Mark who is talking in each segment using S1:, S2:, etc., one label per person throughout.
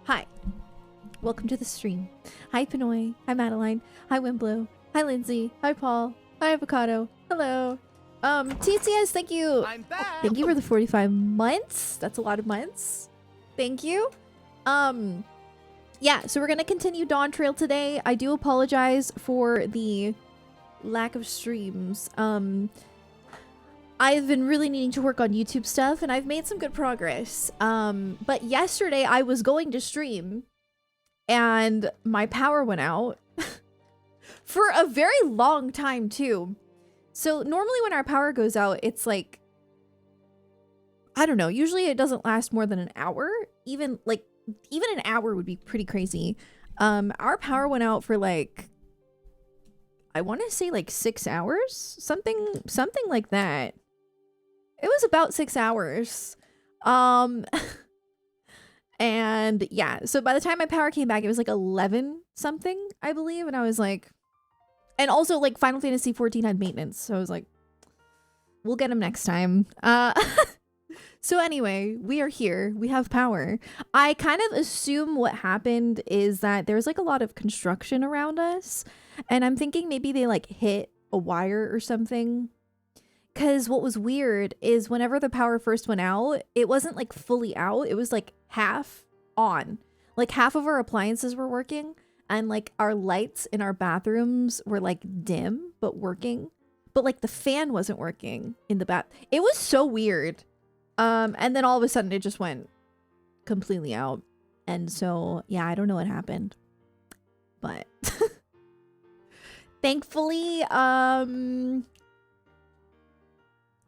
S1: Hi. Welcome to the stream. Hi, Pinoy. Hi, Madeline. Hi, Wimblow. Hi, Lindsay. Hi, Paul. Hi, Avocado. Hello. TTS, thank you.
S2: I'm back.
S1: Thank you for the 45 months. That's a lot of months. Thank you. Yeah, so we're gonna continue Dawntrail today. I do apologize for the lack of streams. I've been really needing to work on YouTube stuff, and I've made some good progress. But yesterday I was going to stream, and my power went out for a very long time too. So normally when our power goes out, it's like, I don't know, usually it doesn't last more than an hour. Even an hour would be pretty crazy. Our power went out for like, I want to say like 6 hours, something like that. It was about 6 hours. And yeah, so by the time my power came back, it was like 11 something, I believe. And I was like, and also like Final Fantasy 14 had maintenance. So I was like, we'll get him next time. So anyway, we are here. We have power. I kind of assume what happened is that there's like a lot of construction around us. And I'm thinking maybe they like hit a wire or something. Because what was weird is whenever the power first went out, it wasn't like fully out. It was like half on. Like half of our appliances were working. And like our lights in our bathrooms were like dim, but working. But like the fan wasn't working in the bath. It was so weird. And then all of a sudden it just went completely out. And so, yeah, I don't know what happened. But thankfully,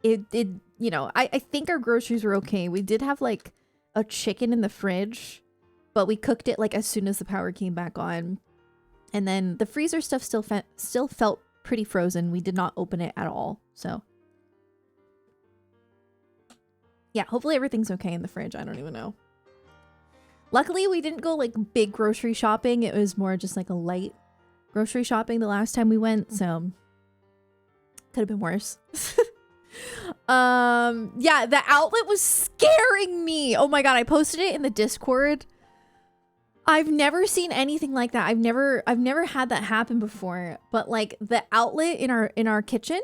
S1: it you know, I think our groceries were okay. We did have like a chicken in the fridge, but we cooked it like as soon as the power came back on. And then the freezer stuff still felt pretty frozen. We did not open it at all. So yeah, hopefully everything's okay in the fridge. I don't even know. Luckily, we didn't go like big grocery shopping. It was more just like a light grocery shopping the last time we went. So could have been worse. Yeah, the outlet was scaring me. Oh my god, I posted it in the Discord. I've never seen anything like that. I've never had that happen before. But like the outlet in our kitchen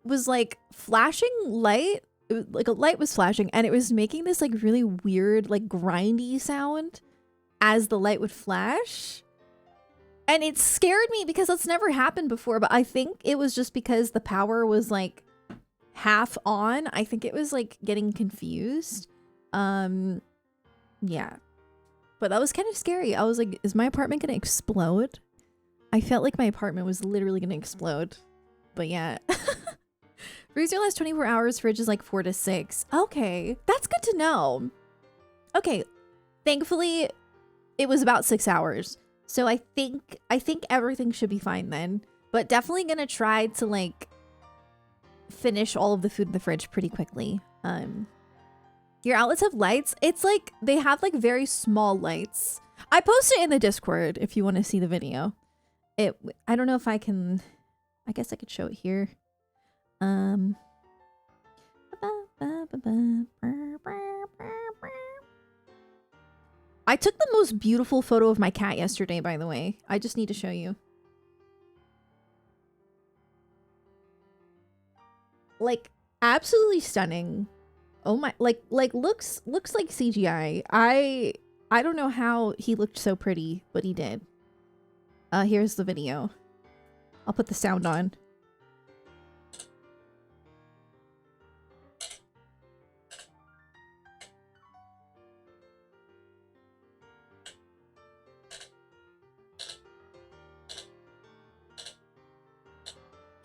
S1: was like flashing light. It was like a light was flashing, and it was making this like really weird like grindy sound as the light would flash. And it scared me because that's never happened before, but I think it was just because the power was like half on. I think it was like getting confused. Yeah. But that was kind of scary. I was like, is my apartment gonna explode? I felt like my apartment was literally gonna explode. But yeah. Freezer lasts 24 hours, fridge is like 4 to 6. Okay, that's good to know. Okay, thankfully it was about 6 hours. So I think everything should be fine then. But definitely gonna try to like finish all of the food in the fridge pretty quickly. Your outlets have lights. It's like they have like very small lights. I posted it in the Discord if you want to see the video. I don't know if I can. I guess I could show it here. I took the most beautiful photo of my cat yesterday, by the way. I just need to show you. Like absolutely stunning. Oh my, like looks like CGI. I don't know how he looked so pretty, but he did. Here's the video. I'll put the sound on.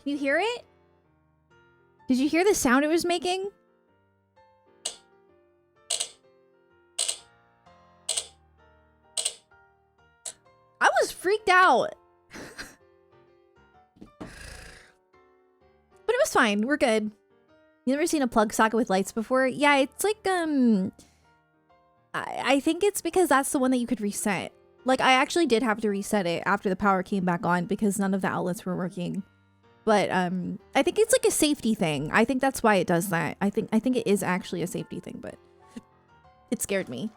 S1: Can you hear it? Did you hear the sound it was making? I was freaked out. But it was fine. We're good. You never seen a plug socket with lights before? Yeah, it's like, I think it's because that's the one that you could reset. Like, I actually did have to reset it after the power came back on because none of the outlets were working. But I think it's like a safety thing. I think that's why it does that. I think it is actually a safety thing, but it scared me.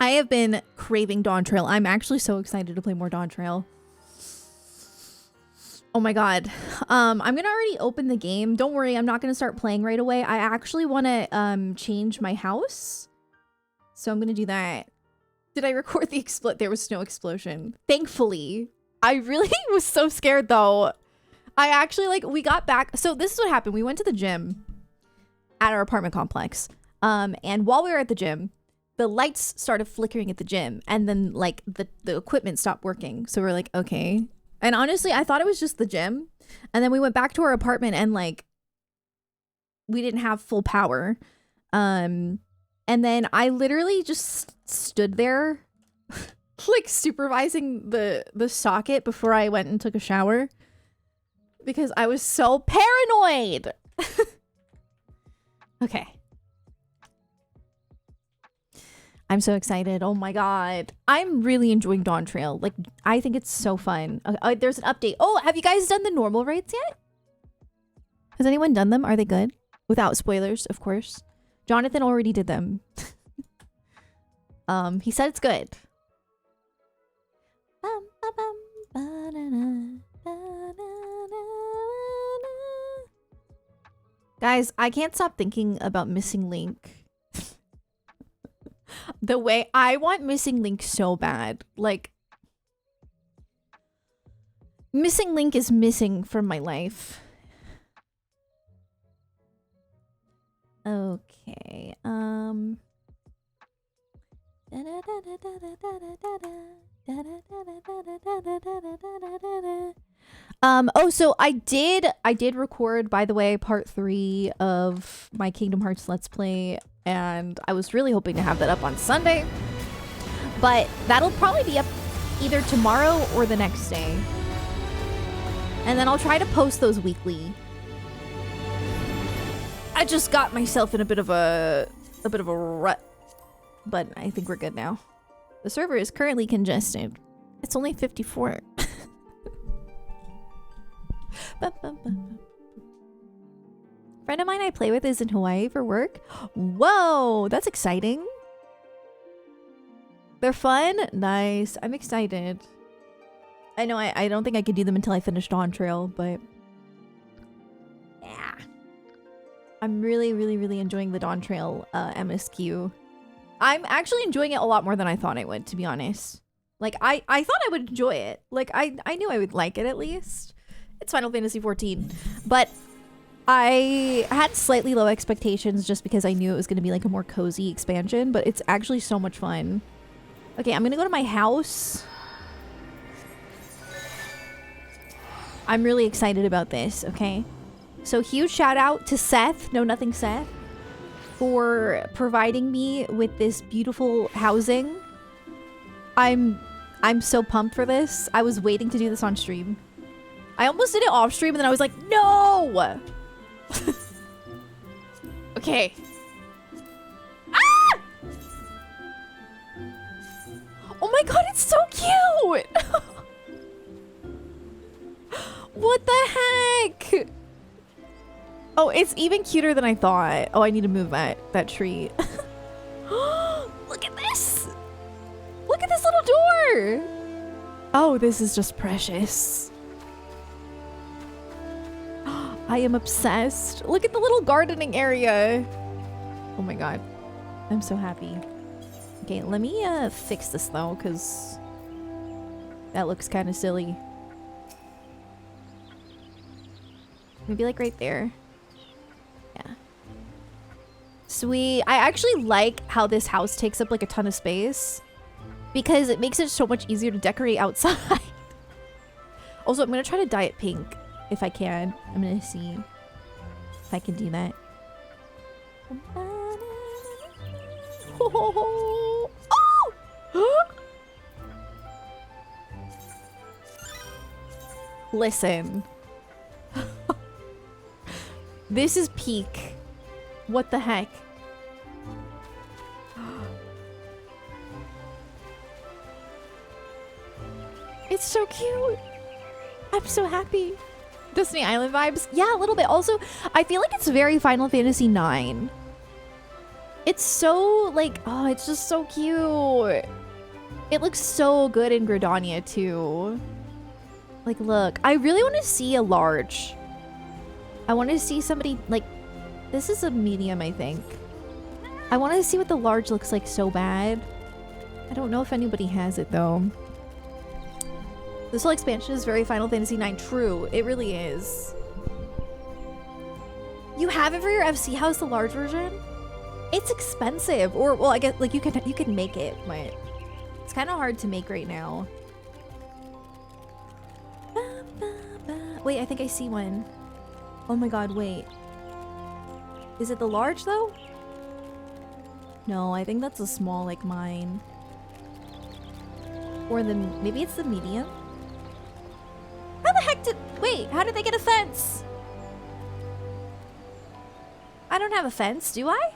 S1: I have been craving Dawntrail. I'm actually so excited to play more Dawntrail. Oh my god. I'm gonna already open the game. Don't worry, I'm not gonna start playing right away. I actually want to change my house. So I'm gonna do that. Did I record the explode? There was no explosion. Thankfully. I really was so scared though. I actually we got back. So this is what happened. We went to the gym at our apartment complex. And while we were at the gym, the lights started flickering at the gym, and then the equipment stopped working. So we're like, okay. And honestly, I thought it was just the gym. And then we went back to our apartment and we didn't have full power. And then I literally just stood there supervising the socket before I went and took a shower because I was so paranoid. Okay. I'm so excited. Oh my god. I'm really enjoying Dawntrail. I think it's so fun. There's an update. Oh, have you guys done the normal raids yet? Has anyone done them? Are they good? Without spoilers, of course. Jonathan already did them. He said it's good. Guys, I can't stop thinking about Missing Link. The way I want Missing Link so bad. Missing Link is missing from my life. Okay. Oh, so I did record, by the way, part 3 of my Kingdom Hearts Let's Play, and I was really hoping to have that up on Sunday, but that'll probably be up either tomorrow or the next day, and then I'll try to post those weekly. I just got myself in a bit of a rut, but I think we're good now. The server is currently congested. It's only 54. Friend of mine I play with is in Hawaii for work. Whoa, that's exciting. They're fun? Nice. I'm excited. I know I don't think I could do them until I finish Dawntrail, but yeah. I'm really, really, really enjoying the Dawntrail MSQ. I'm actually enjoying it a lot more than I thought I would, to be honest. I thought I would enjoy it. I knew I would like it at least. It's Final Fantasy XIV. But I had slightly low expectations just because I knew it was going to be a more cozy expansion, but it's actually so much fun. Okay, I'm going to go to my house. I'm really excited about this, okay? So huge shout out to Seth, No Nothing Seth, for providing me with this beautiful housing. I'm so pumped for this. I was waiting to do this on stream. I almost did it off stream and then I was like, no! Okay. Ah! Oh my god, it's so cute! What the heck? Oh, it's even cuter than I thought. Oh, I need to move that tree. Look at this! Look at this little door! Oh, this is just precious. I am obsessed. Look at the little gardening area. Oh my god. I'm so happy. Okay, let me fix this though, because that looks kind of silly. Maybe right there. Yeah. Sweet. I actually like how this house takes up a ton of space because it makes it so much easier to decorate outside. Also, I'm gonna try to dye it pink if I can. I'm gonna see if I can do that. Oh! Listen. This is peak. What the heck? It's so cute. I'm so happy. Destiny Island vibes? Yeah, a little bit. Also, I feel like it's very Final Fantasy IX. It's so like, oh, it's just so cute. It looks so good in Gridania too. Like, look, I really want to see a large. I want to see somebody like, this is a medium, I think. I want to see what the large looks like so bad. I don't know if anybody has it though. This whole expansion is very Final Fantasy IX. True, it really is. You have it for your FC house, the large version? It's expensive, or well, I guess like you can make it, but it's kind of hard to make right now. Wait, I think I see one. Oh my god, wait. Is it the large though? No, I think that's a small like mine. Or the maybe it's the medium. How the heck did wait? How did they get a fence? I don't have a fence, do I?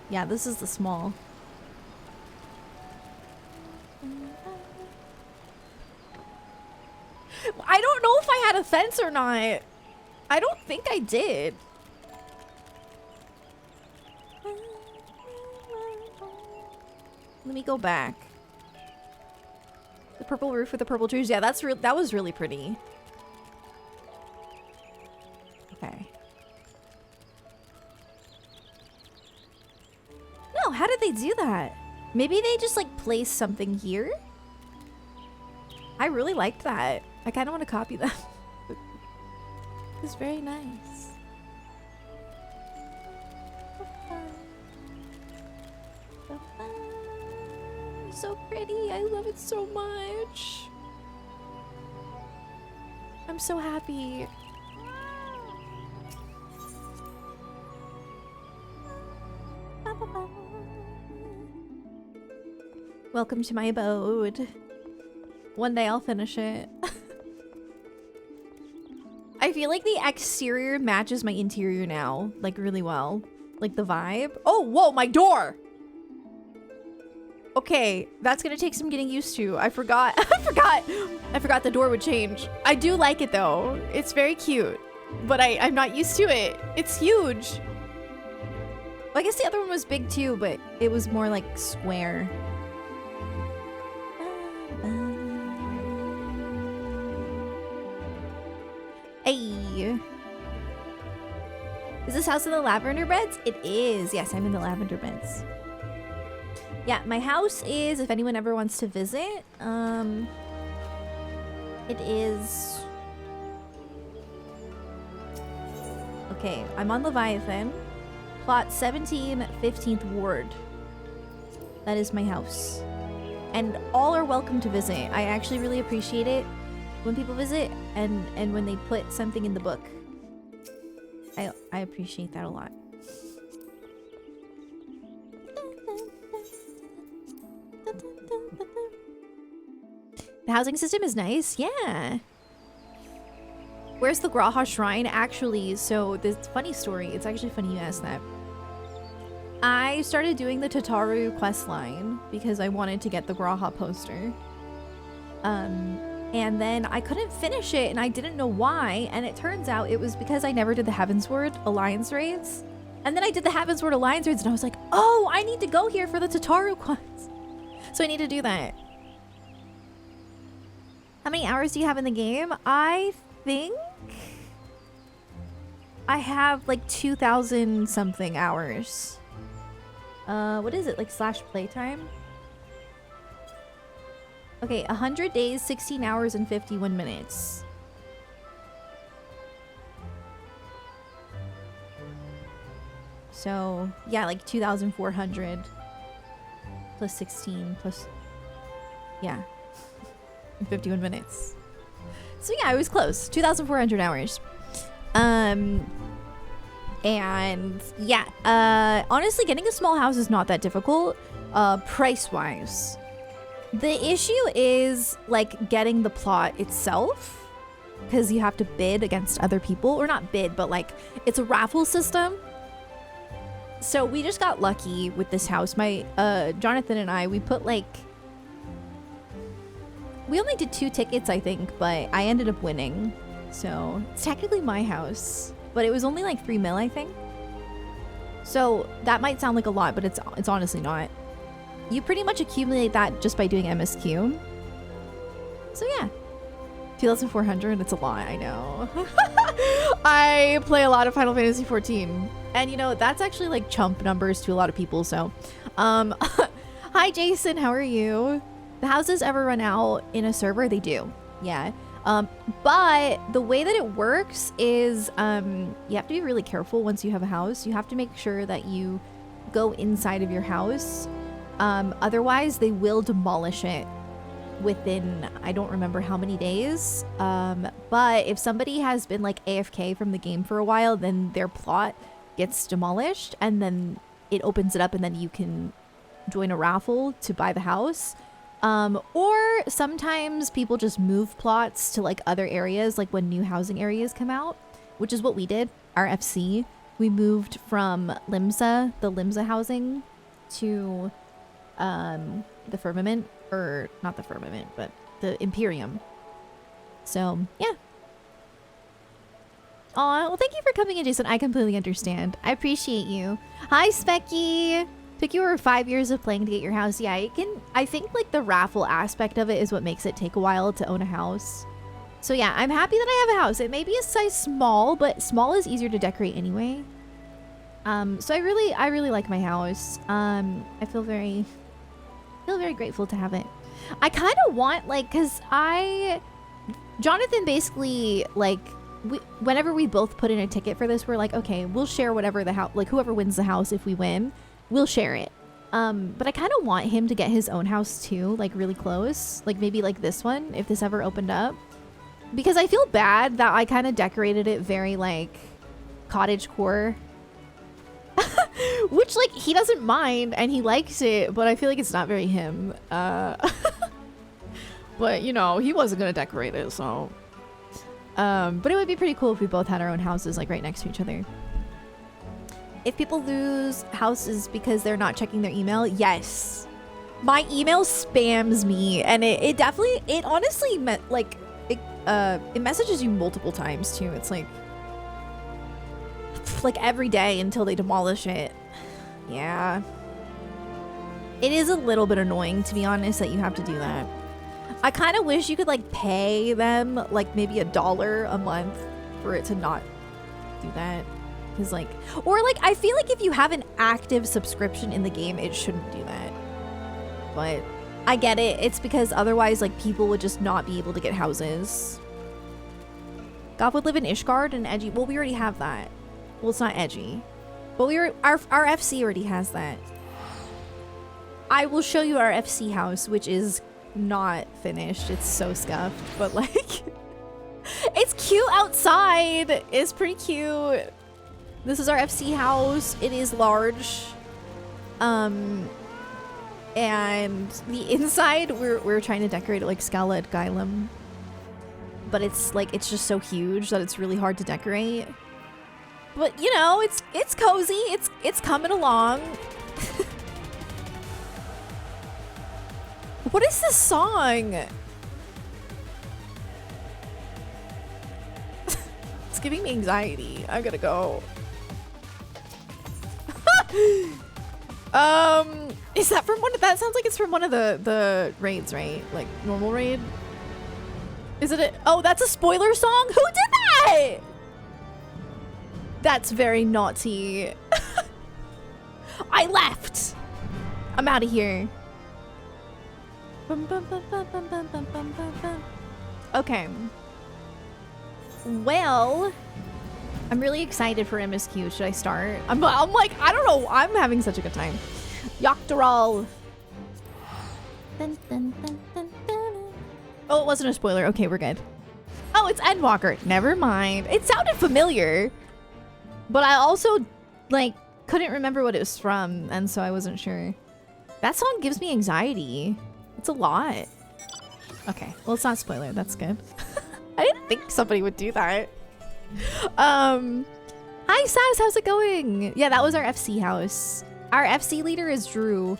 S1: Yeah, this is the small. I don't know if I had a fence or not. I don't think I did. Let me go back. The purple roof with the purple trees. Yeah, that was really pretty. Okay. No, how did they do that? Maybe they just like placed something here? I really liked that. I kind of want to copy that. It's very nice. So pretty. I love it so much. I'm so happy. Welcome to my abode. One day I'll finish it. I feel like the exterior matches my interior now, like really well. Like the vibe. Oh, whoa, my door! Okay, that's gonna take some getting used to. I forgot. I forgot the door would change. I do like it though. It's very cute. But I'm not used to it. It's huge. I guess the other one was big too, but it was more like square. Hey. Is this house in the lavender beds? It is. Yes, I'm in the lavender beds. Yeah, my house is, if anyone ever wants to visit, it is... Okay, I'm on Leviathan. Plot 17, 15th Ward. That is my house. And all are welcome to visit. I actually really appreciate it when people visit and when they put something in the book. I appreciate that a lot. The housing system is nice, yeah. Where's the Graha Shrine? Actually, so this funny story. It's actually funny you asked that. I started doing the Tataru quest line because I wanted to get the Graha poster. And then I couldn't finish it and I didn't know why. And it turns out it was because I never did the Heavensward Alliance raids. And then I did the Heavensward Alliance raids and I was like, oh, I need to go here for the Tataru quest. So I need to do that. How many hours do you have in the game? I think I have like 2,000 something hours. What is it? Like / playtime? Okay, 100 days, 16 hours, and 51 minutes. So, yeah, like 2,400 plus 16 plus... Yeah. 51 minutes. So yeah, I was close. 2,400 hours. And yeah, honestly, getting a small house is not that difficult, price-wise. The issue is like getting the plot itself, because you have to bid against other people, or not bid, but like it's a raffle system. So we just got lucky with this house. My Jonathan and I, we put like, we only did 2 tickets, I think, but I ended up winning. So it's technically my house, but it was only like 3 mil, I think. So that might sound like a lot, but it's honestly not. You pretty much accumulate that just by doing MSQ. So yeah. 2,400, it's a lot, I know. I play a lot of Final Fantasy 14. And you know, that's actually like chump numbers to a lot of people, so. Hi Jason, how are you? The houses ever run out in a server? They do, yeah. But the way that it works is you have to be really careful once you have a house. You have to make sure that you go inside of your house. Otherwise, they will demolish it within, I don't remember how many days. But if somebody has been like AFK from the game for a while, then their plot gets demolished and then it opens it up and then you can join a raffle to buy the house. Or sometimes people just move plots to like other areas, like when new housing areas come out, which is what we did, our FC. We moved from Limsa, the Limsa housing, to the Firmament, or not the Firmament, but the Imperium. So, yeah. Aw, well, thank you for coming in, Jason. I completely understand. I appreciate you. Hi, Specky. Took you over 5 years of playing to get your house. Yeah, it can. I think like the raffle aspect of it is what makes it take a while to own a house. So yeah, I'm happy that I have a house. It may be a size small, but small is easier to decorate anyway. So I really like my house. I feel very grateful to have it. I kind of want like, cause Jonathan basically like, whenever we both put in a ticket for this, we're like, okay, we'll share whatever the house, like whoever wins the house, if we win, we'll share it. But I kind of want him to get his own house too, like really close, like maybe like this one, if this ever opened up, because I feel bad that I kind of decorated it very like cottagecore, which like he doesn't mind and he likes it, but I feel like it's not very him. But you know, he wasn't gonna decorate it, so. But it would be pretty cool if we both had our own houses like right next to each other. If people lose houses because they're not checking their email, yes. My email spams me, and it honestly meant like it messages you multiple times too. It's like every day until they demolish it. Yeah. It is a little bit annoying, to be honest, that you have to do that. I kind of wish you could like pay them like maybe $1 a month for it to not do that. Cause like, or like, I feel like if you have an active subscription in the game, it shouldn't do that. But I get it. It's because otherwise like people would just not be able to get houses. God would live in Ishgard and edgy. Well, we already have that. Well, it's not edgy, but our FC already has that. I will show you our FC house, which is not finished. It's so scuffed, but like it's cute outside. It's pretty cute. This is our FC house. It is large. And the inside we're trying to decorate it like Scala at Gylem. But it's like it's just so huge that it's really hard to decorate. But you know, it's cozy. It's coming along. What is this song? It's giving me anxiety. I gotta go. Is that from one of that? Sounds like it's from one of the raids, right? Like normal raid. Is it? Oh, that's a spoiler song. Who did that? That's very naughty. I left. I'm out of here. Okay. Well, I'm really excited for MSQ. Should I start? I'm like, I don't know. I'm having such a good time. Yoctoral. Oh, it wasn't a spoiler. Okay, we're good. Oh, it's Endwalker. Never mind. It sounded familiar, but I also like couldn't remember what it was from, and so I wasn't sure. That song gives me anxiety. It's a lot. Okay, well, it's not a spoiler. That's good. I didn't think somebody would do that. Hi, Sass. How's it going? Yeah, that was our FC house. Our FC leader is Drew.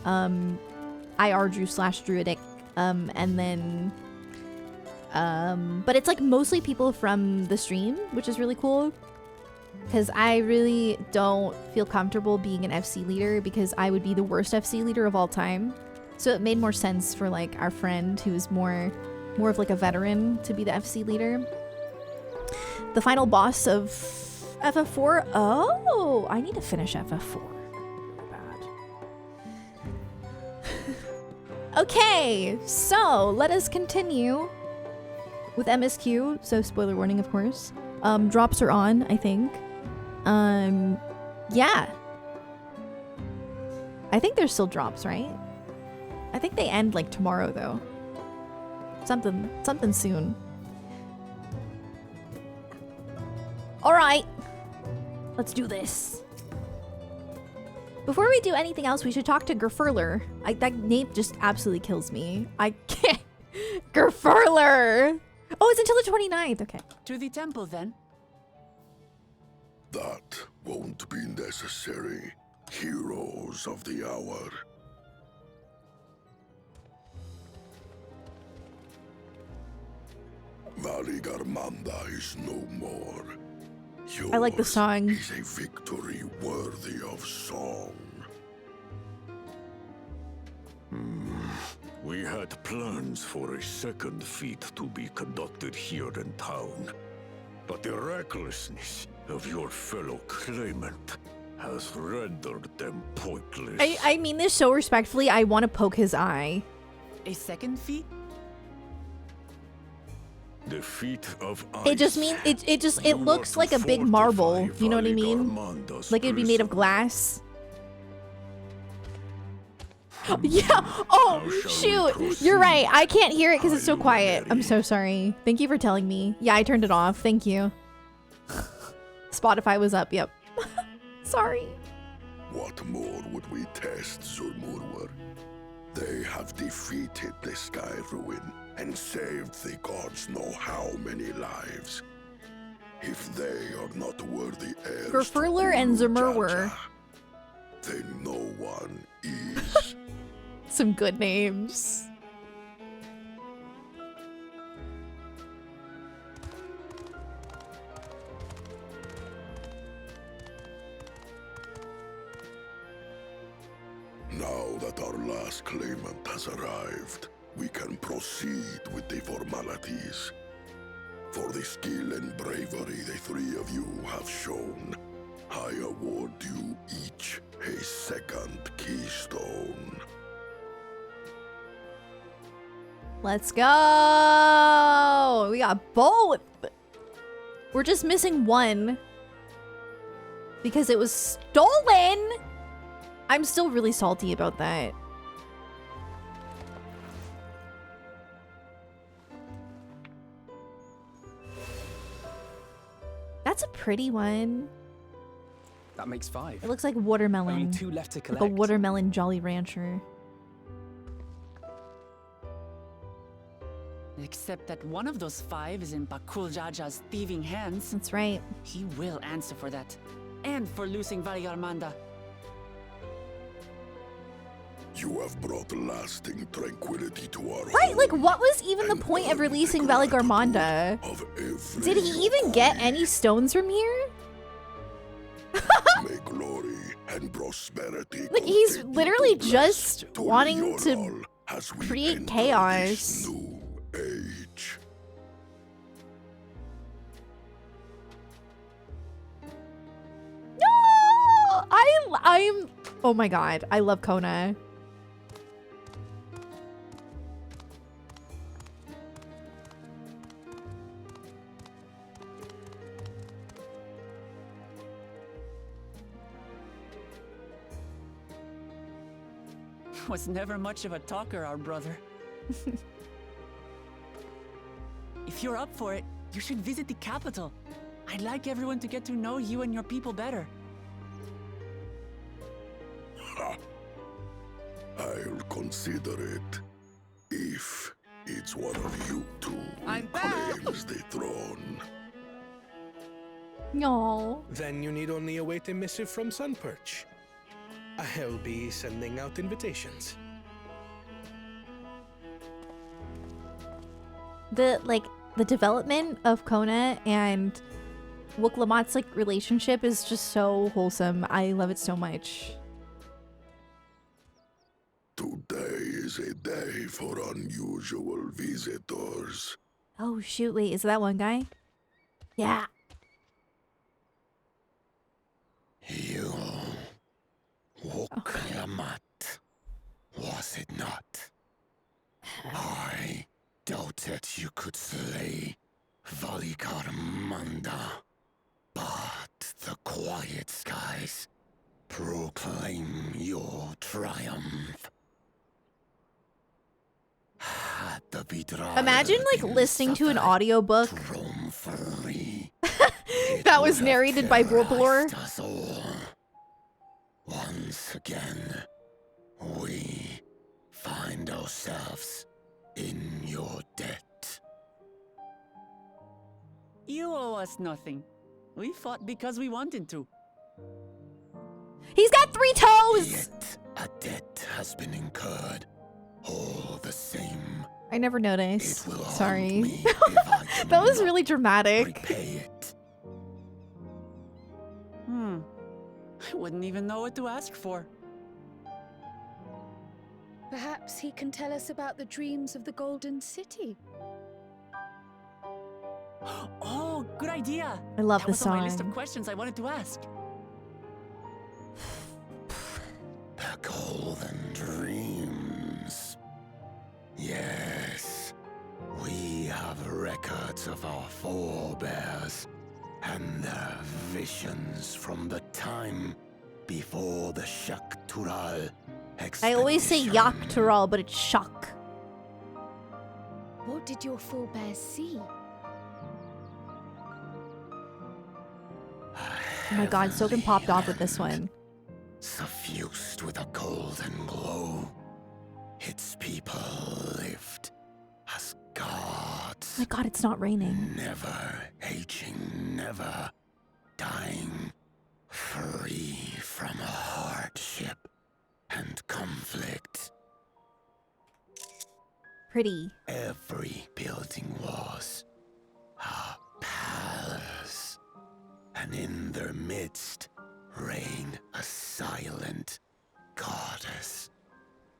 S1: IR Drew / Druidic. And then... but it's like mostly people from the stream, which is really cool. Because I really don't feel comfortable being an FC leader because I would be the worst FC leader of all time. So it made more sense for like our friend who's more of like a veteran to be the FC leader. The final boss of FF4. Oh, I need to finish FF4. Okay, so let us continue with MSQ. So spoiler warning, of course. Drops are on, I think. Yeah. I think there's still drops, right? I think they end like tomorrow though. Something soon. All right. Let's do this. Before we do anything else, we should talk to Gerfurler. That name just absolutely kills me. I can't. Gerfurler! Oh, it's until the 29th. Okay.
S2: To the temple, then.
S3: That won't be necessary, heroes of the hour. Valigarmanda is no more.
S1: I like the song.
S3: Yours is a victory worthy of song.
S4: We had plans for a second feat to be conducted here in town. But the recklessness of your fellow claimant has rendered them pointless.
S1: I mean this so respectfully, I want to poke his eye.
S2: A second feat?
S4: The feat of ice.
S1: It just means it looks like a big marble. You know what I mean? Like it'd be made of glass. Yeah. Oh, shoot. You're right. I can't hear it because it's so quiet. I'm so sorry. Thank you for telling me. Yeah, I turned it off. Thank you. Spotify was up. Yep. Sorry.
S3: What more would we test, Zurmurwer? They have defeated the Sky Ruin and saved the gods know how many lives. If they are not worthy heirs
S1: Gerfurler and Zurmurwer.
S3: then no one is.
S1: Some good names.
S3: Now that our last claimant has arrived, we can proceed with the formalities. For the skill and bravery the three of you have shown, I award you each a second keystone.
S1: Let's go! We got both! We're just missing one. Because it was stolen! I'm still really salty about that. That's a pretty one.
S2: That makes 5.
S1: It looks like watermelon.
S2: Only 2 left to collect.
S1: Like a watermelon Jolly Rancher.
S2: Except that one of those 5 is in Bakul Jaja's thieving hands.
S1: That's right.
S2: He will answer for that. And for losing Valigarmanda.
S3: You have brought lasting tranquility to our
S1: Right,
S3: home,
S1: like what was even the
S3: and
S1: point of
S3: earned the
S1: releasing
S3: gratitude
S1: Valigarmanda?
S3: of every
S1: Did he even get
S3: Yokoi.
S1: any stones from here?
S3: May glory and prosperity
S1: Like he's
S3: continue
S1: literally
S3: bless
S1: just wanting to
S3: Toriorol as we
S1: create
S3: enter
S1: chaos.
S3: this new age.
S1: No! I'm oh my god, I love Kona.
S2: Was never much of a talker, our brother. If you're up for it, you should visit the capital. I'd like everyone to get to know you and your people better.
S3: Ha. I'll consider it if it's one of you two
S2: I'm
S3: who
S2: back.
S3: claims the throne.
S1: No.
S5: Then you need only await a missive from Sunperch. I'll be sending out invitations.
S1: The development of Kona and Wook-Lamott's like relationship is just so wholesome. I love it so much.
S3: Today is a day for unusual visitors.
S1: Oh shoot, wait, is that one guy? Yeah.
S6: You, Wook-Lamott, was it not? I doubted you could slay Valikar Manda, but the quiet skies proclaim your triumph. Had the Vidral
S1: Imagine like
S6: been
S1: listening to an
S6: suffered
S1: audiobook
S6: to roam free,
S1: that
S6: it
S1: was
S6: would have
S1: narrated by Vorpalor.
S6: terrorized us all. Once again, we find ourselves in your debt.
S2: You owe us nothing. We fought because we wanted to.
S1: He's got 3 toes!
S6: Yet a debt has been incurred. All the same,
S1: I never
S6: it
S1: noticed.
S6: will haunt
S1: Sorry.
S6: me if I
S1: That was
S6: cannot
S1: really dramatic.
S6: repay it.
S2: I wouldn't even know what to ask for.
S7: Perhaps he can tell us about the dreams of the Golden City.
S2: Oh, good idea.
S1: I love
S2: that
S1: the
S2: was on my list of
S1: song.
S2: questions I wanted to ask.
S6: The Golden Dreams. Yes, we have records of our forebears and their visions from the time before the Shaktural expedition.
S1: I always say Yaktural, but it's Shak.
S7: What did your forebears see?
S1: Oh my god, Soken popped off with this one.
S6: Suffused with a golden glow, its people lived as gods.
S1: Oh my god, it's not raining.
S6: Never aging, never dying, free from hardship and conflict.
S1: Pretty.
S6: Every building was a palace, and in their midst reigned a silent goddess,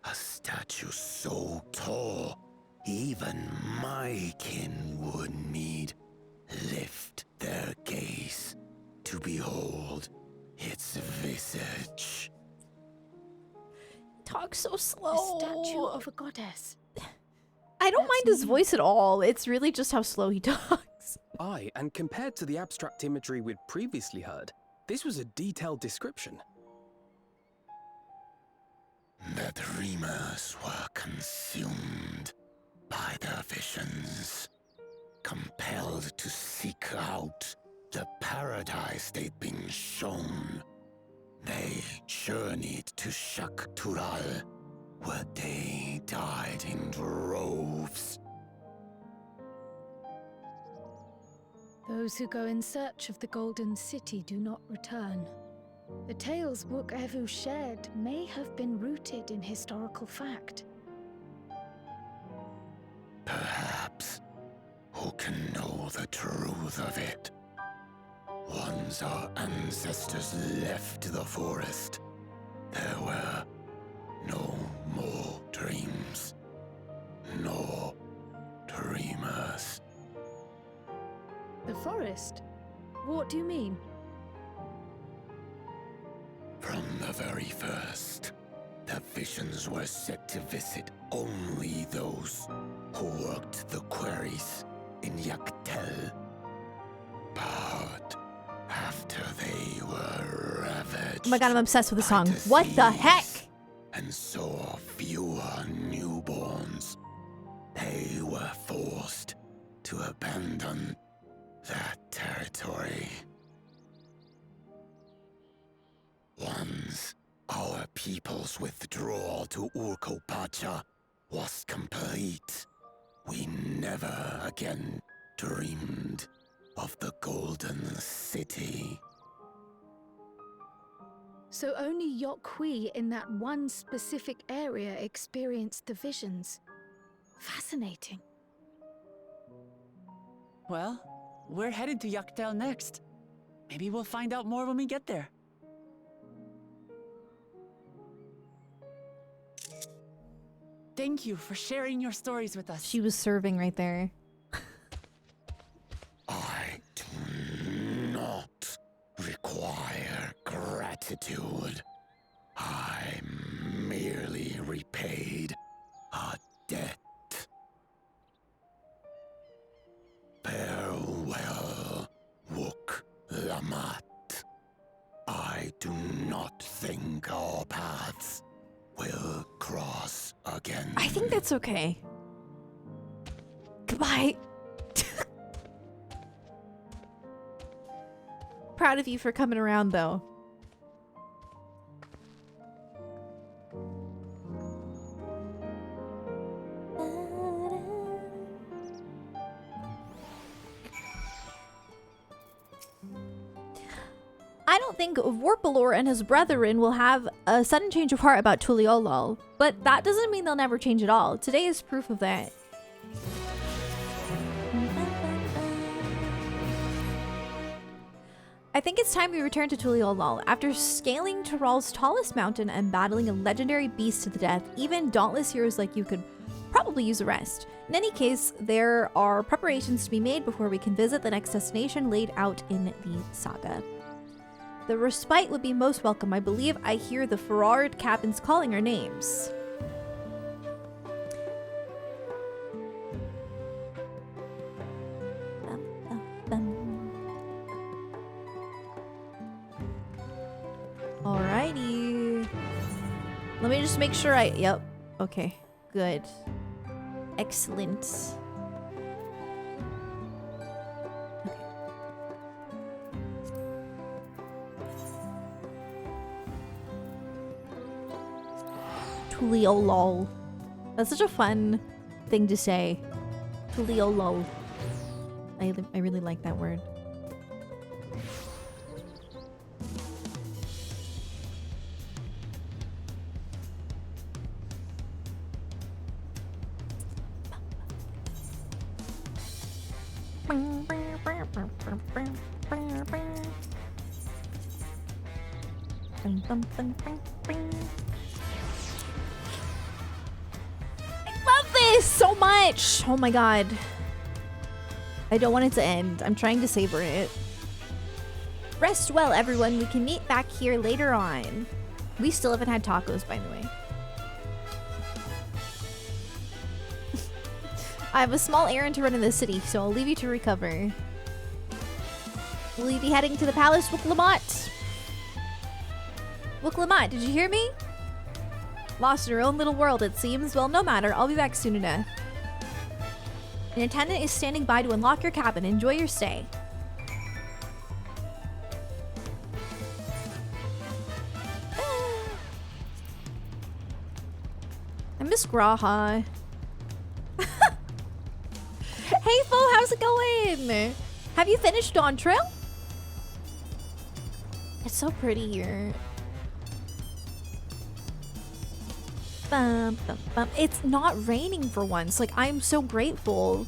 S6: a statue so tall even my kin would need lift their gaze to behold its visage.
S1: Talk so
S7: A
S1: slow.
S7: statue of a goddess.
S1: I don't
S7: That's
S1: mind his
S7: neat.
S1: voice at all. It's really just how slow he talks.
S8: Aye, and compared to the abstract imagery we'd previously heard, this was a detailed description.
S6: The dreamers were consumed by their visions, compelled to seek out the paradise they'd been shown. They journeyed to Shaktural, where they died in droves.
S7: Those who go in search of the Golden City do not return. The tales Wook-Evu shared may have been rooted in historical fact.
S6: Perhaps. Who can know the truth of it? Once our ancestors left the forest, there were no more dreams, nor dreamers.
S7: The forest? What do you mean?
S6: From the very first, the visions were set to visit only those who worked the quarries in Yaktel. But after they were ravaged
S1: Oh my god, I'm obsessed with the
S6: by
S1: song. What the heck?
S6: disease and saw fewer newborns, they were forced to abandon that territory. Once our people's withdrawal to Urkopacha was complete, we never again dreamed of the Golden City.
S7: So only Yokhui in that one specific area experienced the visions. Fascinating.
S2: Well, we're headed to Yaktel next. Maybe we'll find out more when we get there. Thank you for sharing your stories with us.
S1: She was serving right there.
S6: I do not require gratitude. I merely repaid a debt. Farewell, Wook Lamat. I do not think our paths will cross again.
S1: I think that's okay. Goodbye. Proud of you for coming around, though. I don't think Vorpalor and his brethren will have a sudden change of heart about Tuliolol, but that doesn't mean they'll never change at all. Today is proof of that. I think it's time we return to Tuliolol. After scaling Tiral's tallest mountain and battling a legendary beast to the death, even dauntless heroes like you could probably use a rest. In any case, there are preparations to be made before we can visit the next destination laid out in the saga. The respite would be most welcome. I believe I hear the Ferrard cabins calling our names. Alrighty. Let me just make sure yep. Okay. Good. Excellent. Tuliolol. That's such a fun thing to say. Tuliolol. I really like that word. So much! Oh my god. I don't want it to end. I'm trying to savor it. Rest well, everyone. We can meet back here later on. We still haven't had tacos, by the way. I have a small errand to run in the city, so I'll leave you to recover. Will you be heading to the palace, Wook Lamat? Wook Lamat, did you hear me? Lost in her own little world, it seems. Well, no matter. I'll be back soon enough. An attendant is standing by to unlock your cabin. Enjoy your stay. I miss Graha. Hey, Fo, how's it going? Have you finished Dawntrail? It's so pretty here. Bum, bum, bum. It's not raining for once. Like, I'm so grateful.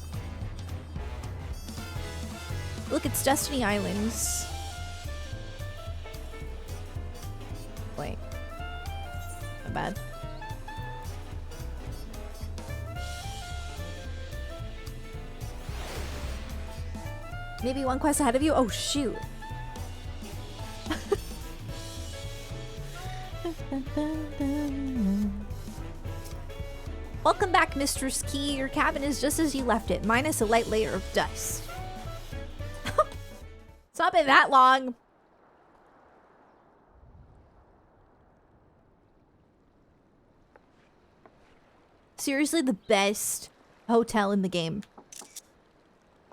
S1: Look, it's Destiny Islands. Wait. Not bad. Maybe one quest ahead of you? Oh, shoot. Welcome back, Mistress Key. Your cabin is just as you left it, minus a light layer of dust. It's not been that long. Seriously, the best hotel in the game.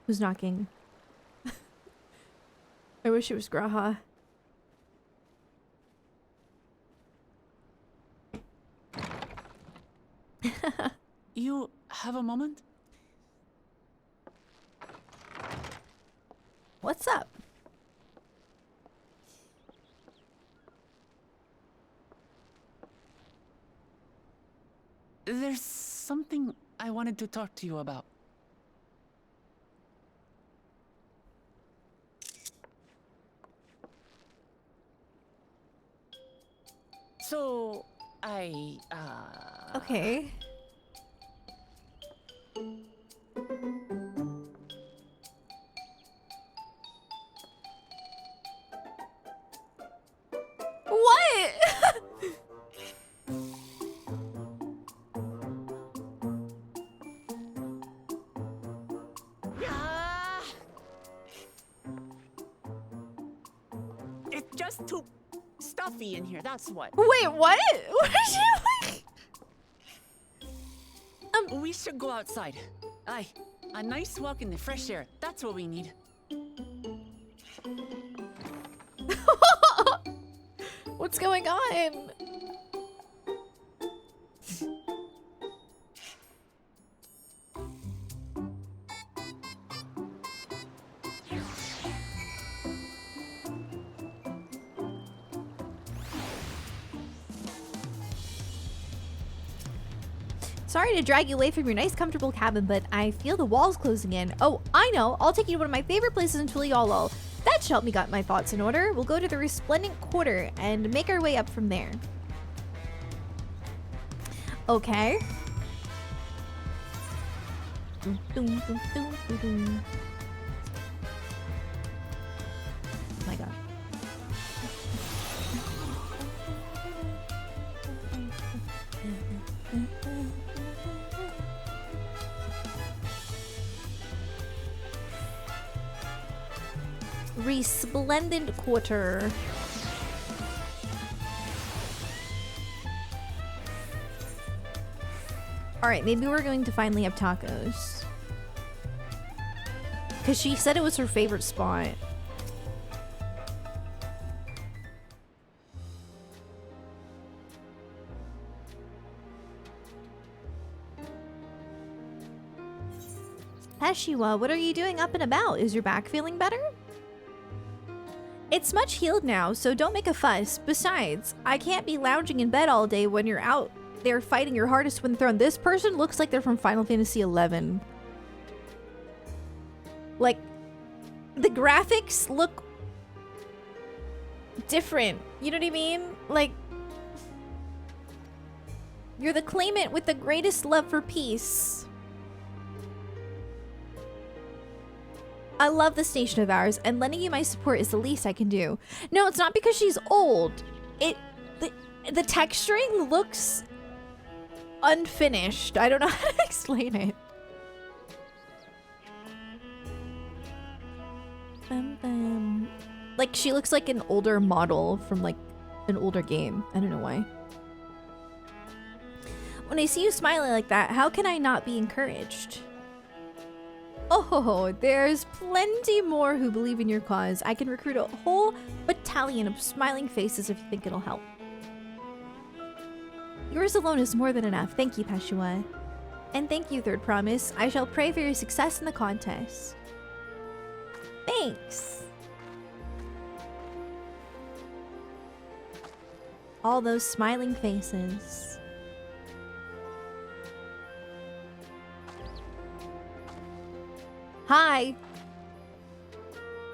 S1: Who's knocking? I wish it was Graha.
S2: You have a moment?
S1: What's up?
S2: There's something I wanted to talk to you about. So,
S1: Okay. What?
S2: it's just too stuffy in here, that's what.
S1: Wait, what? What is she like?
S2: We should go outside. Aye, a nice walk in the fresh air, that's what we need.
S1: What's going on? Sorry to drag you away from your nice, comfortable cabin, but I feel the walls closing in. Oh, I know. I'll take you to one of my favorite places in Tuliolo. That should help me get my thoughts in order. We'll go to the Resplendent Quarter and make our way up from there. Okay. Dum, dum, dum, dum, dum, dum. Oh my god. Resplendent Quarter. Alright, maybe we're going to finally have tacos. Because she said it was her favorite spot. Heshiwa, what are you doing up and about? Is your back feeling better? It's much healed now, so don't make a fuss. Besides, I can't be lounging in bed all day when you're out there fighting your hardest to win the throne. This person looks like they're from Final Fantasy XI. Like, the graphics look different. You know what I mean? Like, you're the claimant with the greatest love for peace. I love this nation of ours, and lending you my support is the least I can do. No, it's not because she's old. The texturing looks unfinished. I don't know how to explain it. Bum, bum. Like, she looks like an older model from, like, an older game. I don't know why. When I see you smiling like that, how can I not be encouraged? Oh, there's plenty more who believe in your cause. I can recruit a whole battalion of smiling faces if you think it'll help. Yours alone is more than enough. Thank you, Peshua. And thank you, Third Promise. I shall pray for your success in the contest. Thanks. All those smiling faces. Hi.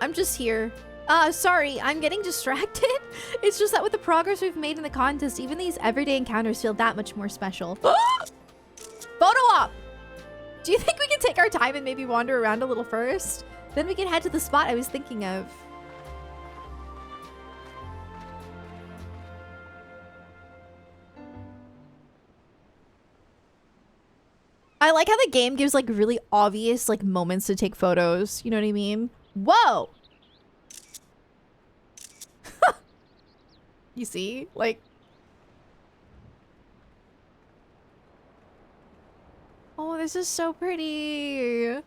S1: I'm just here. Sorry, I'm getting distracted. It's just that with the progress we've made in the contest, even these everyday encounters feel that much more special. Photo op! Do you think we can take our time and maybe wander around a little first? Then we can head to the spot I was thinking of. I like how the game gives like really obvious like moments to take photos. You know what I mean? Whoa! You see? Like... Oh, this is so pretty.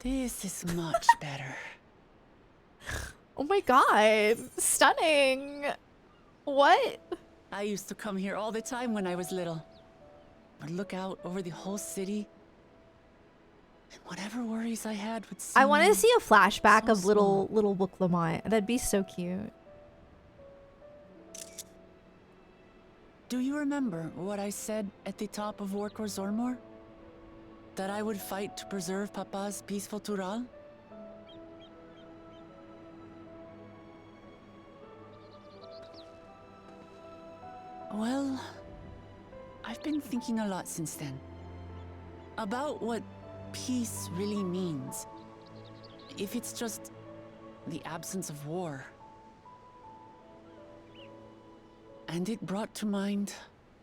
S2: This is much better.
S1: Oh my god. Stunning. What?
S2: I used to come here all the time when I was little. I'd look out over the whole city. And whatever worries I had would seem
S1: I want to see a flashback
S2: so
S1: of little Book Lamont. That'd be so cute.
S2: Do you remember what I said at the top of Orkor Zormor? That I would fight to preserve Papa's peaceful Tural? Well, I've been thinking a lot since then. About what peace really means. If it's just the absence of war. And it brought to mind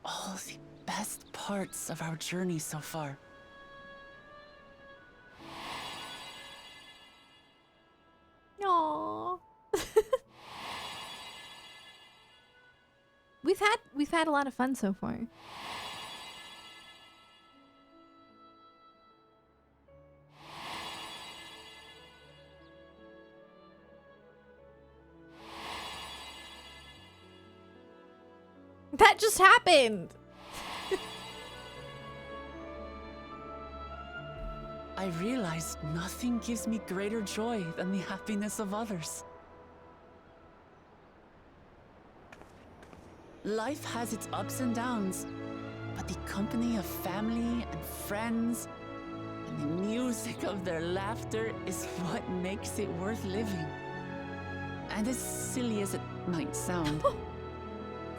S2: all the best parts of our journey so far.
S1: Aww. We've had a lot of fun so far. That just happened.
S2: I realized nothing gives me greater joy than the happiness of others. Life has its ups and downs, but the company of family and friends and the music of their laughter is what makes it worth living. And as silly as it might sound,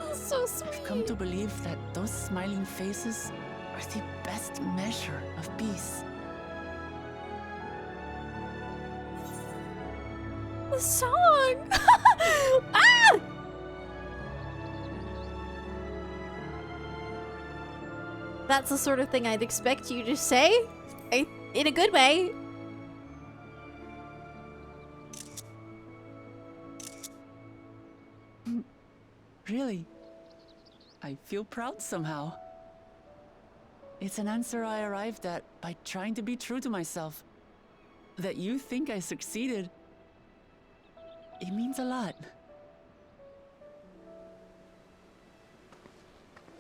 S1: That's so sweet.
S2: I've come to believe that those smiling faces are the best measure of peace.
S1: The song. Ah! That's the sort of thing I'd expect you to say, in a good way.
S2: Really, I feel proud somehow. It's an answer I arrived at by trying to be true to myself. That you think I succeeded, it means a lot.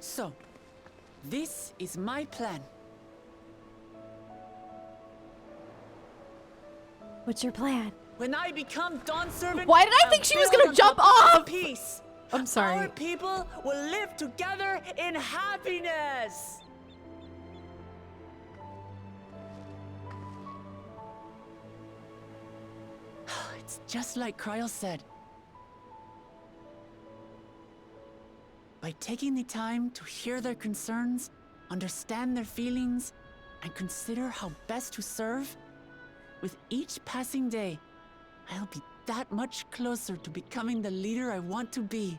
S2: So, this is my plan.
S1: What's your plan?
S2: When I become Dawn Servant,
S1: Why did I
S2: I'll
S1: think she was
S2: build
S1: gonna
S2: on
S1: jump
S2: top of
S1: off?
S2: Peace.
S1: I'm sorry.
S2: Our people will live together in happiness. It's just like Kryl said. By taking the time to hear their concerns, understand their feelings, and consider how best to serve, with each passing day, I'll be that much closer to becoming the leader I want to be.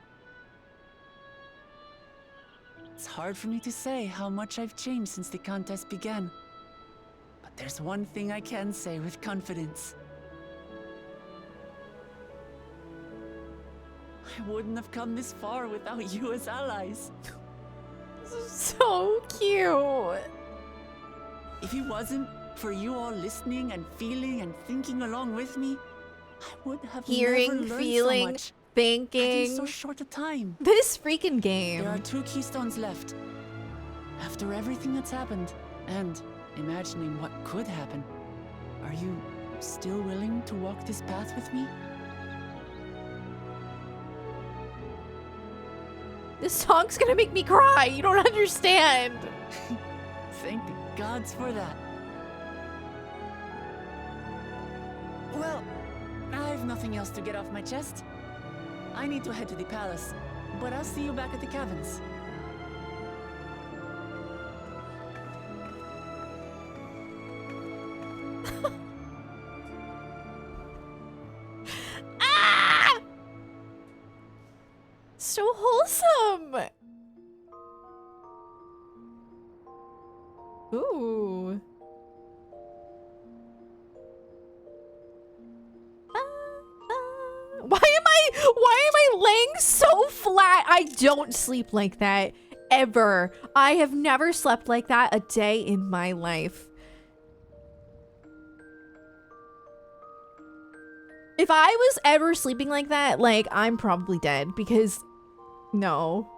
S2: It's hard for me to say how much I've changed since the contest began. But there's one thing I can say with confidence. I wouldn't have come this far without you as allies.
S1: So cute.
S2: If it wasn't for you all listening and feeling and thinking along with me, I would have
S1: Hearing,
S2: never learned
S1: feeling,
S2: so much
S1: thinking.
S2: in so short a time.
S1: This freaking game.
S2: There are 2 keystones left. After everything that's happened, and imagining what could happen, are you still willing to walk this path with me?
S1: This song's gonna make me cry. You don't understand.
S2: Thank the gods for that. Well, I've nothing else to get off my chest. I need to head to the palace, but I'll see you back at the caverns.
S1: Ah! So wholesome. Ooh. Why am I laying so flat? I don't sleep like that ever. I have never slept like that a day in my life. If I was ever sleeping like that, like, I'm probably dead because no.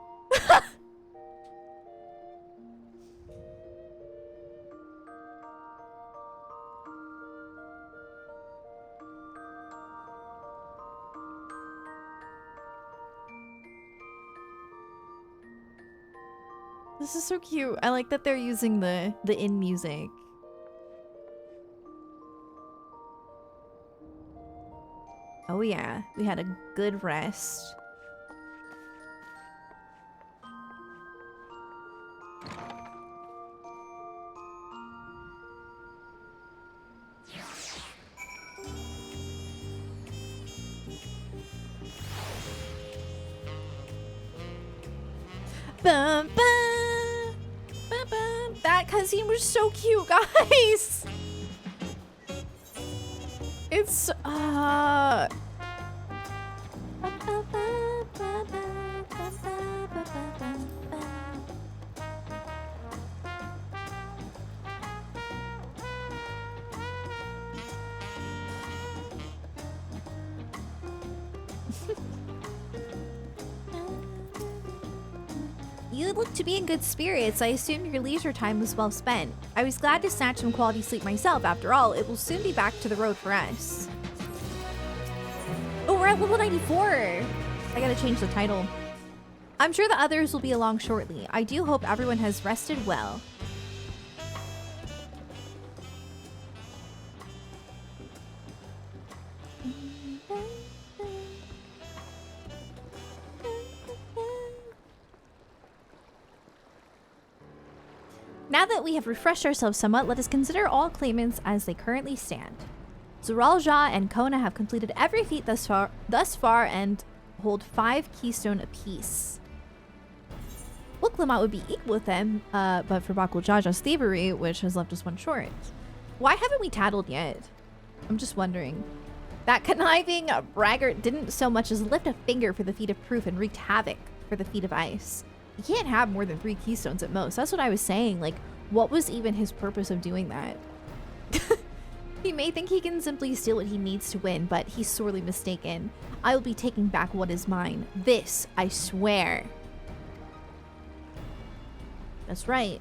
S1: This is so cute. I like that they're using the in music. Oh yeah, we had a good rest. Bum, bum, bum, bum. That cutscene was so cute, guys. It's You look to be in good spirits. I assumed your leisure time was well spent. I was glad to snatch some quality sleep myself. After all, it will soon be back to the road for us. Oh, we're at level 94. I gotta change the title. I'm sure the others will be along shortly. I do hope everyone has rested well. Now that we have refreshed ourselves somewhat, let us consider all claimants as they currently stand. Zoralja and Kona have completed every feat thus far and hold 5 keystone apiece. Wuklamot would be equal with them, but for Bakuljaja's thievery, which has left us 1 short. Why haven't we tattled yet? I'm just wondering. That conniving braggart didn't so much as lift a finger for the feat of proof and wreaked havoc for the feat of ice. You can't have more than 3 keystones at most. That's what I was saying. Like, what was even his purpose of doing that? He may think he can simply steal what he needs to win, but he's sorely mistaken. I will be taking back what is mine. This, I swear. That's right.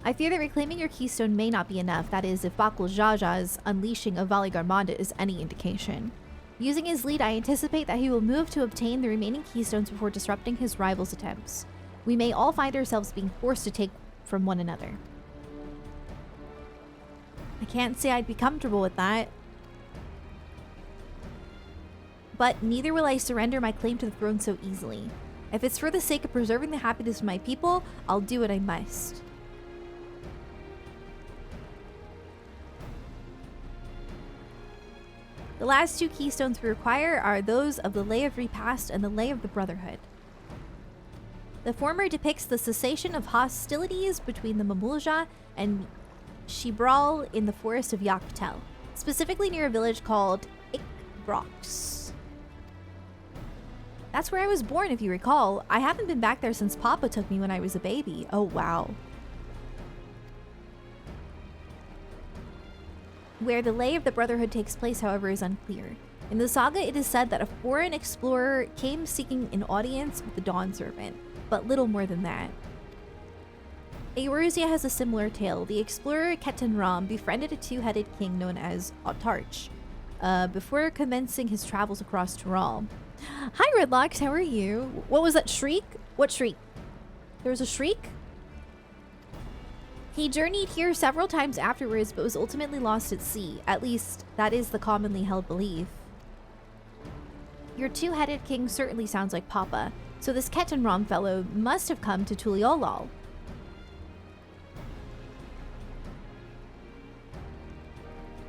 S1: I fear that reclaiming your keystone may not be enough. That is, if Bakuljaja's unleashing of Vali Garmanda is any indication. Using his lead, I anticipate that he will move to obtain the remaining keystones before disrupting his rival's attempts. We may all find ourselves being forced to take from one another. I can't say I'd be comfortable with that. But neither will I surrender my claim to the throne so easily. If it's for the sake of preserving the happiness of my people, I'll do what I must. The last 2 keystones we require are those of the Lay of Repast and the Lay of the Brotherhood. The former depicts the cessation of hostilities between the Mamulja and Shibral in the forest of Yaktel, specifically near a village called Ikbrox. That's where I was born, if you recall. I haven't been back there since Papa took me when I was a baby. Oh, wow. Where the Lay of the Brotherhood takes place, however, is unclear. In the saga, it is said that a foreign explorer came seeking an audience with the Dawn Servant, but little more than that. Eorzea has a similar tale. The explorer Ketan Ram befriended a 2-headed king known as Autarch, before commencing his travels across Tural. Hi, Redlocks, how are you? What was that shriek? What shriek? There was a shriek? He journeyed here several times afterwards, but was ultimately lost at sea. At least, that is the commonly held belief. Your 2-headed king certainly sounds like Papa, so this Ketan Ram fellow must have come to Tuliolal.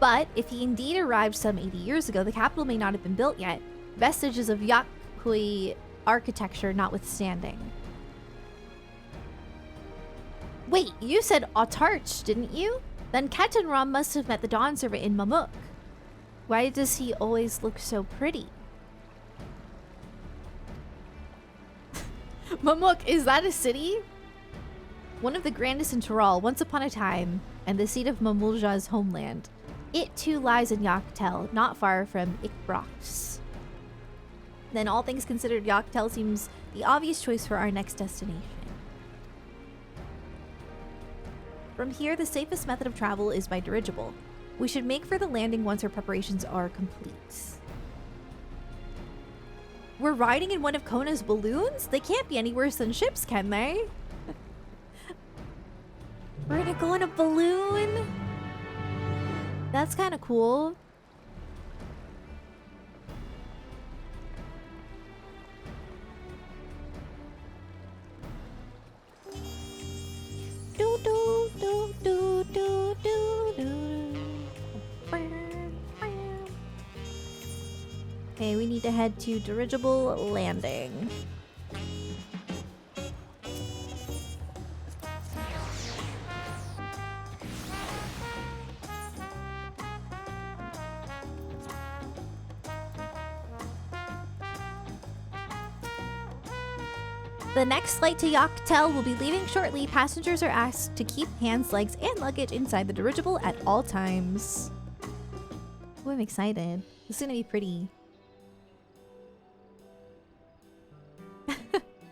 S1: But if he indeed arrived some 80 years ago, the capital may not have been built yet, vestiges of Yakui architecture notwithstanding. Wait, you said Autarch, didn't you? Then Ketan Ram must have met the Dawn Servant in Mamuk. Why does he always look so pretty? Mamuk, is that a city? One of the grandest in Tural, once upon a time, and the seat of Mamulja's homeland. It too lies in Yaktel, not far from Ikbrox. Then all things considered, Yaktel seems the obvious choice for our next destination. From here, the safest method of travel is by dirigible. We should make for the landing once our preparations are complete. We're riding in one of Kona's balloons? They can't be any worse than ships, can they? We're gonna go in a balloon? That's kind of cool. Do, do, do, do, do, do, do. Okay, we need to head to Dirigible Landing. The next flight to Yoctel will be leaving shortly. Passengers are asked to keep hands, legs, and luggage inside the dirigible at all times. Oh, I'm excited. This is gonna be pretty.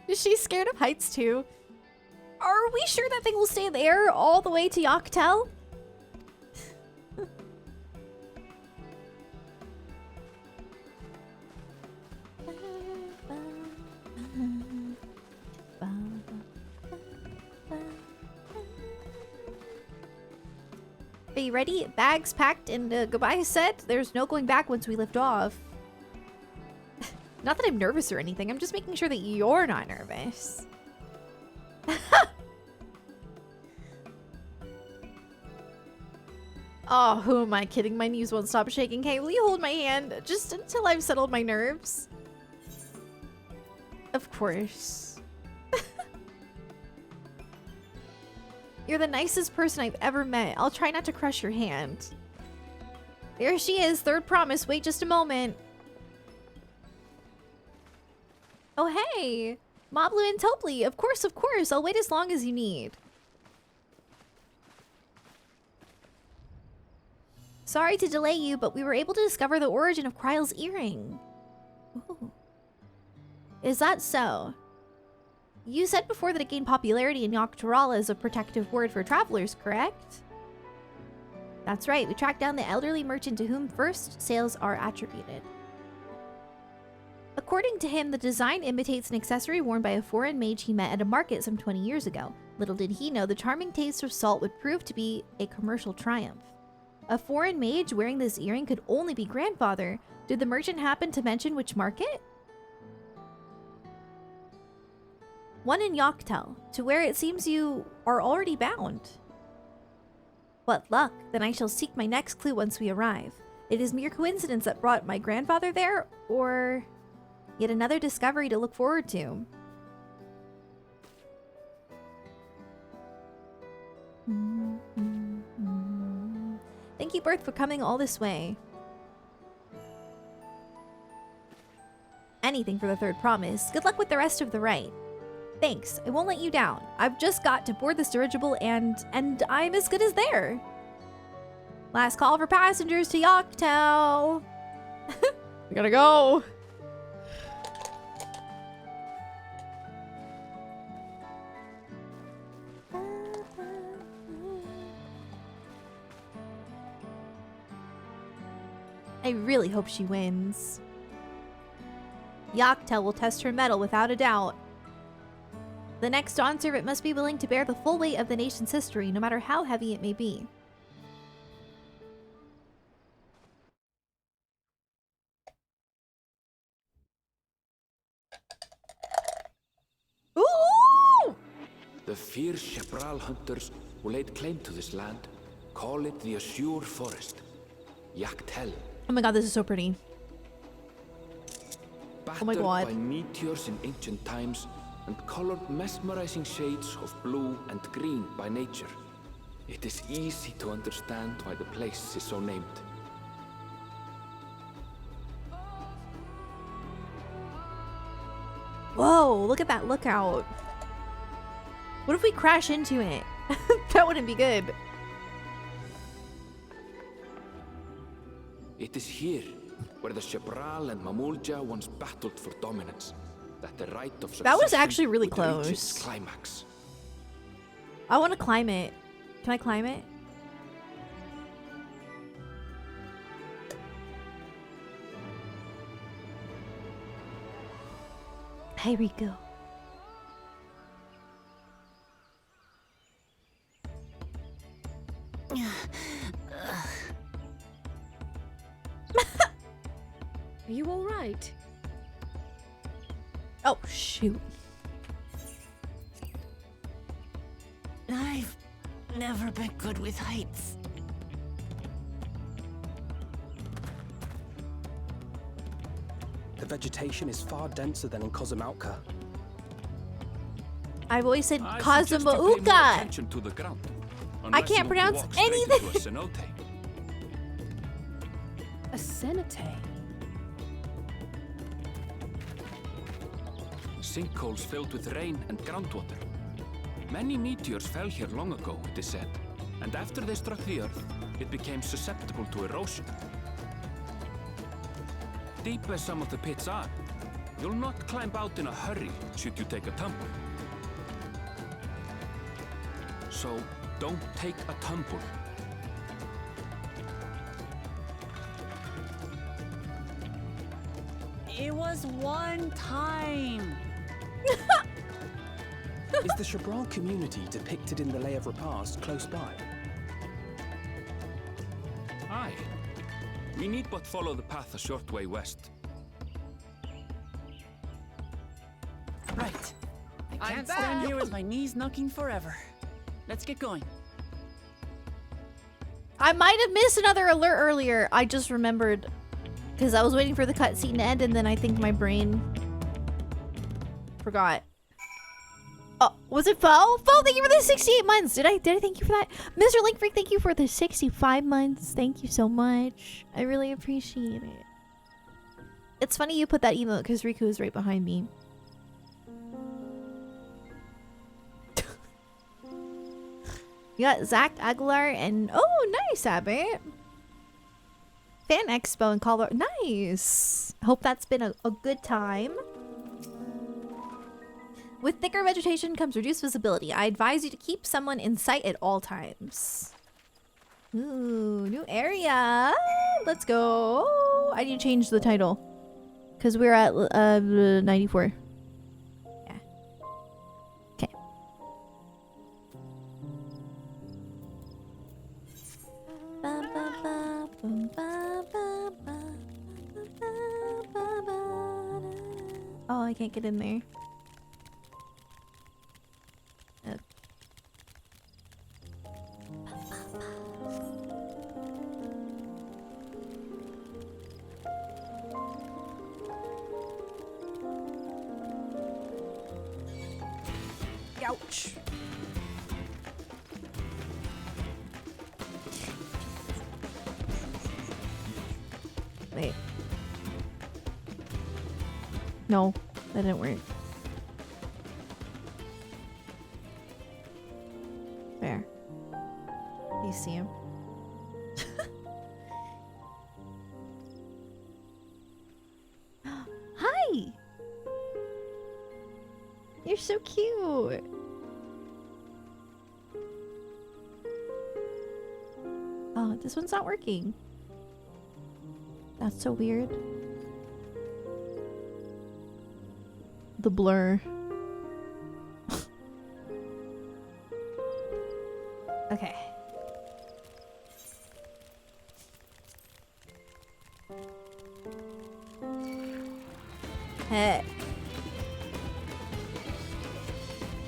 S1: Is she scared of heights too? Are we sure that thing will stay there all the way to Yoctel? Are you ready? Bags packed and goodbye said? There's no going back once we lift off. Not that I'm nervous or anything. I'm just making sure that you're not nervous. Oh, who am I kidding? My knees won't stop shaking. Hey, will you hold my hand just until I've settled my nerves? Of course. You're the nicest person I've ever met. I'll try not to crush your hand. There she is, third promise. Wait just a moment. Oh, hey. Moblu and Topli. Of course, of course. I'll wait as long as you need. Sorry to delay you, but we were able to discover the origin of Kryle's earring. Ooh. Is that so? You said before that it gained popularity in Yoctorala as a protective word for travelers, correct? That's right. We tracked down the elderly merchant to whom first sales are attributed. According to him, the design imitates an accessory worn by a foreign mage he met at a market some 20 years ago. Little did he know the charming taste of salt would prove to be a commercial triumph. A foreign mage wearing this earring could only be grandfather. Did the merchant happen to mention which market? One in Yoctel, to where it seems you are already bound. What luck, then I shall seek my next clue once we arrive. It is mere coincidence that brought my grandfather there, or yet another discovery to look forward to. Thank you, Birth, for coming all this way. Anything for the third promise. Good luck with the rest of the rite. Thanks, I won't let you down. I've just got to board this dirigible and I'm as good as there. Last call for passengers to Yoctel. We gotta go. I really hope she wins. Yoctel will test her mettle without a doubt. The next Dawn servant must be willing to bear the full weight of the nation's history, no matter how heavy it may be. Ooh!
S9: The fierce Shepral hunters who laid claim to this land call it the Azure Forest, Yoctel.
S1: Oh my god, this is so pretty.
S9: Battered
S1: Oh my god.
S9: by meteors in ancient times and colored mesmerizing shades of blue and green by nature, it is easy to understand why the place is so named.
S1: Whoa, look at that lookout. What if we crash into it? That wouldn't be good.
S9: It is here where the Shepral and Mamulja once battled for dominance, that the right of
S1: That was
S9: succession
S1: actually really
S9: would reach its
S1: close.
S9: climax.
S1: I want to climb it. Can I climb it? Here we go.
S7: Are you all right?
S1: Oh, shoot.
S2: I've never been good with heights.
S8: The vegetation is far denser than in Kozumauka.
S1: I've always said
S9: I suggest you pay more
S1: Kozumauka.
S9: attention to the ground,
S1: I
S9: unless you
S1: can't
S9: want to
S1: pronounce
S9: walk straight
S1: anything.
S9: into a cenote.
S7: A cenote?
S9: Sinkholes filled with rain and groundwater. Many meteors fell here long ago, it is said, and after they struck the earth, it became susceptible to erosion. Deep as some of the pits are, you'll not climb out in a hurry should you take a tumble. So don't take a tumble.
S2: It was one time.
S8: Is the Chabral community depicted in the Lay of Repast close by?
S9: Aye. We need but follow the path a short way west.
S2: Right. I can't stand here with my knees knocking forever. Let's get going.
S1: I might have missed another alert earlier. I just remembered because I was waiting for the cutscene to end, and then I think my brain forgot. Oh, was it Fo? Fo, thank you for the 68 months. Did I thank you for that? Mr. Link Freak, thank you for the 65 months. Thank you so much. I really appreciate it. It's funny you put that emote because Riku is right behind me. You got Zach Aguilar and oh, nice, Abbott. Fan Expo in Colorado. Nice. Hope that's been a good time. With thicker vegetation comes reduced visibility. I advise you to keep someone in sight at all times. Ooh, new area. Let's go. I need to change the title because we're at 94. Yeah. Okay. Oh, I can't get in there. Ouch. Wait. No, that didn't work. There. You see him? Hi! You're so cute. Oh, this one's not working. That's so weird. The blur. Okay. Heck.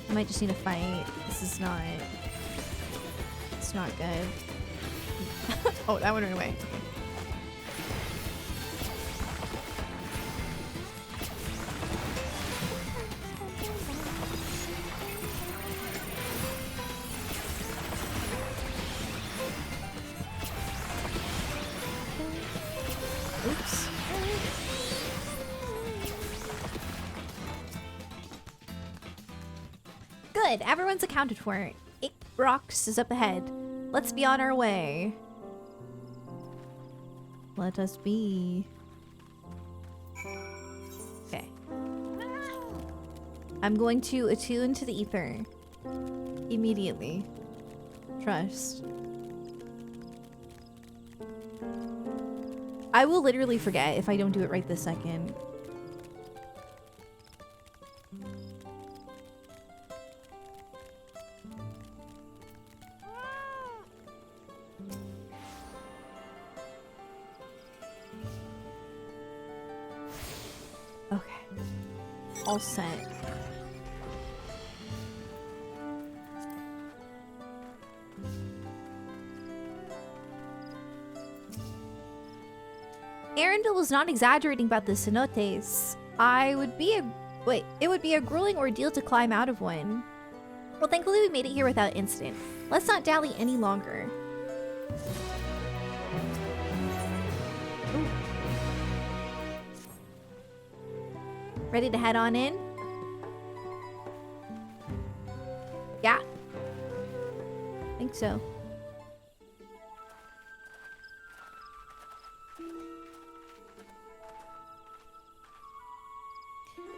S1: I might just need a fight. This is not... It's not good. Oh, that went away. Oops. Good, everyone's accounted for. 8 rocks is up ahead. Let's be on our way. Let us be. Okay. I'm going to attune to the ether. Immediately. Trust. I will literally forget if I don't do it right this second. All set. Arundel was not exaggerating about the cenotes. It would be a grueling ordeal to climb out of one. Well, thankfully we made it here without incident. Let's not dally any longer. Ooh. Ready to head on in? Yeah. Think so.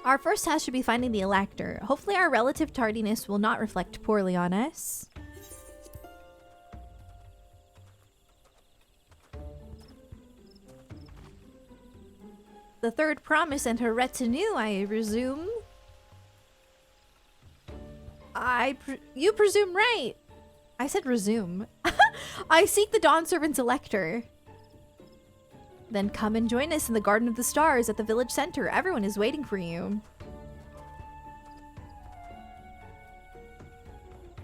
S1: Our first task should be finding the Elector. Hopefully our relative tardiness will not reflect poorly on us. The third promise and her retinue, I presume. You presume right. I said resume. I seek the Dawn Servant's Elector. Then come and join us in the Garden of the Stars at the village center. Everyone is waiting for you.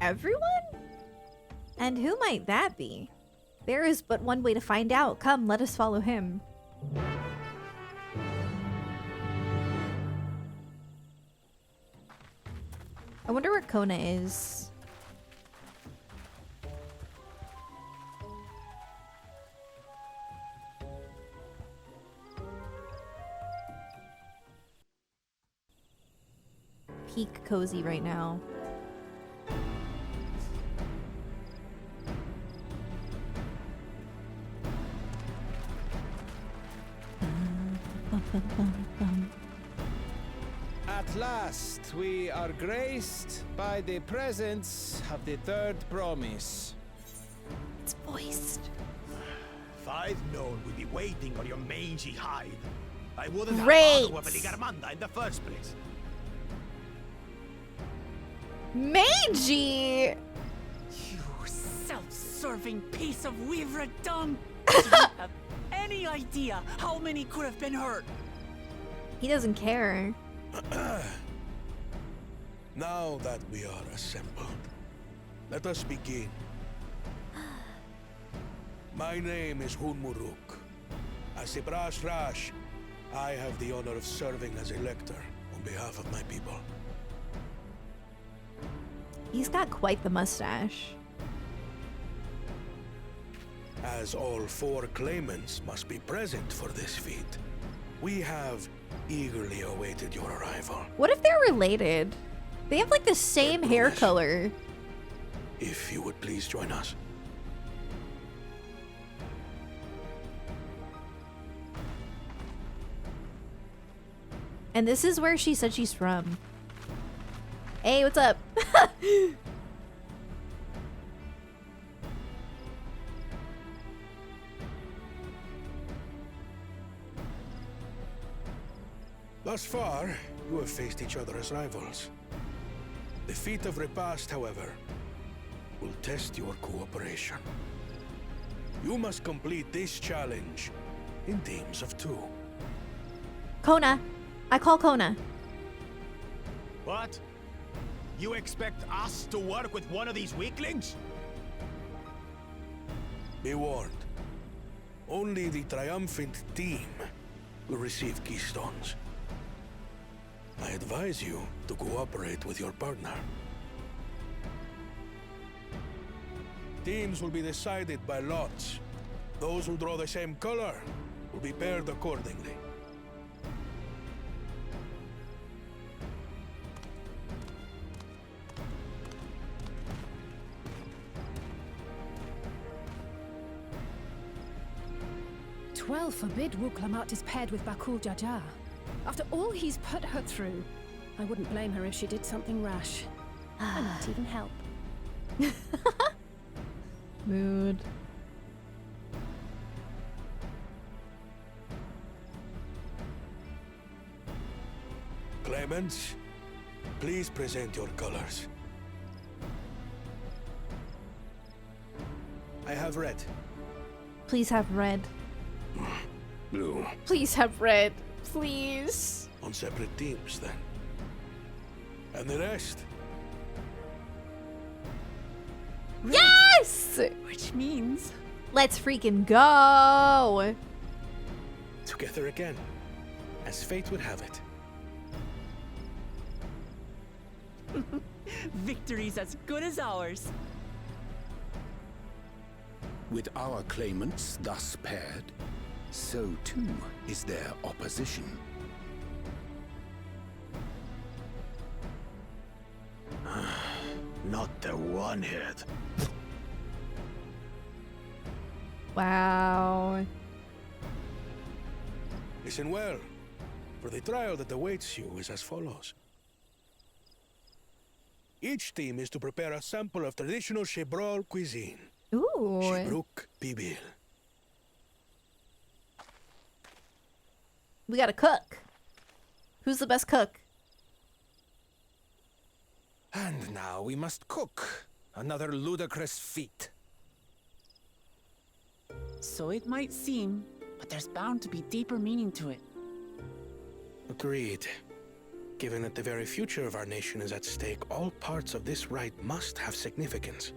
S1: Everyone? And who might that be? There is but one way to find out. Come, let us follow him. I wonder where Kona is. Peak cozy right now.
S10: At last, we are graced by the presence of the third promise.
S1: It's voiced.
S6: If I'd known we'd be waiting on your mangy hide, I wouldn't
S1: Great.
S6: have bothered with Ligarmanda in the first place.
S1: Mangy!
S2: You self-serving piece of weaver dung! Do you have any idea how many could have been hurt?
S1: He doesn't care.
S5: Now that we are assembled, let us begin. My name is Hunmuruk. As a Brash Rash, I have the honor of serving as Elector on behalf of my people.
S1: He's got quite the mustache.
S5: As all four claimants must be present for this feat, we have eagerly awaited your arrival.
S1: What if they're related? They have like the same hair color.
S5: If you would please join us.
S1: And this is where she said she's from. Hey, what's up?
S5: Thus far, you have faced each other as rivals. The feat of repast, however, will test your cooperation. You must complete this challenge in teams of 2.
S1: Kona. I call Kona.
S6: What? You expect us to work with one of these weaklings?
S5: Be warned. Only the triumphant team will receive keystones. I advise you to cooperate with your partner. Teams will be decided by lots. Those who draw the same color will be paired accordingly.
S7: Well, forbid Wuklamat is paired with Bakul Jaja. After all he's put her through, I wouldn't blame her if she did something rash. I might even help.
S1: Mood.
S5: Claimants, please present your colors. I have red.
S1: Please have red.
S3: Blue.
S1: Please have red. Please.
S5: on separate teams then. And the rest?
S1: Yes!
S2: Which means...
S1: Let's freaking go!
S5: Together again, as fate would have it.
S2: Victory's as good as ours.
S6: With our claimants thus paired, so too is their opposition. Not the one-head.
S1: Wow.
S5: Listen well, for the trial that awaits you is as follows. Each team is to prepare a sample of traditional Shebrol cuisine.
S1: Ooh.
S5: Shebruk Bibil.
S1: We gotta cook. Who's the best cook?
S10: And now we must cook. Another ludicrous feat.
S2: So it might seem, but there's bound to be deeper meaning to it.
S5: Agreed. Given that the very future of our nation is at stake, all parts of this rite must have significance.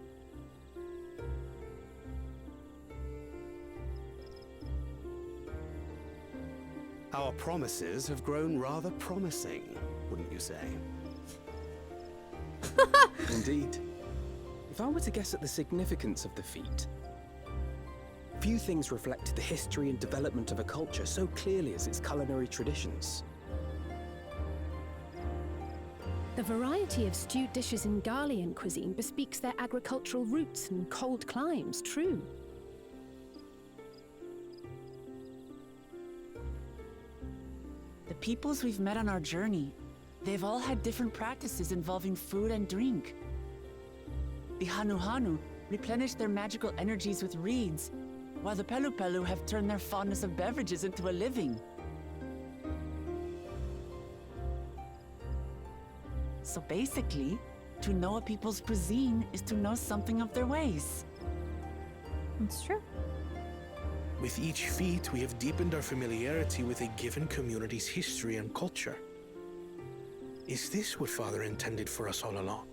S11: Our promises have grown rather promising, wouldn't you say?
S8: Indeed. If I were to guess at the significance of the feat, few things reflect the history and development of a culture so clearly as its culinary traditions.
S12: The variety of stewed dishes in Garlean cuisine bespeaks their agricultural roots and cold climes, true.
S2: The peoples we've met on our journey, they've all had different practices involving food and drink. The Hanu replenish their magical energies with reeds, while the Pelu have turned their fondness of beverages into a living. So basically, to know a people's cuisine is to know something of their ways.
S1: That's true.
S5: With each feat, we have deepened our familiarity with a given community's history and culture. Is this what Father intended for us all along?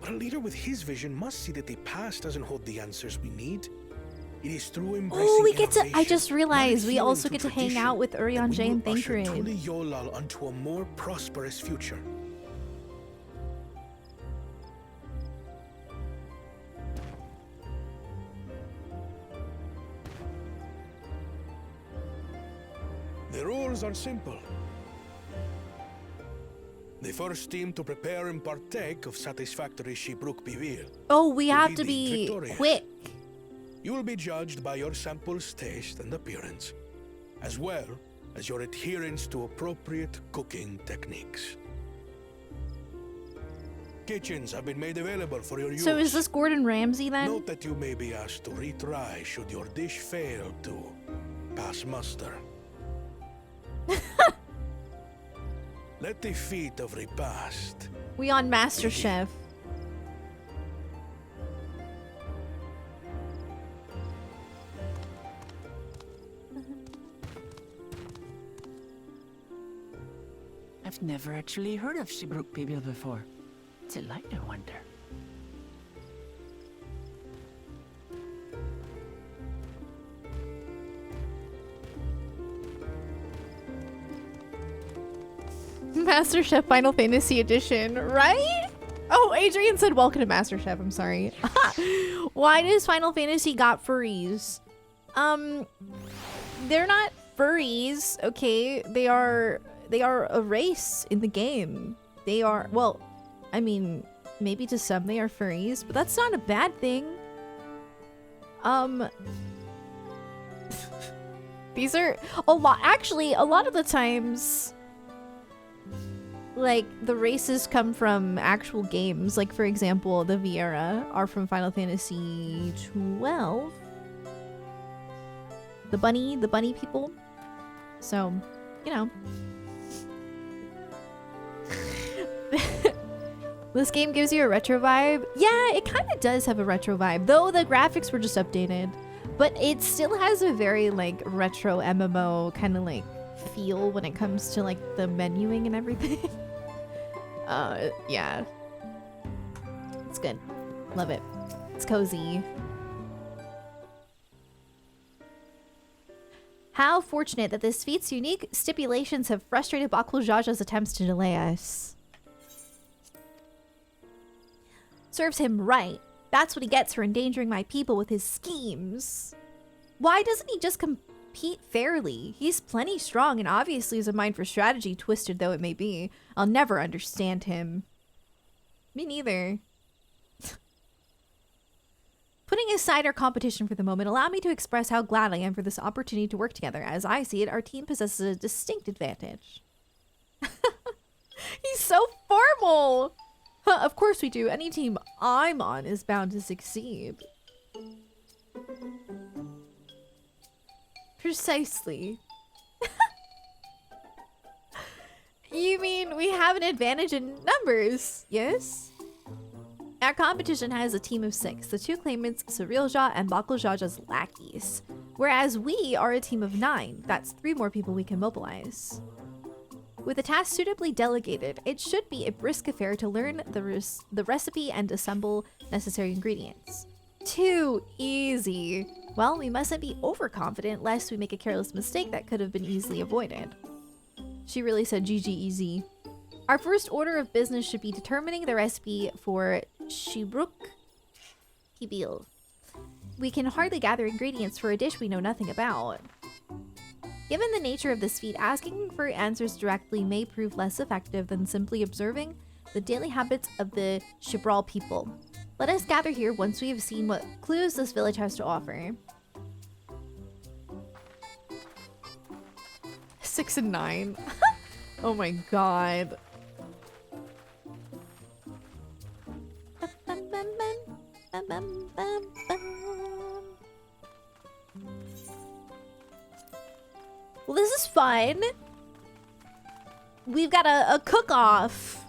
S5: But a leader with his vision must see that the past doesn't hold the answers we need. It is through embracing
S1: Oh, we get to. I
S5: innovation,
S1: just realized
S5: not
S1: we
S5: adhering
S1: also
S5: to
S1: get to hang
S5: tradition,
S1: out with
S5: that
S1: Urian
S5: we
S1: J and
S5: will usher
S1: Thancred.
S5: Tuli Yolal onto a more prosperous future. The rules are simple. The first team to prepare and partake of satisfactory Shebruk Bivir.
S1: Oh, we
S5: will
S1: have
S5: be
S1: to
S5: the
S1: be
S5: victorious.
S1: quick.
S5: You will be judged by your sample's taste and appearance, as well as your adherence to appropriate cooking techniques. Kitchens have been made available for your use.
S1: So is this Gordon Ramsay then?
S5: Note that you may be asked to retry should your dish fail to pass muster. Let the feat of repast.
S1: We on MasterChef.
S2: I've never actually heard of Shebruk Bibil before. Delight, I wonder.
S1: MasterChef Final Fantasy Edition, right? Oh, Adrian said welcome to MasterChef. I'm sorry. Why does Final Fantasy got furries? They're not furries, okay? They are a race in the game. They are, well, I mean, maybe to some they are furries, but that's not a bad thing. These are a lot of the times, like, the races come from actual games. Like, for example, the Viera are from Final Fantasy 12. The bunny people. So, you know. This game gives you a retro vibe. Yeah, it kind of does have a retro vibe, though the graphics were just updated. But it still has a very like retro MMO kind of like feel when it comes to like the menuing and everything. Yeah. It's good. Love it. It's cozy. How fortunate that this feat's unique stipulations have frustrated Bakul Jaja's attempts to delay us. Serves him right. That's what he gets for endangering my people with his schemes. Why doesn't he just compete fairly? He's plenty strong and obviously has a mind for strategy, twisted though it may be. I'll never understand him. Me neither. Putting aside our competition for the moment, allow me to express how glad I am for this opportunity to work together. As I see it, our team possesses a distinct advantage. He's so formal! Huh, of course we do. Any team I'm on is bound to succeed. Precisely. You mean we have an advantage in numbers, yes? Our competition has a team of 6, the 2 claimants, Surrealja and Bakul Jaja's lackeys. Whereas we are a team of 9, that's 3 more people we can mobilize. With the task suitably delegated, it should be a brisk affair to learn the recipe and assemble necessary ingredients. Too easy. Well, we mustn't be overconfident lest we make a careless mistake that could have been easily avoided. She really said GG easy. Our first order of business should be determining the recipe for Shibruk Pibil. We can hardly gather ingredients for a dish we know nothing about. Given the nature of this feat, asking for answers directly may prove less effective than simply observing the daily habits of the Shibral people. Let us gather here once we have seen what clues this village has to offer. 6 and 9. Oh my god. Well, this is fun. We've got a cook-off.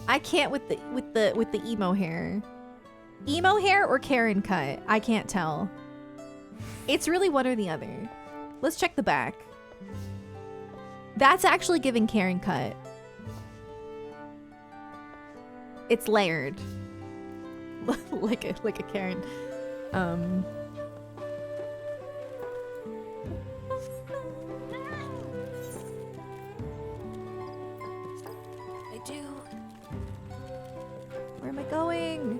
S1: I can't with the emo hair. Emo hair or Karen cut? I can't tell. It's really one or the other. Let's check the back. That's actually giving Karen cut. It's layered. like a Karen. I do. Where am I going?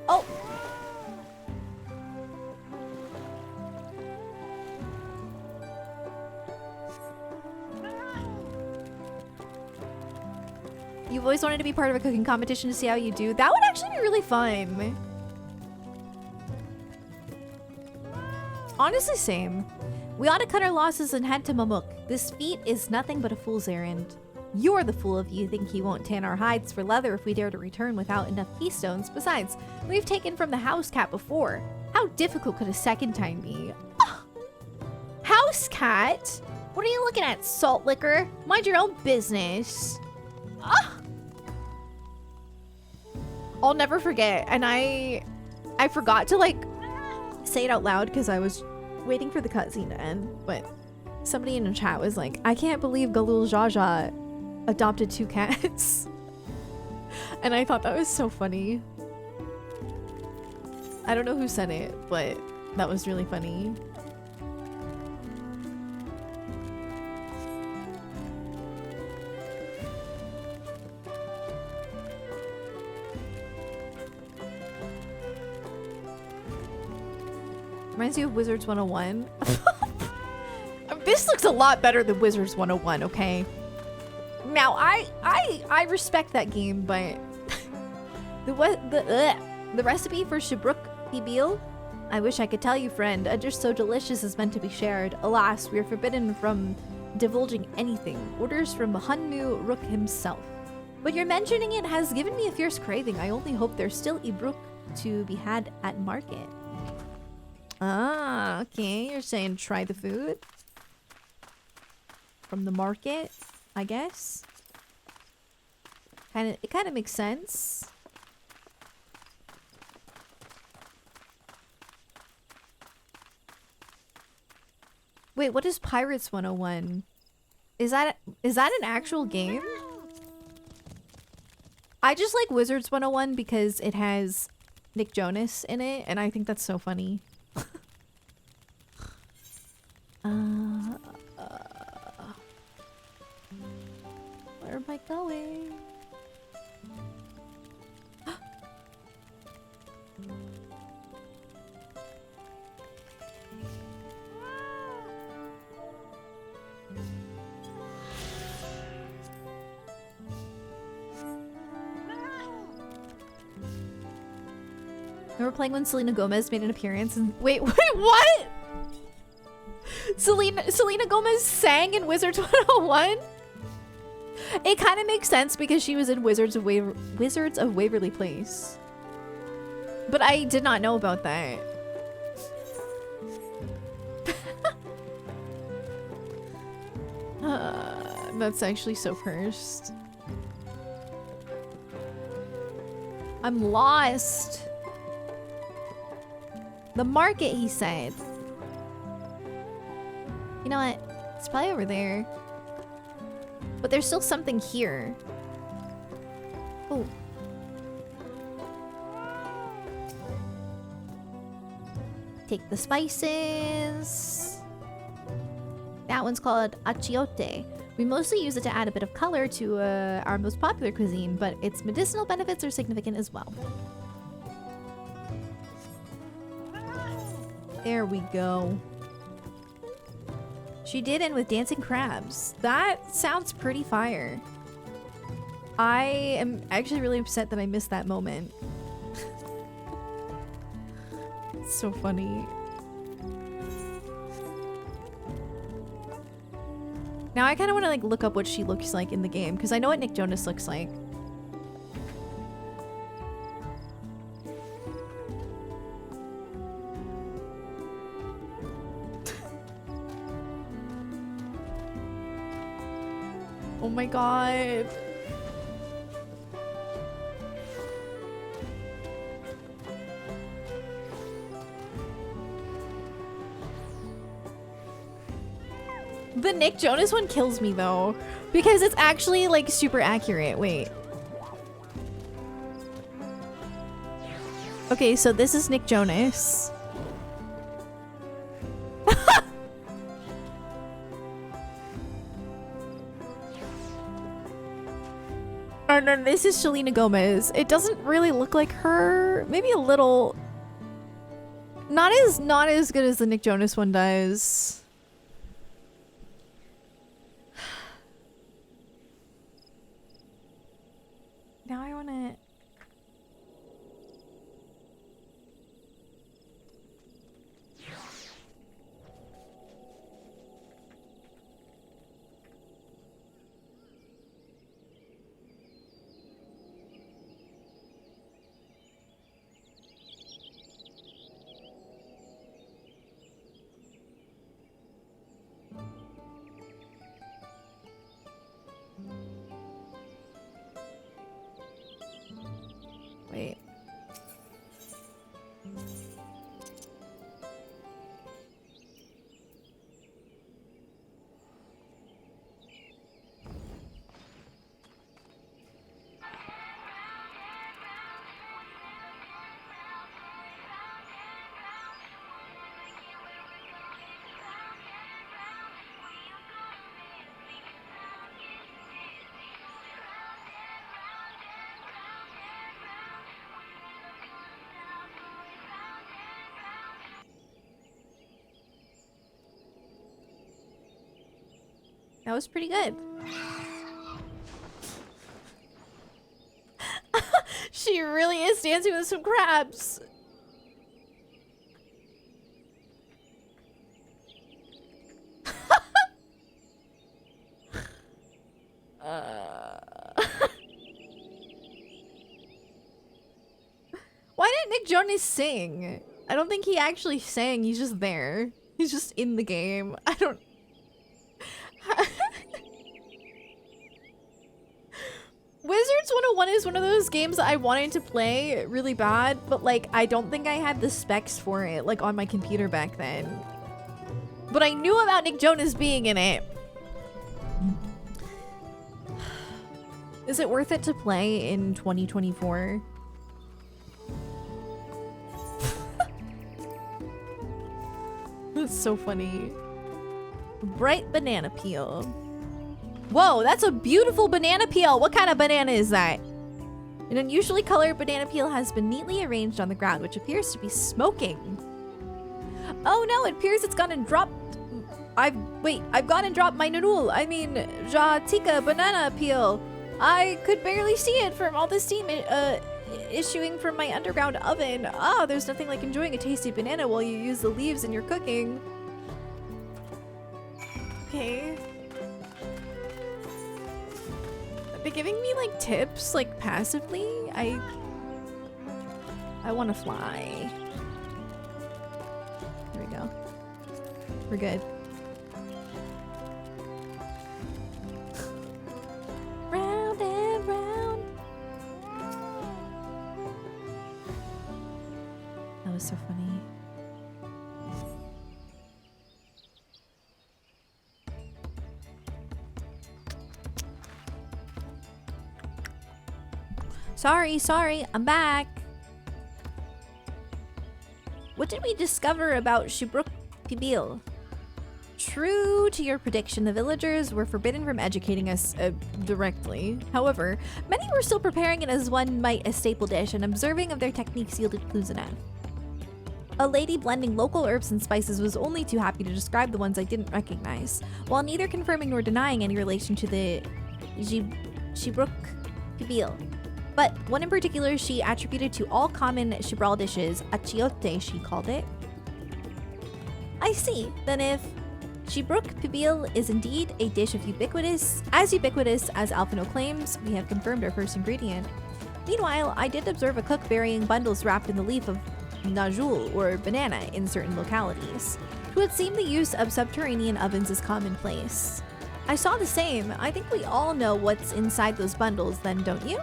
S1: Oh! You've always wanted to be part of a cooking competition to see how you do. That would actually be really fun. Honestly, same. We ought to cut our losses and head to Mamuk. This feat is nothing but a fool's errand. You're the fool if you think he won't tan our hides for leather if we dare to return without enough keystones. Besides, we've taken from the house cat before. How difficult could a second time be? Oh. House cat? What are you looking at, salt liquor? Mind your own business. Oh. I'll never forget, and I forgot to like say it out loud because I was waiting for the cutscene to end, but somebody in the chat was like, I can't believe Galul Jaja adopted 2 cats. And I thought that was so funny. I don't know who said it, but that was really funny. Reminds you of Wizards 101. This looks a lot better than Wizards 101, okay? Now, I respect that game, but the recipe for Shibruk Pibil? I wish I could tell you, friend. A dish so delicious is meant to be shared. Alas, we are forbidden from divulging anything. Orders from Hanmu Rook himself. But your mentioning it has given me a fierce craving. I only hope there's still Ibruk to be had at market. Ah, okay. You're saying try the food? From the market, I guess? It kind of makes sense. Wait, what is Pirates 101? Is that an actual game? I just like Wizards 101 because it has Nick Jonas in it, and I think that's so funny. Where am I going? Remember playing when Selena Gomez made an appearance and wait, what? Selena Gomez sang in Wizards 101? It kind of makes sense because she was in Wizards of Waverly Place. But I did not know about that. That's actually so cursed. I'm lost. The market, he said. You know what? It's probably over there. But there's still something here. Oh. Take the spices. That one's called achiote. We mostly use it to add a bit of color to our most popular cuisine, but its medicinal benefits are significant as well. There we go. She did end with dancing crabs. That sounds pretty fire. I am actually really upset that I missed that moment. It's so funny. Now I kind of want to like look up what she looks like in the game because I know what Nick Jonas looks like. Oh my god. The Nick Jonas one kills me though, because it's actually like super accurate. Wait. Okay, so this is Nick Jonas. And then this is Selena Gomez. It doesn't really look like her. Maybe a little. Not as good as the Nick Jonas one does. Now I wanna... Wait. That was pretty good. She really is dancing with some crabs. Why didn't Nick Jonas sing? I don't think he actually sang. He's just there. He's just in the game. I don't... Wizards 101 is one of those games that I wanted to play really bad, but like I don't think I had the specs for it like on my computer back then. But I knew about Nick Jonas being in it. Is it worth it to play in 2024? That's so funny. Bright banana peel. Whoa, that's a beautiful banana peel. What kind of banana is that? An unusually colored banana peel has been neatly arranged on the ground, which appears to be smoking. Oh no, it appears it's gone and dropped. I've gone and dropped my noodle. I mean, Jatika banana peel. I could barely see it from all the steam issuing from my underground oven. Ah, there's nothing like enjoying a tasty banana while you use the leaves in your cooking. Okay. Are they giving me like tips, like passively? I want to fly. There we go. We're good. Round and round. That was so funny. Sorry, I'm back. What did we discover about Shibruk Pibil? True to your prediction, the villagers were forbidden from educating us directly. However, many were still preparing it as one might a staple dish, and observing of their techniques yielded clues enough. A lady blending local herbs and spices was only too happy to describe the ones I didn't recognize, while neither confirming nor denying any relation to the Shibruk Pibil. But one in particular she attributed to all common Shibral dishes, achiote she called it. I see, then if Shibruk Pibil is indeed a dish of ubiquitous as Alphino claims, we have confirmed our first ingredient. Meanwhile, I did observe a cook burying bundles wrapped in the leaf of najul or banana in certain localities. It would seem the use of subterranean ovens is commonplace. I saw the same. I think we all know what's inside those bundles then, don't you?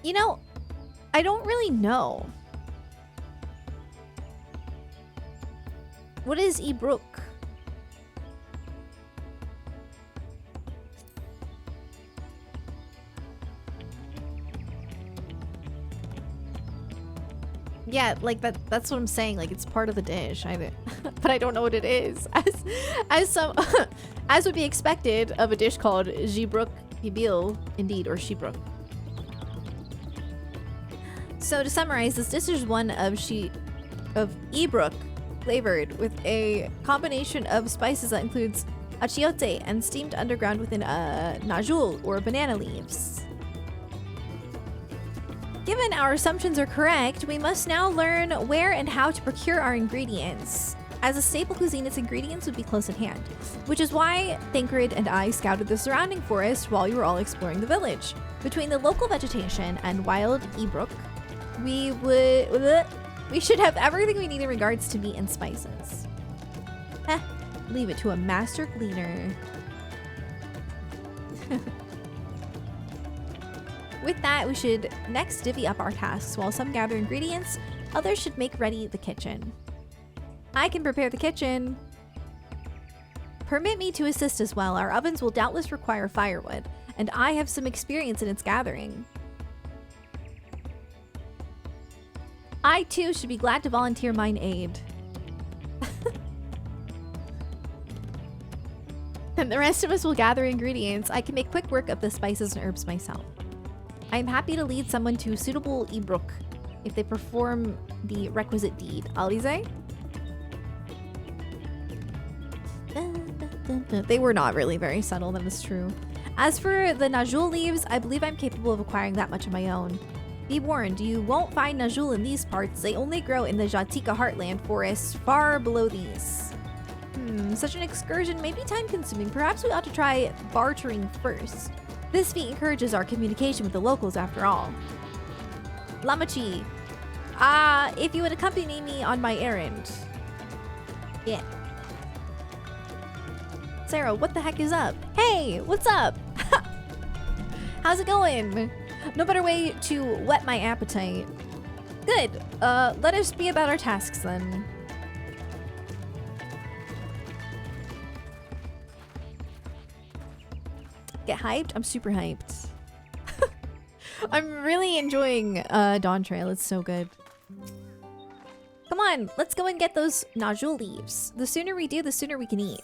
S1: You know, I don't really know. What is Ibruk? Yeah, like that's what I'm saying. Like it's part of the dish. But I don't know what it is. As would be expected of a dish called Shibruk Pibil, indeed, or Shibruk. So to summarize, this dish is one of Ibruk flavored with a combination of spices that includes achiote and steamed underground within najul or banana leaves. Given our assumptions are correct, we must now learn where and how to procure our ingredients. As a staple cuisine, its ingredients would be close at hand, which is why Thancred and I scouted the surrounding forest while you were all exploring the village. Between the local vegetation and wild Ibruk, we should have everything we need in regards to meat and spices. Leave it to a master gleaner. With that, we should next divvy up our tasks. While some gather ingredients, others should make ready the kitchen. I can prepare the kitchen. Permit me to assist as well. Our ovens will doubtless require firewood, and I have some experience in its gathering. I too should be glad to volunteer mine aid. And the rest of us will gather ingredients. I can make quick work of the spices and herbs myself. I am happy to lead someone to suitable Ibruk if they perform the requisite deed. Alize? They were not really very subtle, that is true. As for the najul leaves, I believe I'm capable of acquiring that much of my own. Be warned, you won't find Najul in these parts. They only grow in the Jatika heartland forests far below these. Such an excursion may be time-consuming. Perhaps we ought to try bartering first. This feat encourages our communication with the locals after all. Lamachi. If you would accompany me on my errand. Yeah. Sarah, what the heck is up? Hey, what's up? How's it going? No better way to whet my appetite. Good. Let us be about our tasks then. Get hyped? I'm super hyped. I'm really enjoying Dawntrail. It's so good. Come on, let's go and get those Najul leaves. The sooner we do, the sooner we can eat.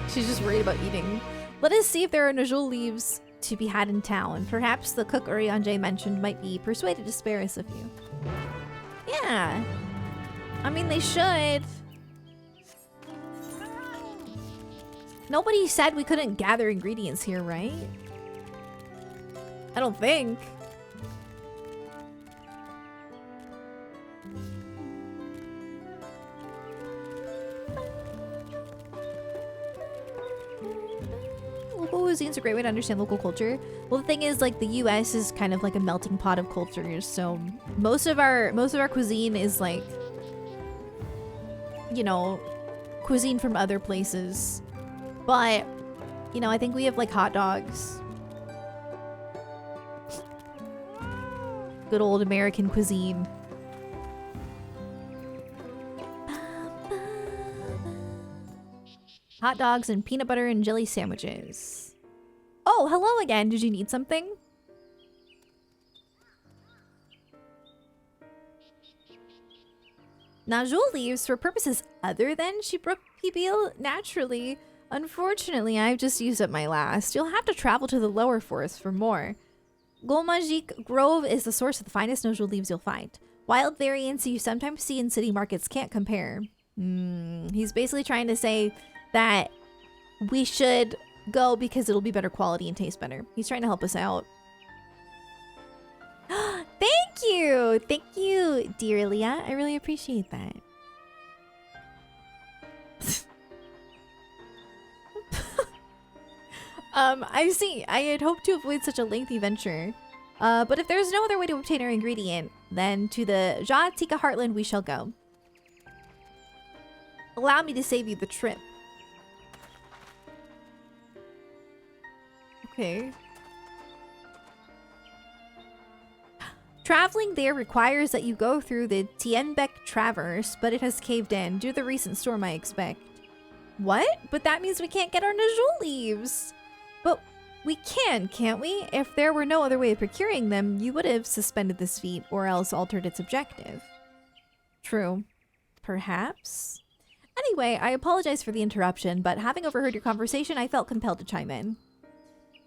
S1: She's just worried about eating. Let us see if there are Najul leaves to be had in town. Perhaps the cook Urianger mentioned might be persuaded to spare us a few. Yeah. I mean, they should. Nobody said we couldn't gather ingredients here, right? I don't think. Local cuisine's a great way to understand local culture. Well, the thing is, like, the US is kind of like a melting pot of cultures, so most of our cuisine is like, you know, cuisine from other places. But, you know, I think we have like hot dogs. Good old American cuisine. Hot dogs and peanut butter and jelly sandwiches. Oh, hello again. Did you need something? Najul leaves for purposes other than Shibruk Pibil? Naturally. Unfortunately, I've just used up my last. You'll have to travel to the lower forest for more. Golmajik Grove is the source of the finest Najul leaves you'll find. Wild variants you sometimes see in city markets can't compare. He's basically trying to say that we should go because it'll be better quality and taste better. He's trying to help us out. Thank you! Thank you, dear Leah. I really appreciate that. I see. I had hoped to avoid such a lengthy venture. But if there's no other way to obtain our ingredient, then to the Jatika Heartland we shall go. Allow me to save you the trip. Okay. Traveling there requires that you go through the Tienbeck Traverse, but it has caved in due to the recent storm, I expect. What? But that means we can't get our Najul leaves. But we can, can't we? If there were no other way of procuring them, you would have suspended this feat or else altered its objective. True. Perhaps? Anyway, I apologize for the interruption, but having overheard your conversation, I felt compelled to chime in.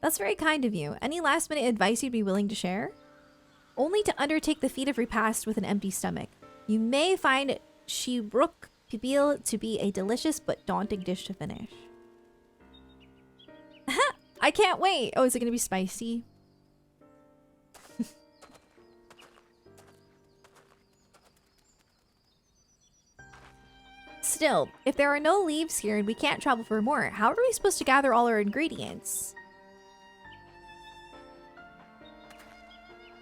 S1: That's very kind of you. Any last-minute advice you'd be willing to share? Only to undertake the feat of repast with an empty stomach. You may find Shibruk Pibil to be a delicious but daunting dish to finish. I can't wait! Oh, is it gonna be spicy? Still, if there are no leaves here and we can't travel for more, how are we supposed to gather all our ingredients?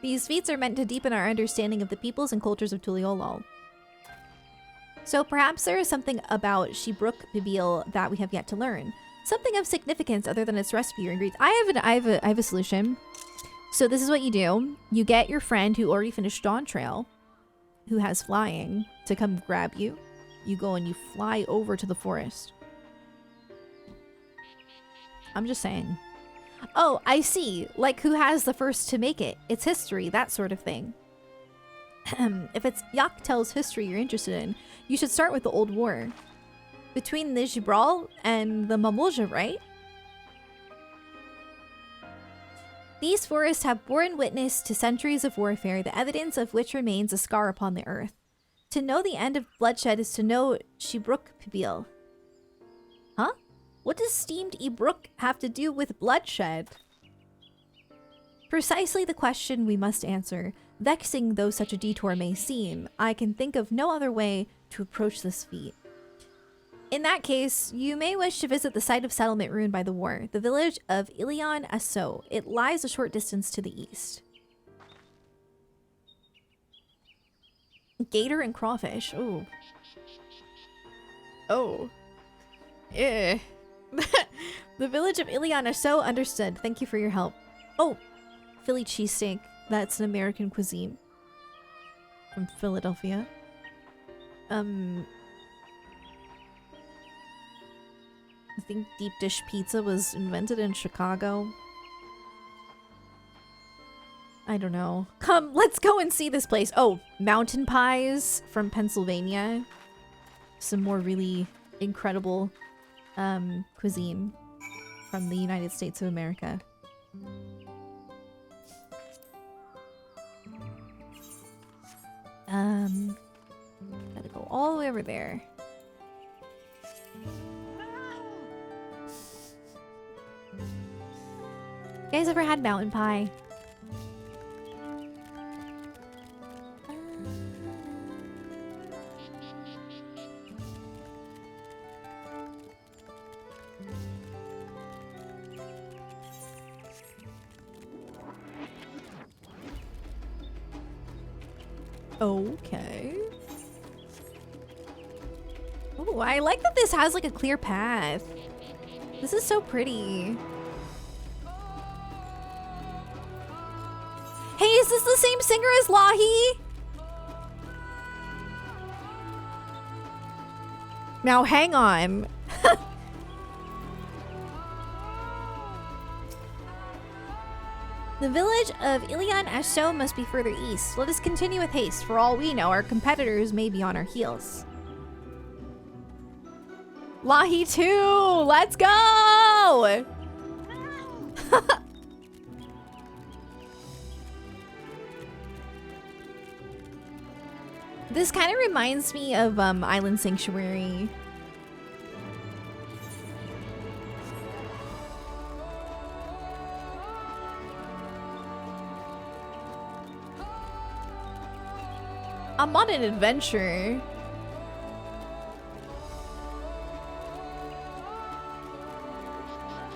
S1: These feats are meant to deepen our understanding of the peoples and cultures of Tuliolol. So perhaps there is something about Shibruk Pibil that we have yet to learn. Something of significance other than its recipe or ingredients. I have a solution. So this is what you do. You get your friend who already finished Dawntrail, who has flying, to come grab you. You go and you fly over to the forest. I'm just saying. Oh, I see. Like who has the first to make it. It's history, that sort of thing. If it's Yaktel's history you're interested in, you should start with the Old War. Between the Gibral and the Mamulja, right? These forests have borne witness to centuries of warfare, the evidence of which remains a scar upon the earth. To know the end of bloodshed is to know Shibruk Pibil. Huh? What does steamed Ibruk have to do with bloodshed? Precisely the question we must answer. Vexing though such a detour may seem, I can think of no other way to approach this feat. In that case, you may wish to visit the site of settlement ruined by the war, the village of Ilion Asso. It lies a short distance to the east. Gator and crawfish. Ooh. Oh. Eh. The village of Ilion Asso. Understood. Thank you for your help. Oh. Philly cheesesteak. That's an American cuisine. From Philadelphia. I think deep dish pizza was invented in Chicago. I don't know. Come, let's go and see this place. Oh, mountain pies from Pennsylvania. Some more really incredible cuisine from the United States of America. Gotta go all the way over there. You guys ever had mountain pie? Okay. Oh, I like that this has like a clear path. This is so pretty. Hey, is this the same singer as Lahi? Now hang on. The village of Ilion Asso must be further east. Let us continue with haste. For all we know, our competitors may be on our heels. Lahi 2! Let's go! This kind of reminds me of Island Sanctuary. I'm on an adventure.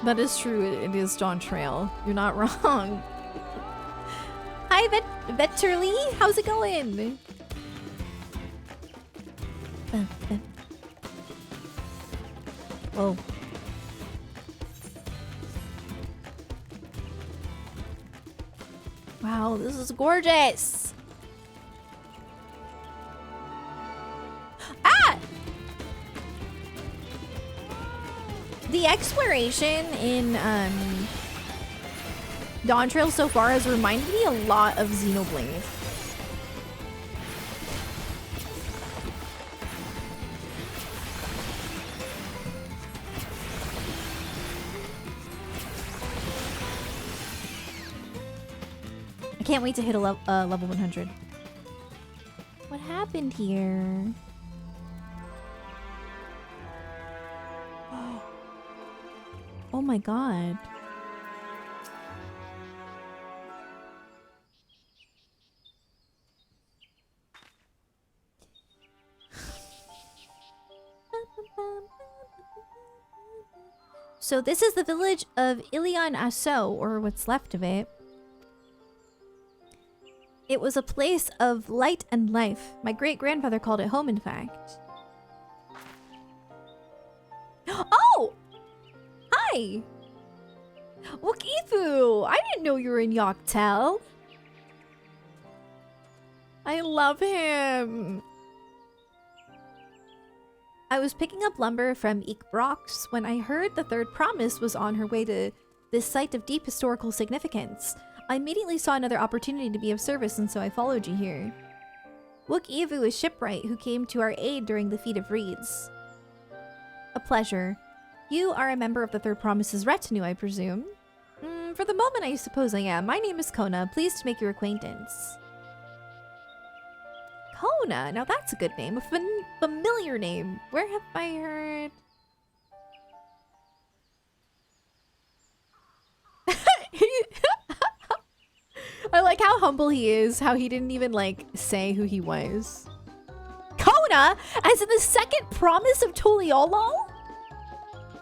S1: That is true. It is Dawntrail. You're not wrong. Hi, Vetterly. How's it going? Whoa. Wow, this is gorgeous. Ah! The exploration in Dawntrail so far has reminded me a lot of Xenoblade. I can't wait to hit a level 100. What happened here? Oh my god. So this is the village of Ilion Asso, or what's left of it. It was a place of light and life. My great-grandfather called it home, in fact. Oh! Hi! Wukifu! I didn't know you were in Yoktel. I love him. I was picking up lumber from Ikbrox when I heard the third promise was on her way to this site of deep historical significance. I immediately saw another opportunity to be of service, and so I followed you here. Wukifu is shipwright who came to our aid during the Feat of Reeds. A pleasure. You are a member of the Third Promise's retinue, I presume? For the moment, I suppose I am. My name is Kona. Pleased to make your acquaintance. Kona? Now that's a good name. A familiar name. Where have I heard... humble he is, how he didn't even, like, say who he was. Kona? As in the second promise of Tuliolo?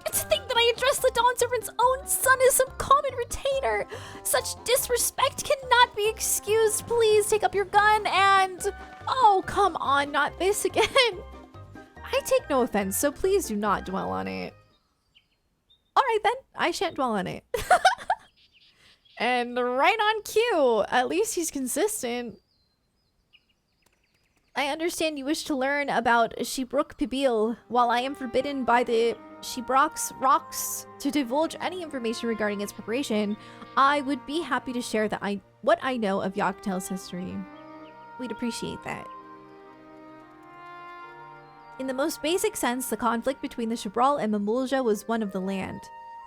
S1: To think that I addressed the Dawn Servant's own son as some common retainer. Such disrespect cannot be excused. Please take up your gun and... Oh, come on, not this again. I take no offense, so please do not dwell on it. Alright then, I shan't dwell on it. And right on cue. At least he's consistent. I understand you wish to learn about Shibruk Pibil, while I am forbidden by the Shibrox rocks to divulge any information regarding its preparation. I would be happy to share what I know of Yogg-Tail's history. We'd appreciate that. In the most basic sense, the conflict between the Shibral and Mamulja was one of the land.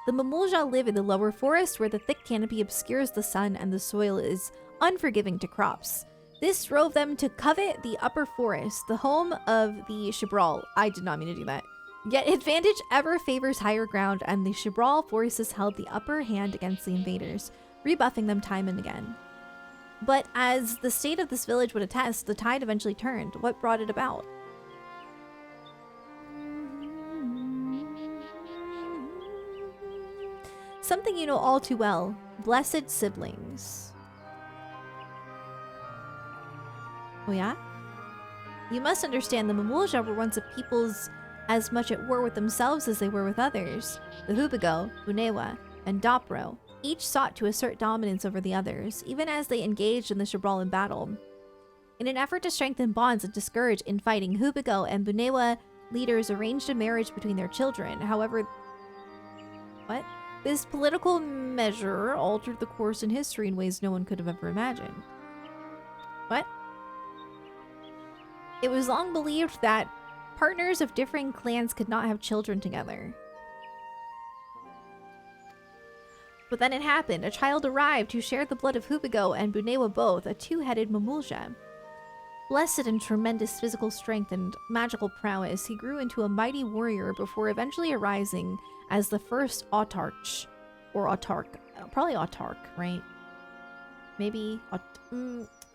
S1: The Mamulja live in the lower forest where the thick canopy obscures the sun and the soil is unforgiving to crops. This drove them to covet the upper forest, the home of the Shibral. I did not mean to do that. Yet advantage ever favors higher ground, and the Shibral forces held the upper hand against the invaders, rebuffing them time and again. But as the state of this village would attest, the tide eventually turned. What brought it about? Something you know all too well. Blessed siblings. Oh yeah? You must understand the Mamulja were once a peoples as much at war with themselves as they were with others. The Hubigo, Bunewa, and Dopro each sought to assert dominance over the others, even as they engaged in the Shibral in battle. In an effort to strengthen bonds and discourage infighting, Hubigo and Bunewa leaders arranged a marriage between their children. However, this political measure altered the course in history in ways no one could have ever imagined. What? It was long believed that partners of differing clans could not have children together. But then it happened. A child arrived who shared the blood of Hubigo and Bunewa both, a two-headed Mamulja. Blessed in tremendous physical strength and magical prowess, he grew into a mighty warrior before eventually arising as the first autarch. Or autarch. Probably autarch, right? Maybe...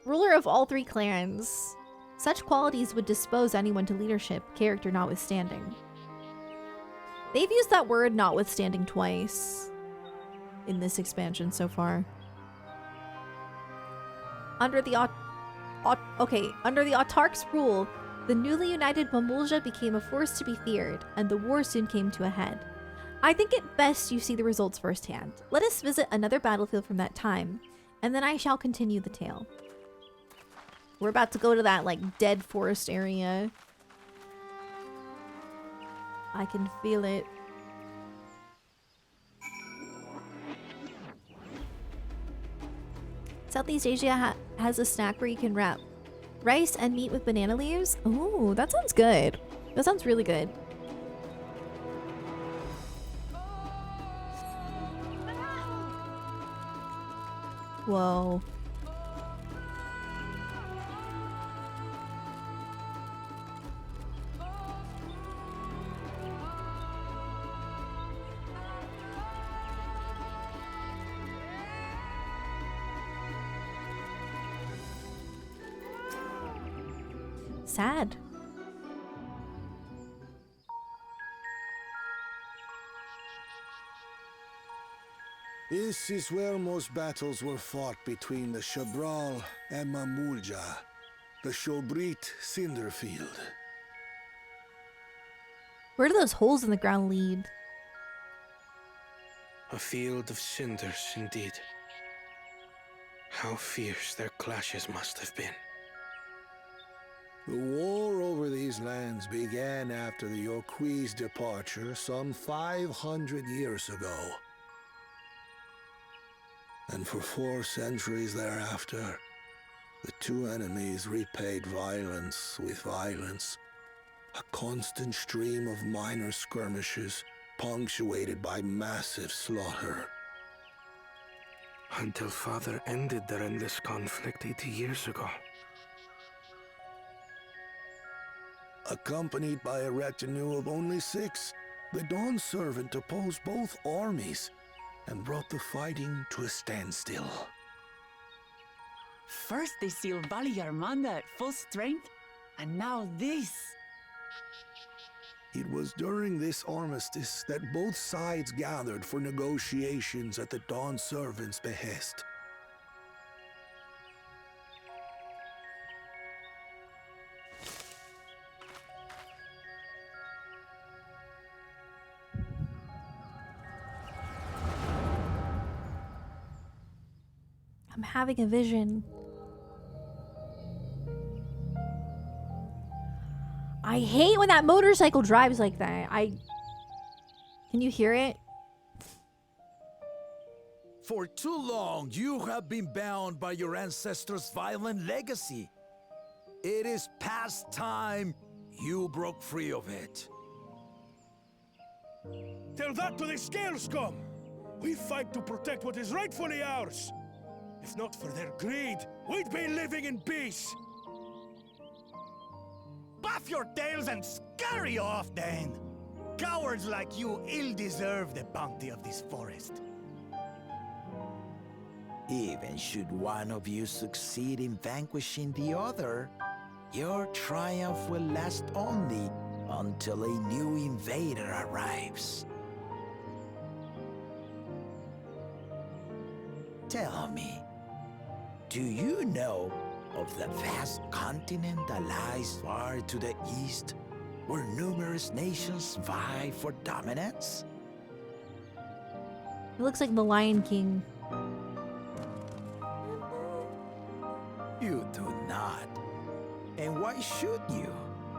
S1: ruler of all three clans. Such qualities would dispose anyone to leadership, character notwithstanding. They've used that word notwithstanding twice in this expansion so far. Under the Autarch's rule, the newly united Mamulja became a force to be feared, and the war soon came to a head. I think it best you see the results firsthand. Let us visit another battlefield from that time, and then I shall continue the tale. We're about to go to that, like, dead forest area. I can feel it. Southeast Asia has a snack where you can wrap rice and meat with banana leaves. Ooh, that sounds good. That sounds really good. Whoa. Sad.
S5: This is where most battles were fought between the Shibral and Mamulja, the Shobrit Cinderfield.
S1: Where do those holes in the ground lead?
S5: A field of cinders, indeed. How fierce their clashes must have been. The war over these lands began after the Yokui's departure some 500 years ago. And for 4 centuries thereafter, the two enemies repaid violence with violence. A constant stream of minor skirmishes, punctuated by massive slaughter. Until Father ended their endless conflict 80 years ago. Accompanied by a retinue of only 6, the Dawn Servant opposed both armies and brought the fighting to a standstill.
S2: First they seal Valle Armanda at full strength, and now this.
S5: It was during this armistice that both sides gathered for negotiations at the Dawn Servant's behest.
S1: I'm having a vision. I hate when that motorcycle drives like that. Can you hear it?
S13: For too long, you have been bound by your ancestors' violent legacy. It is past time you broke free of it.
S5: Tell that to the Scale Scum! We fight to protect what is rightfully ours! If not for their greed, we'd be living in peace!
S6: Buff your tails and scurry off, then! Cowards like you ill-deserve the bounty of this forest. Even should one of you succeed in vanquishing the other, your triumph will last only until a new invader arrives. Tell me, do you know of the vast continent that lies far to the east, where numerous nations vie for dominance?
S1: It looks like the Lion King.
S6: You do not. And why should you?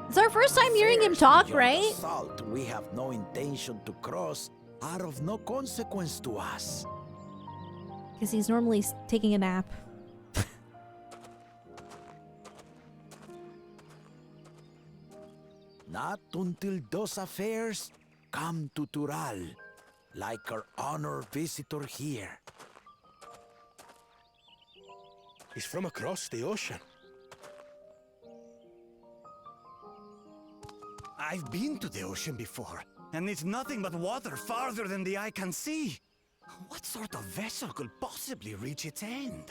S1: It's our first time hearing him talk, right?
S6: Salt we have no intention to cross are of no consequence to us.
S1: Because he's normally taking a nap.
S6: Not until those affairs come to Tural, like our honored visitor here.
S5: He's from across the ocean.
S11: I've been to the ocean before, and it's nothing but water farther than the eye can see. What sort of vessel could possibly reach its end?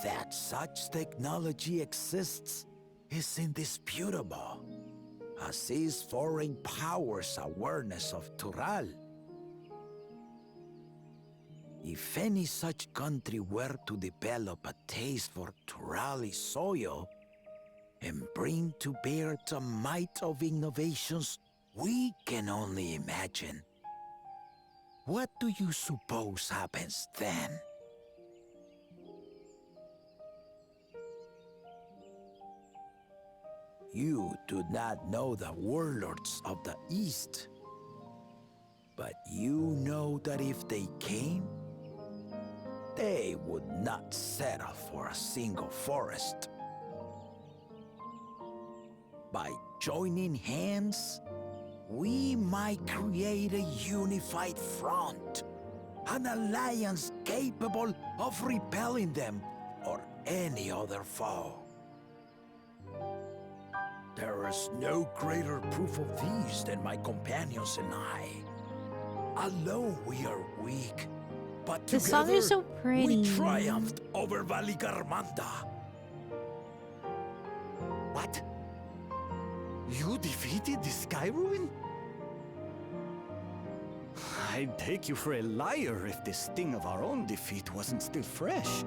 S6: That such technology exists is indisputable, as is foreign powers' awareness of Tural. If any such country were to develop a taste for Turali soil and bring to bear the might of innovations we can only imagine, what do you suppose happens then? You do not know the warlords of the East, but you know that if they came, they would not settle for a single forest. By joining hands, we might create a unified front, an alliance capable of repelling them or any other foe. There is no greater proof of these than my companions and I. Alone we are weak, but
S1: the song is so pretty.
S6: We triumphed over Valle Armanda.
S11: What? You defeated the Sky Ruin? I'd take you for a liar if the sting of our own defeat wasn't still fresh.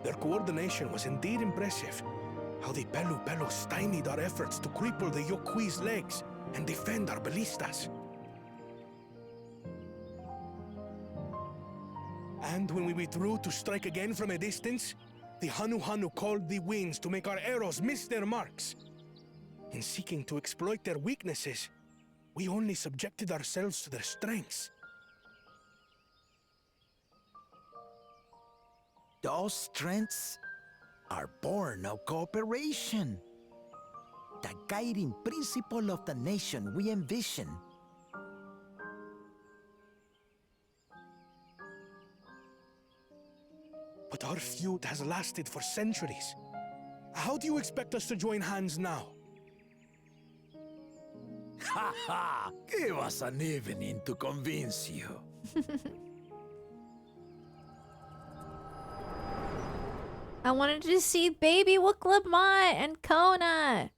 S5: Their coordination was indeed impressive. How the Pelu stymied our efforts to cripple the Yokui's legs and defend our ballistas. And when we withdrew to strike again from a distance, the Hanu called the winds to make our arrows miss their marks. In seeking to exploit their weaknesses, we only subjected ourselves to their strengths.
S6: Those strengths are born of cooperation. The guiding principle of the nation we envision.
S5: But our feud has lasted for centuries. How do you expect us to join hands now?
S6: Ha ha! Give us an evening to convince you.
S1: I wanted to see baby Wuklamot and Kona.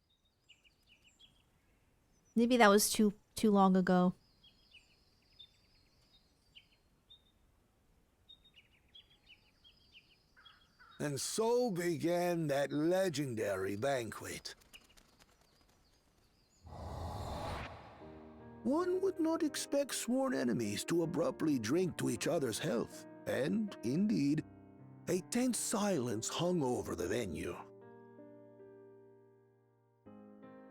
S1: Maybe that was too long ago.
S6: And so began that legendary banquet. One would not expect sworn enemies to abruptly drink to each other's health, and, indeed, a tense silence hung over the venue.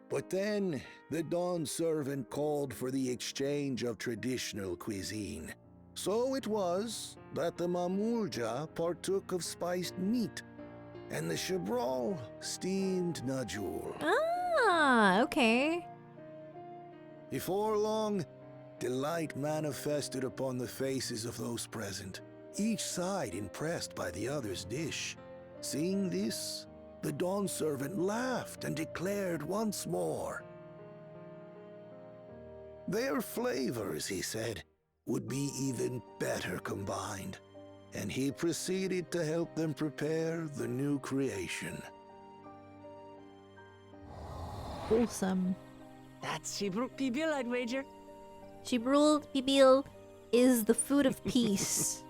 S6: But then, the Dawn servant called for the exchange of traditional cuisine. So it was that the Mamulja partook of spiced meat, and the Shabral steamed Najul.
S1: Ah, okay.
S6: Before long, delight manifested upon the faces of those present, each side impressed by the other's dish. Seeing this, the Dawn servant laughed and declared once more. Their flavors, he said, would be even better combined, and he proceeded to help them prepare the new creation.
S1: Wholesome.
S2: That's Shibruk Pibil, I'd wager.
S1: Shibrul Pibil is the food of peace.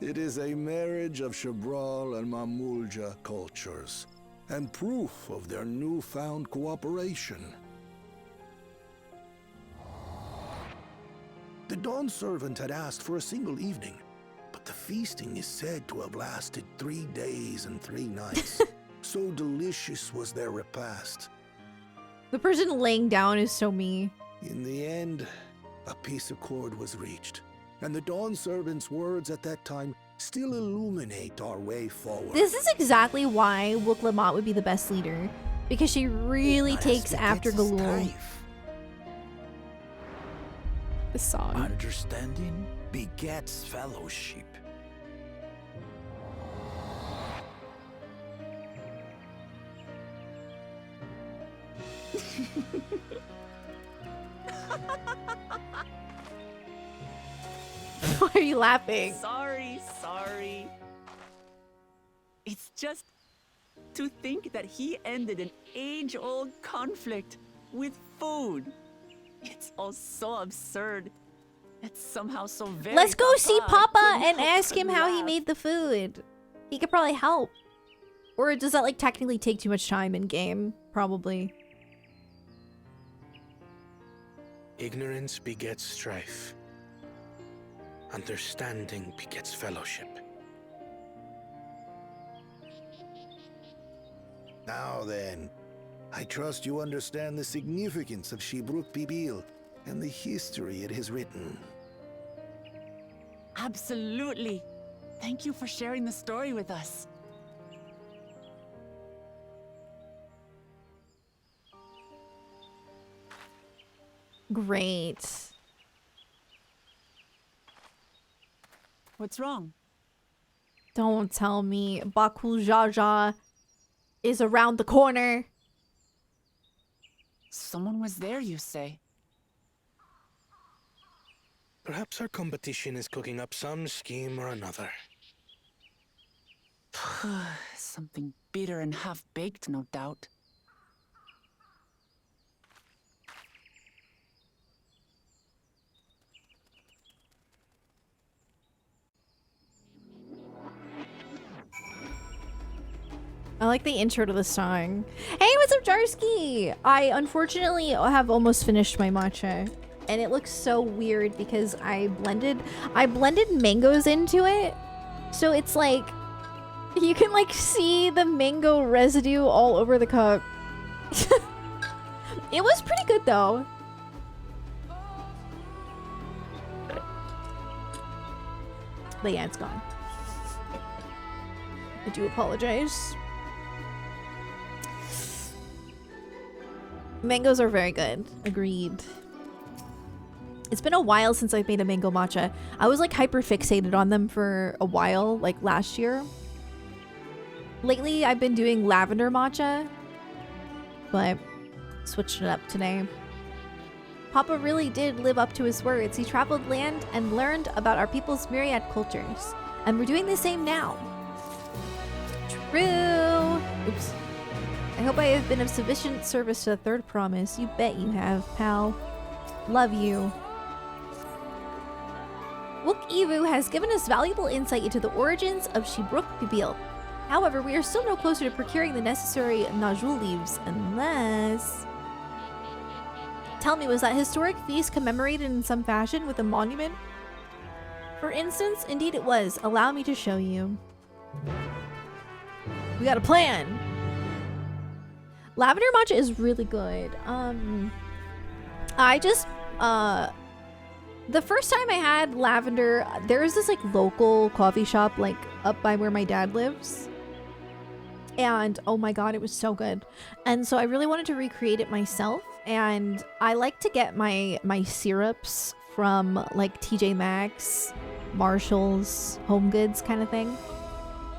S6: It is a marriage of Shabral and Mamulja cultures, and proof of their newfound cooperation. The Dawn servant had asked for a single evening, but the feasting is said to have lasted 3 days and 3 nights. So delicious was their repast.
S1: The person laying down is so me.
S6: In the end, a peace accord was reached, and the Dawn servant's words at that time still illuminate our way forward.
S1: This is exactly why Wuklamot would be the best leader, because she really takes after Galul. The song.
S13: Understanding begets fellowship.
S1: Why are you laughing?
S2: Sorry. It's just to think that he ended an age-old conflict with food. It's all so absurd. It's somehow so very.
S1: Let's go see
S2: I
S1: Papa
S2: couldn't
S1: and
S2: help
S1: ask him
S2: but
S1: how he
S2: laugh.
S1: made the food. He could probably help. Or does that like technically take too much time in game? Probably.
S5: Ignorance begets strife. Understanding begets fellowship.
S6: Now then, I trust you understand the significance of Shibruk Pibil and the history it has written.
S2: Absolutely. Thank you for sharing the story with us.
S1: Great.
S2: What's wrong?
S1: Don't tell me Bakul Jaja is around the corner.
S2: Someone was there, you say?
S5: Perhaps our competition is cooking up some scheme or another.
S2: Something bitter and half-baked, no doubt.
S1: I like the intro to the song. Hey, what's up, Jarsky? I unfortunately have almost finished my matcha, and it looks so weird because I blended mangoes into it, so it's like you can like see the mango residue all over the cup. It was pretty good though. But yeah, it's gone. I do apologize. Mangoes are very good. Agreed. It's been a while since I've made a mango matcha. I was like hyper fixated on them for a while, like last year. Lately, I've been doing lavender matcha, but switched it up today. Papa really did live up to his words. He traveled land and learned about our people's myriad cultures, and we're doing the same now. True. Oops. I hope I have been of sufficient service to the third promise. You bet you have, pal. Love you. Wook Evu has given us valuable insight into the origins of Shibruk Pibil. However, we are still no closer to procuring the necessary Najul leaves, unless... Tell me, was that historic feast commemorated in some fashion with a monument? For instance, indeed it was. Allow me to show you. We got a plan! Lavender matcha is really good. I just, the first time I had lavender, there's this like local coffee shop like up by where my dad lives. And oh my god, it was so good. And so I really wanted to recreate it myself. And I like to get my syrups from like TJ Maxx, Marshall's, Home Goods kind of thing.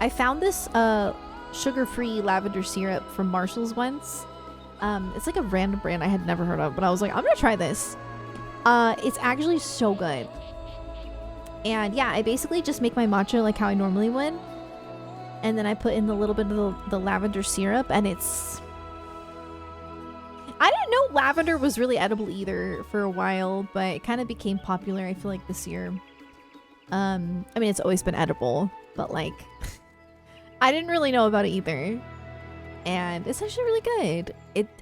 S1: I found this sugar-free lavender syrup from Marshall's once. It's like a random brand I had never heard of, but I was like, I'm gonna try this. It's actually so good. And yeah, I basically just make my matcha like how I normally would. And then I put in a little bit of the lavender syrup, and it's... I didn't know lavender was really edible either for a while, but it kind of became popular, I feel like, this year. I mean, it's always been edible, but like... I didn't really know about it either. And it's actually really good.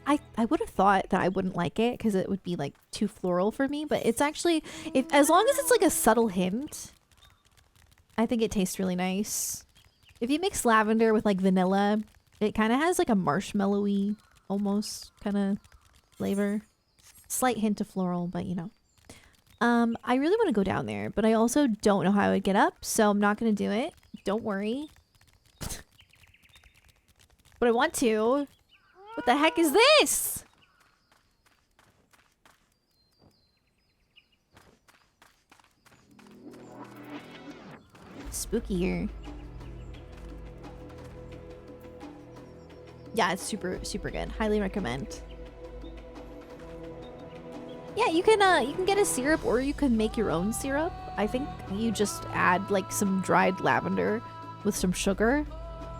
S1: I would have thought that I wouldn't like it because it would be like too floral for me, but it's actually, as long as it's like a subtle hint, I think it tastes really nice. If you mix lavender with like vanilla, it kind of has like a marshmallowy almost kind of flavor. Slight hint of floral, but you know. I really want to go down there, but I also don't know how I would get up, so I'm not going to do it. Don't worry. But I want to. What the heck is this? Spooky here. Yeah, it's super good. Highly recommend. Yeah, you can get a syrup or you can make your own syrup. I think you just add like some dried lavender with some sugar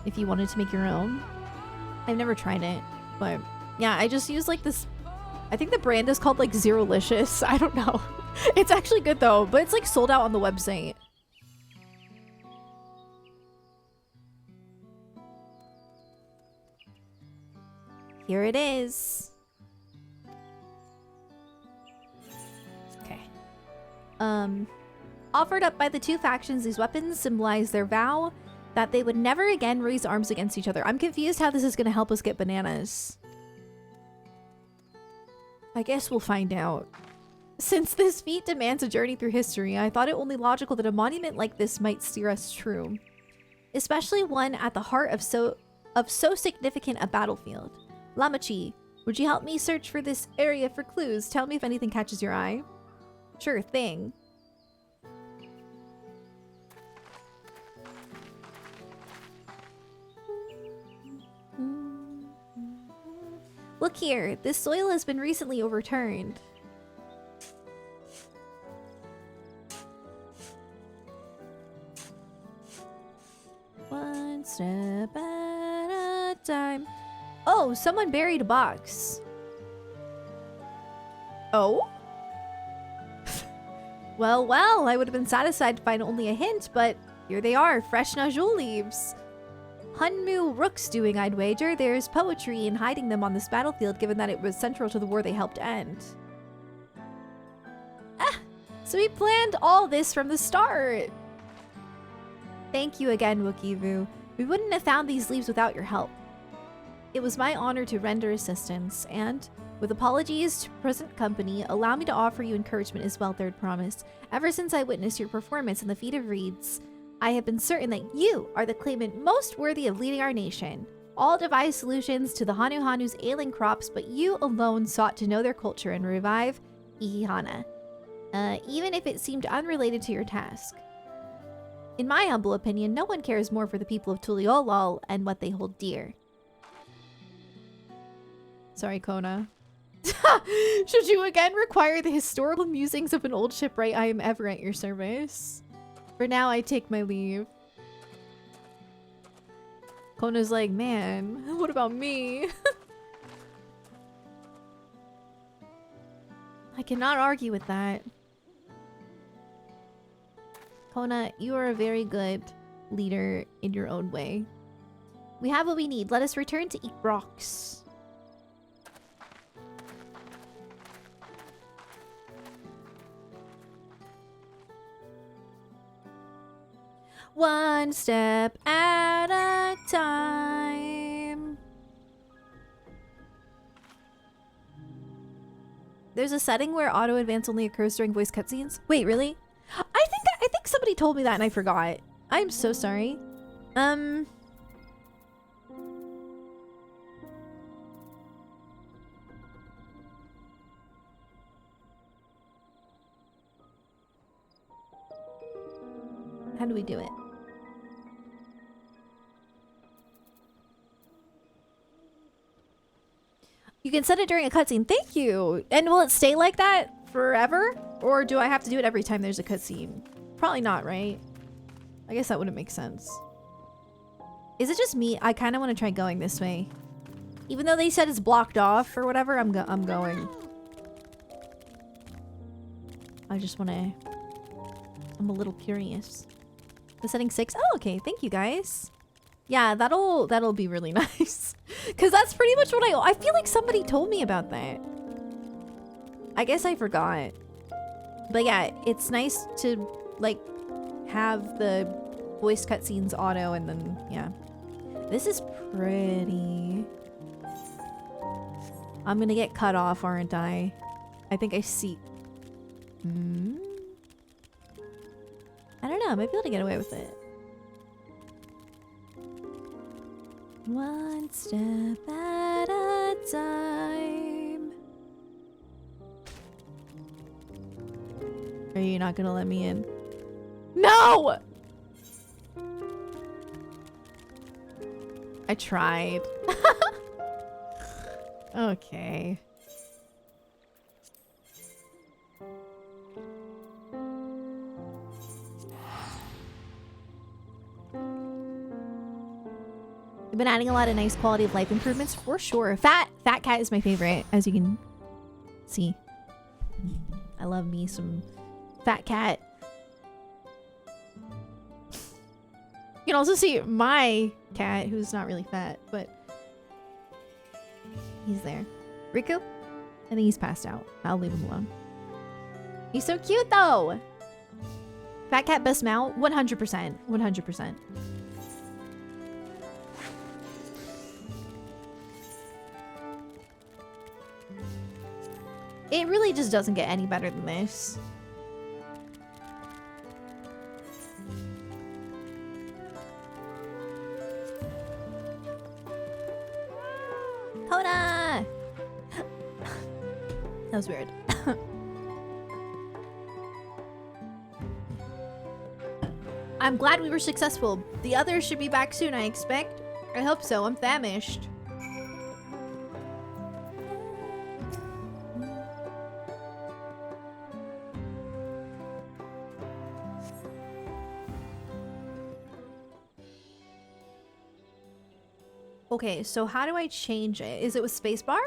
S1: if you wanted to make your own. I've never tried it, but yeah, I just use like this. I think the brand is called like Zerolicious. I don't know. It's actually good though, but it's like sold out on the website. Here it is. Okay. Offered up by the two factions, these weapons symbolize their vow that they would never again raise arms against each other. I'm confused how this is going to help us get bananas. I guess we'll find out. Since this feat demands a journey through history, I thought it only logical that a monument like this might steer us true. Especially one at the heart of so significant a battlefield. Lamachi, would you help me search for this area for clues? Tell me if anything catches your eye. Sure thing. Look here, this soil has been recently overturned. One step at a time. Oh, someone buried a box. Oh? Well, I would have been satisfied to find only a hint, but here they are, fresh Najul leaves. Hunmu Rook's doing, I'd wager. There's poetry in hiding them on this battlefield, given that it was central to the war they helped end. Ah, so we planned all this from the start. Thank you again, Wookievu. We wouldn't have found these leaves without your help. It was my honor to render assistance, and, with apologies to present company, allow me to offer you encouragement as well, third promise. Ever since I witnessed your performance in the Feat of Reeds, I have been certain that you are the claimant most worthy of leading our nation. All devised solutions to the Hanu's ailing crops, but you alone sought to know their culture and revive Ihihana, even if it seemed unrelated to your task. In my humble opinion, no one cares more for the people of Tuliolol and what they hold dear. Sorry, Kona. Should you again require the historical musings of an old shipwright, I am ever at your service. For now, I take my leave. Kona's like, man, what about me? I cannot argue with that. Kona, you are a very good leader in your own way. We have what we need. Let us return to eat rocks. One step at a time. There's a setting where auto advance only occurs during voice cutscenes. Wait, really? I think somebody told me that and I forgot. I'm so sorry. How do we do it? You can set it during a cutscene. Thank you. And will it stay like that forever? Or do I have to do it every time there's a cutscene? Probably not, right? I guess that wouldn't make sense. Is it just me? I kind of want to try going this way. Even though they said it's blocked off or whatever, I'm going. I just want to... I'm a little curious. The setting 6? Oh, okay. Thank you, guys. Yeah, that'll be really nice. Because that's pretty much what I feel like somebody told me about that. I guess I forgot. But yeah, it's nice to, like, have the voice cutscenes auto and then, yeah. This is pretty. I'm gonna get cut off, aren't I? I think I see. I don't know, I might be able to get away with it. One step at a time. Are you not gonna let me in? No! I tried. Okay. We've been adding a lot of nice quality of life improvements for sure. Fat Cat is my favorite, as you can see. I love me some Fat Cat. You can also see my cat, who's not really fat, but he's there. Riku? I think he's passed out. I'll leave him alone. He's so cute though! Fat Cat best mount? 100%. 100%. It really just doesn't get any better than this. Kona! That was weird. I'm glad we were successful. The others should be back soon, I expect. I hope so. I'm famished. Okay, so how do I change it? Is it with spacebar?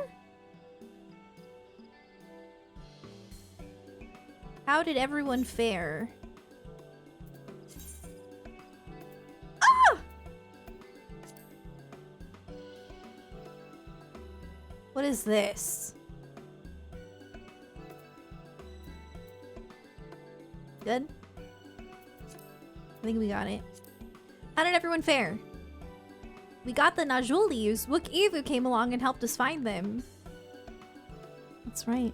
S1: How did everyone fare? Ah! What is this? Good? I think we got it. How did everyone fare? We got the Najulis. XIV came along and helped us find them. That's right.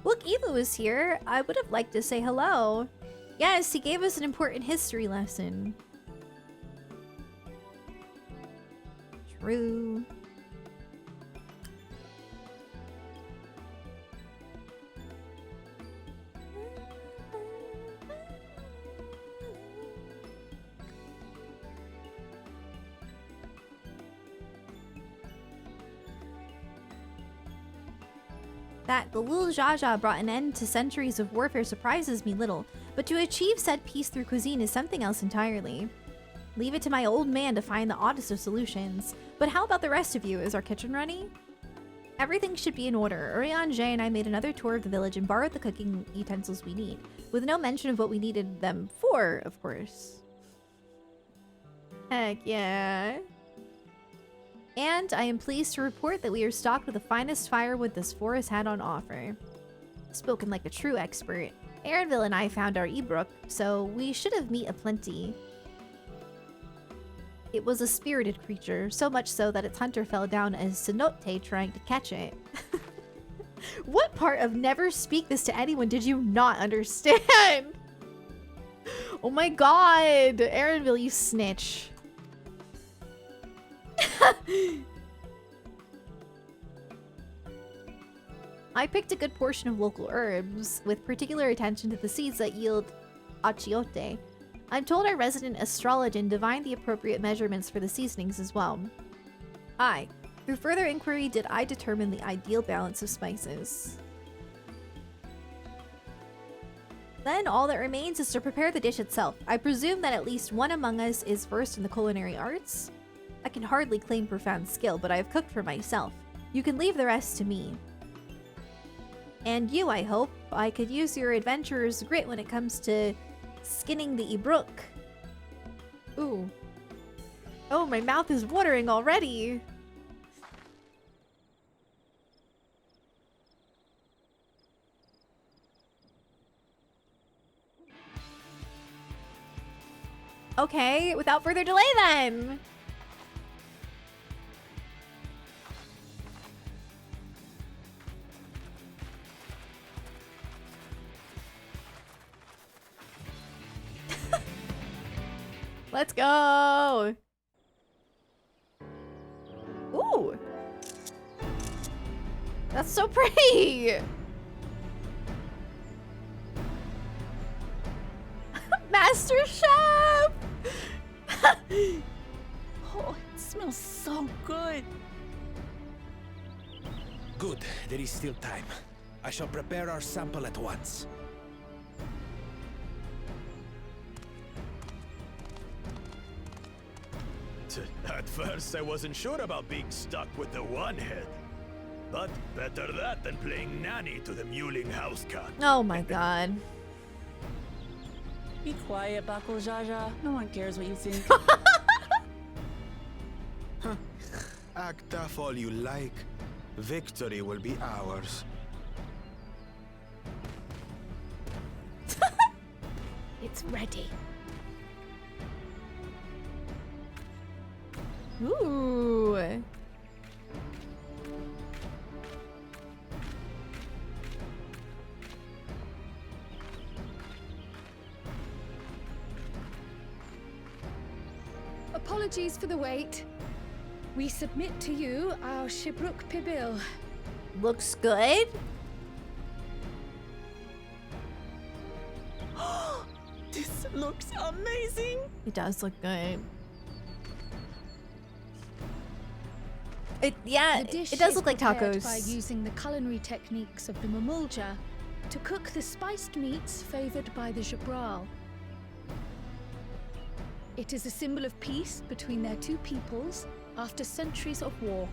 S1: XIV was here. I would have liked to say hello. Yes, he gave us an important history lesson. True. That the little Jaja brought an end to centuries of warfare surprises me little. But to achieve said peace through cuisine is something else entirely. Leave it to my old man to find the oddest of solutions. But how about the rest of you? Is our kitchen ready? Everything should be in order. Urian, Jay, and I made another tour of the village and borrowed the cooking utensils we need, with no mention of what we needed them for, of course. Heck yeah. And I am pleased to report that we are stocked with the finest firewood this forest had on offer. Spoken like a true expert. Aaronville and I found our Ebrook, so we should have meat aplenty. It was a spirited creature, so much so that its hunter fell down a cenote trying to catch it. What part of never speak this to anyone did you not understand? Oh my god, Aaronville, you snitch. I picked a good portion of local herbs, with particular attention to the seeds that yield achiote. I'm told our resident astrologian divined the appropriate measurements for the seasonings as well. Through further inquiry, did I determine the ideal balance of spices. Then all that remains is to prepare the dish itself. I presume that at least one among us is versed in the culinary arts. I can hardly claim profound skill, but I have cooked for myself. You can leave the rest to me. And you, I hope. I could use your adventurer's grit when it comes to skinning the Ebrook. Ooh. Oh, my mouth is watering already. Okay, without further delay then. Let's go. Ooh. That's so pretty. Master Chef.
S2: Oh, it smells so good.
S5: Good, there is still time. I shall prepare our sample at once.
S4: At first, I wasn't sure about being stuck with the one head. But better that than playing nanny to the mewling house cat.
S1: Oh my god.
S2: Be quiet, Bako Jaja. No one cares what you think.
S6: Act tough all you like. Victory will be ours.
S7: It's ready.
S1: Ooh.
S7: Apologies for the wait. We submit to you our Shibruk Pibil.
S1: Looks good.
S2: This looks amazing.
S1: It does look good. It does look like tacos.
S7: By using the culinary techniques of the Mamulja to cook the spiced meats favored by the Jabral. It is a symbol of peace between their two peoples after centuries of war.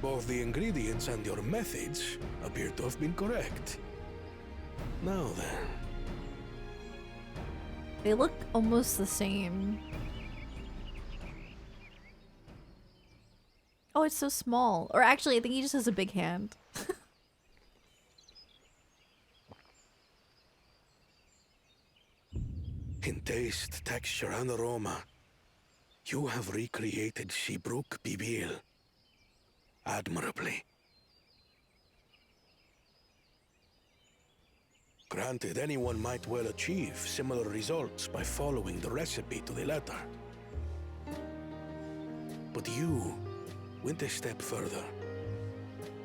S5: Both the ingredients and your methods appear to have been correct. Now then.
S1: They look almost the same. Oh, it's so small. Or actually, I think he just has a big hand.
S5: In taste, texture, and aroma, you have recreated Shibruk Pibil admirably. Granted, anyone might well achieve similar results by following the recipe to the letter. But you went a step further.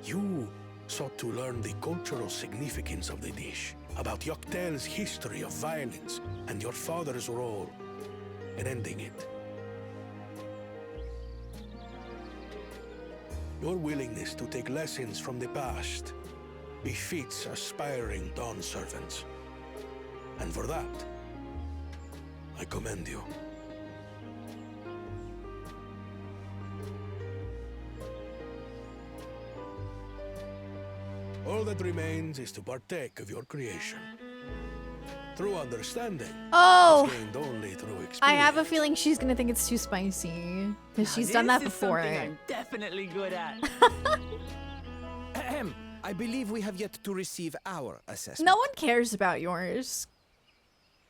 S5: You sought to learn the cultural significance of the dish, about Yoctel's history of violence and your father's role in ending it. Your willingness to take lessons from the past befits aspiring Dawn servants. And for that, I commend you. All that remains is to partake of your creation. Through understanding,
S1: Oh!
S5: it's gained only through experience.
S1: I have a feeling she's gonna think it's too spicy. Because she's done that before.
S2: This is something I'm definitely good at.
S10: Ahem. I believe we have yet to receive our assessment.
S1: No one cares about yours.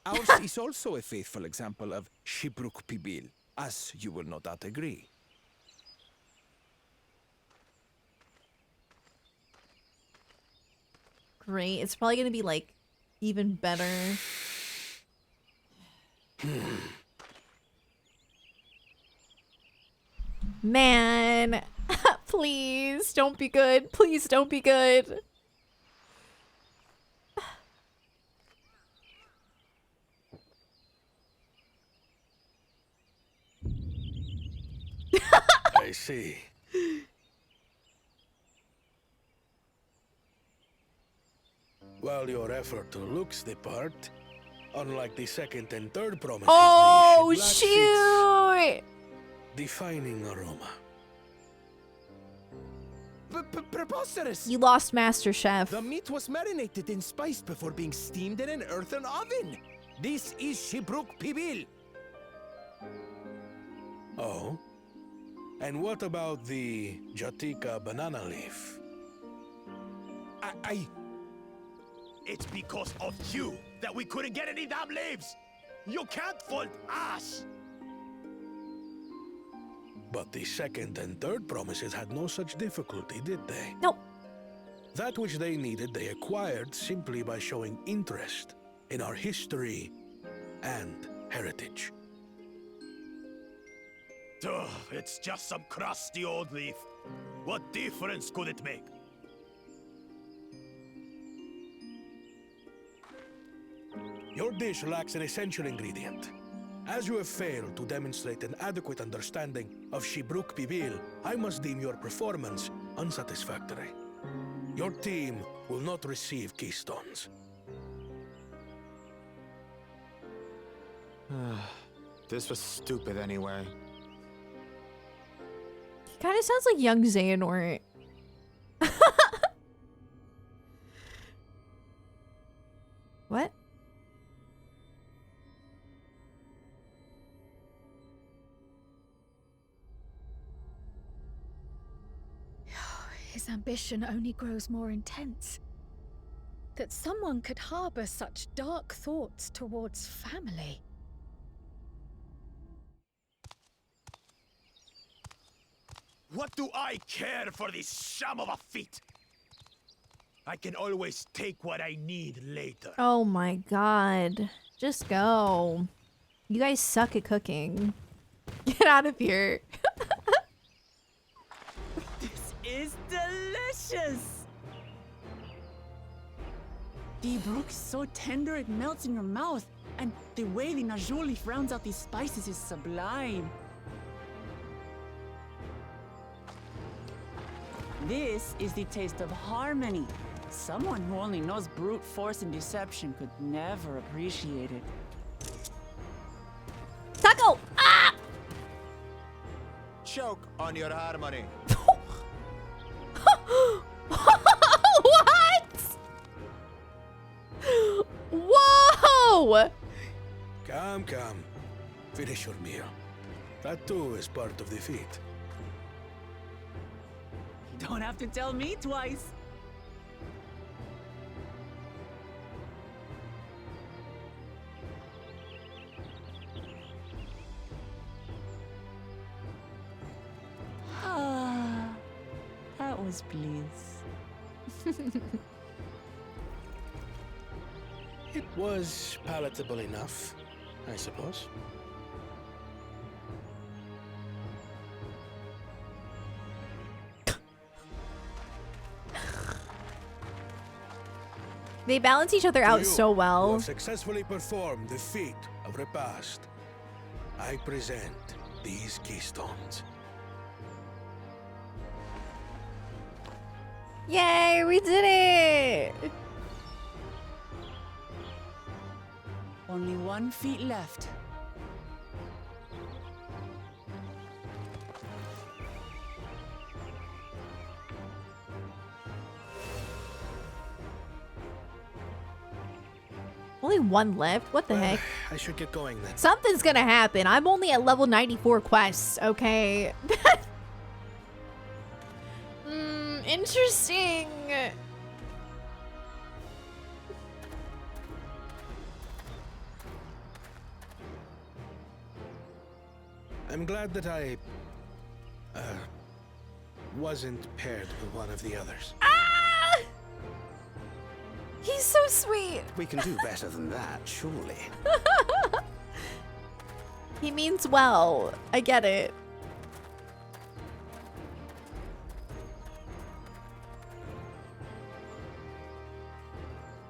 S10: Ours is also a faithful example of Shibruk Pibil, as you will no doubt agree.
S1: Great. It's probably gonna be like even better. Man, please don't be good. Please don't be good.
S5: I see. While your effort looks the part, unlike the second and third promises,
S1: Oh,
S5: the ship lacks its
S1: shoot!
S5: defining aroma.
S10: Preposterous!
S1: You lost Master Chef.
S10: The meat was marinated and spiced before being steamed in an earthen oven. This is Shibruk Pibil.
S5: Oh? And what about the Jatika banana leaf?
S11: It's because of you that we couldn't get any damn leaves! You can't fault us!
S5: But the second and third promises had no such difficulty, did they?
S1: Nope.
S5: That which they needed, they acquired simply by showing interest in our history and heritage.
S11: Ugh, it's just some crusty old leaf. What difference could it make?
S5: Your dish lacks an essential ingredient. As you have failed to demonstrate an adequate understanding of Shibruk Pibil, I must deem your performance unsatisfactory. Your team will not receive keystones.
S14: This was stupid anyway.
S1: He kind of sounds like young Xehanort. What?
S7: His ambition only grows more intense. That someone could harbor such dark thoughts towards family.
S11: What do I care for this sham of a feat? I can always take what I need later.
S1: Oh my god. Just go. You guys suck at cooking. Get out of here.
S2: This is delicious! The brook is so tender it melts in your mouth, and the way the najou leaf rounds out these spices is sublime. This is the taste of harmony. Someone who only knows brute force and deception could never appreciate it.
S1: Taco! Ah!
S14: Choke on your harmony.
S1: What? Whoa!
S5: Come, come. Finish your meal. That too is part of the feat.
S2: You don't have to tell me twice. Ah, that was bliss.
S5: It was palatable enough, I suppose.
S1: They balance each other out so
S5: You
S1: well.
S5: have successfully performed the feat of repast. I present these keystones.
S1: Yay, we did it!
S2: Only 1 feet left.
S1: Only 1 left? What the heck?
S5: I should get going then.
S1: Something's gonna happen. I'm only at level 94 quests, okay? Interesting.
S5: I'm glad that I wasn't paired with one of the others.
S1: Ah! He's so sweet.
S11: We can do better than that, surely.
S1: He means well. I get it.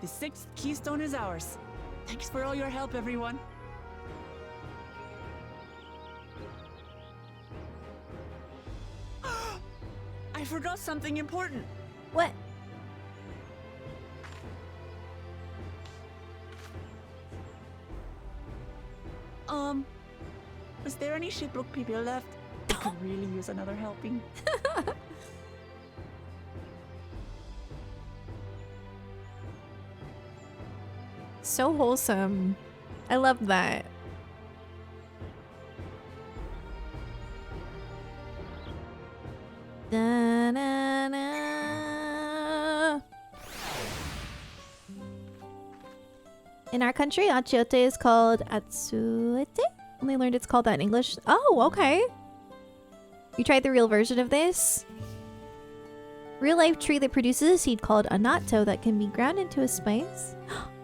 S2: The 6th keystone is ours. Thanks for all your help, everyone. I forgot something important.
S1: What?
S2: Was there any shipwreck people left? I could really use another helping.
S1: So wholesome. I love that. Da-na-na. In our country, achiote is called atsuete. Only learned it's called that in English. Oh, okay. You tried the real version of this? Real life tree that produces a seed called anato that can be ground into a spice.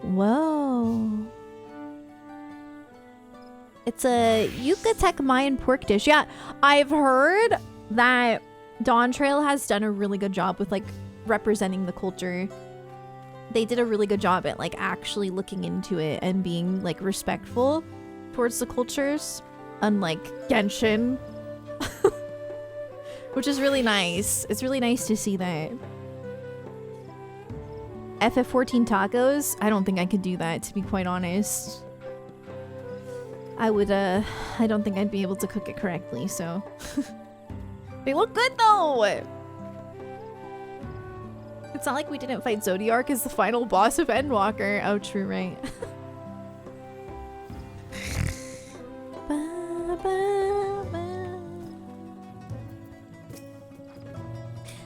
S1: Whoa. It's a Yucatec Mayan pork dish. Yeah, I've heard that Dawntrail has done a really good job with like representing the culture. They did a really good job at like actually looking into it and being like respectful towards the cultures, unlike Genshin. Which is really nice. It's really nice to see that. FF14 tacos? I don't think I could do that, to be quite honest. I don't think I'd be able to cook it correctly, so. They look good though! It's not like we didn't fight Zodiark as the final boss of Endwalker. Oh, true, right?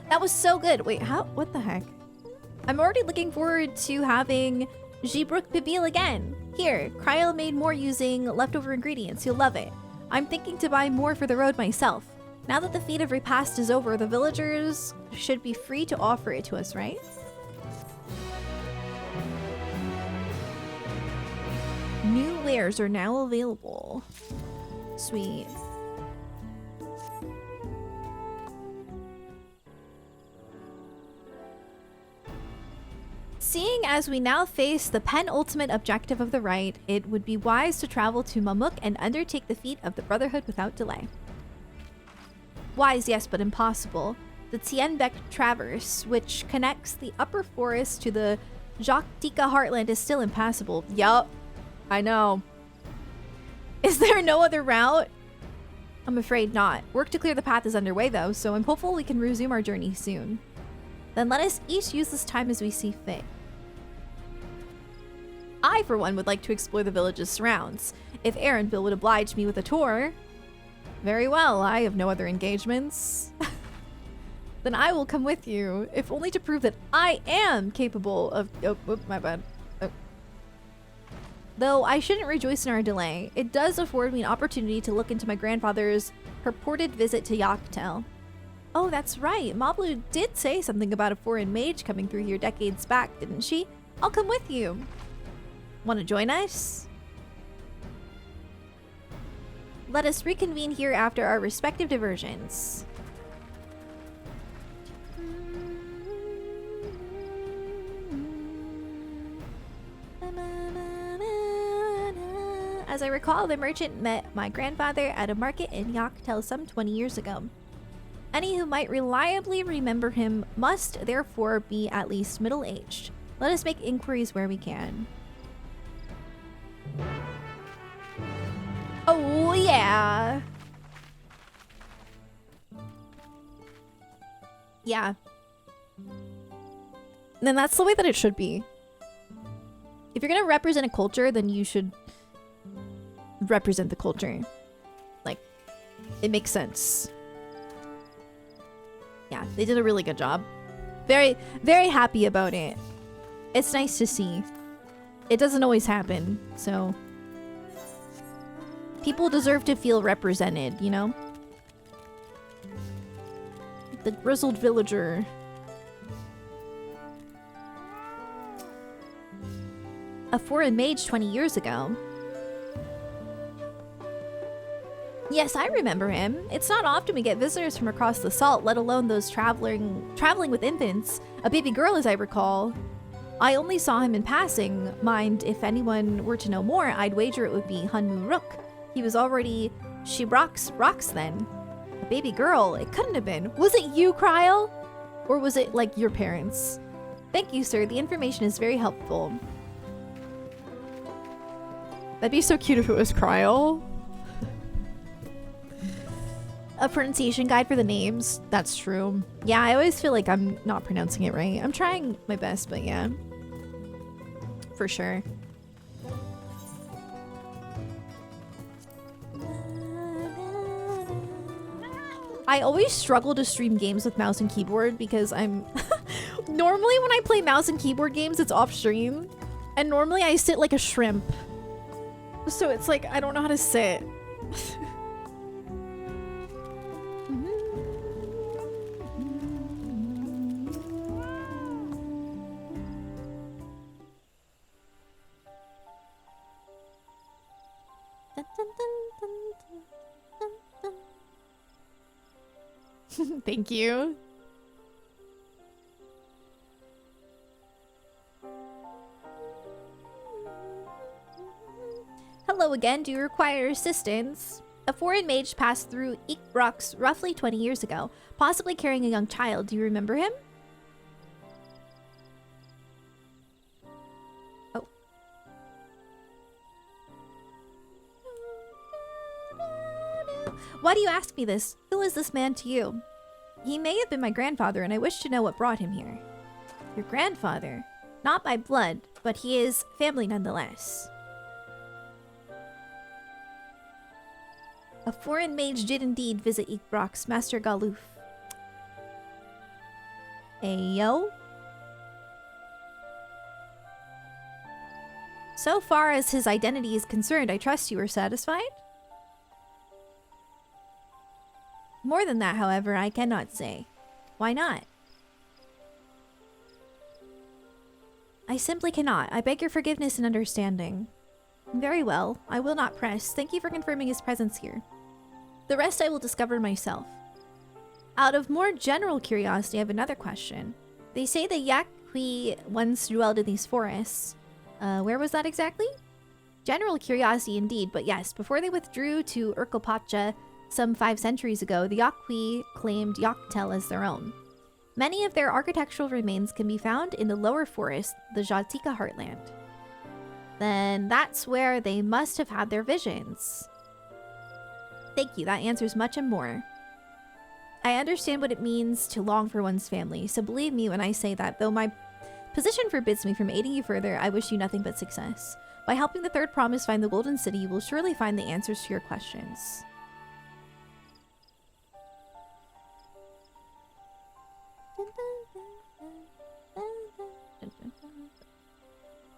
S1: That was so good. Wait, how? What the heck? I'm already looking forward to having Gibrook Pibil again. Here, Cryo made more using leftover ingredients. You'll love it. I'm thinking to buy more for the road myself. Now that the feat of repast is over, the villagers should be free to offer it to us, right? New wares are now available. Sweet. Seeing as we now face the penultimate objective of the rite, it would be wise to travel to Mamuk and undertake the feat of the Brotherhood without delay. Wise, yes, but impossible. The Tienbeck Traverse, which connects the upper forest to the Joktika heartland, is still impassable. Yup, I know. Is there no other route? I'm afraid not. Work to clear the path is underway though, so I'm hopeful we can resume our journey soon. Then let us each use this time as we see fit. I, for one, would like to explore the village's surrounds. If Erendville would oblige me with a tour... Very well, I have no other engagements. Then I will come with you, if only to prove that I am capable of... Oh, my bad. Oh. Though I shouldn't rejoice in our delay, it does afford me an opportunity to look into my grandfather's purported visit to Yaktel. Oh, that's right. Mablu did say something about a foreign mage coming through here decades back, didn't she? I'll come with you. Want to join us? Let us reconvene here after our respective diversions. As I recall, the merchant met my grandfather at a market in Yaktel some 20 years ago. Any who might reliably remember him must therefore be at least middle-aged. Let us make inquiries where we can. Oh, yeah. Yeah. Then that's the way that it should be. If you're gonna represent a culture, then you should represent the culture. Like, it makes sense. Yeah, they did a really good job. Very, very happy about it. It's nice to see. It doesn't always happen, so... People deserve to feel represented, you know? The grizzled villager. A foreign mage 20 years ago. Yes, I remember him. It's not often we get visitors from across the salt, let alone those traveling with infants. A baby girl, as I recall. I only saw him in passing. Mind, if anyone were to know more, I'd wager it would be Hunmu Rook. He was already rocks then. A baby girl, it couldn't have been. Was it you, Kryl? Or was it, like, your parents? Thank you, sir. The information is very helpful. That'd be so cute if it was Kryl. A pronunciation guide for the names. That's true. Yeah, I always feel like I'm not pronouncing it right. I'm trying my best, but yeah. For sure. I always struggle to stream games with mouse and keyboard because I'm... Normally when I play mouse and keyboard games, it's off stream. And normally I sit like a shrimp. So it's like, I don't know how to sit. Thank you. Hello again. Do you require assistance? A foreign mage passed through Ikbrox roughly 20 years ago, possibly carrying a young child. Do you remember him? Oh. Why do you ask me this? Who is this man to you? He may have been my grandfather, and I wish to know what brought him here. Your grandfather? Not by blood, but he is family nonetheless. A foreign mage did indeed visit Ikbrox, Master Galuf. Ayo? So far as his identity is concerned, I trust you are satisfied? More than that, however, I cannot say. Why not? I simply cannot. I beg your forgiveness and understanding. Very well. I will not press. Thank you for confirming his presence here. The rest I will discover myself. Out of more general curiosity, I have another question. They say the Yakui once dwelled in these forests. Where was that exactly? General curiosity indeed, but yes, before they withdrew to Urkopacha some 5 centuries ago, the Yakui claimed Yaktel as their own. Many of their architectural remains can be found in the lower forest, the Jatika heartland. Then that's where they must have had their visions. Thank you, that answers much and more. I understand what it means to long for one's family, so believe me when I say that, though my position forbids me from aiding you further, I wish you nothing but success. By helping the Third Promise find the Golden City, you will surely find the answers to your questions.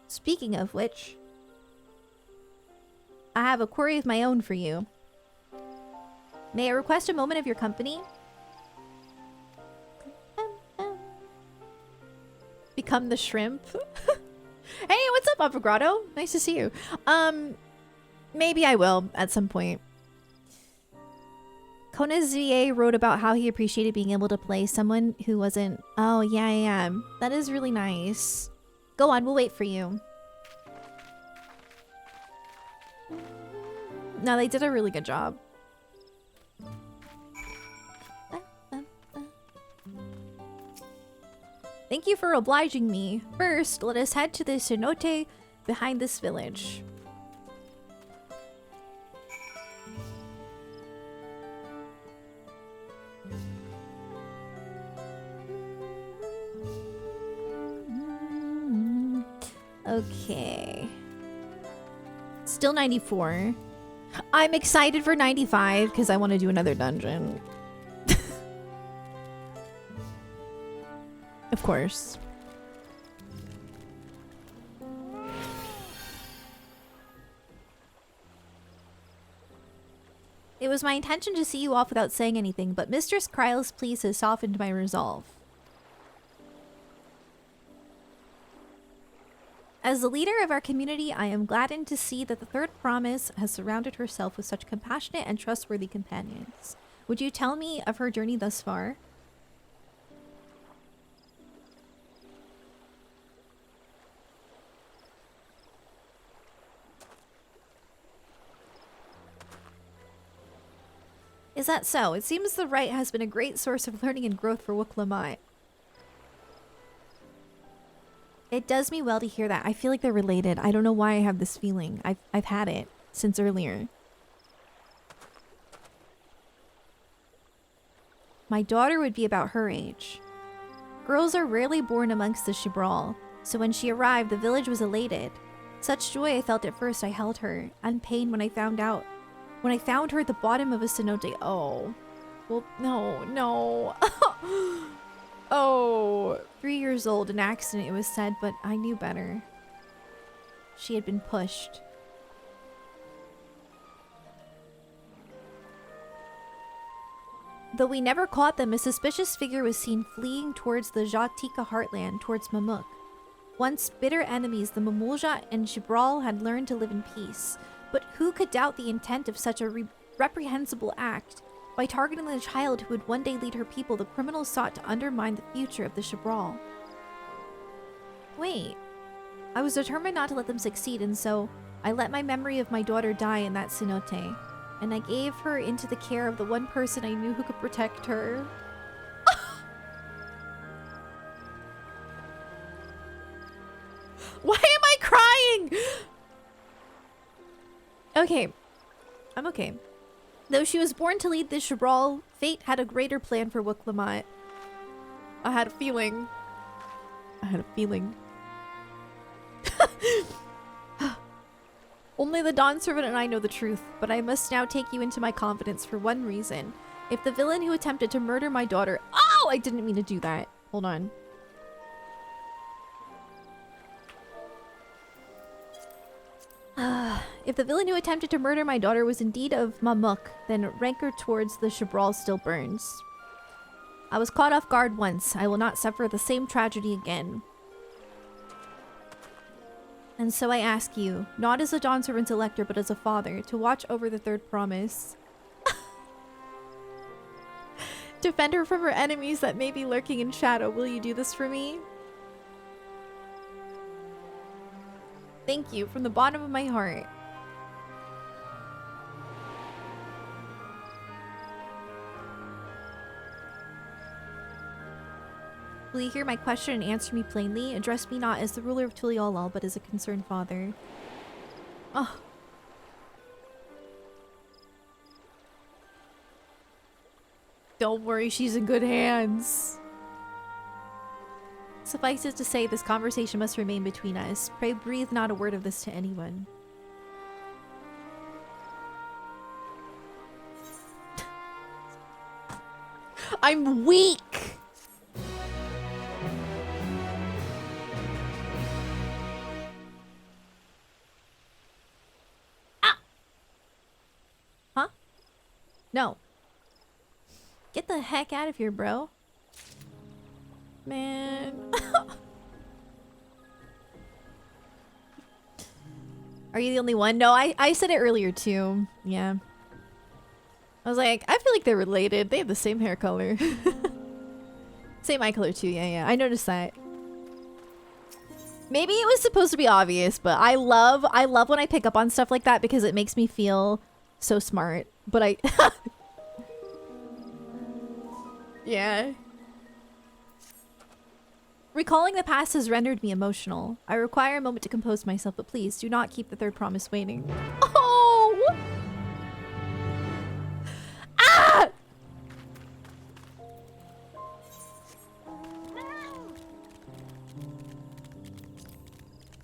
S1: Speaking of which, I have a query of my own for you. May I request a moment of your company? Become the shrimp? Hey, what's up, Avogrado? Nice to see you. Maybe I will at some point. Konazie wrote about how he appreciated being able to play someone who wasn't... Oh, yeah. That is really nice. Go on, we'll wait for you. No, they did a really good job. Thank you for obliging me. First, let us head to the cenote behind this village. Okay. Still 94. I'm excited for 95 because I want to do another dungeon. Of course. It was my intention to see you off without saying anything, but Mistress Kryle's pleas has softened my resolve. As the leader of our community, I am gladdened to see that the Third Promise has surrounded herself with such compassionate and trustworthy companions. Would you tell me of her journey thus far? Is that so? It seems the rite has been a great source of learning and growth for Wuklamai. It does me well to hear that. I feel like they're related. I don't know why I have this feeling. I've had it since earlier. My daughter would be about her age. Girls are rarely born amongst the Shibral, so when she arrived, the village was elated. Such joy I felt at first I held her, and pain when I found her at the bottom of a cenote. Oh. Well, no. Oh. 3 years old, an accident it was said, but I knew better. She had been pushed. Though we never caught them, a suspicious figure was seen fleeing towards the Jatika heartland, towards Mamuk. Once bitter enemies, the Mamulja and Shibral had learned to live in peace. But who could doubt the intent of such a reprehensible act? By targeting the child who would one day lead her people, the criminals sought to undermine the future of the Shibral. Wait. I was determined not to let them succeed, and so I let my memory of my daughter die in that cenote. And I gave her into the care of the one person I knew who could protect her. Why am I crying? Okay. I'm okay. Though she was born to lead the Shibral, fate had a greater plan for Wuklamai. I had a feeling. Only the Dawn Servant and I know the truth, but I must now take you into my confidence for one reason. If the villain who attempted to murder my daughter— Oh! I didn't mean to do that. Hold on. If the villain who attempted to murder my daughter was indeed of Mamuk, then rancor towards the Shibral still burns. I was caught off guard once. I will not suffer the same tragedy again. And so I ask you, not as a Dawn Servant's elector, but as a father, to watch over the Third Promise. Defend her from her enemies that may be lurking in shadow. Will you do this for me? Thank you from the bottom of my heart. Will you hear my question and answer me plainly? Address me not as the ruler of Tuliolal, but as a concerned father. Oh. Don't worry, she's in good hands. Suffice it to say, this conversation must remain between us. Pray breathe not a word of this to anyone. I'm weak! Ah! Huh? No. Get the heck out of here, bro. Man. Are you the only one? No, I said it earlier too. Yeah. I was like, I feel like they're related. They have the same hair color. Same eye color too. Yeah. I noticed that. Maybe it was supposed to be obvious, but I love when I pick up on stuff like that because it makes me feel so smart. But I yeah. Recalling the past has rendered me emotional. I require a moment to compose myself, but please do not keep the third promise waiting. Oh! Ah!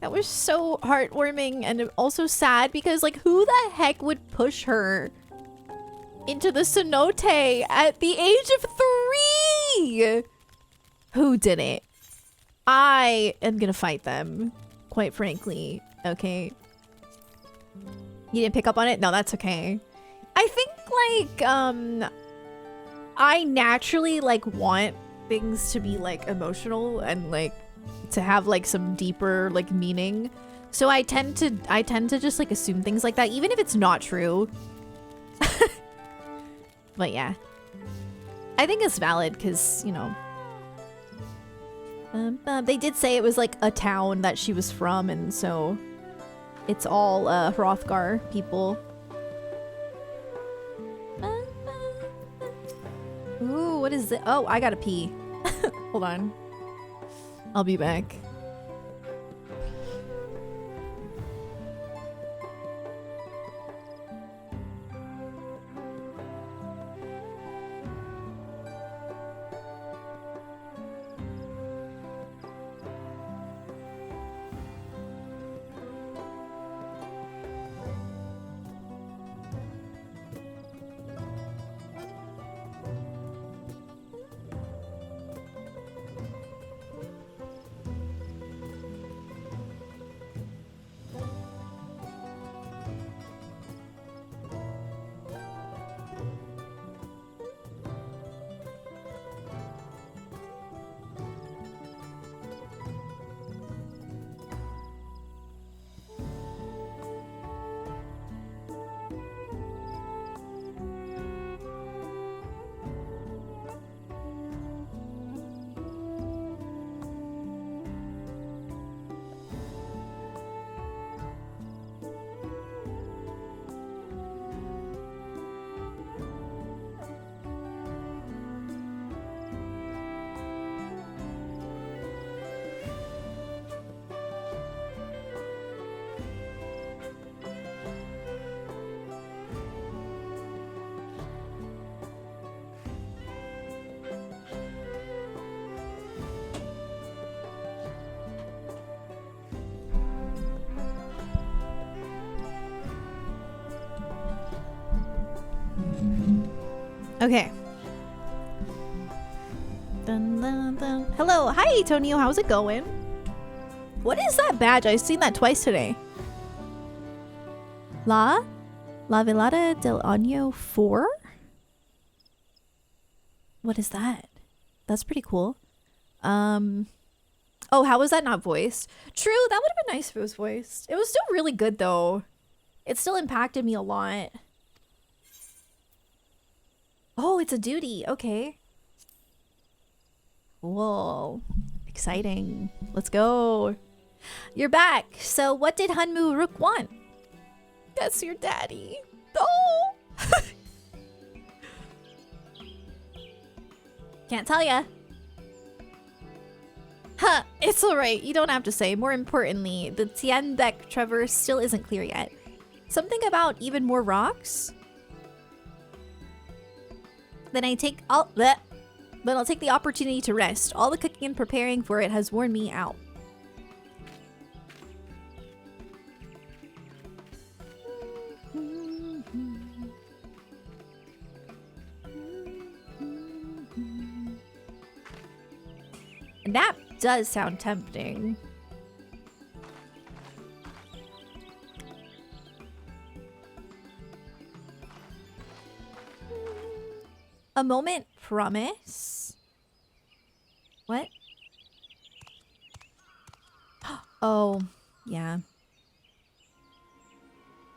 S1: That was so heartwarming and also sad because, like, who the heck would push her into the cenote at the age of 3? Who did it? I am gonna fight them, quite frankly. Okay. You didn't pick up on it? No, that's okay. I think, like, I naturally, like, want things to be, like, emotional and, like, to have, like, some deeper, like, meaning. So I tend to just, like, assume things like that, even if it's not true. But yeah. I think it's valid, because, you know. They did say it was, like, a town that she was from, and so it's all, Hrothgar people. Ooh, what is it? Oh, I gotta pee. Hold on. I'll be back. Okay. Dun, dun, dun. Hello. Hi, Tonio. How's it going? What is that badge? I've seen that twice today. La Velada del Año 4? What is that? That's pretty cool. Oh, how was that not voiced? True, that would have been nice if it was voiced. It was still really good, though. It still impacted me a lot. Oh, it's a duty. Okay. Whoa. Exciting. Let's go. You're back. So what did Hunmu Rook want? That's your daddy. Oh. Can't tell ya. Huh. It's alright. You don't have to say. More importantly, the Tien Deck Traverse still isn't clear yet. Something about even more rocks? Then I'll take the opportunity to rest. All the cooking and preparing for it has worn me out. And that does sound tempting. A moment, promise? What? Oh, yeah.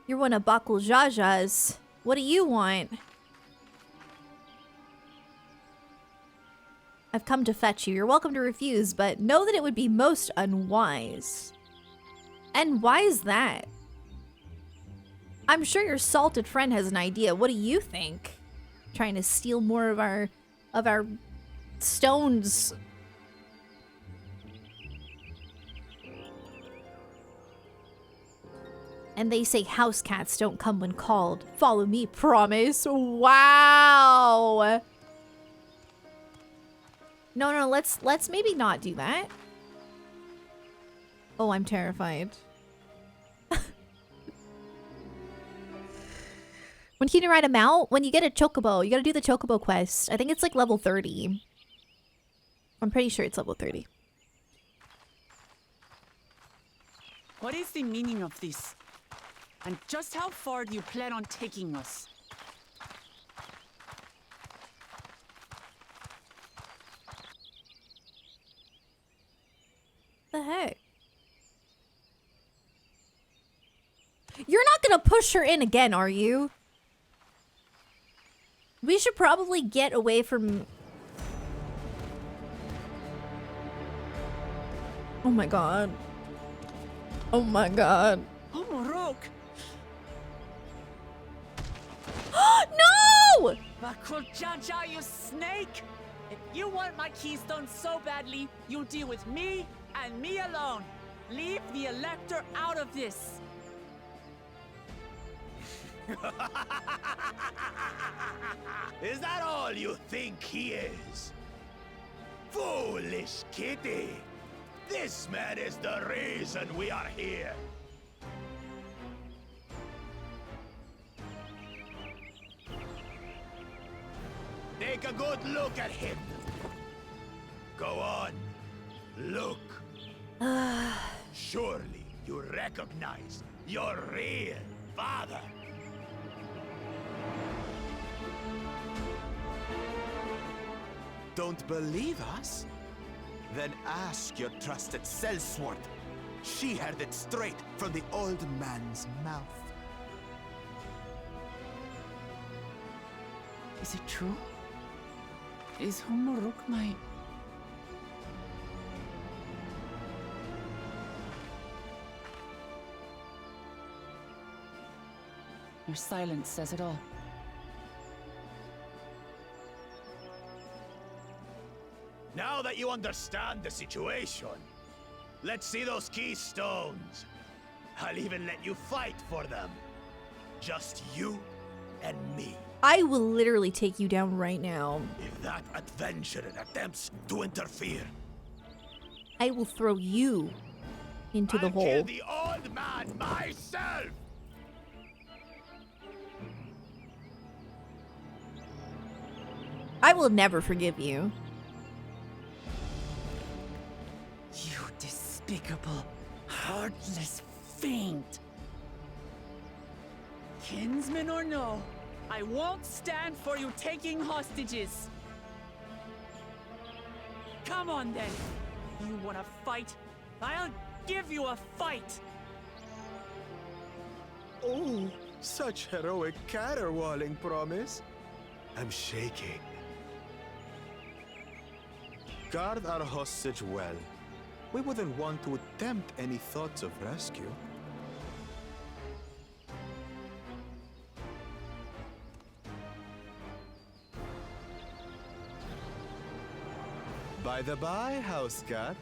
S1: You're one of Bakul Jaja's. What do you want? I've come to fetch you. You're welcome to refuse, but know that it would be most unwise. And why is that? I'm sure your salted friend has an idea. What do you think? Trying to steal more of our stones. And they say house cats don't come when called. Follow me, promise. Wow. No, let's maybe not do that. Oh, I'm terrified. When can you ride a mount? When you get a chocobo. You gotta do the chocobo quest. I think it's like level 30. I'm pretty sure it's level 30.
S2: What is the meaning of this? And just how far do you plan on taking us?
S1: The heck? You're not gonna push her in again, are you? We should probably get away from... Oh my god. Oh my god.
S2: Oh, Morok!
S1: No!
S2: Bakuljaja, you snake! If you want my keystone so badly, you'll deal with me and me alone. Leave the Elector out of this.
S11: Is that all you think he is? Foolish kitty! This man is the reason we are here. Take a good look at him. Go on. Look. Surely you recognize your real father. Don't believe us? Then ask your trusted sellsword. She heard it straight from the old man's mouth.
S2: Is it true? Is Humorok my... Your silence says it all.
S11: Now that you understand the situation, let's see those keystones. I'll even let you fight for them. Just you and me.
S1: I will literally take you down right now.
S11: If that adventurer attempts to interfere,
S1: I will throw you into the
S11: I'll
S1: hole.
S11: kill the old man myself.
S1: I will never forgive you.
S2: You despicable, heartless fiend. Kinsman or no, I won't stand for you taking hostages. Come on then. You want to fight? I'll give you a fight.
S11: Oh, such heroic caterwauling promise. I'm shaking. Guard our hostage well. We wouldn't want to attempt any thoughts of rescue. By the by, house cat,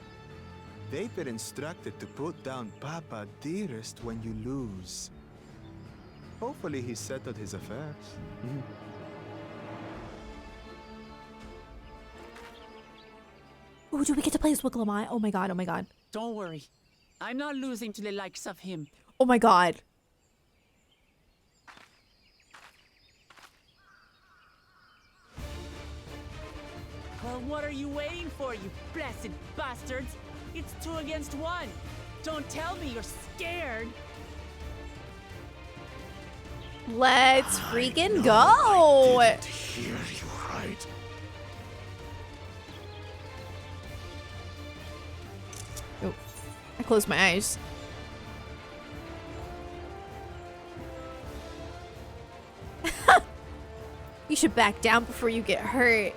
S11: they've been instructed to put down Papa Dearest when you lose. Hopefully he settled his affairs.
S1: Oh, do we get to play as Wiglamai? Oh my god, oh my god.
S2: Don't worry. I'm not losing to the likes of him.
S1: Oh my god.
S2: Well, what are you waiting for, you blessed bastards? It's 2 against 1. Don't tell me you're scared.
S1: Let's freaking go!
S3: I didn't hear you right.
S1: Oh, I closed my eyes. You should back down before you get hurt.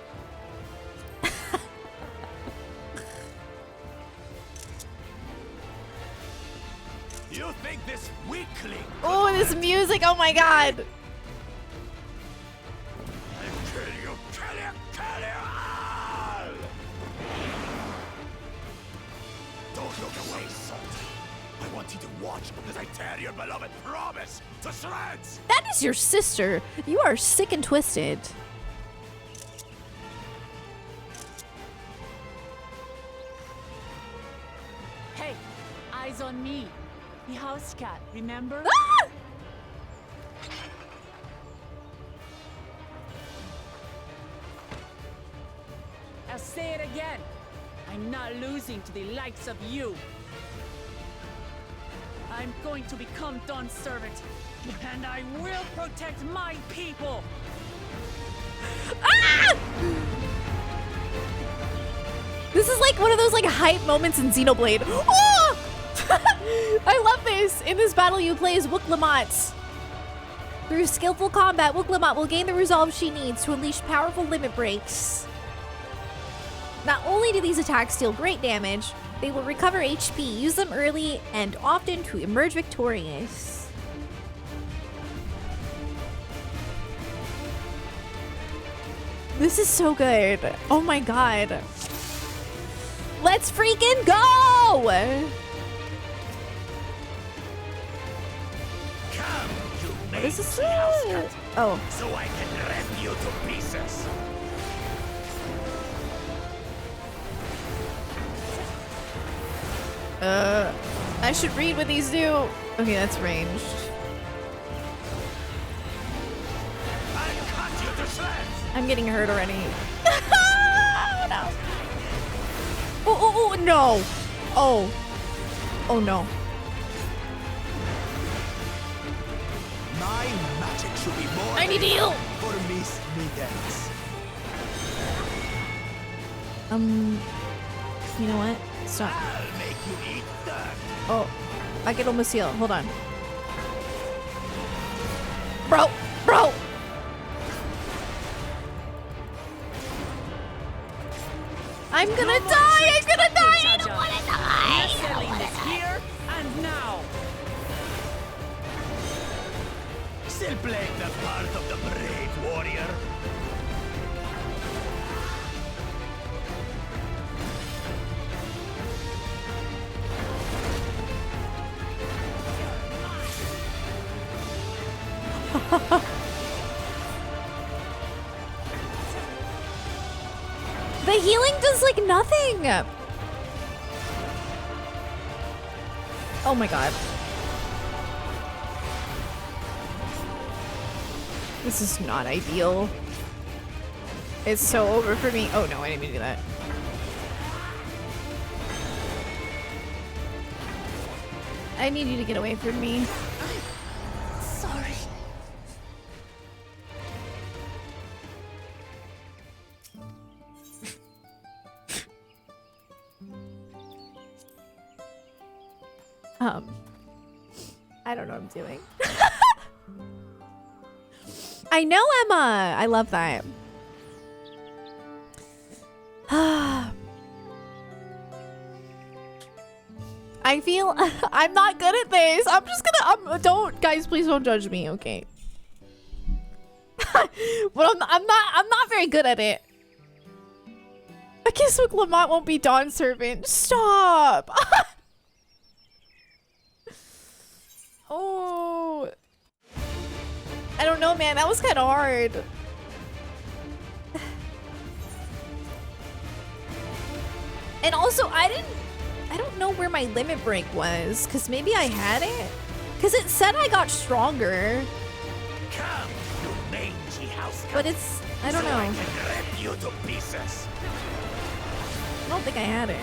S11: You think this weakling?
S1: Oh, this music! Oh my god!
S11: Kill you, kill you, kill you all! Don't look away, Salt. I want you to watch as I tear your beloved promise to shreds!
S1: That is your sister. You are sick and twisted.
S2: Hey, eyes on me. The house cat, remember?
S1: Ah!
S2: I'll say it again. I'm not losing to the likes of you. I'm going to become Dawn's servant, and I will protect my people.
S1: Ah! This is like one of those like hype moments in Xenoblade. Oh! I love this. In this battle, you play as Wook Lamont. Through skillful combat, Wook Lamont will gain the resolve she needs to unleash powerful limit breaks. Not only do these attacks deal great damage, they will recover HP, use them early, and often to emerge victorious. This is so good. Oh my god. Let's freaking go!
S11: Come, you
S1: What is this?
S11: mangy house cat,
S1: Oh.
S11: so I can rip you to pieces.
S1: I should read what these do. Okay, that's ranged.
S11: I'll cut you to shreds!
S1: I'm getting hurt already. Oh no. Oh, no. Oh. Oh no.
S14: My magic should be more
S1: I need to heal.
S14: for Miss Middens.
S1: You know what? Stop.
S11: I'll make you eat dirt.
S1: Oh, I can almost heal. Hold on. Bro! I'm gonna die! I don't wanna die!
S2: We're settling this here and now.
S11: Still playing the part of the brave warrior.
S1: The healing does like nothing! Oh my god. This is not ideal. It's so over for me. Oh no, I didn't mean to do that. I need you to get away from me.
S2: Sorry.
S1: I don't know what I'm doing. I know, Emma! I love that. I feel I'm not good at this. I'm just gonna don't guys, please don't judge me, okay? But I'm not very good at it. I guess Wook Lamont won't be Dawn's servant. Stop! Oh, I don't know, man. That was kind of hard. And also, I don't know where my limit break was, because maybe I had it. Because it said I got stronger.
S11: Come, you mangy house cat.
S1: But it's, I don't know.
S11: I can rip you to pieces.
S1: I don't think I had it.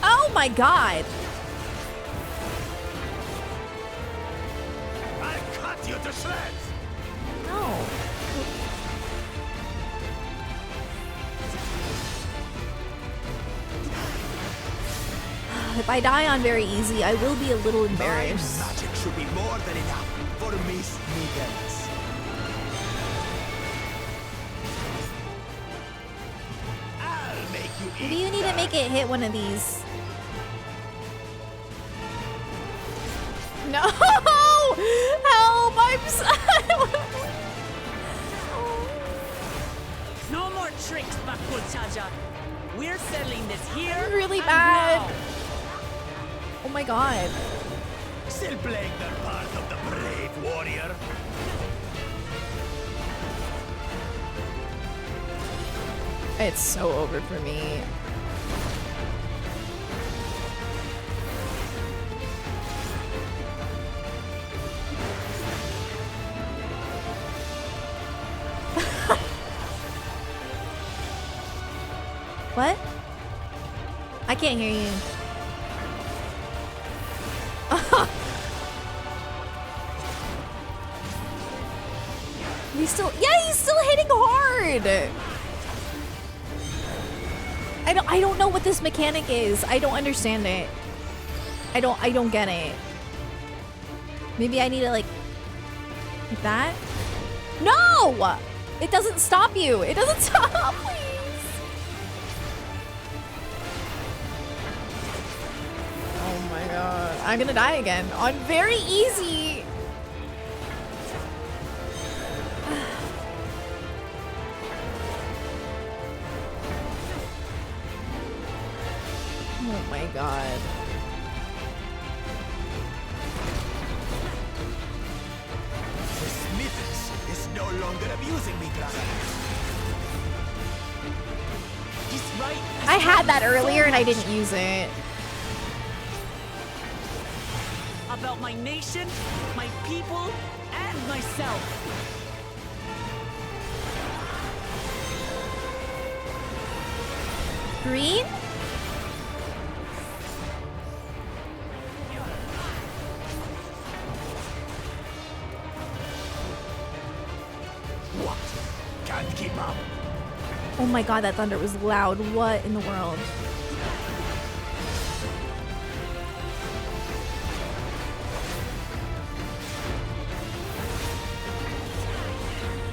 S1: Oh my god.
S11: I'll cut you to shreds.
S1: No. If I die on very easy, I will be a little embarrassed.
S14: My magic should be more than enough for Miss Middens.
S11: I'll make you eat
S1: Maybe you need to make it hit one of these. No! Help! I'm
S2: No more tricks, Bakuchaja. We're settling this here.
S1: I'm really
S2: and
S1: bad.
S2: now.
S1: Oh my god.
S11: Still playing their part of the brave warrior.
S1: It's so over for me. What? I can't hear you. He's still, yeah, he's still hitting hard. I don't know what this mechanic is. I don't understand it. I don't get it. Maybe I need to like that? No! It doesn't stop you. It doesn't stop, please. Oh my god. I'm gonna die again on very easy. Oh my god.
S14: The Smithers is no longer abusing me, brother.
S2: He's right.
S1: I had that earlier and I didn't use it.
S2: About my nation, my people, and myself.
S1: Green?
S14: What? Can't keep up.
S1: Oh my god, that thunder was loud. What in the world?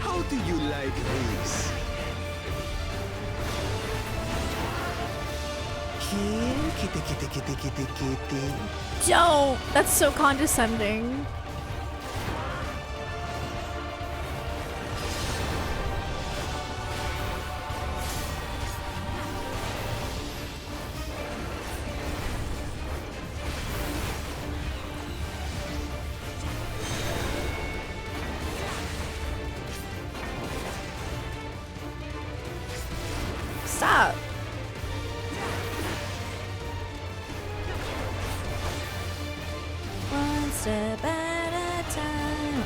S14: How do you like this? Here, kitty, kitty, kitty, kitty, kitty.
S1: Don't! That's so condescending. Stop. One step at a time.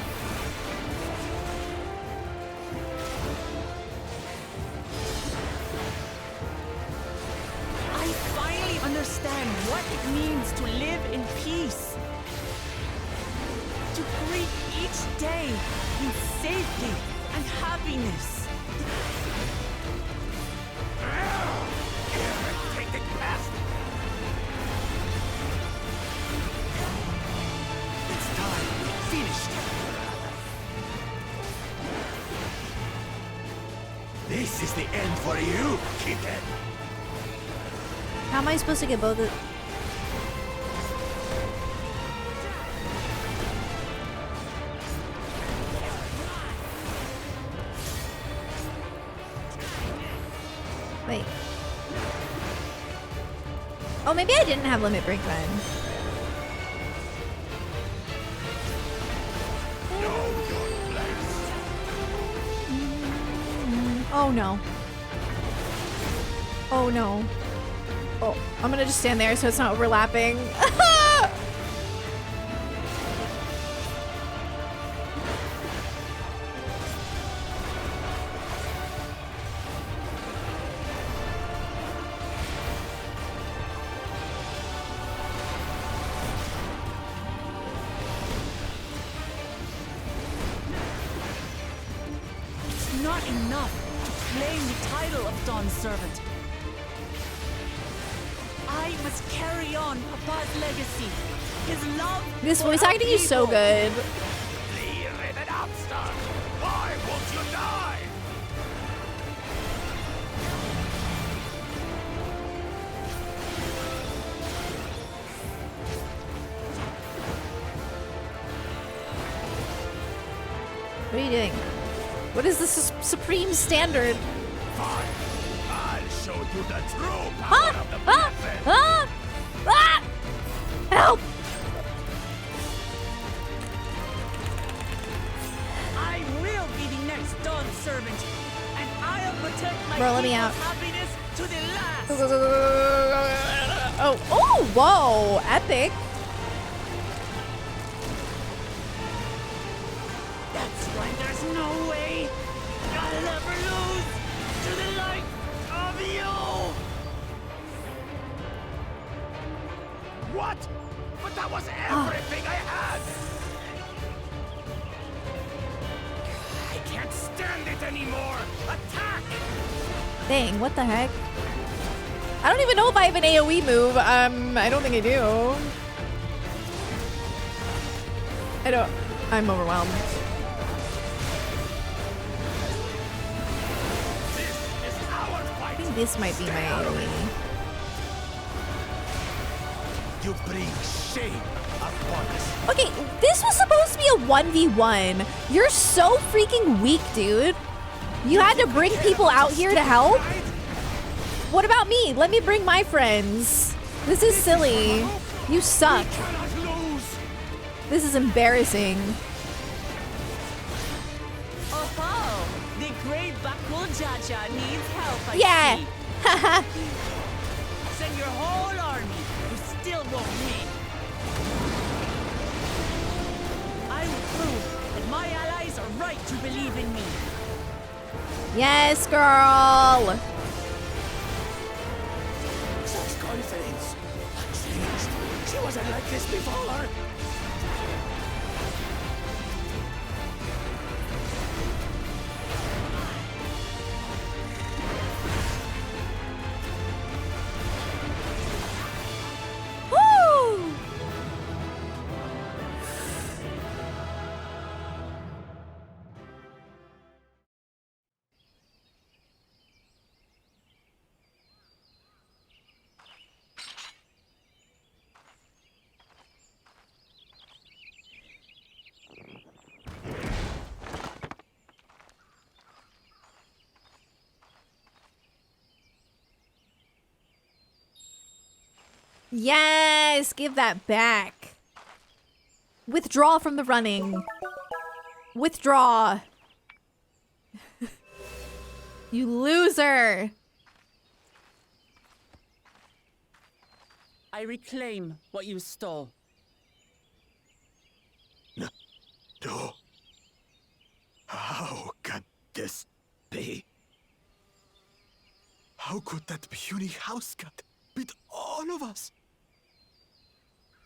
S2: I finally understand what it means to live in peace. To greet each day in safety and happiness.
S14: Take the past. It's time we finished. This is the end for you, kitten.
S1: How am I supposed to get both of... Wait. Oh, maybe I didn't have limit break then. Oh no. Oh no. Oh, I'm gonna just stand there so it's not overlapping.
S2: It's not enough to claim the title of Dawn's servant. I must carry on Papa's legacy. His love.
S1: This
S2: for
S1: voice
S2: our
S1: acting is so
S2: people.
S1: good.
S14: Clear it up, Star. Why won't you die?
S1: What are you doing? What is this supreme standard?
S14: Fine. I'll show
S11: to the true power of the blessed.
S1: Help!
S2: I will be the next Dawn servant, and I'll protect my
S1: Bro, let me
S2: people's
S1: out.
S2: happiness to the last.
S1: Oh, whoa, epic.
S2: That's why there's no way I'll ever lose to the like of you.
S11: What? But that was everything I had! I can't stand it anymore! Attack!
S1: Dang, what the heck? I don't even know if I have an AoE move. I don't think I do. I'm overwhelmed. I think this might be my AoE.
S11: You bring shame upon us.
S1: Okay, this was supposed to be a 1v1. You're so freaking weak, dude. You had to bring people out here to help? What about me? Let me bring my friends. This is silly. You suck. This is embarrassing.
S2: Oh, the great Bakul Jaja needs help, I
S1: Yeah.
S2: see. Send your whole army. You still won't win. I will prove that my allies are right to believe in me.
S1: Yes, girl.
S14: Such confidence. Changed. She wasn't like this before.
S1: Woo! Yes, give that back. Withdraw from the running. Withdraw. You loser.
S2: I reclaim what you stole.
S4: No. How can this be? How could that puny house cat beat all of us?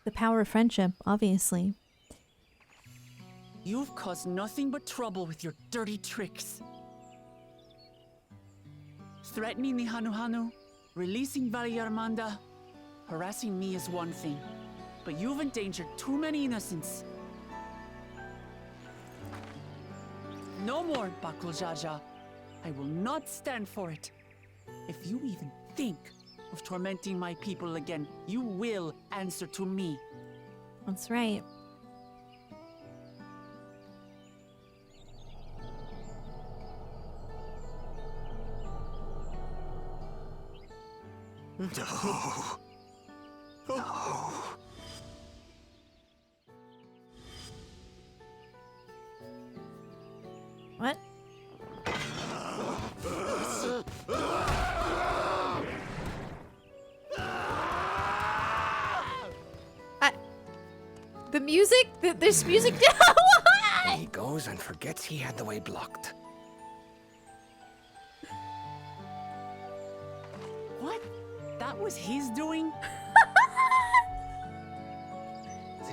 S1: The power of friendship, obviously.
S2: You've caused nothing but trouble with your dirty tricks. Threatening the Hanuhanu, releasing Valley Armanda, harassing me is one thing, but you've endangered too many innocents. No more, Bakul Jaja. I will not stand for it. If you even think of tormenting my people again, you will answer to me.
S1: That's right.
S4: No. No.
S1: What? The music? There's music. What?
S6: He goes and forgets he had the way blocked.
S2: What? That was his doing?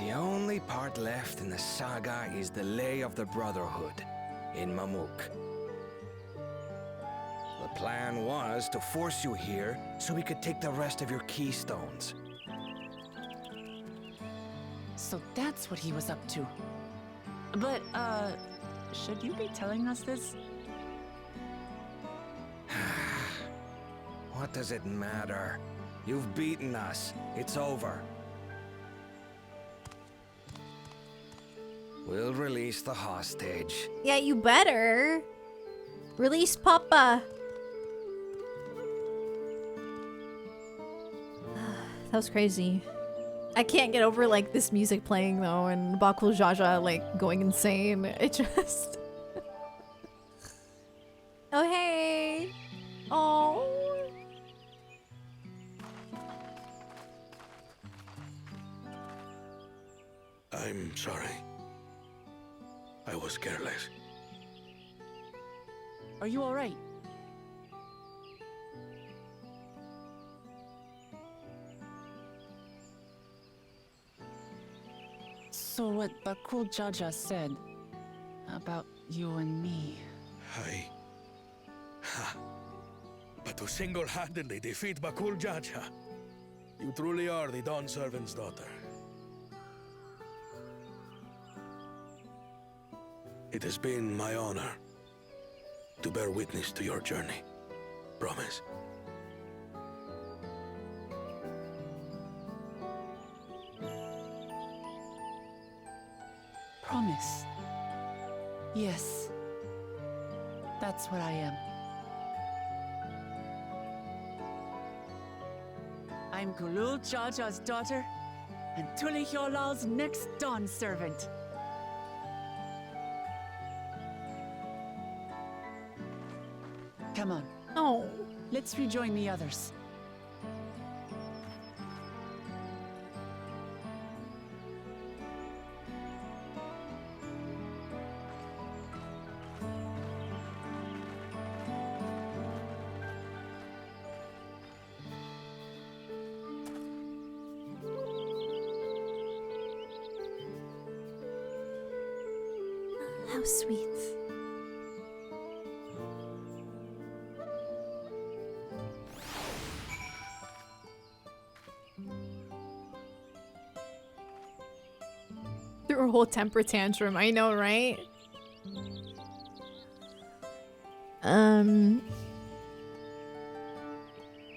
S6: The only part left in the saga is the Lay of the Brotherhood in Mamuk. The plan was to force you here so we could take the rest of your keystones.
S2: So that's what he was up to. But, should you be telling us this?
S6: What does it matter? You've beaten us. It's over. We'll release the hostage.
S1: Yeah, you better. Release Papa. That was crazy. I can't get over like this music playing though and Bakul Jaja like going insane. It just Oh hey. Oh.
S5: I'm sorry. I was careless.
S2: Are you all right? So what Bakul Jaja said about you and me.
S5: But to single-handedly defeat Bakul Jaja, you truly are the Dawn Servant's daughter. It has been my honor to bear witness to your journey. Promise.
S2: Promise. Yes. That's what I am. I'm Kulul Jaja's daughter, and Tuli Hyolal's next Dawn servant. Come on.
S1: Oh.
S2: Let's rejoin the others.
S1: How sweet. Threw a whole temper tantrum, I know, right?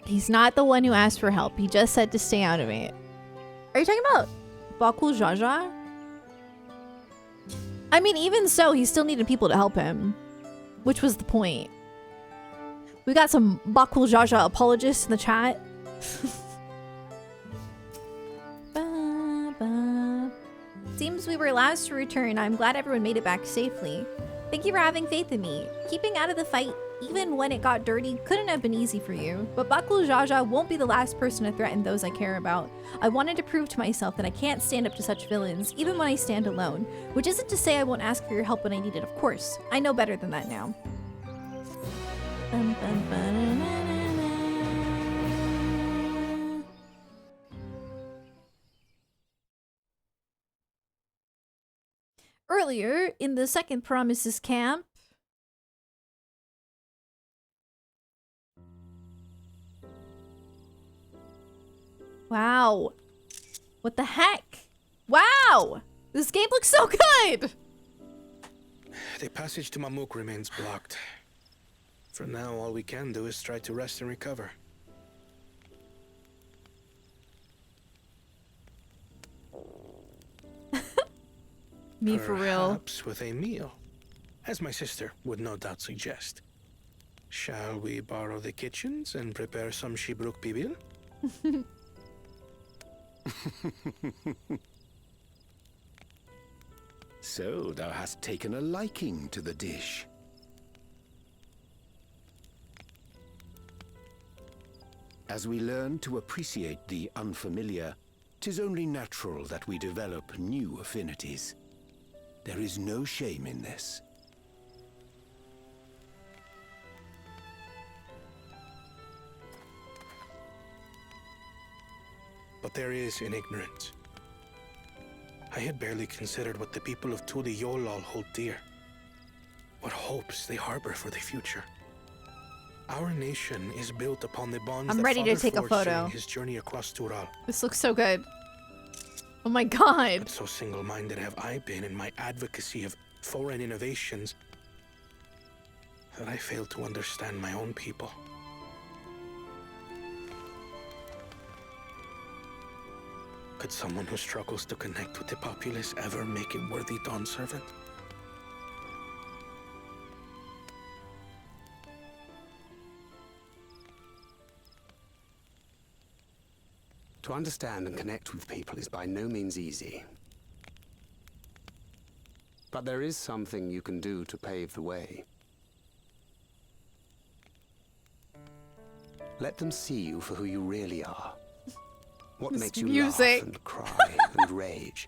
S1: He's not the one who asked for help. He just said to stay out of it. Are you talking about Bakul Jaja? I mean, even so, he still needed people to help him, which was the point. We got some Bakul Jaja apologists in the chat. Seems we were last to return. I'm glad everyone made it back safely. Thank you for having faith in me. Keeping out of the fight, even when it got dirty, couldn't have been easy for you. But Bakul Jaja won't be the last person to threaten those I care about. I wanted to prove to myself that I can't stand up to such villains, even when I stand alone. Which isn't to say I won't ask for your help when I need it, of course. I know better than that now. Earlier, in the second Promises camp, wow. What the heck? Wow! This game looks so good!
S5: The passage to Mamuk remains blocked. For now, all we can do is try to rest and recover.
S1: Me for real.
S5: Perhaps with a meal, as my sister would no doubt suggest. Shall we borrow the kitchens and prepare some Shibruk Bibil?
S6: So thou hast taken a liking to the dish. As we learn to appreciate the unfamiliar, 'tis only natural that we develop new affinities. There is no shame in this.
S5: But there is in ignorance. I had barely considered what the people of Tuli Yolal hold dear. What hopes they harbor for the future. Our nation is built upon the bonds
S1: I'm
S5: that
S1: ready to
S5: Father
S1: take a
S5: forged
S1: photo.
S5: during his journey across Tural.
S1: This looks so good. Oh my god.
S5: But so single-minded have I been in my advocacy of foreign innovations that I fail to understand my own people. Could someone who struggles to connect with the populace ever make a worthy Dawn servant?
S15: To understand and connect with people is by no means easy. But there is something you can do to pave the way. Let them see you for who you really are. What makes you laugh and cry and rage.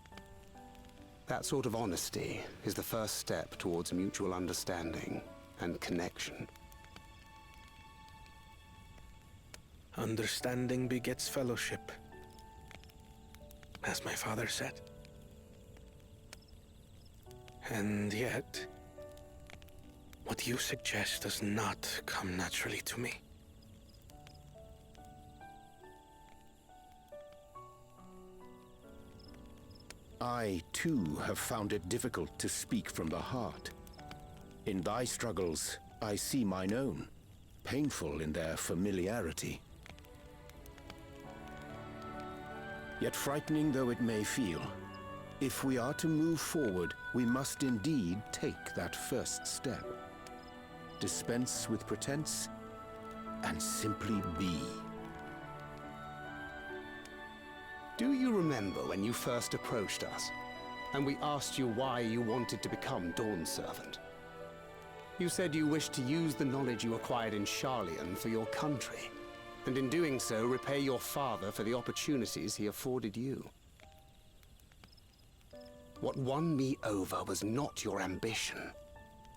S15: That sort of honesty is the first step towards mutual understanding and connection.
S5: Understanding begets fellowship, as my father said. And yet, what you suggest does not come naturally to me.
S6: I, too, have found it difficult to speak from the heart. In thy struggles, I see mine own, painful in their familiarity. Yet frightening though it may feel, if we are to move forward, we must indeed take that first step. Dispense with pretense, and simply be.
S15: Do you remember when you first approached us, and we asked you why you wanted to become Dawn Servant? You said you wished to use the knowledge you acquired in Sharlayan for your country, and in doing so repay your father for the opportunities he afforded you. What won me over was not your ambition,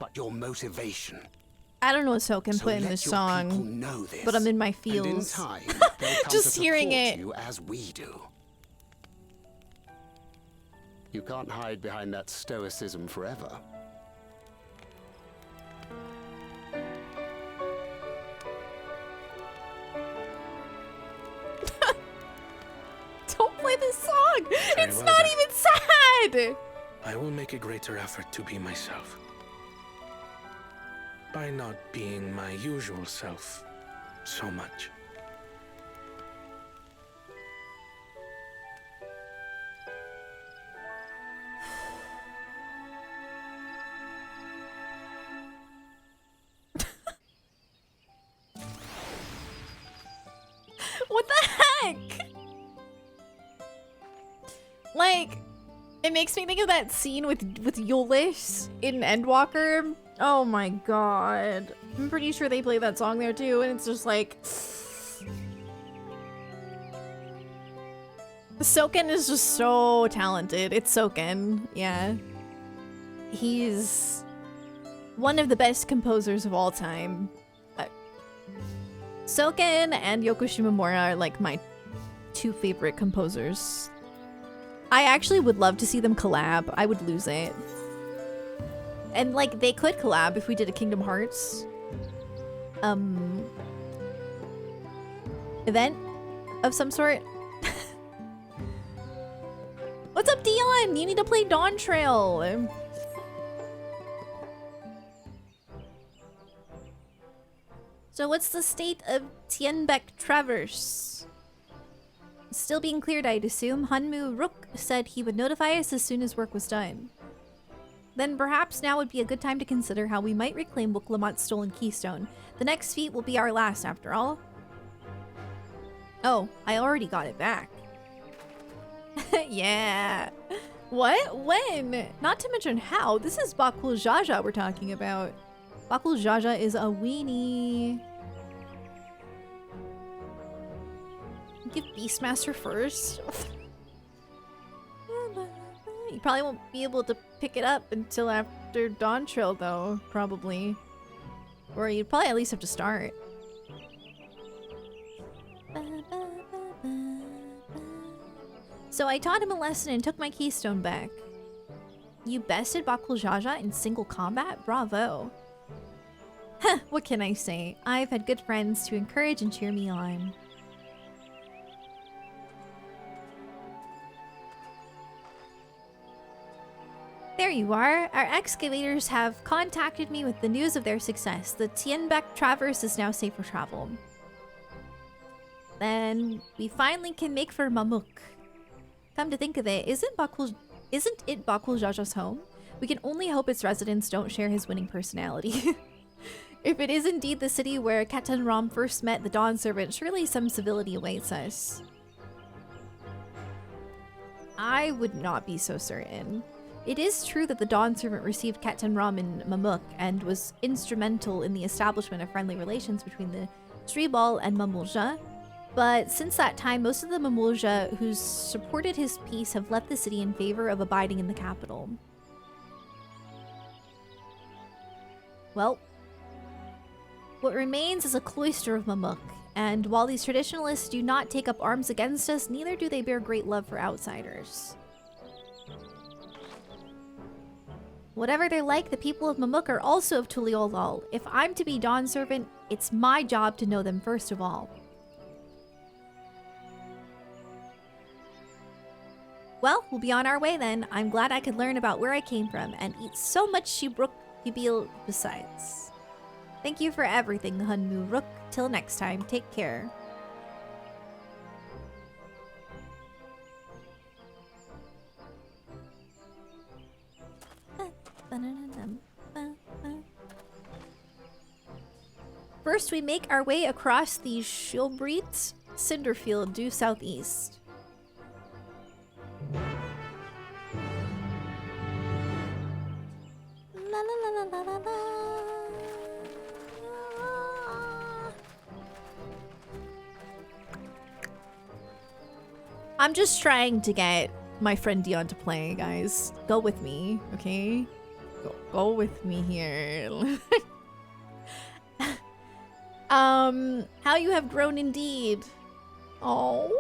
S15: but your motivation.
S1: I don't know what Soken put in this song, but I'm in my feels.
S15: And in time, they'll come
S1: Just
S15: to
S1: hearing
S15: support
S1: it.
S15: you as we do. You can't hide behind that stoicism forever.
S1: Don't play this song!
S5: Very
S1: It's
S5: well,
S1: not
S5: then.
S1: even sad!
S5: I will make a greater effort to be myself. By not being my usual self so much.
S1: What the heck? Like, it makes me think of that scene with Yulish in Endwalker. Oh my god. I'm pretty sure they play that song there too, and it's just like... Soken is just so talented. It's Soken, yeah. He's one of the best composers of all time. Soken and Yoko Shimomura are like my two favorite composers. I actually would love to see them collab. I would lose it. And like they could collab if we did a Kingdom Hearts event of some sort. What's up, Dion? You need to play Dawntrail. So what's the state of Tianbeck Traverse? Still being cleared, I'd assume. Hanmu Rook said he would notify us as soon as work was done. Then perhaps now would be a good time to consider how we might reclaim Wuklamot's stolen keystone. The next feat will be our last, after all. Oh, I already got it back. Yeah. What? When? Not to mention how. This is Bakul Jaja we're talking about. Bakul Jaja is a weenie. Give Beastmaster first. You probably won't be able to pick it up until after Dawntrail, though, probably. Or you'd probably at least have to start. So I taught him a lesson and took my keystone back. You bested Bakul Jaja in single combat? Bravo. Huh, what can I say? I've had good friends to encourage and cheer me on. There you are. Our excavators have contacted me with the news of their success. The Tianbeck Traverse is now safe for travel. Then we finally can make for Mamuk. Come to think of it, isn't it Bakul Jaja's home? We can only hope its residents don't share his winning personality. If it is indeed the city where Ketan Ram first met the Dawn Servant, surely some civility awaits us. I would not be so certain. It is true that the Dawn Servant received Ketanram in Mamuk and was instrumental in the establishment of friendly relations between the Sribal and Mamulja, but since that time, most of the Mamulja who supported his peace have left the city in favor of abiding in the capital. Well, what remains is a cloister of Mamuk, and while these traditionalists do not take up arms against us, neither do they bear great love for outsiders. Whatever they're like, the people of Mamuk are also of Tuliolal. If I'm to be Dawn Servant, it's my job to know them first of all. Well, we'll be on our way then. I'm glad I could learn about where I came from and eat so much Shibruk Gibil besides. Thank you for everything, Hunmu Rook. Till next time, take care. First, we make our way across the Shilbreet Cinderfield due southeast. La la la la la la. I'm just trying to get my friend Dion to play, guys. Go with me, okay? Go with me here. How you have grown indeed. Oh.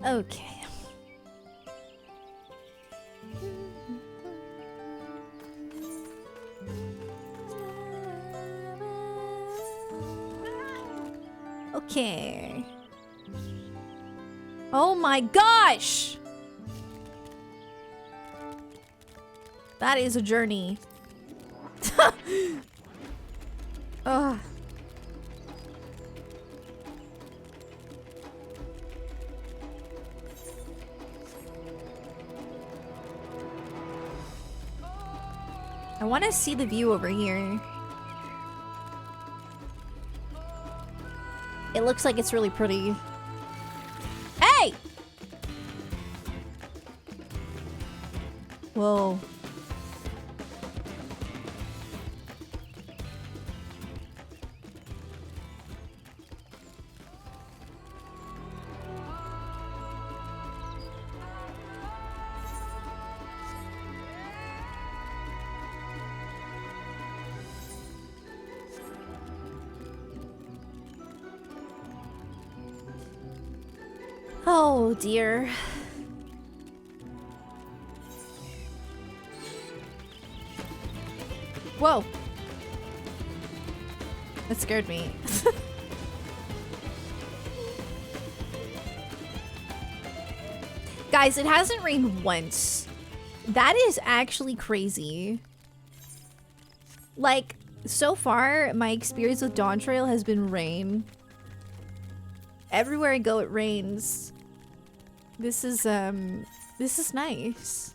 S1: Okay. Okay. Oh my gosh! That is a journey. Ugh. I want to see the view over here. It looks like it's really pretty. Hey! Whoa. Oh dear. Whoa. That scared me. Guys, it hasn't rained once. That is actually crazy. Like, so far, my experience with Dawntrail has been rain. Everywhere I go, it rains. This is nice.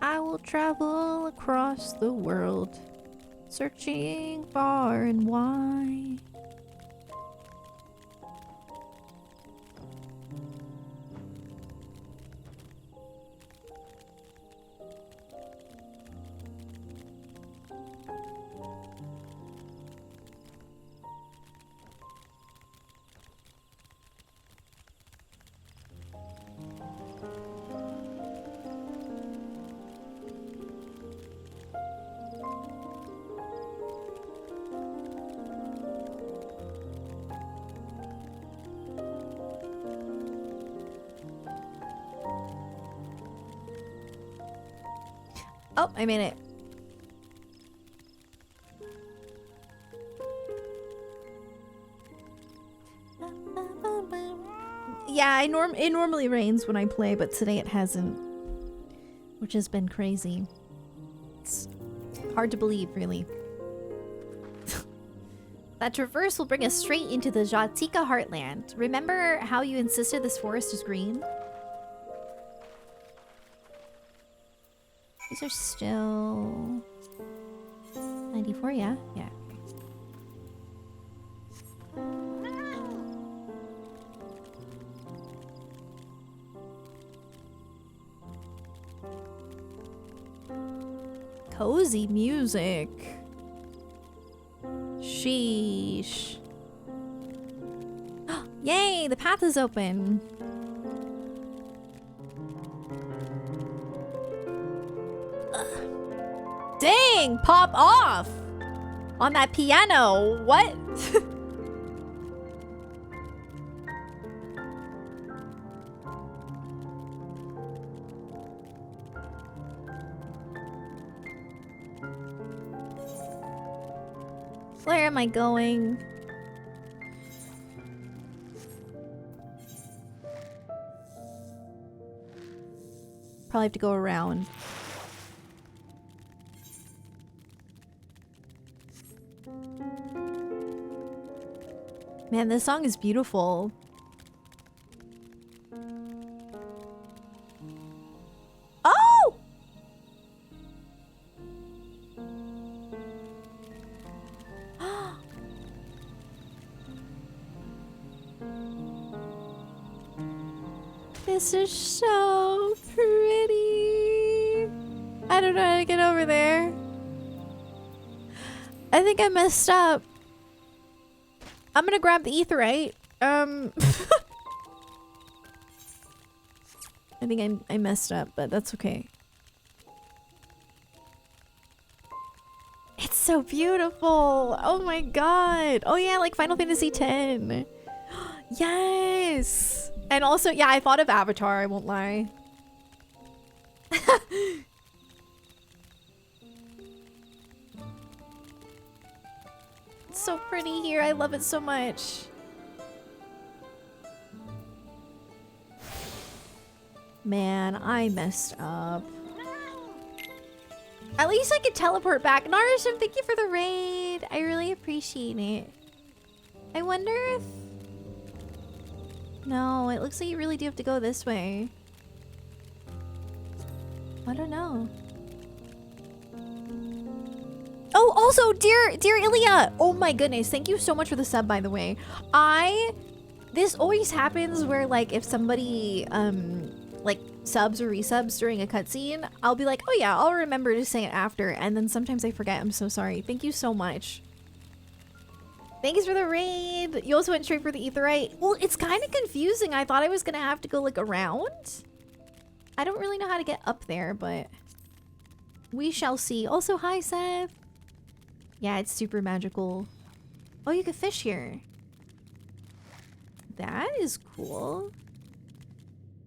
S1: I will travel across the world, searching far and wide. Oh, I made it. Yeah, it normally rains when I play, but today it hasn't. Which has been crazy. It's hard to believe, really. That traverse will bring us straight into the Jatika heartland. Remember how you insisted this forest is green? These are still 94, yeah? Yeah. Cozy music. Sheesh. Yay, the path is open. Ugh. Dang, pop off on that piano. What? Where am I going? Probably have to go around. Man, this song is beautiful. Oh! This is so pretty. I don't know how to get over there. I think I messed up. I'm gonna grab the aetheryte. I think I messed up, but that's okay. It's so beautiful. Oh my god. Oh yeah, like Final Fantasy X. Yes. And also, yeah, I thought of Avatar, I won't lie. It's so pretty here. I love it so much. Man, I messed up. At least I could teleport back. Narisham, thank you for the raid. I really appreciate it. I wonder if... No, it looks like you really do have to go this way. I don't know. Oh, also, dear Ilya! Oh my goodness, thank you so much for the sub, by the way. This always happens where, like, if somebody, like, subs or resubs during a cutscene, I'll be like, oh yeah, I'll remember to say it after, and then sometimes I forget. I'm so sorry. Thank you so much. Thanks for the raid. You also went straight for the aetheryte. Well, it's kind of confusing. I thought I was gonna have to go, like, around. I don't really know how to get up there, but we shall see. Also, hi, Seth. Yeah, it's super magical. Oh, you can fish here. That is cool.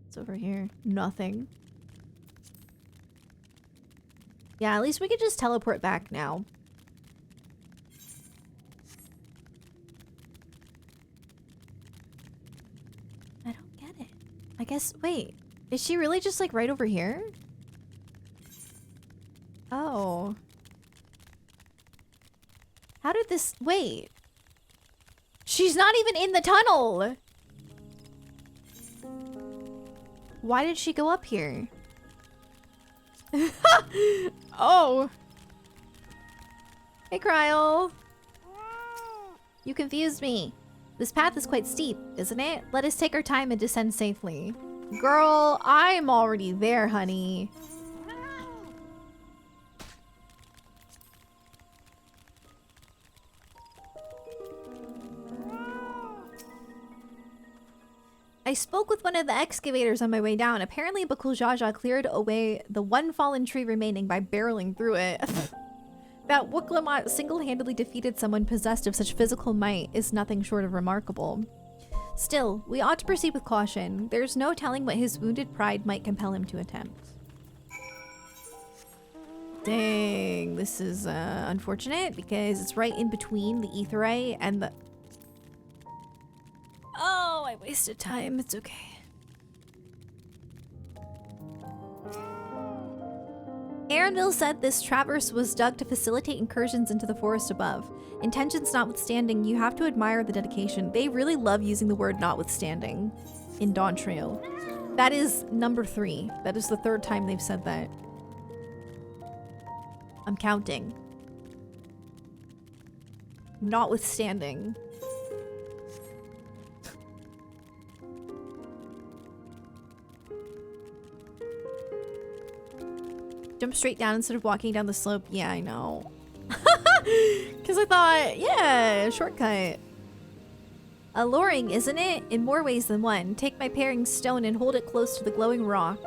S1: What's over here? Nothing. Yeah, at least we could just teleport back now. I don't get it. I guess, wait. Is she really just, like, right over here? Oh. How did this... Wait. She's not even in the tunnel! Why did she go up here? Oh. Hey, Kryl. You confused me. This path is quite steep, isn't it? Let us take our time and descend safely. Girl, I'm already there, honey. I spoke with one of the excavators on my way down. Apparently, Bakul Jaja cleared away the one fallen tree remaining by barreling through it. That Wuklamot single-handedly defeated someone possessed of such physical might is nothing short of remarkable. Still, we ought to proceed with caution. There's no telling what his wounded pride might compel him to attempt. Dang, this is unfortunate because it's right in between the aetheryte and the... Oh, I Wasted time, it's okay. Arendelle said this traverse was dug to facilitate incursions into the forest above. Intentions notwithstanding, you have to admire the dedication. They really love using the word notwithstanding in Dawntrail. That is number 3. That is the 3rd time they've said that. I'm counting. Notwithstanding. Jump straight down instead of walking down the slope. Yeah, I know. Because I thought, yeah, shortcut. Alluring, isn't it? In more ways than one. Take my paring stone and hold it close to the glowing rock.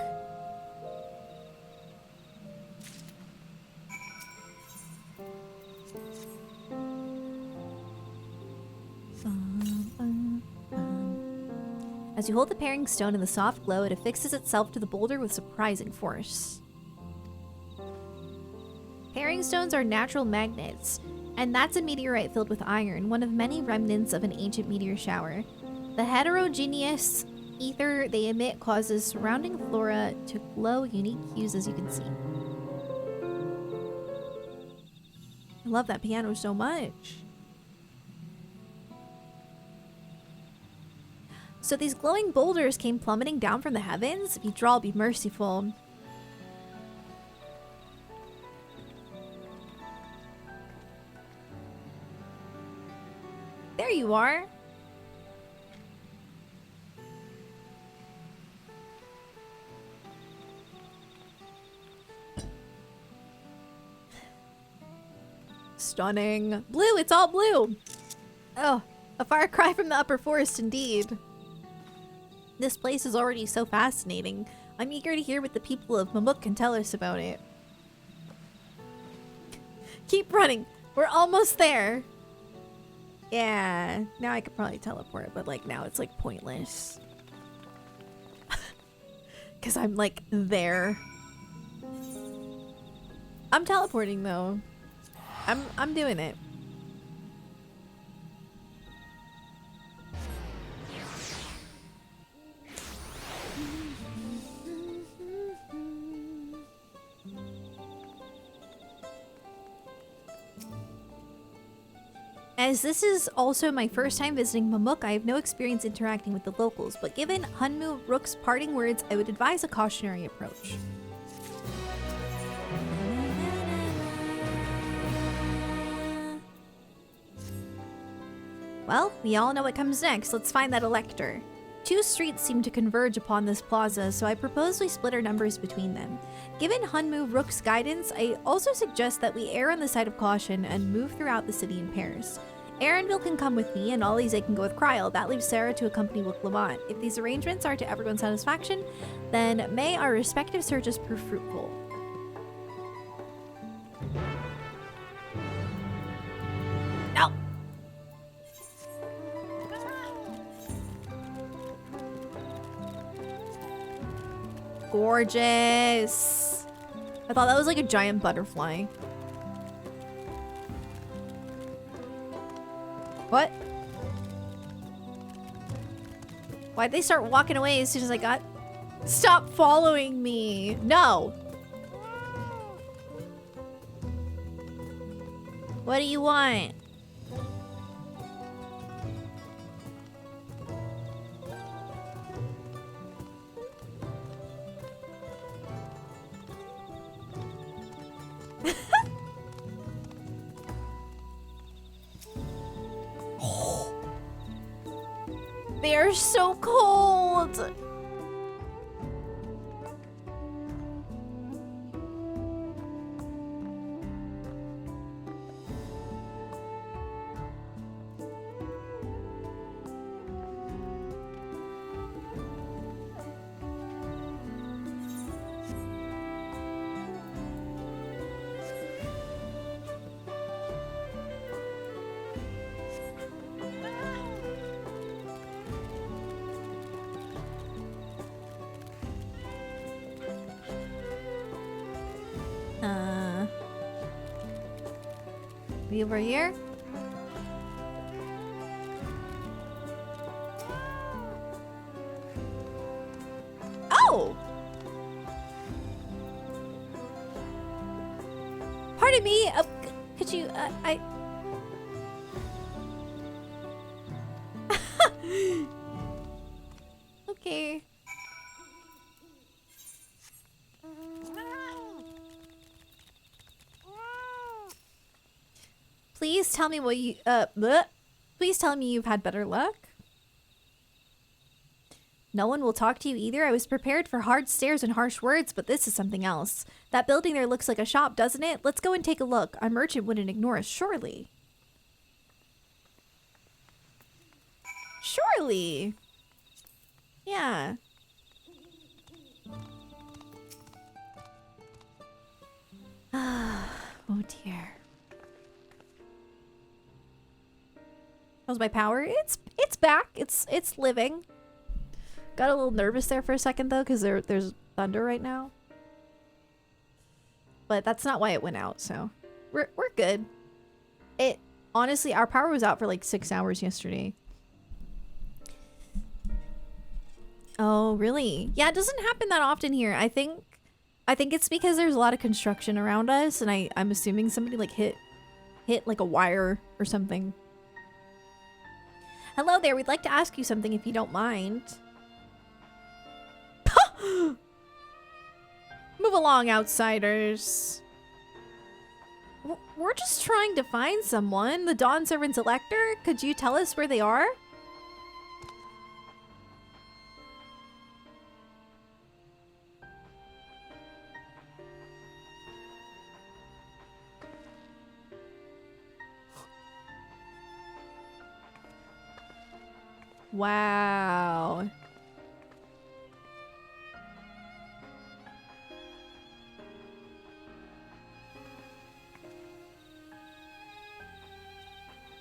S1: As you hold the paring stone in the soft glow, it affixes itself to the boulder with surprising force. Paring stones are natural magnets, and that's a meteorite filled with iron, one of many remnants of an ancient meteor shower. The heterogeneous ether they emit causes surrounding flora to glow unique hues, as you can see. I love that piano so much. So these glowing boulders came plummeting down from the heavens? Vidral, be merciful. There you are. Stunning. Blue, it's all blue. Oh, a far cry from the upper forest indeed. This place is already so fascinating. I'm eager to hear what the people of Mamuk can tell us about it. Keep running. We're almost there. Yeah, now I could probably teleport, but like now it's like pointless. Cause I'm like there. I'm teleporting though. I'm doing it. As this is also my first time visiting Mamuk, I have no experience interacting with the locals, but given Hunmu Rook's parting words, I would advise a cautionary approach. Well, we all know what comes next. Let's find that elector. 2 streets seem to converge upon this plaza, so I propose we split our numbers between them. Given Hunmu Rook's guidance, I also suggest that we err on the side of caution and move throughout the city in pairs. Arendelle can come with me, and Alize can go with Kryl. That leaves Sarah to accompany with Lamont. If these arrangements are to everyone's satisfaction, then may our respective searches prove fruitful. No! Gorgeous! I thought that was like a giant butterfly. What? Why'd they start walking away as soon as I got... Stop following me! No! What do you want? They are so cold! Be over here? pardon me. Could you, I... Okay. Please tell me what you, bleh. Please tell me you've had better luck. No one will talk to you either. I was prepared for hard stares and harsh words, but this is something else. That building there looks like a shop, doesn't it? Let's go and take a look. A merchant wouldn't ignore us, surely. Surely. Yeah. Oh dear. How's my power? It's back. It's living. Got a little nervous there for a second though, because there's thunder right now. But that's not why it went out, so we're good. It honestly, our power was out for like 6 hours yesterday. Oh, really? Yeah, it doesn't happen that often here. I think it's because there's a lot of construction around us, and I'm assuming somebody like hit like a wire or something. Hello there, we'd like to ask you something if you don't mind. Move along, outsiders. We're just trying to find someone. The Dawn Servant's Elector? Could you tell us where they are? Wow.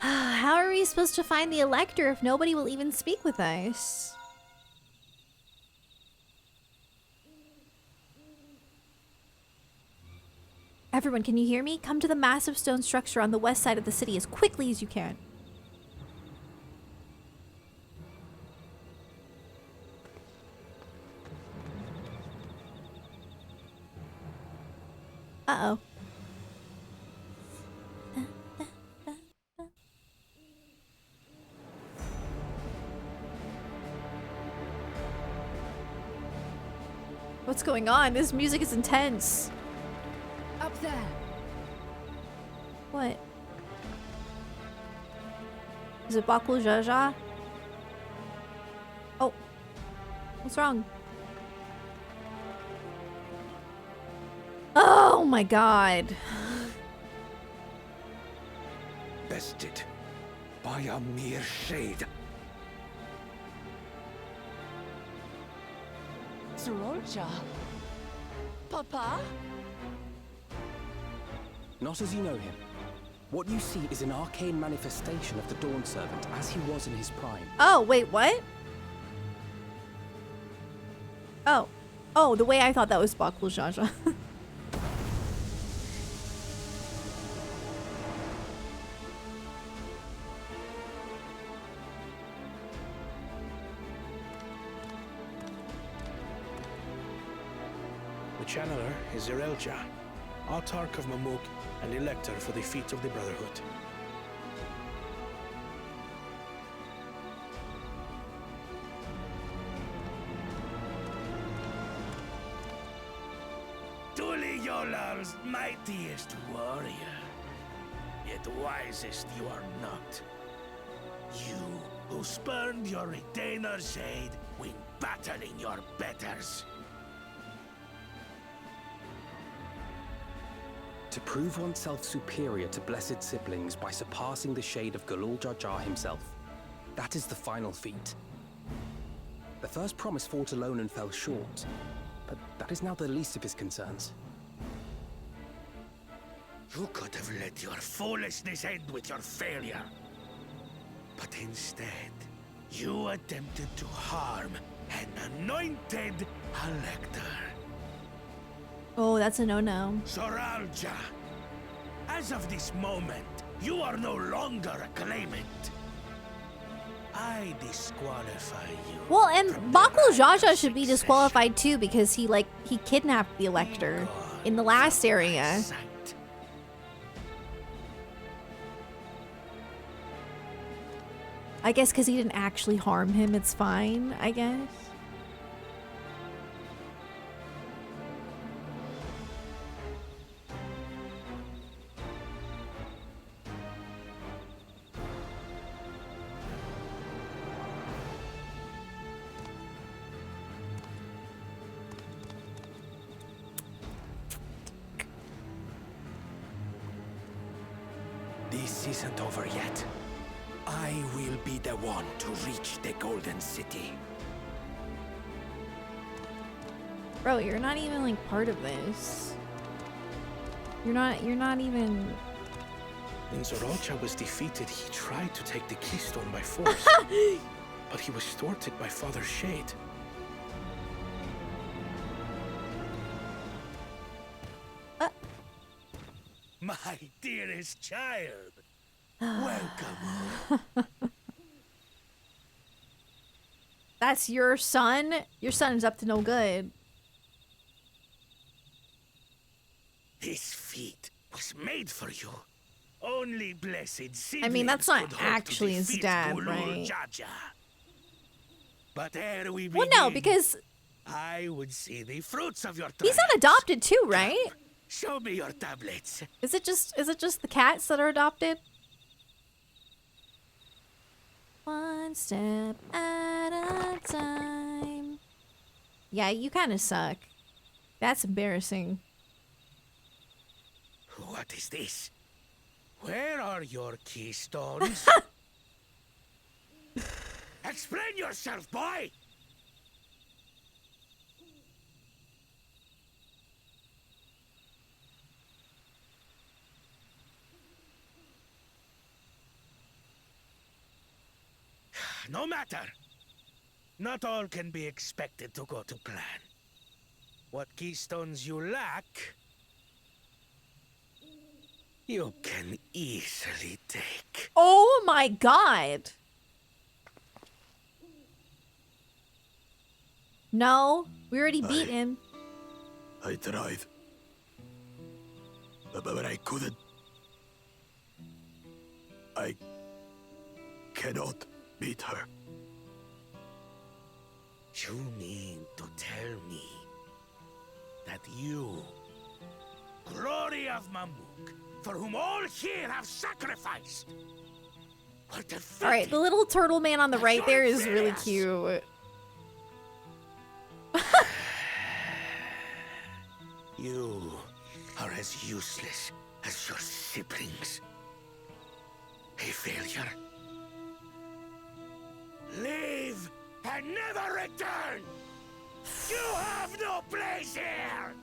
S1: How are we supposed to find the Elector if nobody will even speak with us? Everyone, can you hear me? Come to the massive stone structure on the west side of the city as quickly as you can. Uh-oh. What's going on? This music is intense.
S12: Up there.
S1: What? Is it Bakul Jaja? Oh. What's wrong? Oh my god.
S6: Bested by a mere shade.
S2: Sorolja? Papa?
S8: Not as you know him. What you see is an arcane manifestation of the Dawn Servant as he was in his prime.
S1: Oh, wait, what? Oh. Oh, the way I thought that was Bakul Jaja.
S5: The channeler is Zerelja, Autarch of Mamuk and Elector for the Feet of the Brotherhood.
S14: Tuli Yolar's mightiest warrior, yet wisest you are not. You, who spurned your retainer's aid when battling your betters.
S8: To prove oneself superior to blessed siblings by surpassing the shade of Galul Jar Jar himself. That is the final feat. The first promise fought alone and fell short, but that is now the least of his concerns.
S14: You could have let your foolishness end with your failure. But instead, you attempted to harm an anointed Elector.
S1: Oh, that's a no-no.
S14: Sorolja, as of this moment, you are no longer a claimant. I disqualify you.
S1: Well, and Bakul Jaja should be disqualified too because he kidnapped the Elector in the last area. I guess because he didn't actually harm him, it's fine, I guess.
S14: This isn't over yet. I will be the one to reach the Golden City.
S1: Bro, you're not even like part of this. You're not even...
S5: When Zorocha was defeated, he tried to take the keystone by force. But he was thwarted by Father Shade. My dearest child, welcome.
S1: That's your son? Your son is up to no good.
S14: This feat was made for you. Only blessed siblings
S1: I mean, that's not
S14: could hope
S1: actually
S14: to
S1: his
S14: defeat
S1: dad,
S14: Gulul
S1: right?
S14: Jaja. But ere we
S1: Well,
S14: begin,
S1: no, because
S14: I would see the fruits of your
S1: he's not adopted too, right?
S14: Show me your tablets.
S1: Is it just the cats that are adopted? One step at a time. Yeah, you kind of suck. That's embarrassing.
S14: What is this? Where are your keystones? Explain yourself, boy! No matter. Not all can be expected to go to plan. What keystones you lack, you can easily take.
S1: Oh my god! No, we already beat him.
S3: I tried. But I couldn't. I cannot beat her.
S14: You mean to tell me that you, glory of Mamuk, for whom all here have sacrificed, were defeated?
S1: All right, the little turtle man on the right there is really cute.
S14: You are as useless as your siblings. A failure. Leave and never return! You have no place here!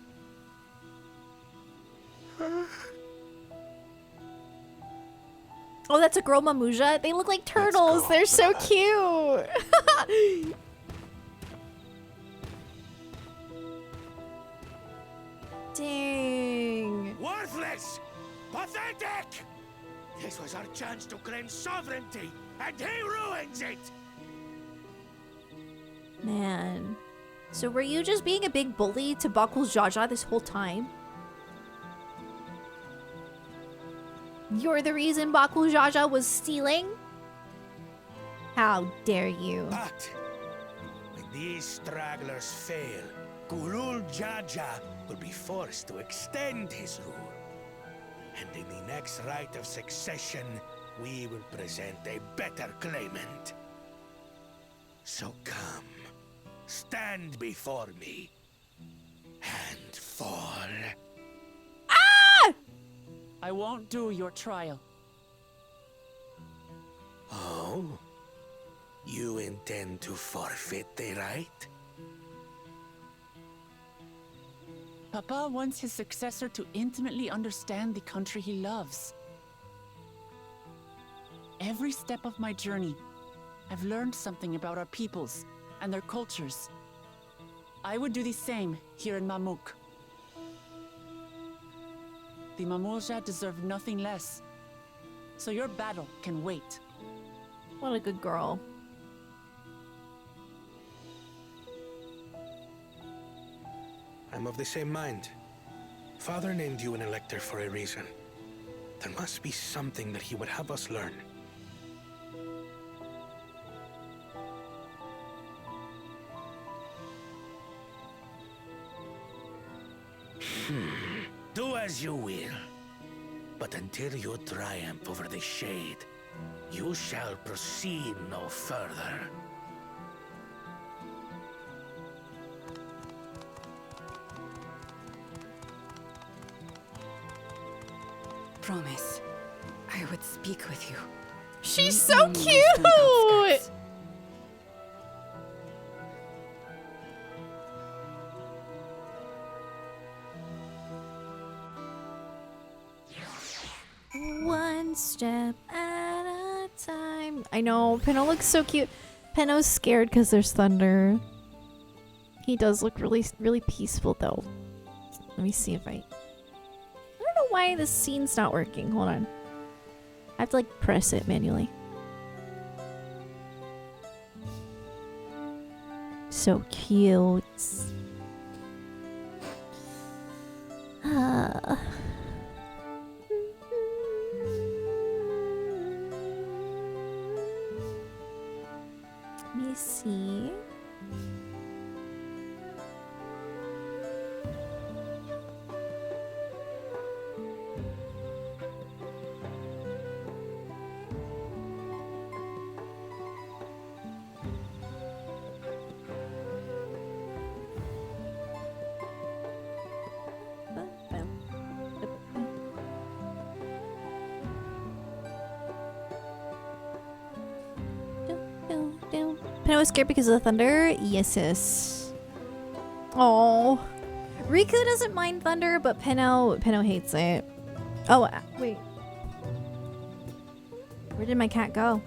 S1: Oh, that's a girl Mamuja. They look like turtles. They're so cute. Dang.
S14: Worthless! Pathetic! This was our chance to claim sovereignty, and he ruins it!
S1: Man. So were you just being a big bully to Bakul Jaja this whole time? You're the reason Bakul Jaja was stealing? How dare you?
S14: But when these stragglers fail, Gulul Jaja will be forced to extend his rule. And in the next rite of succession, we will present a better claimant. So come, stand before me, and fall.
S1: Ah!
S2: I won't do your trial.
S14: Oh? You intend to forfeit the right?
S2: Papa wants his successor to intimately understand the country he loves. Every step of my journey, I've learned something about our peoples and their cultures. I would do the same here in Mamuk. The Mamulja deserve nothing less, so your battle can wait.
S1: What a good girl.
S5: I'm of the same mind. Father named you an elector for a reason. There must be something that he would have us learn.
S14: Do as you will. But until you triumph over the Shade, you shall proceed no further.
S16: Promise, I would speak with you.
S1: She's so cute! One step at a time. I know, Pinot looks so cute. Pinot's scared because there's thunder. He does look really, really peaceful though. Let me see if I don't know why this scene's not working. Hold on. I have to like press it manually. So cute. Ah. Let me see. Pinot was scared because of the thunder? Yes, yes. Oh, Riku doesn't mind thunder, but Pinot hates it. Oh, wait. Where did my cat go?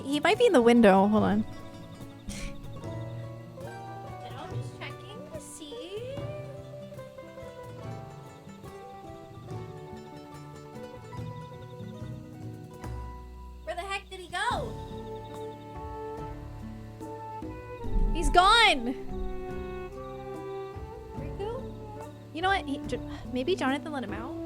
S1: He might be in the window. Hold on. I'm just checking to see. Where the heck did he go? He's gone. Riku? You know what? Maybe Jonathan let him out.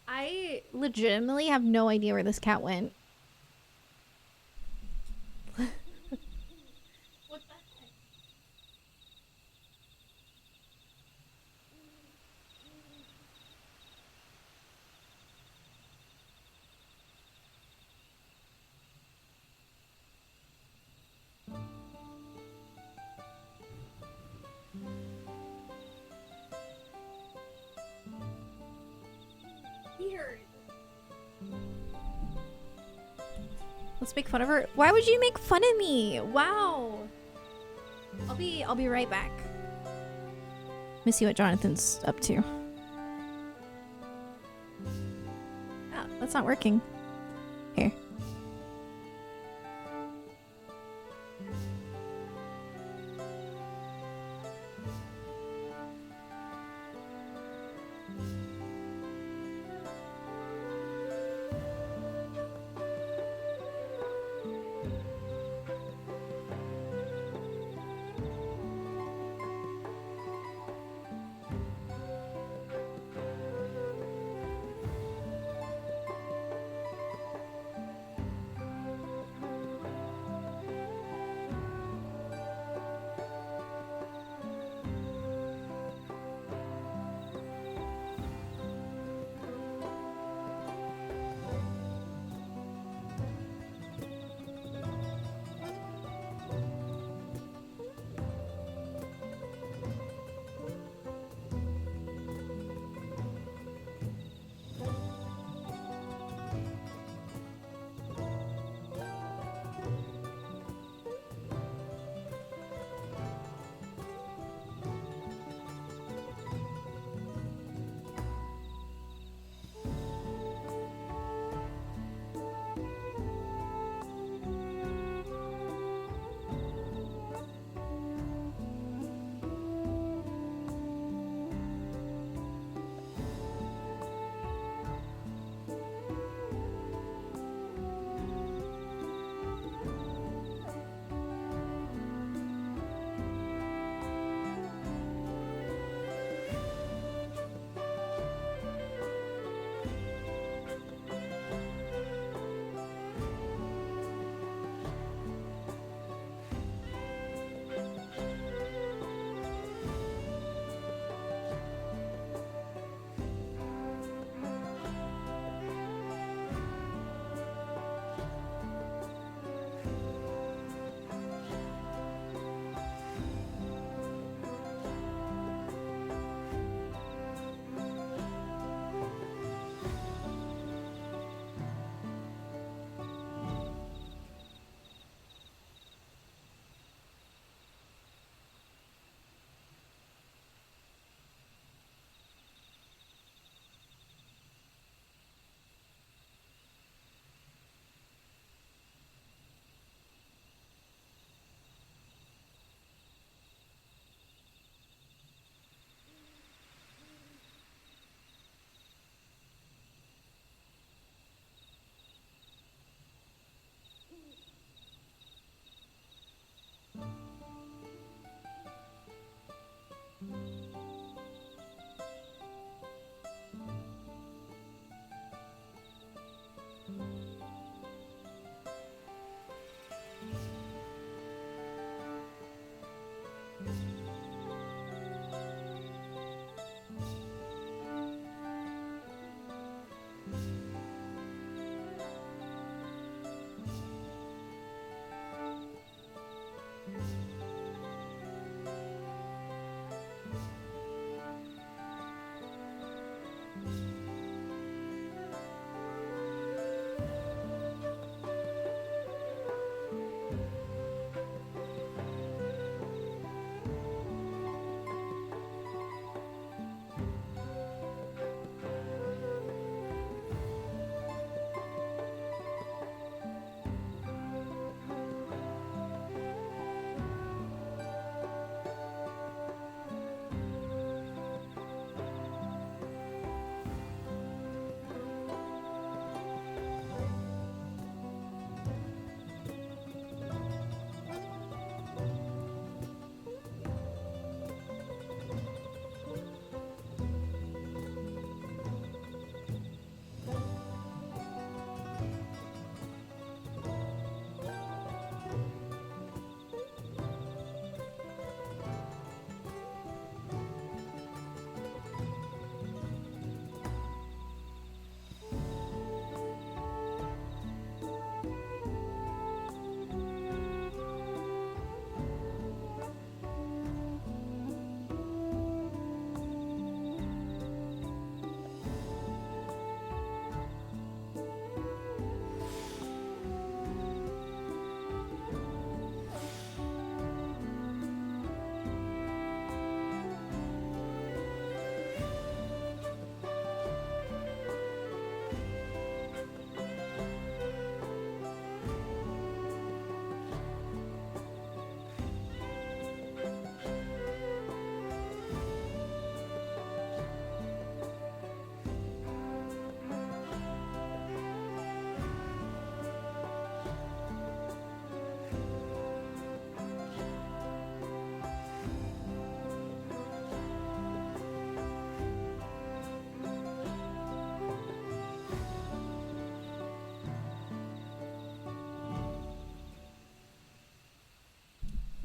S1: I legitimately have no idea where this cat went. What the heck? Weird. Let's make fun of her. Why would you make fun of me? Wow. I'll be right back. Let me see what Jonathan's up to. Oh, that's not working. Here.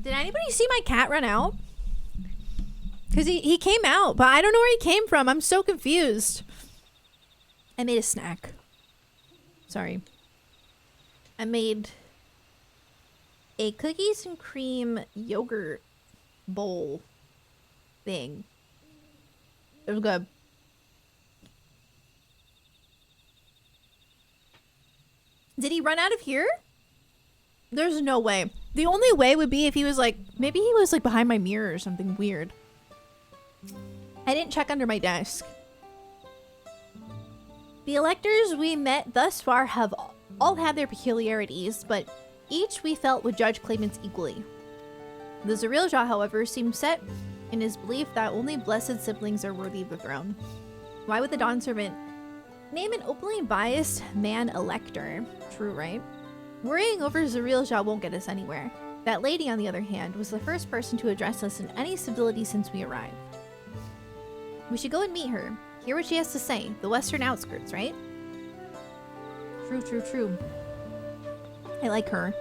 S1: Did anybody see my cat run out? Because he came out, but I don't know where he came from. I'm so confused. I made a snack. Sorry. I made a cookies and cream yogurt bowl thing. It was good. Did he run out of here? There's no way. The only way would be if he was like, maybe he was like behind my mirror or something weird. I didn't check under my desk. The electors we met thus far have all had their peculiarities, but each we felt would judge claimants equally. The Zerilja, however, seemed set in his belief that only blessed siblings are worthy of the throne. Why would the Dawn Servant name an openly biased man elector? True, right? Worrying over Zerilja won't get us anywhere. That lady, on the other hand, was the first person to address us in any civility since we arrived. We should go and meet her. Hear what she has to say. The western outskirts, right? True, true, true. I like her.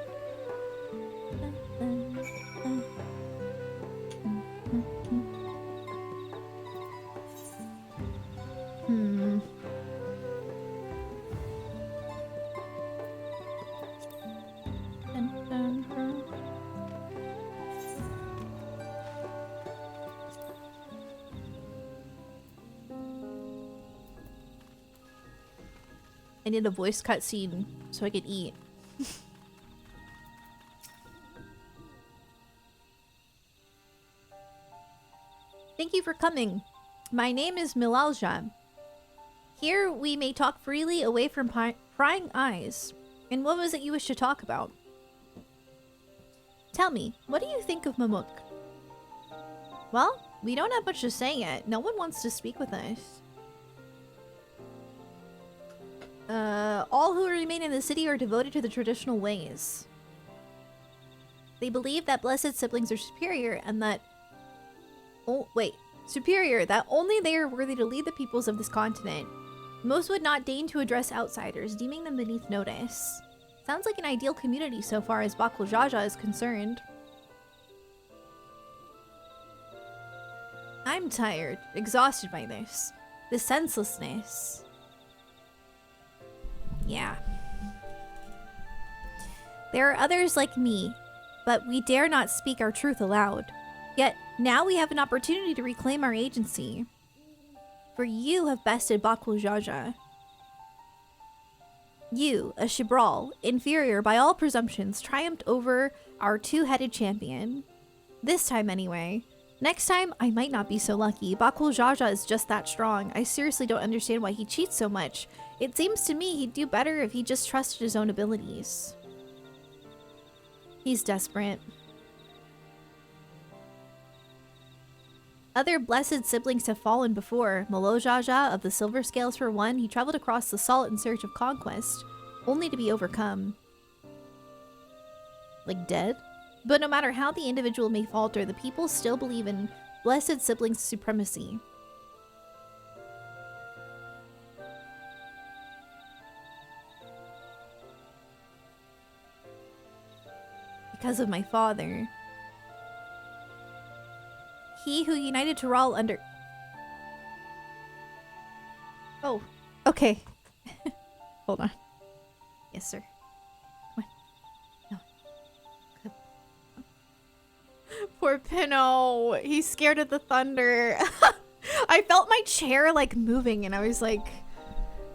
S1: I need a voice cutscene so I can eat. Thank you for coming. My name is Milalja. Here we may talk freely away from prying eyes. And what was it you wish to talk about? Tell me, what do you think of Mamuk? Well, we don't have much to say yet. No one wants to speak with us. All who remain in the city are devoted to the traditional ways. They believe that blessed siblings are superior and that... Oh, wait. Superior, that only they are worthy to lead the peoples of this continent. Most would not deign to address outsiders, deeming them beneath notice. Sounds like an ideal community so far as Bakul Jaja is concerned. I'm tired, exhausted by this. The senselessness. Yeah. There are others like me, but we dare not speak our truth aloud. Yet, now we have an opportunity to reclaim our agency. For you have bested Bakul Jaja. You, a Shibral, inferior by all presumptions, triumphed over our two-headed champion. This time anyway. Next time, I might not be so lucky. Bakul Jaja is just that strong. I seriously don't understand why he cheats so much. It seems to me he'd do better if he just trusted his own abilities. He's desperate. Other blessed siblings have fallen before. Malojaja of the Silver Scales for one, he traveled across the salt in search of conquest, only to be overcome. Like dead? But no matter how the individual may falter, the people still believe in blessed siblings' supremacy. Because of my father. He who united Tural under... Oh, okay. Hold on. Yes, sir. Come on. No. Poor Pinot. He's scared of the thunder. I felt my chair like moving and I was like,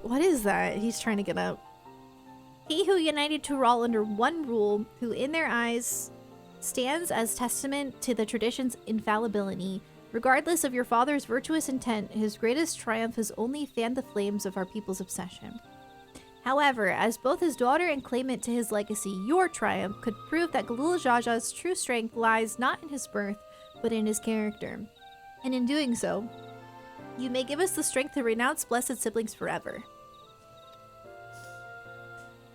S1: what is that? He's trying to get up. He who united Tural under one rule, who in their eyes stands as testament to the tradition's infallibility. Regardless of your father's virtuous intent, his greatest triumph has only fanned the flames of our people's obsession. However, as both his daughter and claimant to his legacy, your triumph could prove that Galul Jaja's true strength lies not in his birth, but in his character. And in doing so, you may give us the strength to renounce blessed siblings forever.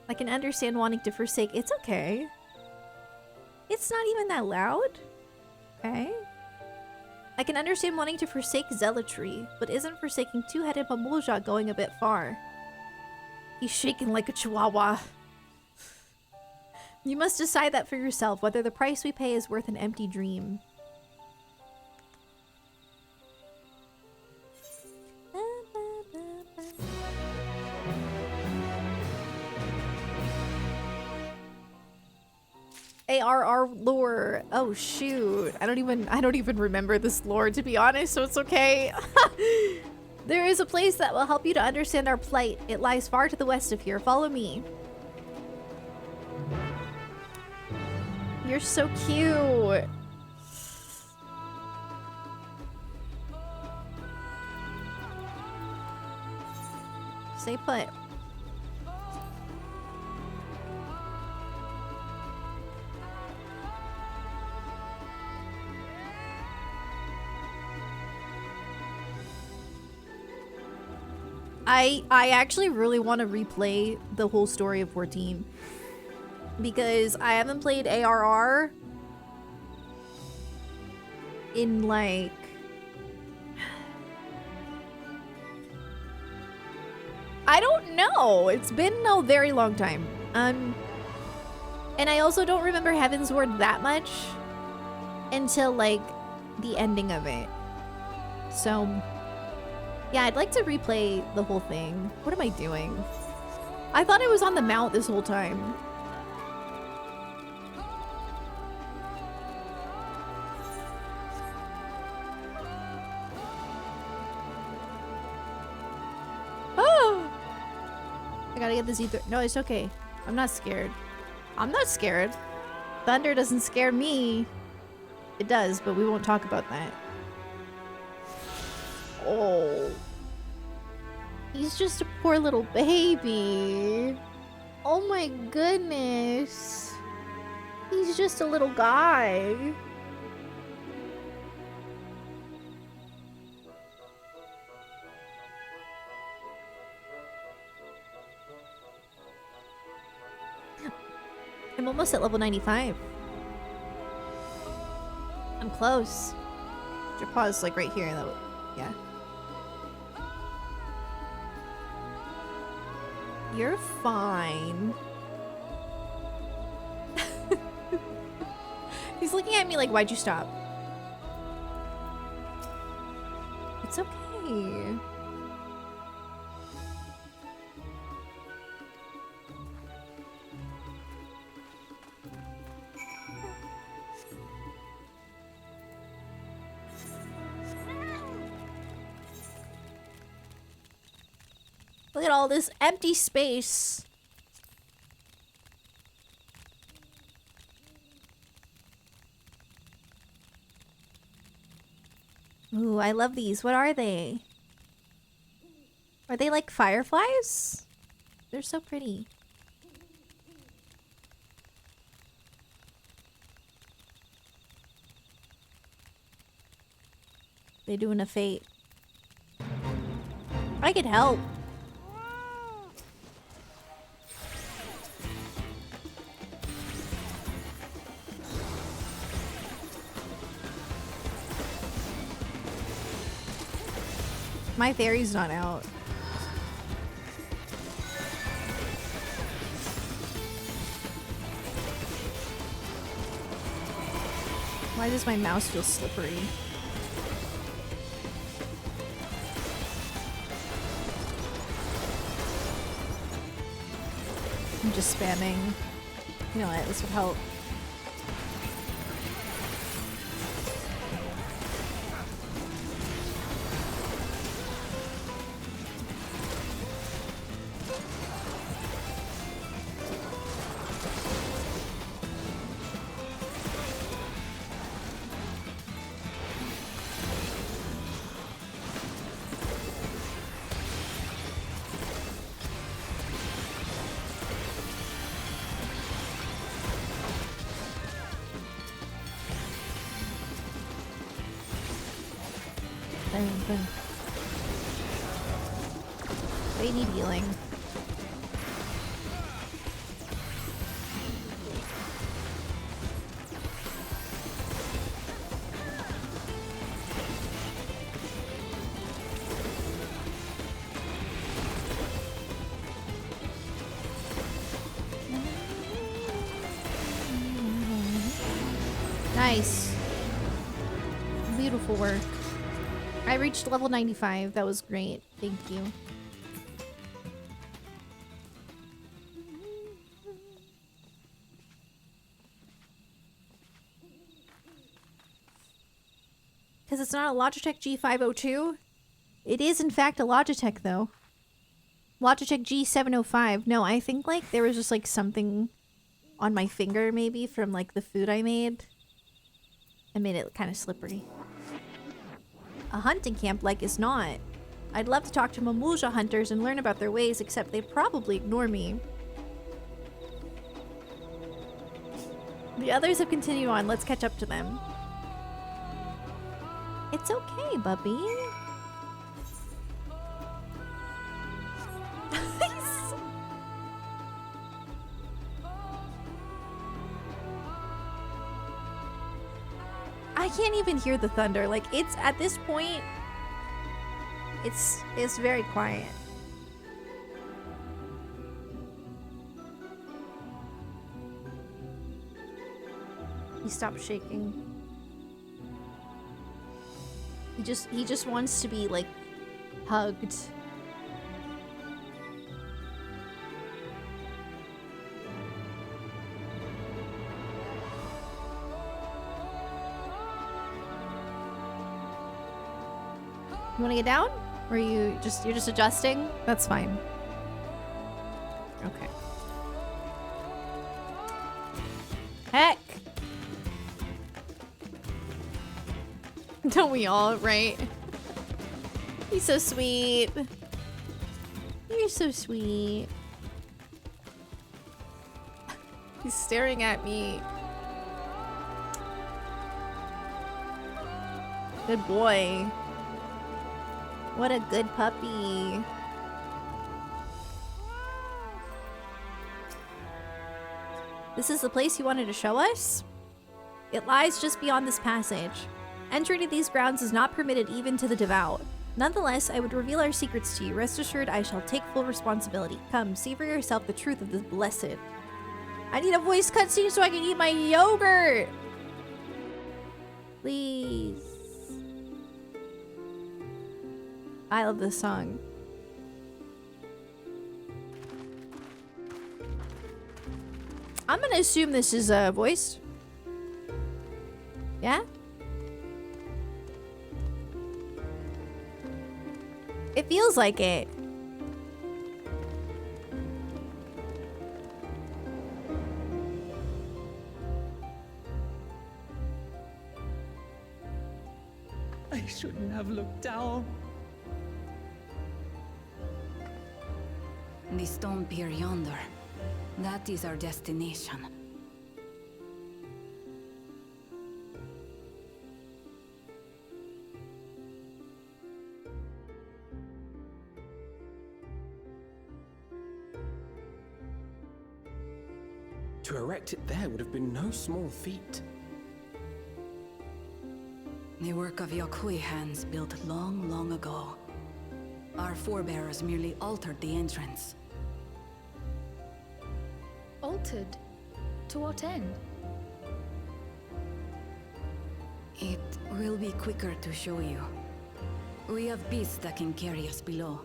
S1: I can understand wanting to forsake. It's okay. It's not even that loud. Okay. I can understand wanting to forsake zealotry, but isn't forsaking two-headed Mamulja going a bit far? He's shaking like a chihuahua. You must decide that for yourself, whether the price we pay is worth an empty dream. ARR lore. Oh shoot. I don't even remember this lore, to be honest, so it's okay. There is a place that will help you to understand our plight. It lies far to the west of here. Follow me. You're so cute. Stay put. I actually really want to replay the whole story of 14 because I haven't played ARR in like I don't know. It's been a very long time. And I also don't remember Heaven's Ward that much until like the ending of it. So yeah, I'd like to replay the whole thing. What am I doing? I thought I was on the mount this whole time. Oh! I gotta get this ether. No, it's okay. I'm not scared. I'm not scared. Thunder doesn't scare me. It does, but we won't talk about that. Oh. He's just a poor little baby. Oh my goodness. He's just a little guy. I'm almost at level 95. I'm close. Your paw's like right here. That would, yeah. You're fine. He's looking at me like, why'd you stop? It's okay. Look at all this empty space. Ooh, I love these. What are they? Are they like fireflies? They're so pretty. They doing a fate. I could help. My fairy's not out. Why does my mouse feel slippery? I'm just spamming. You know what? This would help. They need healing. Nice. Beautiful work. I reached level 95. That was great. Thank you. Because it's not a Logitech G502. It is, in fact, a Logitech, though. Logitech G705. No, I think, like, there was just, like, something on my finger, maybe, from, like, the food I made. I made it kind of slippery. A hunting camp, like, is not. I'd love to talk to Mamuja hunters and learn about their ways, except they'd probably ignore me. The others have continued on. Let's catch up to them. It's okay, Bubby. I can't even hear the thunder. Like, it's at this point, it's very quiet. He stopped shaking. He just wants to be, like, hugged. You want to get down? Or you're just adjusting? That's fine. Okay. Heck! Don't we all, right? He's so sweet. You're so sweet. He's staring at me. Good boy. What a good puppy. This is the place you wanted to show us? It lies just beyond this passage. Entry to these grounds is not permitted even to the devout. Nonetheless, I would reveal our secrets to you. Rest assured, I shall take full responsibility. Come, see for yourself the truth of this blessed. I need a voice cutscene so I can eat my yogurt! Please. I love this song. I'm gonna assume this is voiced. Yeah? It feels like it.
S2: I shouldn't have looked down.
S16: The stone pier yonder. That is our destination.
S8: To erect it there would have been no small feat.
S16: The work of Yokui hands built long, long ago. Our forebears merely altered the entrance.
S7: Altered? To what end?
S16: It will be quicker to show you. We have beasts that can carry us below.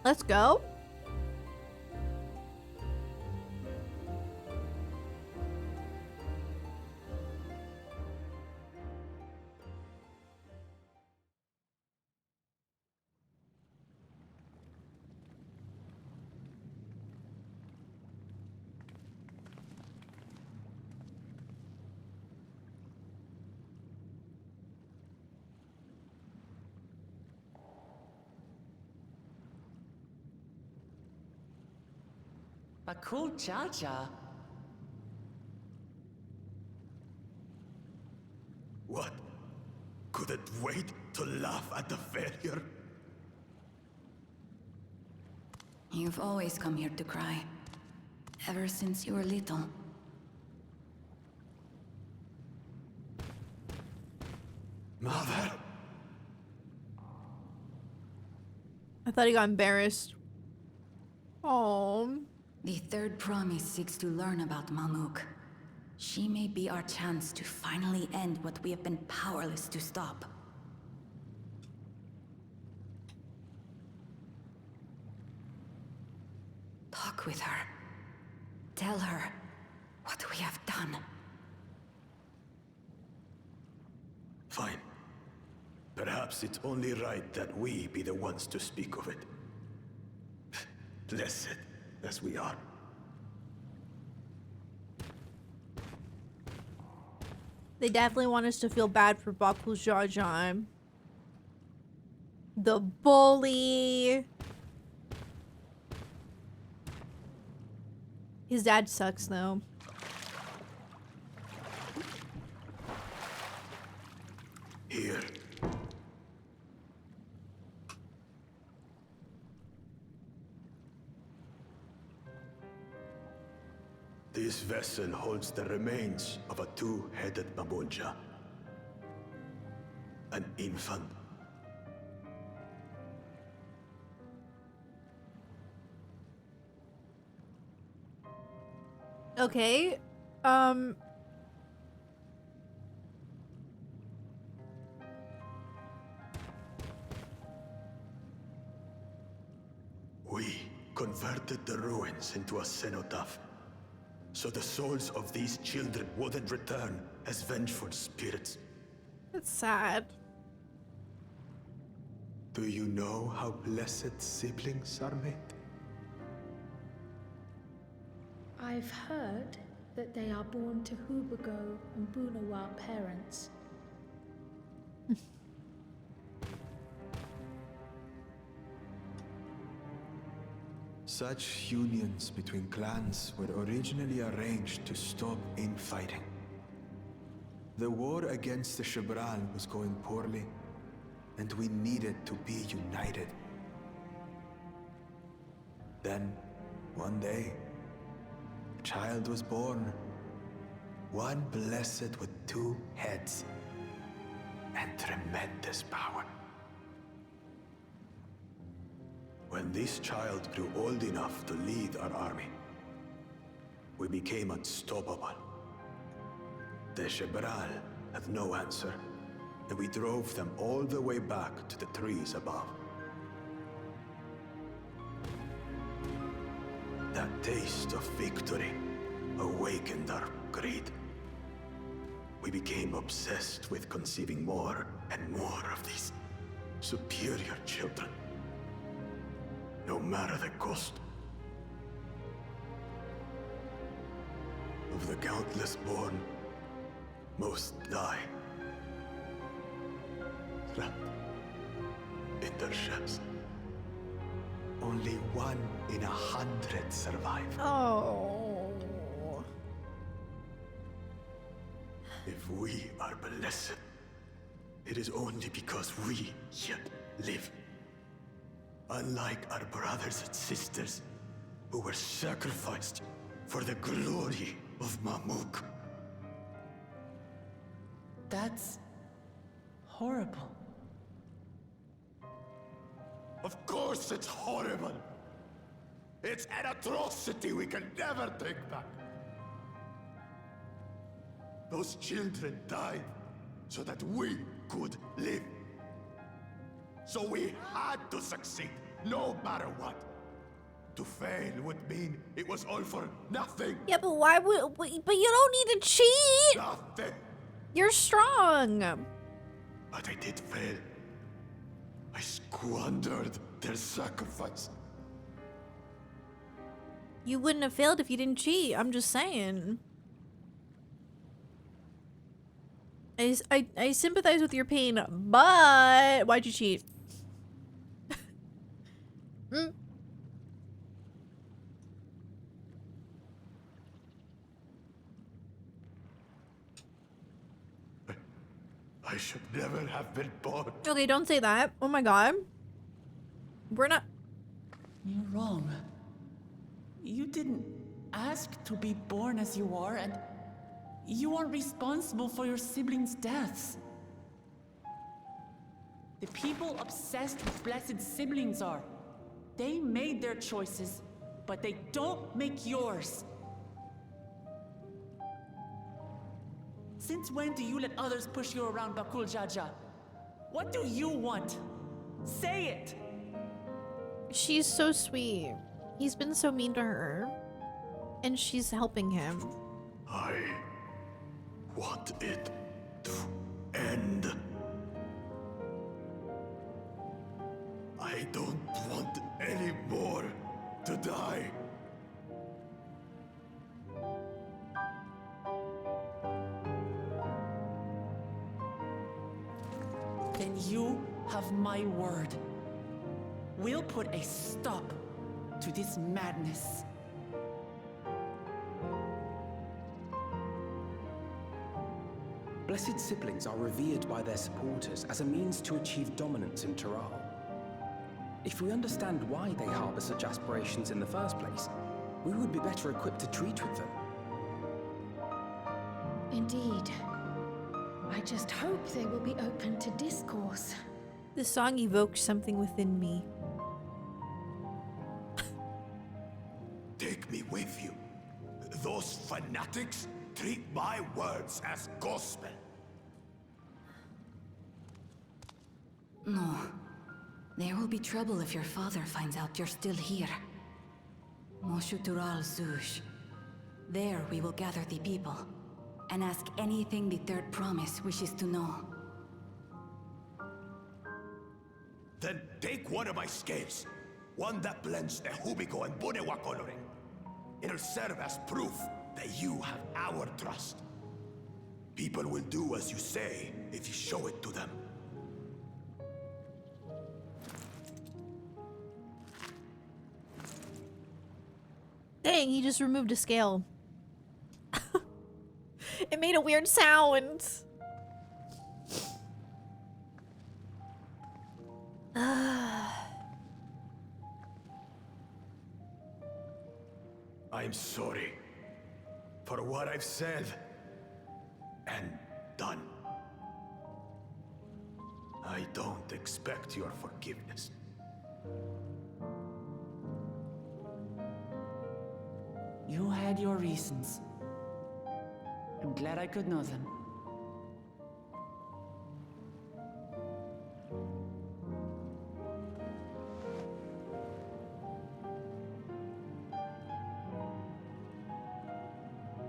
S1: Let's go.
S2: A cool cha-cha.
S4: What could
S11: couldn't wait to laugh at the failure.
S16: You've always come here to cry. Ever since you were little.
S11: Mother!
S1: I thought he got embarrassed. Oh.
S16: The third promise seeks to learn about Mamuk. She may be our chance to finally end what we have been powerless to stop. Talk with her. Tell her what we have done.
S11: Fine. Perhaps it's only right that we be the ones to speak of it. Blessed as we are.
S1: They definitely want us to feel bad for Baku Jajan. The bully. His dad sucks though.
S11: Here. This vessel holds the remains of a two-headed Mabulja. An infant.
S1: Okay.
S11: We converted the ruins into a cenotaph, so the souls of these children wouldn't return as vengeful spirits.
S1: That's sad.
S11: Do you know how blessed siblings are made?
S7: I've heard that they are born to Hubago and Bunawa parents.
S11: Such unions between clans were originally arranged to stop infighting. The war against the Shibran was going poorly, and we needed to be united. Then, one day, a child was born. One blessed with two heads and tremendous power. When this child grew old enough to lead our army, we became unstoppable. The Shibral had no answer, and we drove them all the way back to the trees above. That taste of victory awakened our greed. We became obsessed with conceiving more and more of these superior children. No matter the cost. Of the countless born, most die. Trapped in their ships. Only 1 in 100 survive.
S1: Oh.
S11: If we are blessed, it is only because we yet live. Unlike our brothers and sisters, who were sacrificed for the glory of Mamuk.
S2: That's horrible.
S3: Of course it's horrible. It's an atrocity we can never take back. Those children died so that we could live. So we had to succeed, no matter what. To fail would mean it was all for nothing.
S1: Yeah, but why would? But you don't need to cheat.
S3: Nothing.
S1: You're strong.
S3: But I did fail. I squandered their sacrifice.
S1: You wouldn't have failed if you didn't cheat. I'm just saying. I sympathize with your pain, but why'd you cheat?
S11: I should never have been born.
S1: Okay, don't say that. Oh my god. We're not...
S2: You're wrong. You didn't ask to be born as you are, and you aren't responsible for your siblings' deaths. The people obsessed with blessed siblings are. They made their choices, but they don't make yours. Since when do you let others push you around, Bakul Jaja? What do you want? Say it!
S1: She's so sweet. He's been so mean to her. And she's helping him.
S11: I want it to end. I don't want any more to die.
S2: Then you have my word. We'll put a stop to this madness.
S8: Blessed siblings are revered by their supporters as a means to achieve dominance in Tural. If we understand why they harbor such aspirations in the first place, we would be better equipped to treat with them.
S7: Indeed. I just hope they will be open to discourse.
S1: The song evokes something within me.
S11: Take me with you. Those fanatics treat my words as gospel.
S16: No. There will be trouble if your father finds out you're still here. Moshutural Zush. There we will gather the people and ask anything the third promise wishes to know.
S11: Then take one of my scales. One that blends the Hubiko and Bunewa coloring. It'll serve as proof that you have our trust. People will do as you say if you show it to them.
S1: Dang, he just removed a scale. It made a weird sound.
S11: I'm sorry for what I've said and done. I don't expect your forgiveness.
S2: You had your reasons. I'm glad I could know them.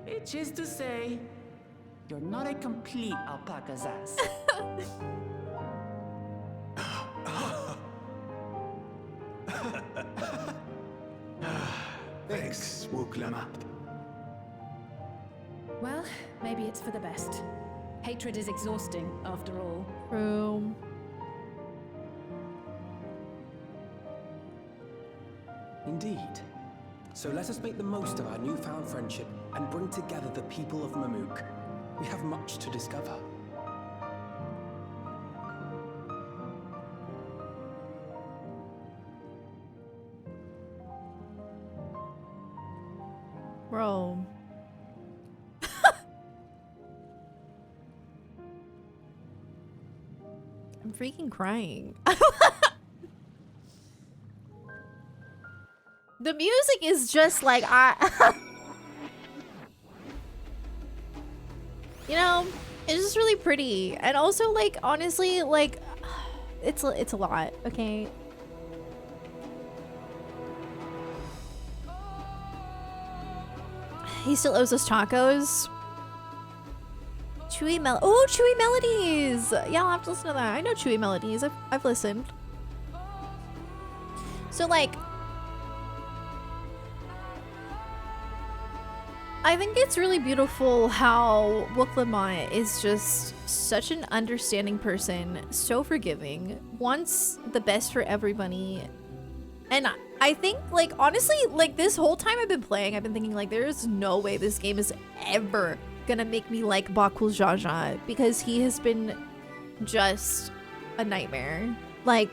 S2: Which is to say, you're not a complete alpaca's ass.
S11: Thanks, Wuklama.
S12: Well, maybe it's for the best. Hatred is exhausting, after all.
S1: True.
S8: Indeed. So let us make the most of our newfound friendship and bring together the people of Mamuk. We have much to discover.
S1: Bro. I'm freaking crying. The music is just like you know, it's just really pretty. And also like honestly like it's a lot, okay? He still owes us tacos. Chewy melodies. Yeah, I'll have to listen to that. I know Chewy melodies. I've listened. So like I think it's really beautiful how Wuklamont is just such an understanding person, so forgiving, wants the best for everybody. And I think, like, honestly, like, this whole time I've been playing, I've been thinking, like, there's no way this game is ever gonna make me like Bakul Jaja, because he has been just a nightmare. Like,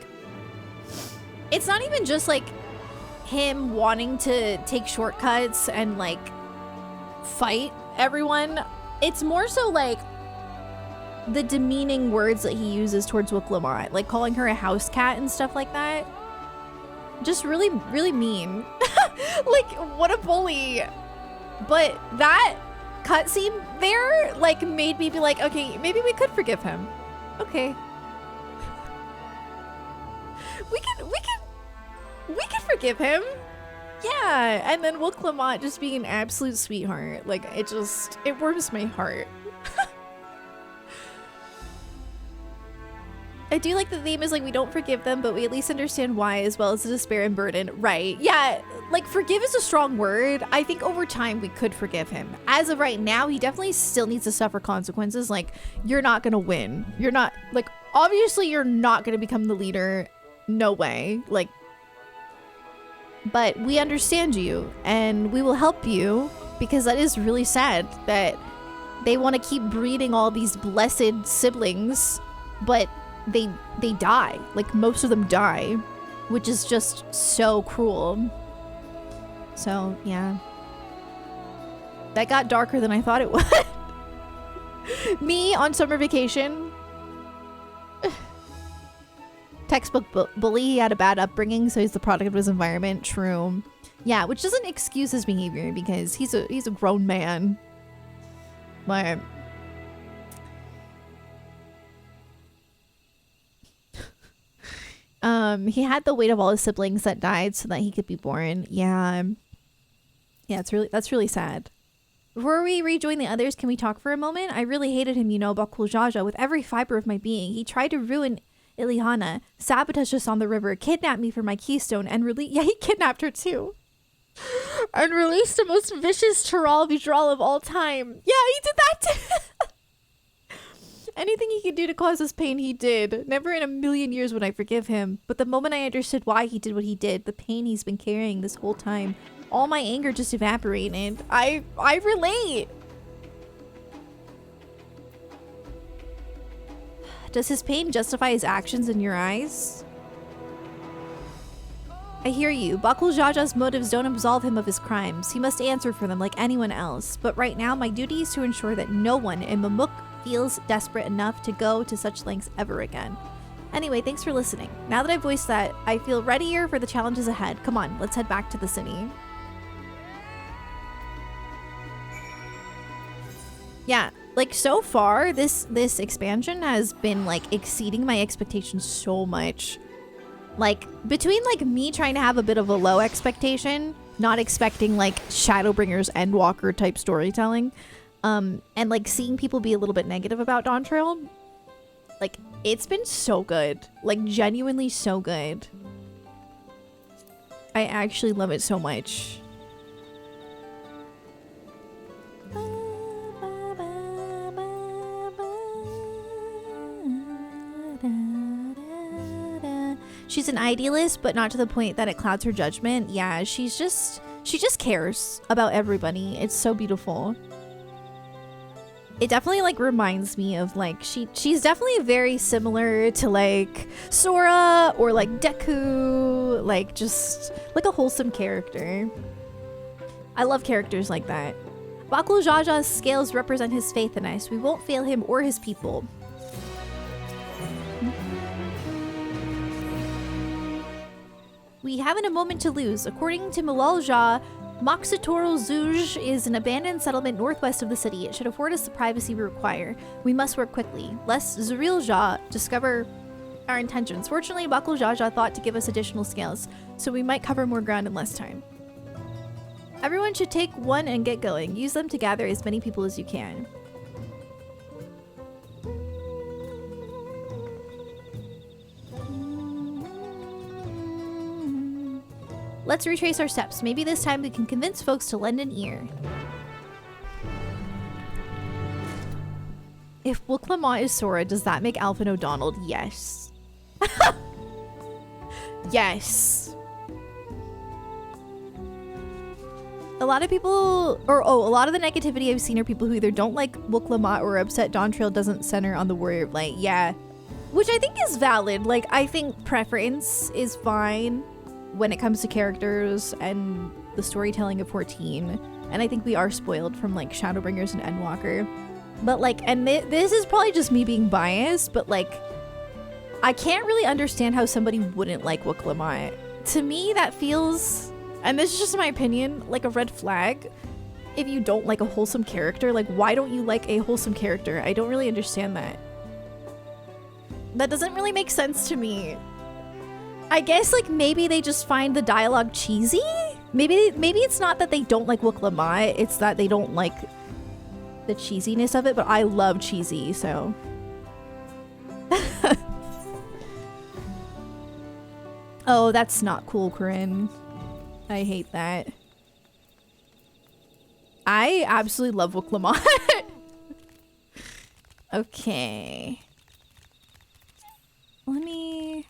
S1: it's not even just like him wanting to take shortcuts and like fight everyone. It's more so like the demeaning words that he uses towards Wuklamot, like calling her a house cat and stuff like that. Just really, really mean. Like, what a bully. But that cutscene there, like, made me be like, okay, maybe we could forgive him. Okay. We can forgive him. Yeah, and then Wuklamot just being an absolute sweetheart. Like, it warms my heart. I do like the theme is like, we don't forgive them, but we at least understand why, as well as the despair and burden. Right. Yeah, like, forgive is a strong word. I think over time we could forgive him. As of right now, he definitely still needs to suffer consequences. Like, you're not gonna win. You're not, like, obviously you're not gonna become the leader. No way. Like, but we understand you and we will help you, because that is really sad that they want to keep breeding all these blessed siblings, but they die. Like, most of them die, which is just so cruel. So yeah, that got darker than I thought it would. Me on summer vacation. Textbook bully. He had a bad upbringing, so he's the product of his environment. True. Yeah, which doesn't excuse his behavior, because he's a grown man. But he had the weight of all his siblings that died so that he could be born. Yeah. Yeah, that's really sad. Before we rejoin the others, can we talk for a moment? I really hated him, you know, Bakul Jaja, with every fiber of my being. He tried to ruin Ilihana, sabotage us on the river, kidnapped me for my keystone, and he kidnapped her too. And released the most vicious Chiral Vijral of all time. Yeah, he did that too. Anything he could do to cause us pain, he did. Never in a million years would I forgive him. But the moment I understood why he did what he did, the pain he's been carrying this whole time, all my anger just evaporated. I relate. Does his pain justify his actions in your eyes? I hear you. Bakul Jaja's motives don't absolve him of his crimes. He must answer for them like anyone else. But right now, my duty is to ensure that no one in Mamuk feels desperate enough to go to such lengths ever again. Anyway, thanks for listening. Now that I've voiced that, I feel readier for the challenges ahead. Come on, let's head back to the city. Yeah, like, so far, this expansion has been, like, exceeding my expectations so much. Like, between, like, me trying to have a bit of a low expectation, not expecting, like, Shadowbringers Endwalker type storytelling, and, like, seeing people be a little bit negative about Dawntrail, like, it's been so good. Like, genuinely so good. I actually love it so much. She's an idealist, but not to the point that it clouds her judgment. Yeah, she just cares about everybody. It's so beautiful. It definitely, like, reminds me of, like, she's definitely very similar to, like, Sora or, like, Deku, like, just like a wholesome character. I love characters like that. Bakul Jaja's scales represent his faith in us. We won't fail him or his people. We haven't a moment to lose. According to Malalja, Moxitoro Zuj is an abandoned settlement northwest of the city. It should afford us the privacy we require. We must work quickly, lest Zurilja discover our intentions. Fortunately, Bakul Jaja thought to give us additional scales, so we might cover more ground in less time. Everyone should take one and get going. Use them to gather as many people as you can. Let's retrace our steps. Maybe this time we can convince folks to lend an ear. If Wuklamot is Sora, does that make Alphen O'Donnell? Yes. Yes. A lot of people, a lot of the negativity I've seen are people who either don't like Wuklamot or upset Dawntrail doesn't center on the Warrior of Light. Yeah, Which I think is valid. Like, I think preference is fine when it comes to characters and the storytelling of 14. And I think we are spoiled from, like, Shadowbringers and Endwalker. But, like, and this is probably just me being biased, but, like, I can't really understand how somebody wouldn't like Wuklamot. To me, that feels, and this is just my opinion, like a red flag. If you don't like a wholesome character, like, why don't you like a wholesome character? I don't really understand that. That doesn't really make sense to me. I guess, like, maybe they just find the dialogue cheesy? Maybe it's not that they don't like Wuklamot, it's that they don't like the cheesiness of it, but I love cheesy, so. Oh, that's not cool, Corinne. I hate that. I absolutely love Wuklamot. Okay. Let me...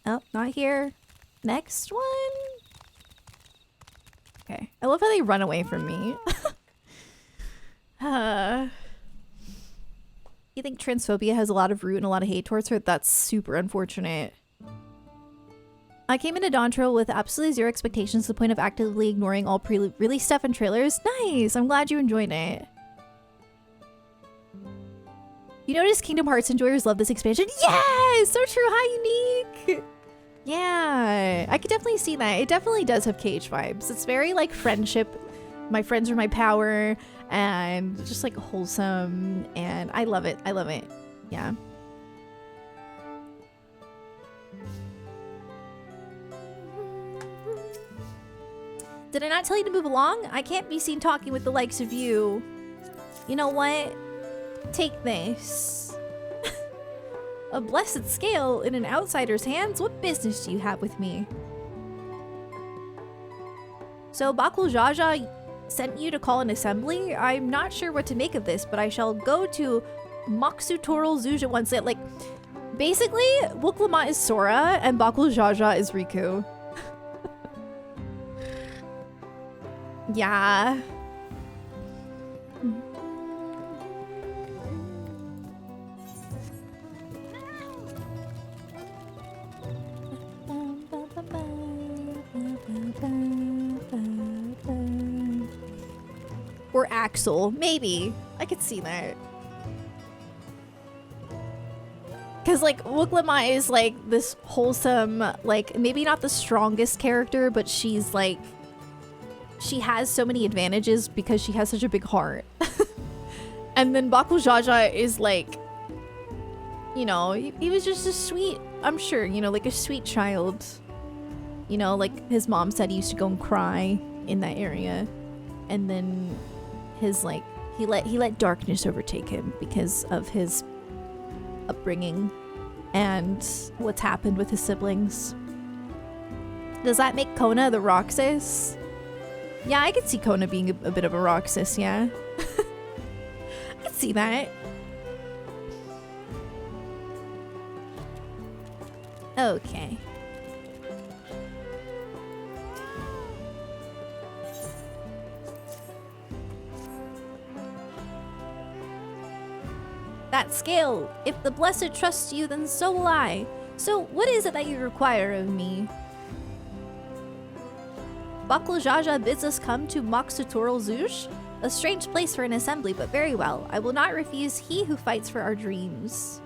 S1: Oh, not here. Next one? Okay. I love how they run away from me. You think transphobia has a lot of root and a lot of hate towards her? That's super unfortunate. I came into Dawntrail with absolutely zero expectations to the point of actively ignoring all pre-release stuff and trailers. Nice! I'm glad you enjoyed it. You notice Kingdom Hearts enjoyers love this expansion? Yes! So true! Hi, Unique! Yeah, I could definitely see that. It definitely does have Cage vibes. It's very like friendship. My friends are my power. And just like wholesome. And I love it. I love it. Yeah. Did I not tell you to move along? I can't be seen talking with the likes of you. You know what? Take this. A blessed scale in an outsider's hands? What business do you have with me? So Bakul Jaja sent you to call an assembly? I'm not sure what to make of this, but I shall go to Maksutoral Zuj at once. Like, basically, Wuklamot is Sora and Bakul Jaja is Riku. Yeah. Or Axel, maybe. I could see that. Because, like, Wuklamot is, like, this wholesome, like, maybe not the strongest character, but she's, like, she has so many advantages because she has such a big heart. And then Bakul Jaja is, like, you know, he was just a sweet, I'm sure, you know, like a sweet child. You know, like his mom said he used to go and cry in that area. And then his, like, he let darkness overtake him because of his upbringing and what's happened with his siblings. Does that make Kona the Roxas? Yeah, I could see Kona being a bit of a Roxas, yeah. I could see that. Okay. That scale. If the Blessed trusts you, then so will I. So, what is it that you require of me? Bakul Jaja bids us come to Maksutoral Zuj? A strange place for an assembly, but very well. I will not refuse he who fights for our dreams.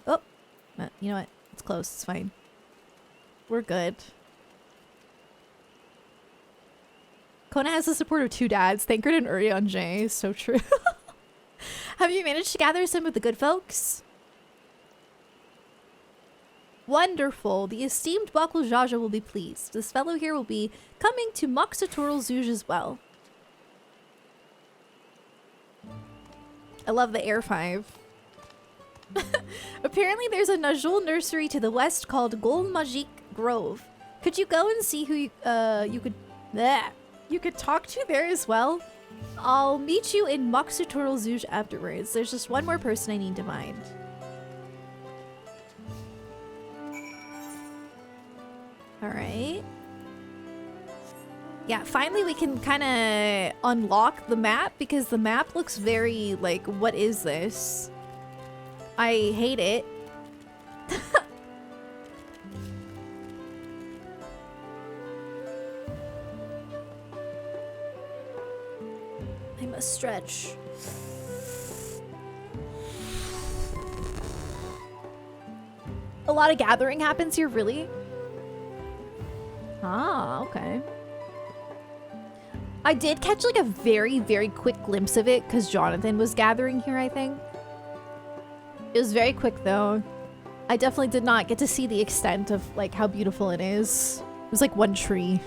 S1: Oh! You know what? It's close. It's fine. We're good. Kona has the support of two dads, Thancred and Urion J. So true. Have you managed to gather some of the good folks? Wonderful. The esteemed Bakul Jaja will be pleased. This fellow here will be coming to Maksutoral Zuj as well. I love the Air 5. Apparently there's a Najul nursery to the west called Gol Majik Grove. Could you go and see who you could talk to there as well? I'll meet you in Maksutoral Zuj afterwards. There's just one more person I need to find. All right. Yeah, finally we can kind of unlock the map because the map looks very like, what is this? I hate it. I must stretch. A lot of gathering happens here, really? Ah, okay. I did catch like a very, very quick glimpse of it because Jonathan was gathering here, I think. It was very quick though. I definitely did not get to see the extent of like how beautiful it is. It was like one tree.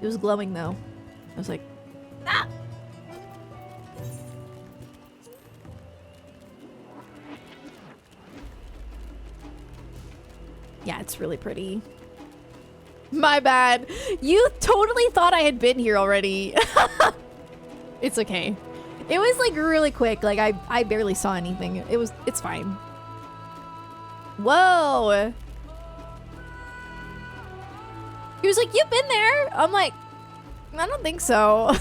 S1: It was glowing though. I was like, ah! Yeah, it's really pretty. My bad. You totally thought I had been here already. It's okay. It was like really quick. Like I barely saw anything. It's fine. Whoa. He was like, "You've been there?" I'm like, I don't think so.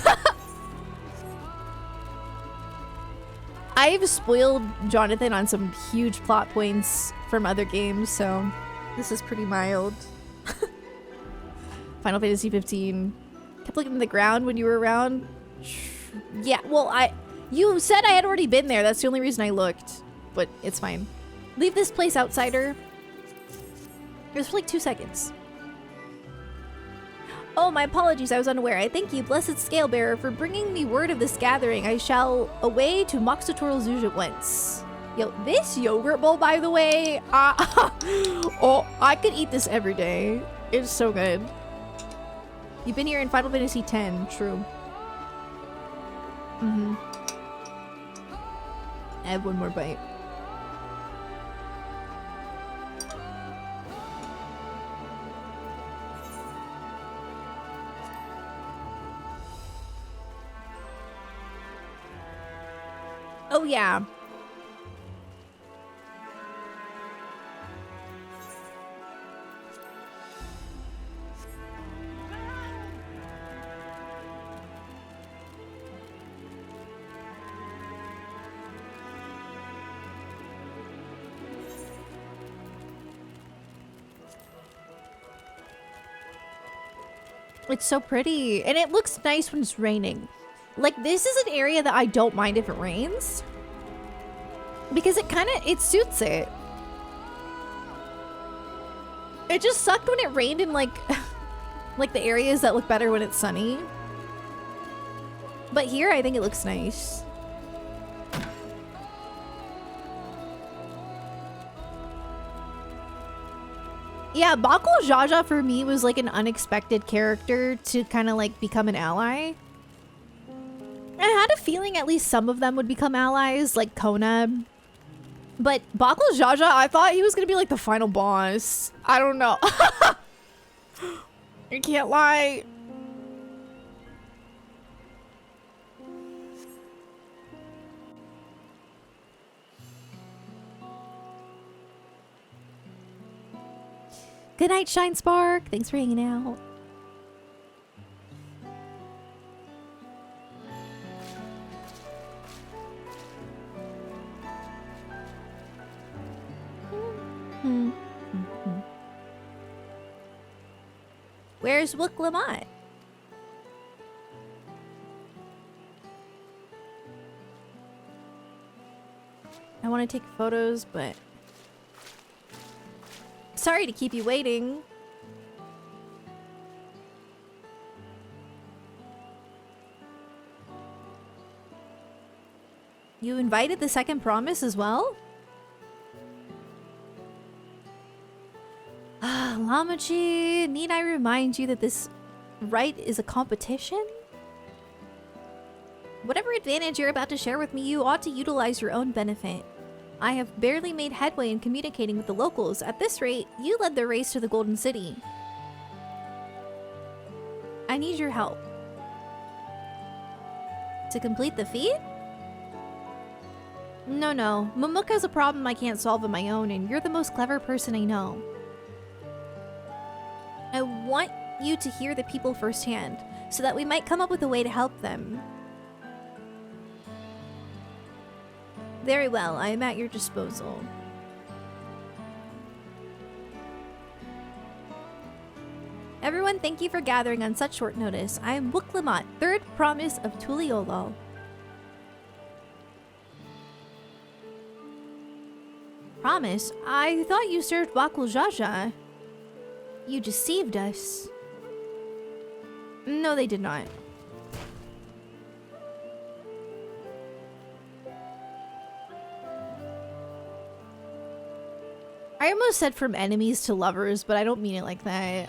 S1: I've spoiled Jonathan on some huge plot points from other games, so this is pretty mild. Final Fantasy 15. Kept looking at the ground when you were around. Yeah, well, you said I had already been there. That's the only reason I looked, but it's fine. Leave this place, outsider. It was for like 2 seconds. Oh, my apologies. I was unaware. I thank you, blessed Scalebearer, for bringing me word of this gathering. I shall away to Moxotoral Zuge at once. Yo, this yogurt bowl, by the way, oh, I could eat this every day. It's so good. You've been here in Final Fantasy X, true. Mm-hmm. I have one more bite. Oh, yeah. It's so pretty, and it looks nice when it's raining. Like, this is an area that I don't mind if it rains, because it suits it. It just sucked when it rained in like like the areas that look better when it's sunny. But here I think it looks nice. Yeah, Bakul Jaja for me was like an unexpected character to kind of like become an ally. I had a feeling at least some of them would become allies, like Kona. But Bakul Jaja, I thought he was gonna be like the final boss. I don't know. I can't lie. Good night, Shine Spark. Thanks for hanging out. Where's Wook Lamont? I want to take photos, but sorry to keep you waiting. You invited the second promise as well? Ah, Lamachi, need I remind you that this rite is a competition? Whatever advantage you're about to share with me, you ought to utilize your own benefit. I have barely made headway in communicating with the locals. At this rate, you led the race to the Golden City. I need your help. To complete the feat? No. Mamook has a problem I can't solve on my own, and you're the most clever person I know. want you to hear the people firsthand, so that we might come up with a way to help them. Very well, I am at your disposal. Everyone, thank you for gathering on such short notice. I am Wuklamot, third promise of Tuliolol. Promise? I thought you served Bakul Jaja. You deceived us. No, they did not. I almost said from enemies to lovers, but I don't mean it like that.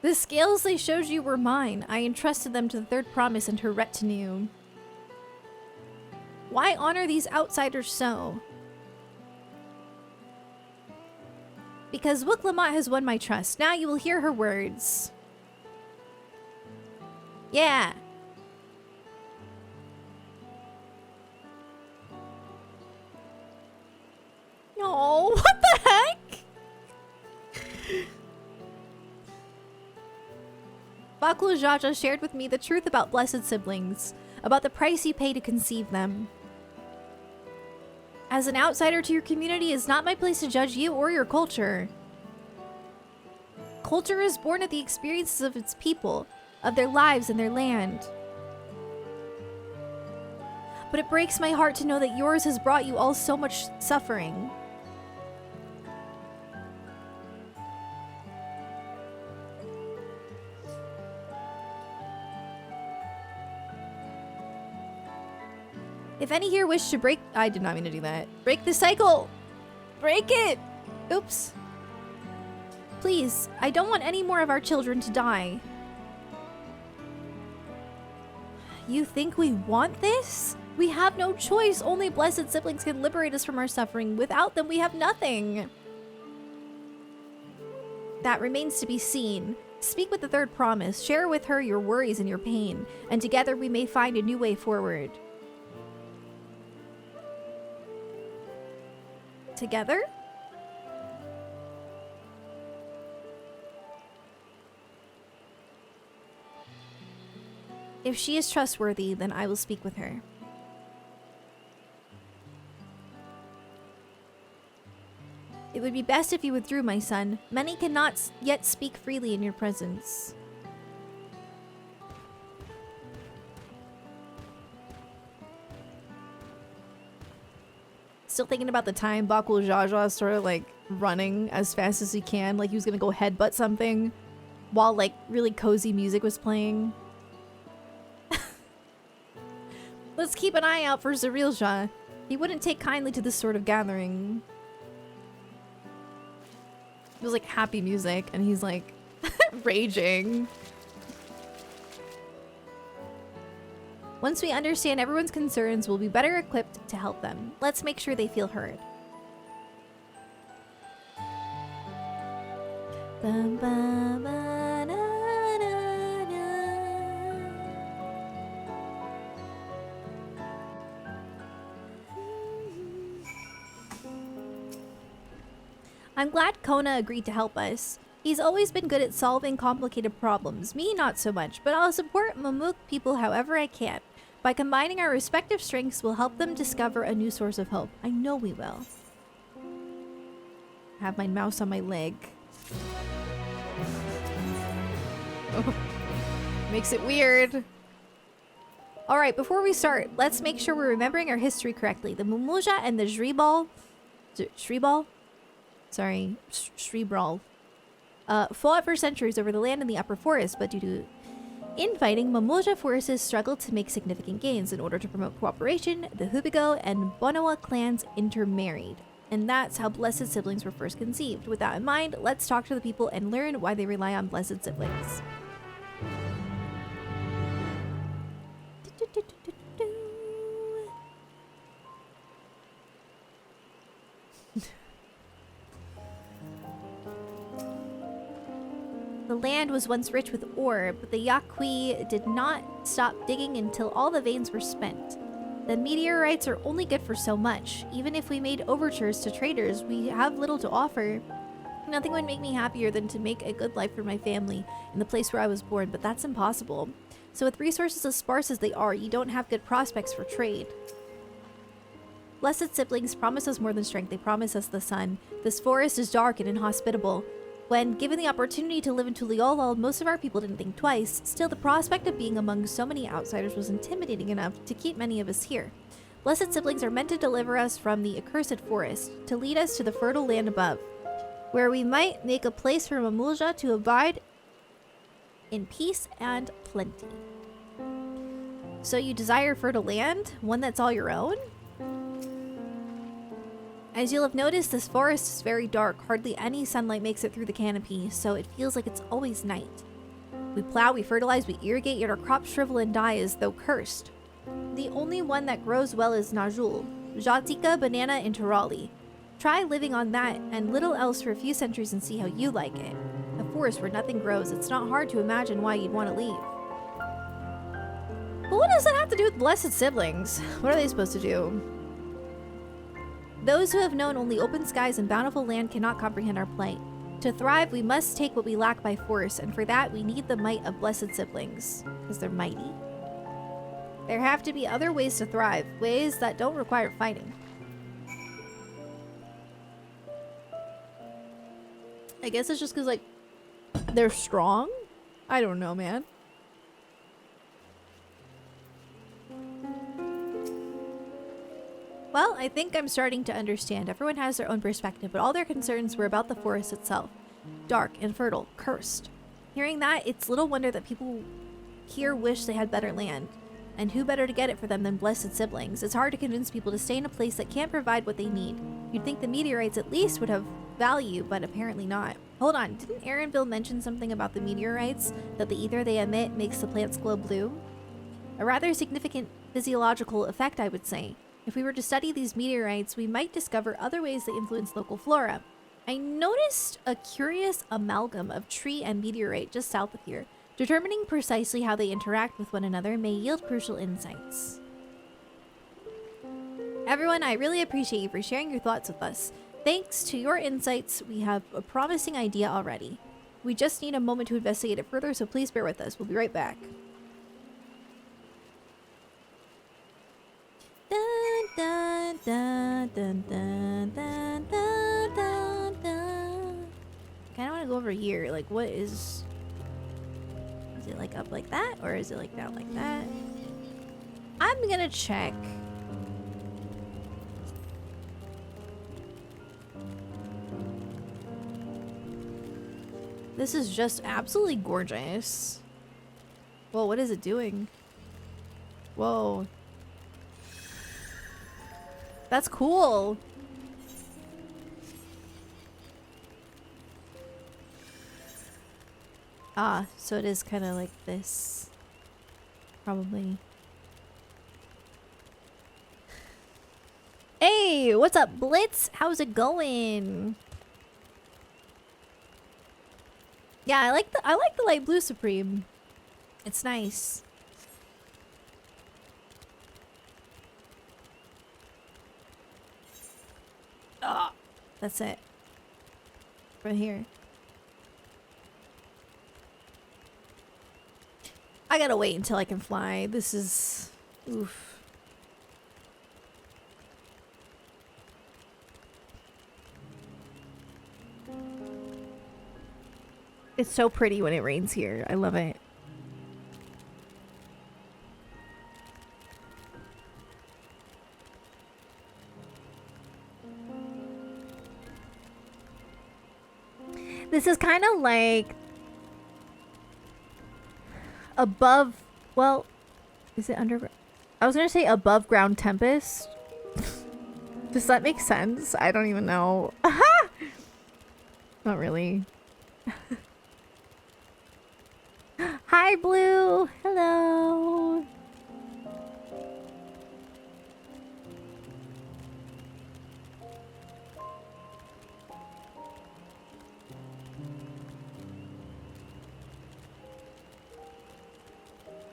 S1: The scales they showed you were mine. I entrusted them to the third promise and her retinue. Why honor these outsiders so? Because Wuklamot has won my trust. Now you will hear her words. Yeah. Oh, what the heck? Bakul Jaja shared with me the truth about blessed siblings, about the price you pay to conceive them. As an outsider to your community, it's not my place to judge you or your culture. Culture is born of the experiences of its people, of their lives and their land. But it breaks my heart to know that yours has brought you all so much suffering. If any here wish to break... I did not mean to do that. Break the cycle! Break it! Oops. Please, I don't want any more of our children to die. You think we want this? We have no choice. Only blessed siblings can liberate us from our suffering. Without them, we have nothing. That remains to be seen. Speak with the third promise. Share with her your worries and your pain. And together we may find a new way forward. Together? If she is trustworthy, then I will speak with her. It would be best if you withdrew, my son. Many cannot yet speak freely in your presence. Still thinking about the time Bakul Jaja started like running as fast as he can, like he was gonna go headbutt something while like really cozy music was playing. Let's keep an eye out for Zerilja. He wouldn't take kindly to this sort of gathering. It was like happy music and he's like raging. Once we understand everyone's concerns, we'll be better equipped to help them. Let's make sure they feel heard. Bum, bum, ba, na, na, na. I'm glad Kona agreed to help us. He's always been good at solving complicated problems. Me, not so much, but I'll support Mamuk people however I can. By combining our respective strengths, we'll help them discover a new source of hope. I know we will. I have my mouse on my leg. Oh, makes it weird. Alright, before we start, let's make sure we're remembering our history correctly. The Mumuja and the Shribal... Sorry, Shribral. Fought for centuries over the land in the upper forest, but due to infighting, Mumuja forces struggled to make significant gains. In order to promote cooperation, the Hubigo and Bonawa clans intermarried. And that's how blessed siblings were first conceived. With that in mind, let's talk to the people and learn why they rely on blessed siblings. The land was once rich with ore, but the Yaqui did not stop digging until all the veins were spent. The meteorites are only good for so much. Even if we made overtures to traders, we have little to offer. Nothing would make me happier than to make a good life for my family in the place where I was born, but that's impossible. So with resources as sparse as they are, you don't have good prospects for trade. Blessed siblings promise us more than strength. They promise us the sun. This forest is dark and inhospitable. When given the opportunity to live in Tuliolol, most of our people didn't think twice. Still, the prospect of being among so many outsiders was intimidating enough to keep many of us here. Blessed siblings are meant to deliver us from the accursed forest, to lead us to the fertile land above, where we might make a place for Mamulja to abide in peace and plenty. So you desire fertile land? One that's all your own? As you'll have noticed, this forest is very dark. Hardly any sunlight makes it through the canopy, so it feels like it's always night. We plow, we fertilize, we irrigate, yet our crops shrivel and die as though cursed. The only one that grows well is Najul, Jatika, banana, and Turali. Try living on that and little else for a few centuries and see how you like it. A forest where nothing grows, it's not hard to imagine why you'd want to leave. But what does that have to do with blessed siblings? What are they supposed to do? Those who have known only open skies and bountiful land cannot comprehend our plight. To thrive, we must take what we lack by force, and for that, we need the might of blessed siblings, because they're mighty. There have to be other ways to thrive, ways that don't require fighting. I guess it's just because, like, they're strong? I don't know, man. Well, I think I'm starting to understand. Everyone has their own perspective, but all their concerns were about the forest itself. Dark, infertile, cursed. Hearing that, it's little wonder that people here wish they had better land. And who better to get it for them than blessed siblings? It's hard to convince people to stay in a place that can't provide what they need. You'd think the meteorites at least would have value, but apparently not. Hold on, didn't Aaronville mention something about the meteorites? That the ether they emit makes the plants glow blue? A rather significant physiological effect, I would say. If we were to study these meteorites, we might discover other ways they influence local flora. I noticed a curious amalgam of tree and meteorite just south of here. Determining precisely how they interact with one another may yield crucial insights. Everyone, I really appreciate you for sharing your thoughts with us. Thanks to your insights, we have a promising idea already. We just need a moment to investigate it further, so please bear with us. We'll be right back. Dun, dun, dun, dun, dun, dun, dun, dun, dun. Kinda wanna go over here. Like, what is it like up like that? Or is it like down like that? I'm gonna check. This is just absolutely gorgeous. Whoa, what is it doing? Whoa. That's cool. Ah, so it is kind of like this. Probably. Hey, what's up, Blitz? How's it going? Yeah, I like the light blue Supreme. It's nice. Ah, that's it. Right here. I gotta wait until I can fly. This is... oof. It's so pretty when it rains here. I love it. This is kind of like above, well, is it underground? I was gonna say above ground Tempest. Does that make sense? I don't even know. Not really. Hi, Blue. Hello.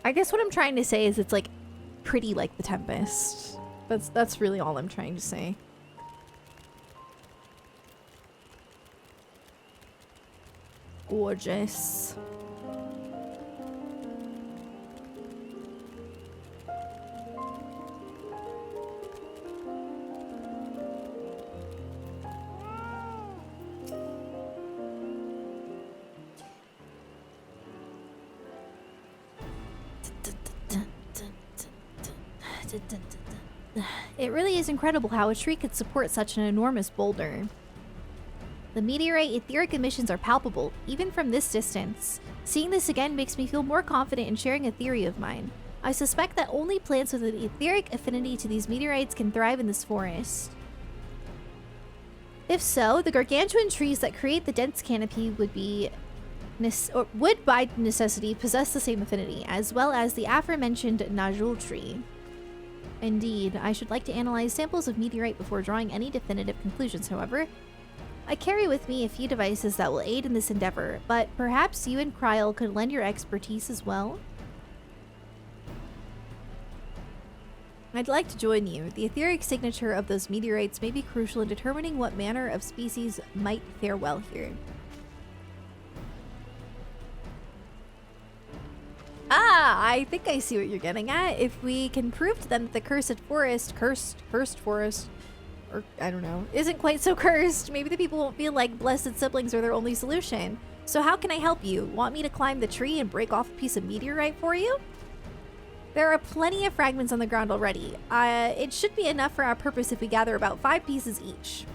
S1: I guess what I'm trying to say is it's like pretty like the Tempest. That's really all I'm trying to say. Gorgeous. It really is incredible how a tree could support such an enormous boulder. The meteorite etheric emissions are palpable, even from this distance. Seeing this again makes me feel more confident in sharing a theory of mine. I suspect that only plants with an etheric affinity to these meteorites can thrive in this forest. If so, the gargantuan trees that create the dense canopy would by necessity possess the same affinity, as well as the aforementioned Najul tree. Indeed, I should like to analyze samples of meteorite before drawing any definitive conclusions, however. I carry with me a few devices that will aid in this endeavor, but perhaps you and Kryl could lend your expertise as well? I'd like to join you. The etheric signature of those meteorites may be crucial in determining what manner of species might fare well here. Ah, I think I see what you're getting at. If we can prove to them that the cursed forest, or I don't know, isn't quite so cursed, maybe the people won't feel like blessed siblings are their only solution. So how can I help you? Want me to climb the tree and break off a piece of meteorite for you? There are plenty of fragments on the ground already. It should be enough for our purpose if we gather about 5 pieces each.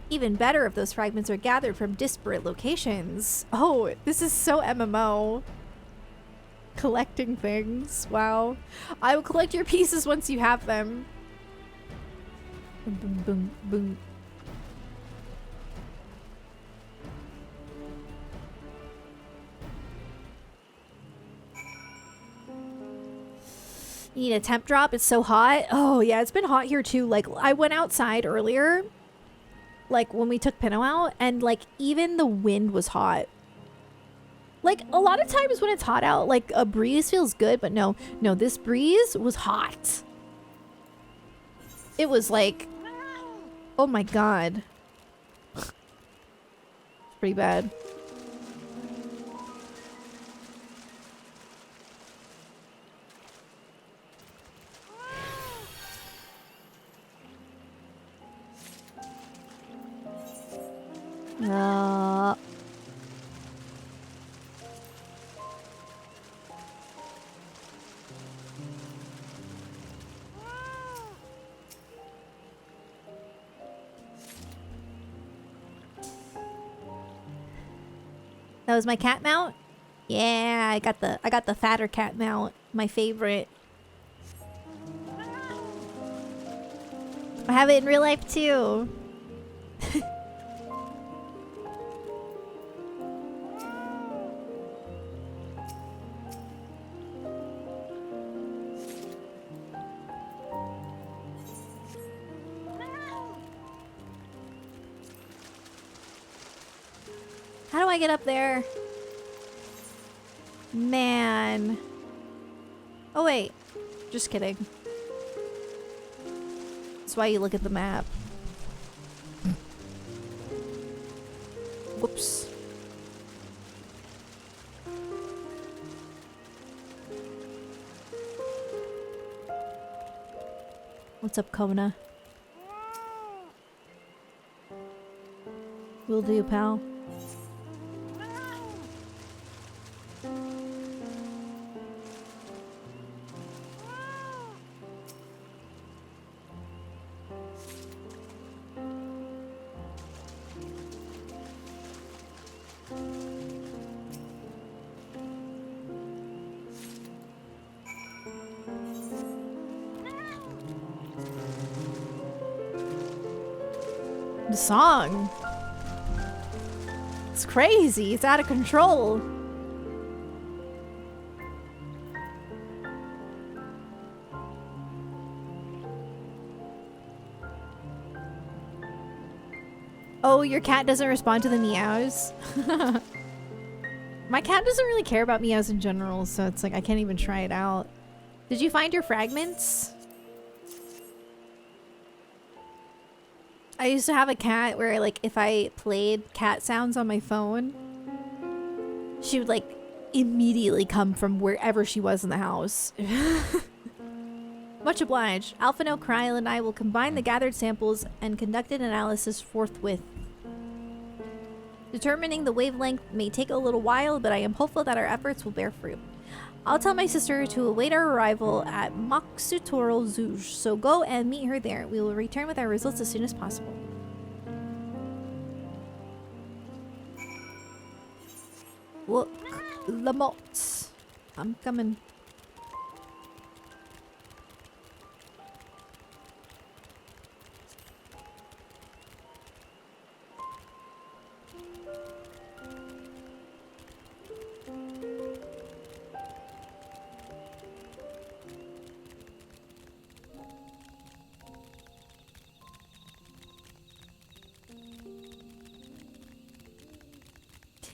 S1: Even better if those fragments are gathered from disparate locations. Oh, this is so MMO. Collecting things. Wow. I will collect your pieces once you have them. Boom, boom, boom, boom. You need a temp drop? It's so hot. Oh yeah, it's been hot here too. Like, I went outside earlier, like when we took Pinot out, and like even the wind was hot. Like, a lot of times when it's hot out, like a breeze feels good, but no, this breeze was hot. It was like, oh my god. It's pretty bad. That was my cat mount? Yeah, I got the fatter cat mount, my favorite. I have it in real life too. How do I get up there? Man. Oh wait, just kidding. That's why you look at the map. Whoops. What's up, Kona? Will do, pal. The song. It's crazy. It's out of control. Oh, your cat doesn't respond to the meows? My cat doesn't really care about meows in general, so it's like I can't even try it out. Did you find your fragments? I used to have a cat where, like, if I played cat sounds on my phone, she would, like, immediately come from wherever she was in the house. Much obliged. Alphino, Kryl, and I will combine the gathered samples and conduct an analysis forthwith. Determining the wavelength may take a little while, but I am hopeful that our efforts will bear fruit. I'll tell my sister to await our arrival at Maksutoral Zuj, so go and meet her there. We will return with our results as soon as possible. Look, Lamont. I'm coming.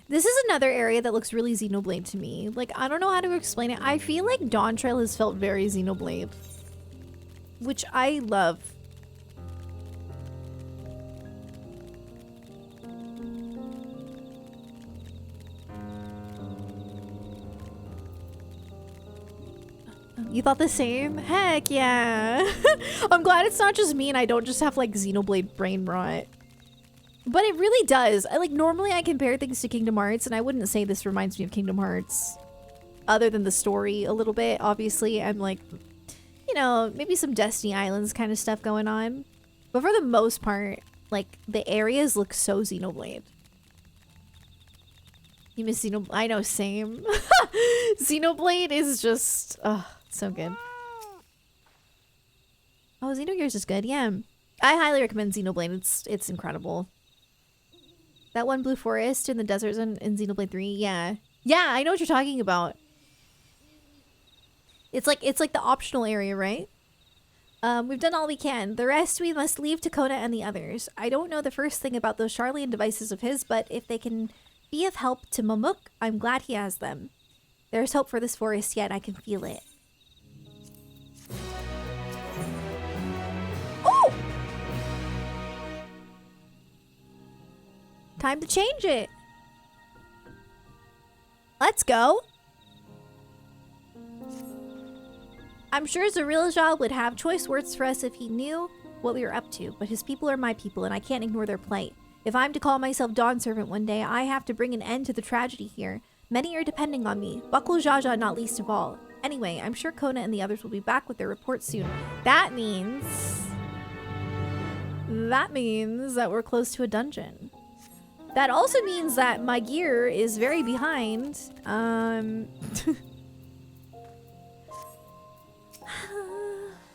S1: This is another area that looks really Xenoblade to me. Like, I don't know how to explain it. I feel like Dawntrail has felt very Xenoblade, which I love. You thought the same? Heck yeah. I'm glad it's not just me and I don't just have like Xenoblade brain rot. But it really does. Normally I compare things to Kingdom Hearts, and I wouldn't say this reminds me of Kingdom Hearts. Other than the story a little bit, obviously. And like, you know, maybe some Destiny Islands kind of stuff going on. But for the most part, like, the areas look so Xenoblade. You miss Xenoblade? I know, same. Xenoblade is just, oh, so good. Oh, Xenogears is good, yeah. I highly recommend Xenoblade. It's incredible. That one blue forest in the desert zone in Xenoblade 3, yeah. Yeah, I know what you're talking about. It's like the optional area, right? We've done all we can. The rest we must leave to Kona and the others. I don't know the first thing about those Charlian devices of his, but if they can be of help to Mamuk, I'm glad he has them. There's hope for this forest yet. I can feel it. Oh! Time to change it. Let's go. I'm sure Zarilja would have choice words for us if he knew what we were up to, but his people are my people and I can't ignore their plight. If I'm to call myself Dawn Servant one day, I have to bring an end to the tragedy here. Many are depending on me, Buckle Jaja not least of all. Anyway, I'm sure Kona and the others will be back with their report soon. That means that we're close to a dungeon. That also means that my gear is very behind. I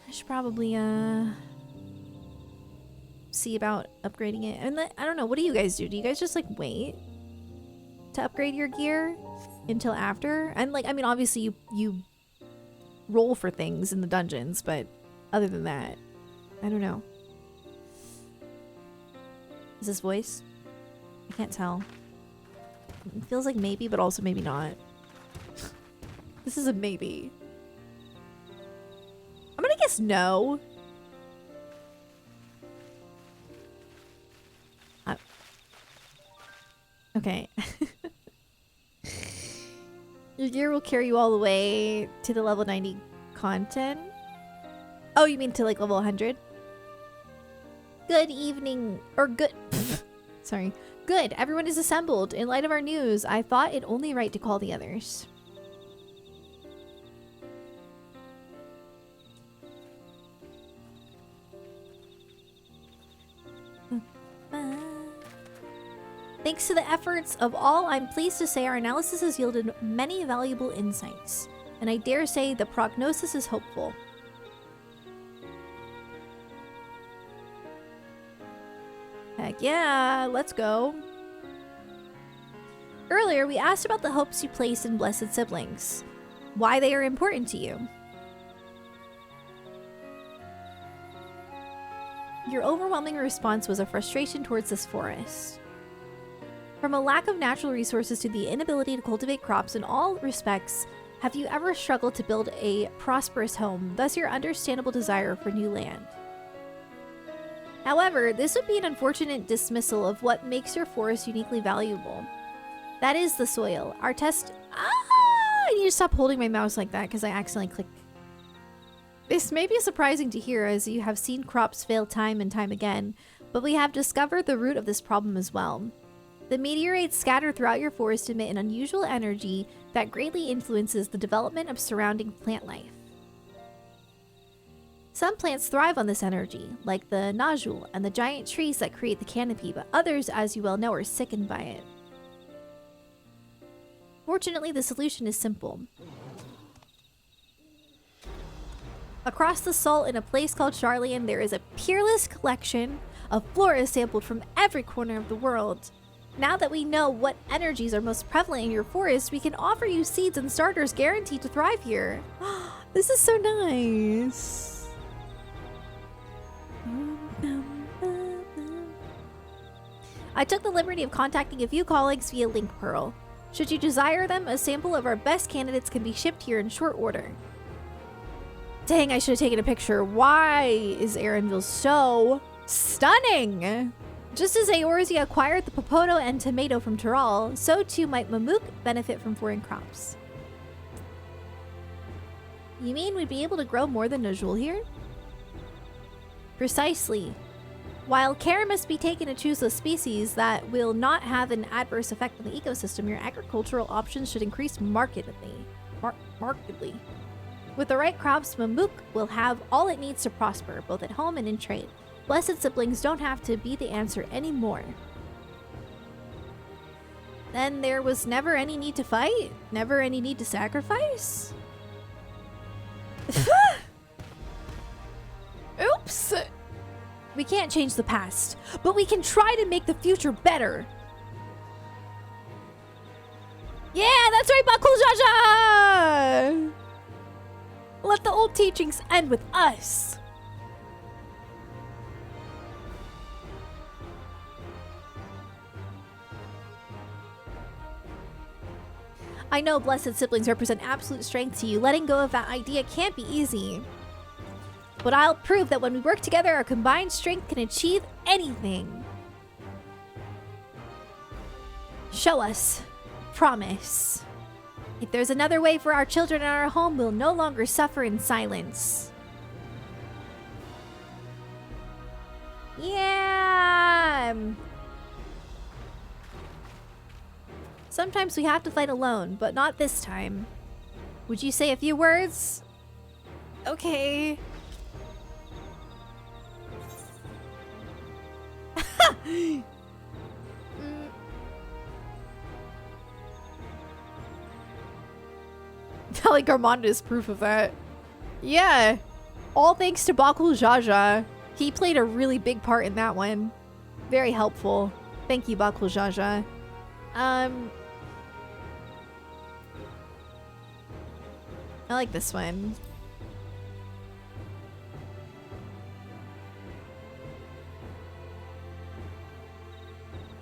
S1: should probably see about upgrading it. And I don't know, what do you guys do? Do you guys just like wait to upgrade your gear until after? And like, I mean, obviously you roll for things in the dungeons, but other than that, I don't know. Is this voice? I can't tell. It feels like maybe, but also maybe not. This is a maybe. I'm gonna guess no. Okay. Your gear will carry you all the way to the level 90 content. Oh, you mean to like level 100? Good evening, or good... Sorry. Good, everyone is assembled. In light of our news, I thought it only right to call the others. Thanks to the efforts of all, I'm pleased to say our analysis has yielded many valuable insights, and I dare say the prognosis is hopeful. Heck yeah, let's go. Earlier, we asked about the hopes you place in blessed siblings, why they are important to you. Your overwhelming response was a frustration towards this forest. From a lack of natural resources to the inability to cultivate crops, in all respects have you ever struggled to build a prosperous home, thus your understandable desire for new land? However, this would be an unfortunate dismissal of what makes your forest uniquely valuable. That is the soil. Our test... I need to stop holding my mouse like that because I accidentally clicked. This may be surprising to hear as you have seen crops fail time and time again, but we have discovered the root of this problem as well. The meteorites scattered throughout your forest emit an unusual energy that greatly influences the development of surrounding plant life. Some plants thrive on this energy, like the nodule and the giant trees that create the canopy, but others, as you well know, are sickened by it. Fortunately, the solution is simple. Across the salt in a place called Charlian, there is a peerless collection of flora sampled from every corner of the world. Now that we know what energies are most prevalent in your forest, we can offer you seeds and starters guaranteed to thrive here. This is so nice. I took the liberty of contacting a few colleagues via Link Pearl. Should you desire them, a sample of our best candidates can be shipped here in short order. Dang, I should have taken a picture. Why is Erenville so stunning? Just as Eorzea acquired the Popoto and tomato from Tural, so too might Mamook benefit from foreign crops. You mean we'd be able to grow more than Najul here? Precisely. While care must be taken to choose those species that will not have an adverse effect on the ecosystem, your agricultural options should increase markedly. Markedly. With the right crops, Mamook will have all it needs to prosper, both at home and in trade. Blessed siblings don't have to be the answer anymore. Then there was never any need to fight? Never any need to sacrifice? Oops! We can't change the past, but we can try to make the future better. Yeah, that's right, Bakul Jaja! Let the old teachings end with us. I know blessed siblings represent absolute strength to you. Letting go of that idea can't be easy. But I'll prove that when we work together, our combined strength can achieve anything. Show us. Promise. If there's another way for our children in our home, we'll no longer suffer in silence. Yeah! Sometimes we have to fight alone, but not this time. Would you say a few words? Okay. Like Armando is proof of that. Yeah. All thanks to Bakul Jaja. He played a really big part in that one. Very helpful. Thank you, Bakul Jaja. I like this one.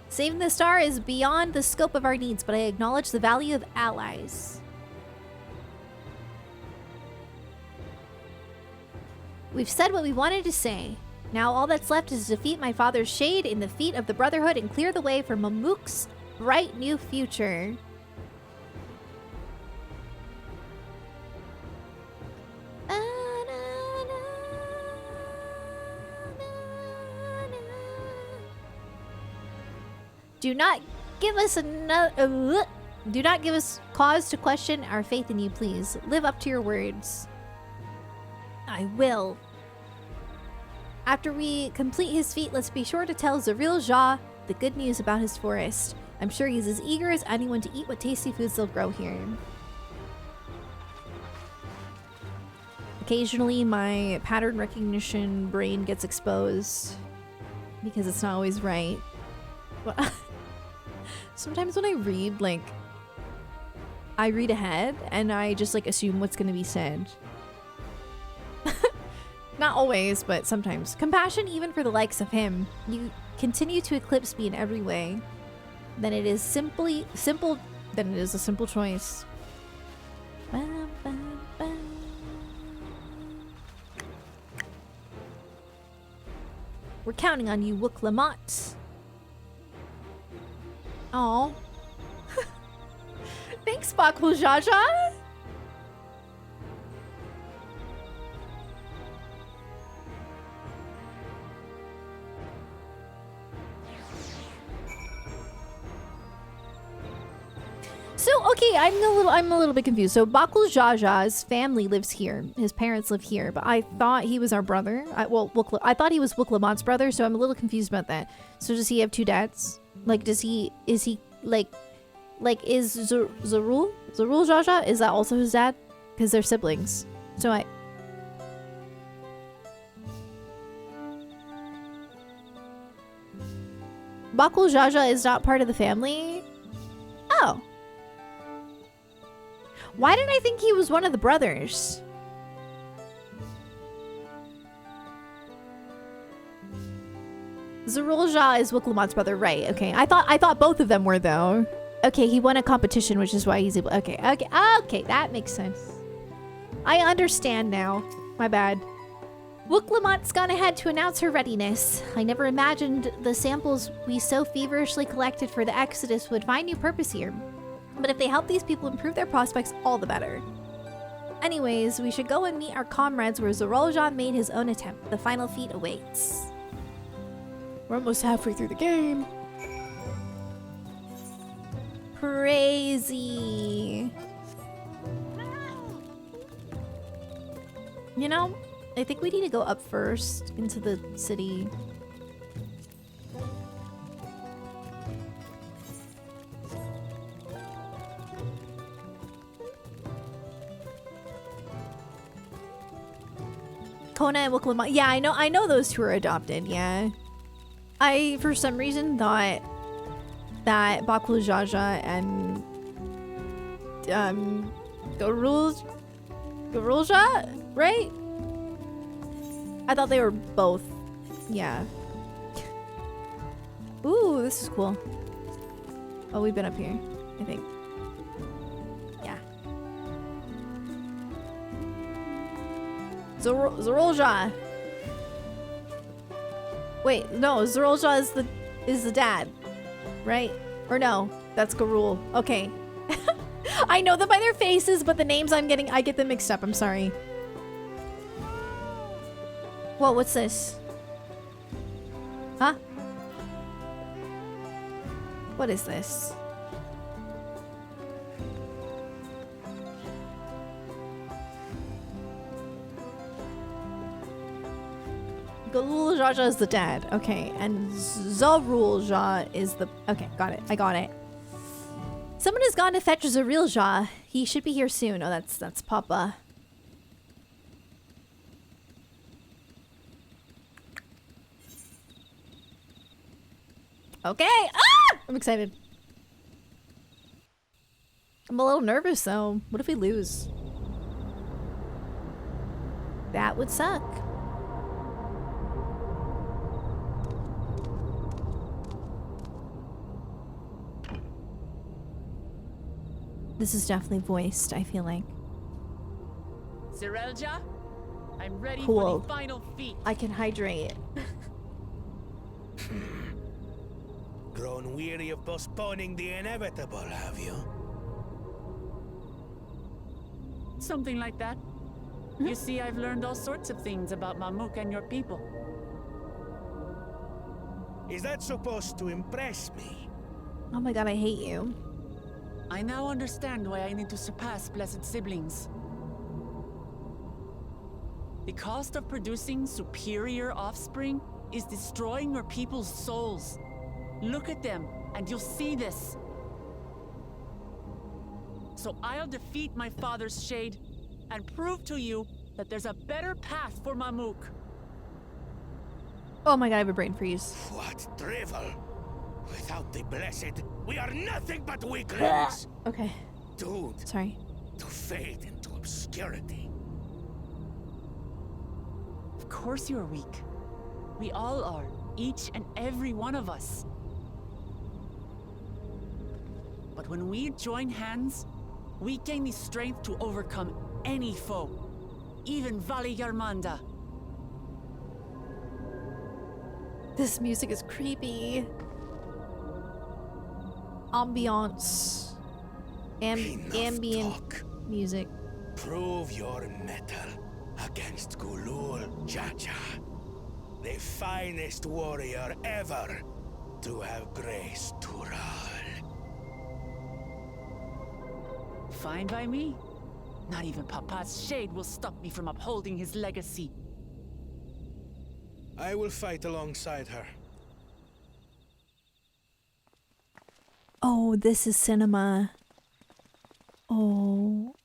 S1: Saving the star is beyond the scope of our needs, but I acknowledge the value of allies. We've said what we wanted to say. Now all that's left is to defeat my father's shade in the feet of the Brotherhood and clear the way for Mamook's bright new future. Do not give us do not give us cause to question our faith in you, please. Live up to your words. I will. After we complete his feat, let's be sure to tell Zaril Jah the good news about his forest. I'm sure he's as eager as anyone to eat what tasty foods they'll grow here. Occasionally, my pattern recognition brain gets exposed because it's not always right. But sometimes when I read, like, I read ahead and I just like assume what's going to be said. Not always, but sometimes. Compassion even for the likes of him. You continue to eclipse me in every way. Then it is a simple choice. We're counting on you, Wook Lamont. Oh. Thanks, Bakul Jaja. So okay, I'm a little bit confused. So Bakul Jaja's family lives here. His parents live here, but I thought he was our brother. I thought he was Wook Lamont's brother, so I'm a little confused about that. So does he have two dads? Like, is he like is Zarul Jaja, is that also his dad? Because they're siblings. So Bakul Jaja is not part of the family? Oh. Why did I think he was one of the brothers? Zarulja is Wook Lamont's brother, right? Okay, I thought both of them were though. Okay, he won a competition, which is why he's able. Okay, that makes sense. I understand now. My bad. Wook Lamont's gone ahead to announce her readiness. I never imagined the samples we so feverishly collected for the Exodus would find new purpose here. But if they help these people improve their prospects, all the better. Anyways, we should go and meet our comrades where Zarolja made his own attempt. The final feat awaits. We're almost halfway through the game. Crazy. You know, I think we need to go up first into the city. Kona and Wook Lamont. Yeah, I know those two are adopted, yeah. I, for some reason, thought that Bakul Jaja and Garulja, right? I thought they were both. Yeah. Ooh, this is cool. Oh, we've been up here, I think. Yeah. Zarolja. Wait, no, Zarolja is the dad, right? Or no, that's Garul. Okay. I know them by their faces, but the names I get them mixed up. I'm sorry. Whoa, what's this? Huh? What is this? Galul Jaja is the dad. Okay, and Zarulja is the... Okay, got it. I got it. Someone has gone to fetch Zarulja. He should be here soon. Oh, that's Papa. Okay. Ah! I'm excited. I'm a little nervous though. What if we lose? That would suck. This is definitely voiced, I feel like.
S2: Zarelja, I'm ready
S1: Cool.
S2: for the final feat.
S1: I can hydrate.
S14: Grown weary of postponing the inevitable, have you?
S2: Something like that. You see, I've learned all sorts of things about Mamuk and your people.
S14: Is that supposed to impress me?
S1: Oh my god, I hate you.
S2: I now understand why I need to surpass blessed siblings. The cost of producing superior offspring is destroying your people's souls. Look at them, and you'll see this. So I'll defeat my father's shade, and prove to you that there's a better path for Mamuk.
S1: Oh my god, I have a brain freeze.
S14: What drivel! Without the blessed, we are nothing but weaklings!
S1: Okay.
S14: Doomed
S1: Sorry.
S14: to fade into obscurity.
S2: Of course you're weak. We all are, each and every one of us. But when we join hands, we gain the strength to overcome any foe, even Vali Yarmanda.
S1: This music is creepy. Ambiance. Ambient music.
S14: Prove your mettle against Gulul Jaja, the finest warrior ever to have graced Tural.
S2: Fine by me. Not even Papa's shade will stop me from upholding his legacy.
S5: I will fight alongside her.
S1: Oh, this is cinema. Oh.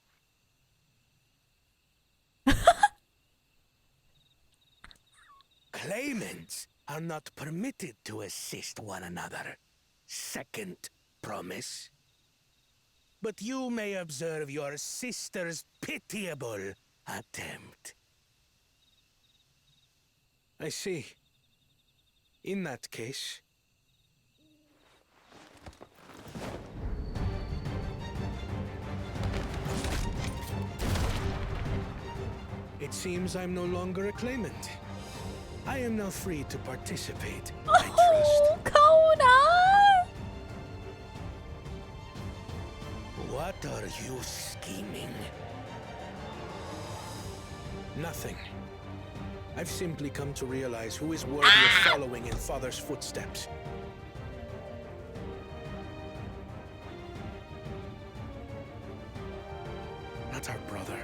S14: Claimants are not permitted to assist one another. Second promise. But you may observe your sister's pitiable attempt.
S5: I see. In that case... It seems I'm no longer a claimant. I am now free to participate. I trust.
S1: Kona!
S14: What are you scheming?
S5: Nothing. I've simply come to realize who is worthy of following in Father's footsteps. Not our brother.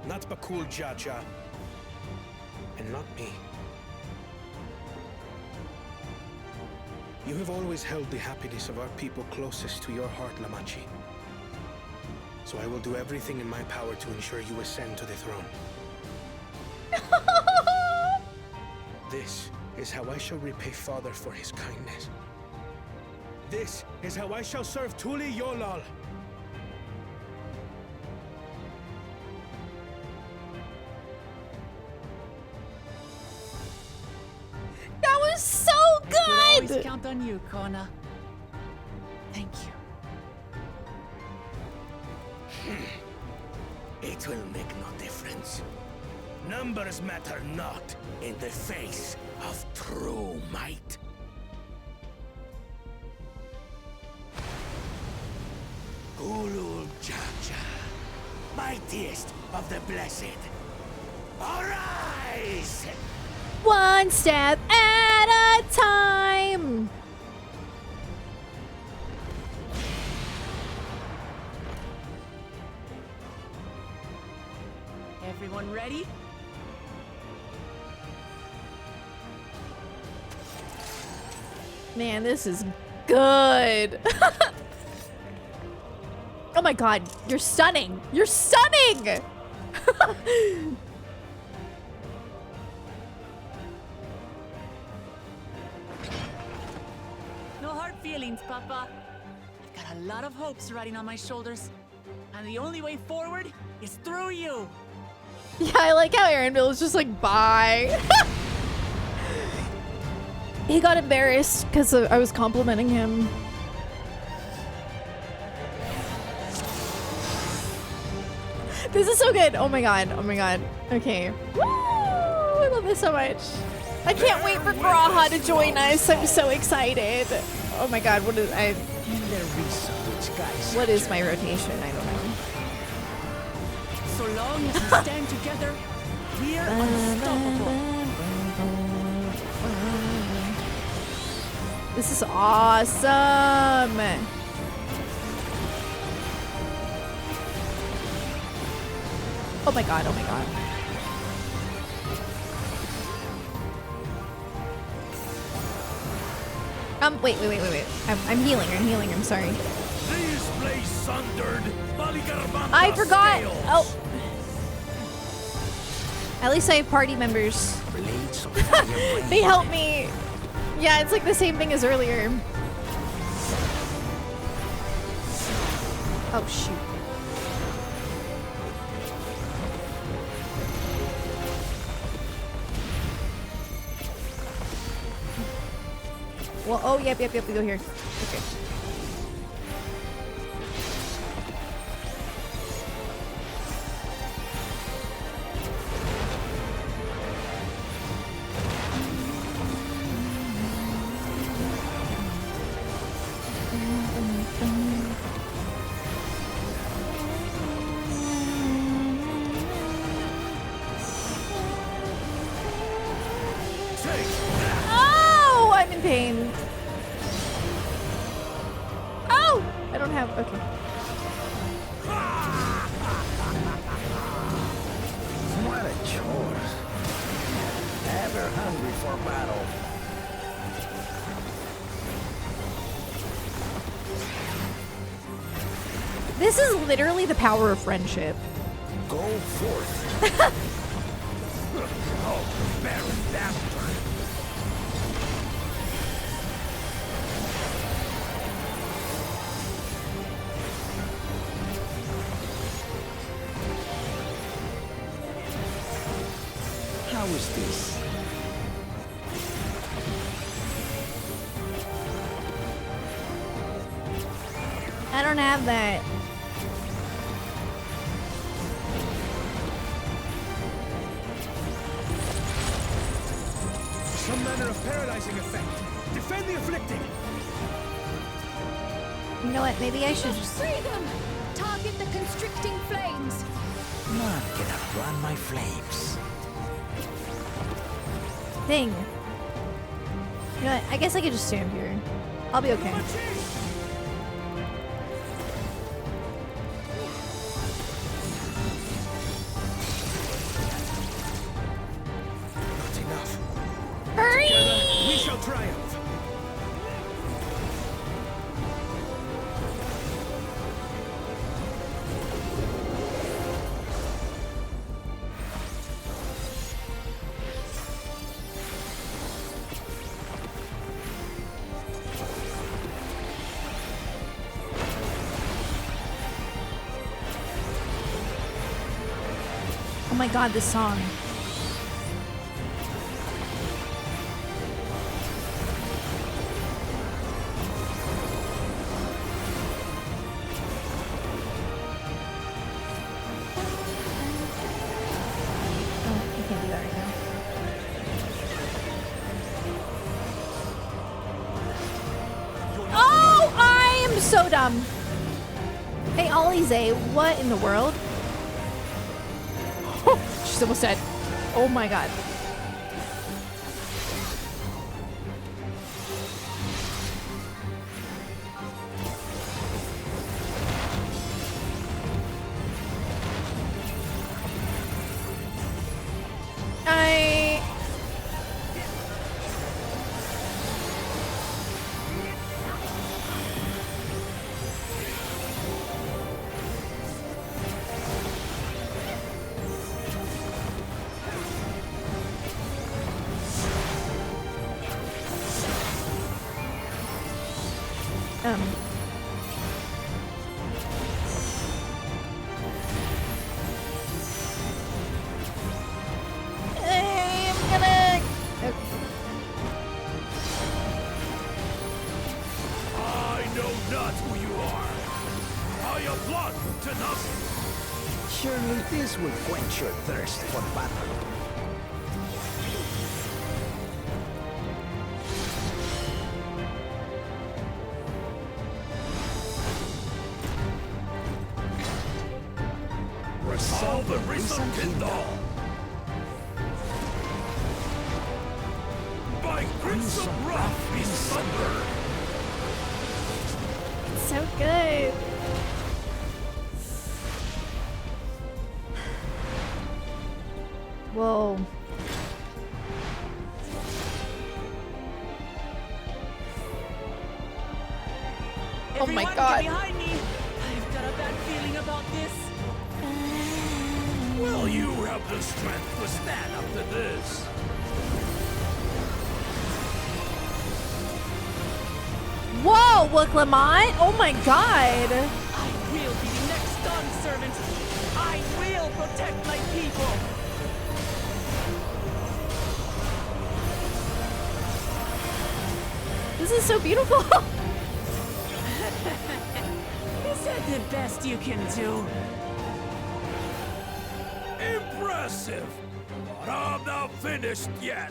S5: Not Bakul Jaja. And not me. You have always held the happiness of our people closest to your heart, Lamachi. So I will do everything in my power to ensure you ascend to the throne. This is how I shall repay Father for his kindness. This is how I shall serve Tuli Yolal.
S1: That was so good!
S2: I always count on you, Kona. Thank you.
S14: It will make no difference. Numbers matter not in the face of true might. Gulul Jaja, mightiest of the blessed, arise!
S1: One step at a time!
S2: Everyone ready?
S1: Man, this is good. Oh my god, you're stunning. You're stunning!
S2: No hard feelings, Papa. I've got a lot of hopes riding on my shoulders. And the only way forward is through you.
S1: Yeah, I like how Arenville is just like, bye. He got embarrassed because I was complimenting him. This is so good. Oh my god. Oh my god. Okay. Woo! I love this so much. I can't wait for Graha to join us. I'm so excited. Oh my god. What is my rotation? I don't know.
S2: So long as we stand together, we're unstoppable.
S1: This is awesome. Oh my god, oh my god. Wait. I'm healing, I'm sorry.
S13: This place sundered.
S1: I forgot! Oh. At least I have party members. They help me. Yeah, it's like the same thing as earlier. Oh, shoot. Well, oh, yep, we go here. Okay. Oh, I'm in pain. Oh, I don't have. Okay.
S13: What a chore. Ever hungry for battle.
S1: This is literally the power of friendship.
S13: Go forth. Oh, barren bastard. How is this?
S1: I don't have that.
S5: Some manner of paralyzing effect. Defend the afflicted.
S1: You know what? Maybe I should just.
S12: Free them! Target the constricting flames!
S13: None can outrun my flames.
S1: Dang. You know what? I guess I could just stand here. I'll be okay.
S5: Not enough.
S1: Hurry!
S5: Together, we shall triumph.
S1: Oh my god, this song. Oh, I can't do that right now. Oh, I am so dumb. Hey, Alize, what in the world? She's almost dead. Oh my god. I'm gonna.
S4: I know not who you are. Are you blood to nothing?
S13: Surely this will quench your thirst for battle.
S4: Resolve the risen Kindle. By crimson wrath be sundered.
S1: So good. Whoa. Oh my god.
S2: Get behind me. I've got a bad feeling about this.
S4: Will you have the strength to stand up to this?
S1: Whoa, look, Lamont. Oh my god.
S2: I will be the next Dawn servant. I will protect my people.
S1: This is so beautiful.
S2: Is that the best you can do?
S4: Impressive! But I'm not finished yet.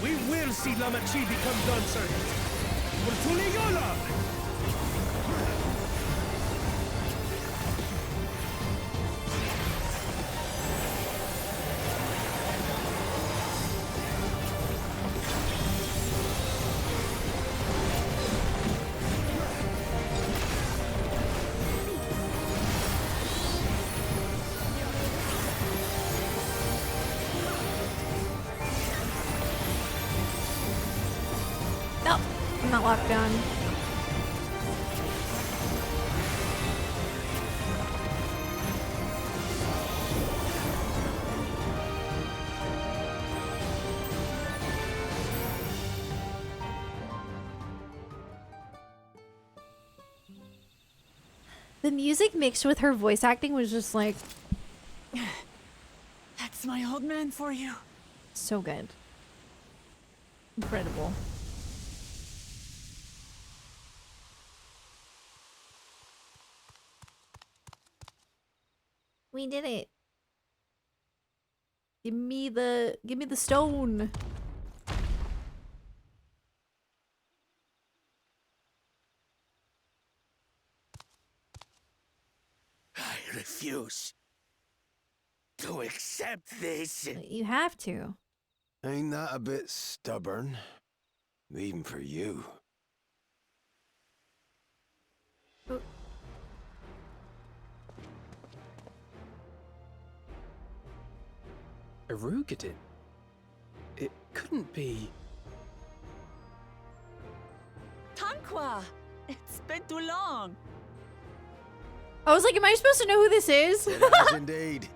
S5: We will see Lamachi become Dawn servant. Fortuligola!
S1: not locked down. The music mixed with her voice acting was just like...
S2: That's my old man for you.
S1: So good. Incredible. We did it. Give me the stone.
S14: I refuse to accept this.
S1: You have to.
S6: Ain't that a bit stubborn? Even for you.
S8: Erugadin? It couldn't be...
S2: Tanqua! It's been too long.
S1: I was like, am I supposed to know who this is?
S6: It is indeed.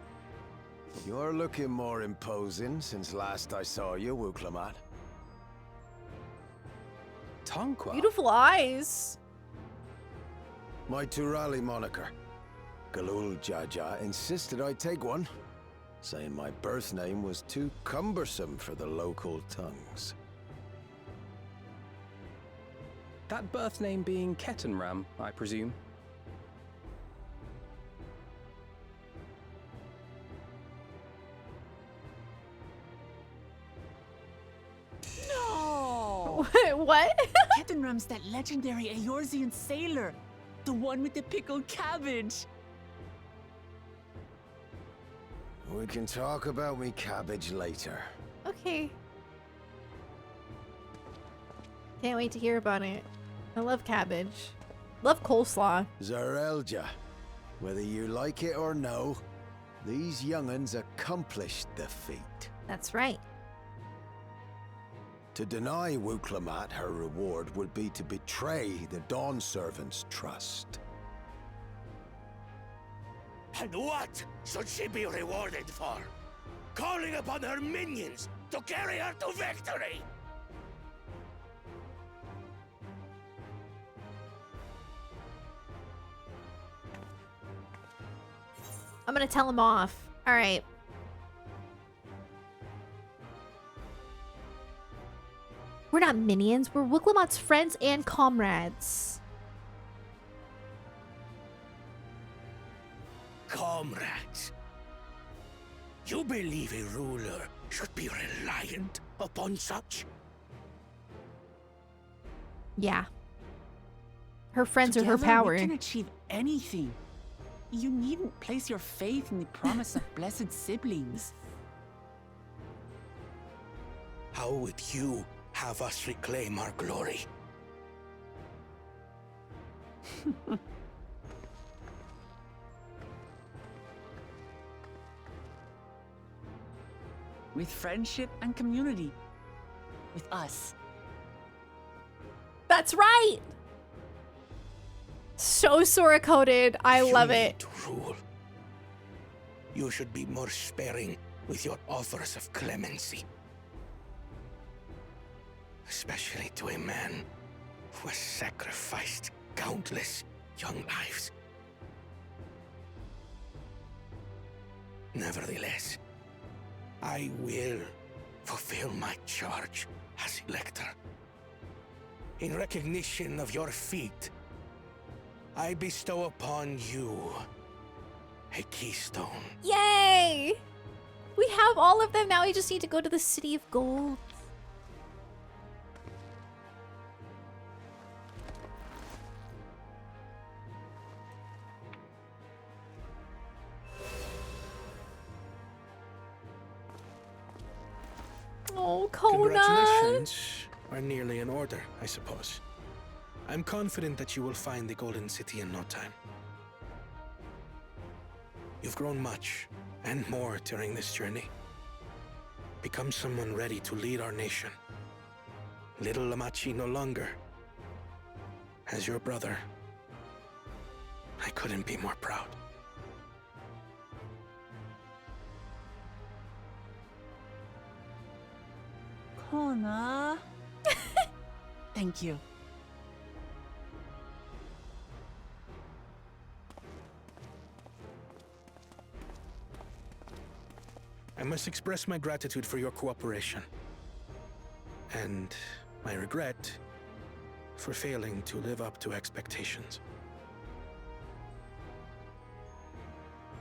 S6: You're looking more imposing since last I saw you, Wuklamat.
S8: Tanqua?
S1: Beautiful eyes.
S6: My Turali moniker. Galul Jaja insisted I take one, saying my birth name was too cumbersome for the local tongues.
S8: That birth name being Ketenram, I presume?
S2: No!
S1: What?
S2: Ketenram's that legendary Eorzean sailor. The one with the pickled cabbage.
S6: We can talk about me cabbage later.
S1: Okay. Can't wait to hear about it. I love cabbage. Love coleslaw.
S6: Zarelja, whether you like it or no, these young'uns accomplished the feat.
S1: That's right.
S6: To deny Wuklamat her reward would be to betray the Dawn Servant's trust.
S14: And what should she be rewarded for? Calling upon her minions to carry her to victory!
S1: I'm gonna tell him off. All right. We're not minions. We're Wuklamat's friends and comrades.
S14: Comrades, you believe a ruler should be reliant upon such?
S1: Yeah. Her friends
S2: Together,
S1: are her power.
S2: We can achieve anything. You needn't place your faith in the promise of blessed siblings.
S14: How would you have us reclaim our glory?
S2: With friendship and community. With us.
S1: That's right. So Sora-coded. I love it.
S14: To rule, you should be more sparing with your offers of clemency. Especially to a man who has sacrificed countless young lives. Nevertheless, I will fulfill my charge as Elector. In recognition of your feat, I bestow upon you a keystone.
S1: Yay! We have all of them now. We just need to go to the City of Gold. Oh, Kona!
S5: Congratulations are nearly in order, I suppose. I'm confident that you will find the Golden City in no time. You've grown much, and more during this journey. Become someone ready to lead our nation. Little Lamachi no longer As your brother, I couldn't be more proud.
S2: Kona. Thank you.
S5: I must express my gratitude for your cooperation. And my regret for failing to live up to expectations.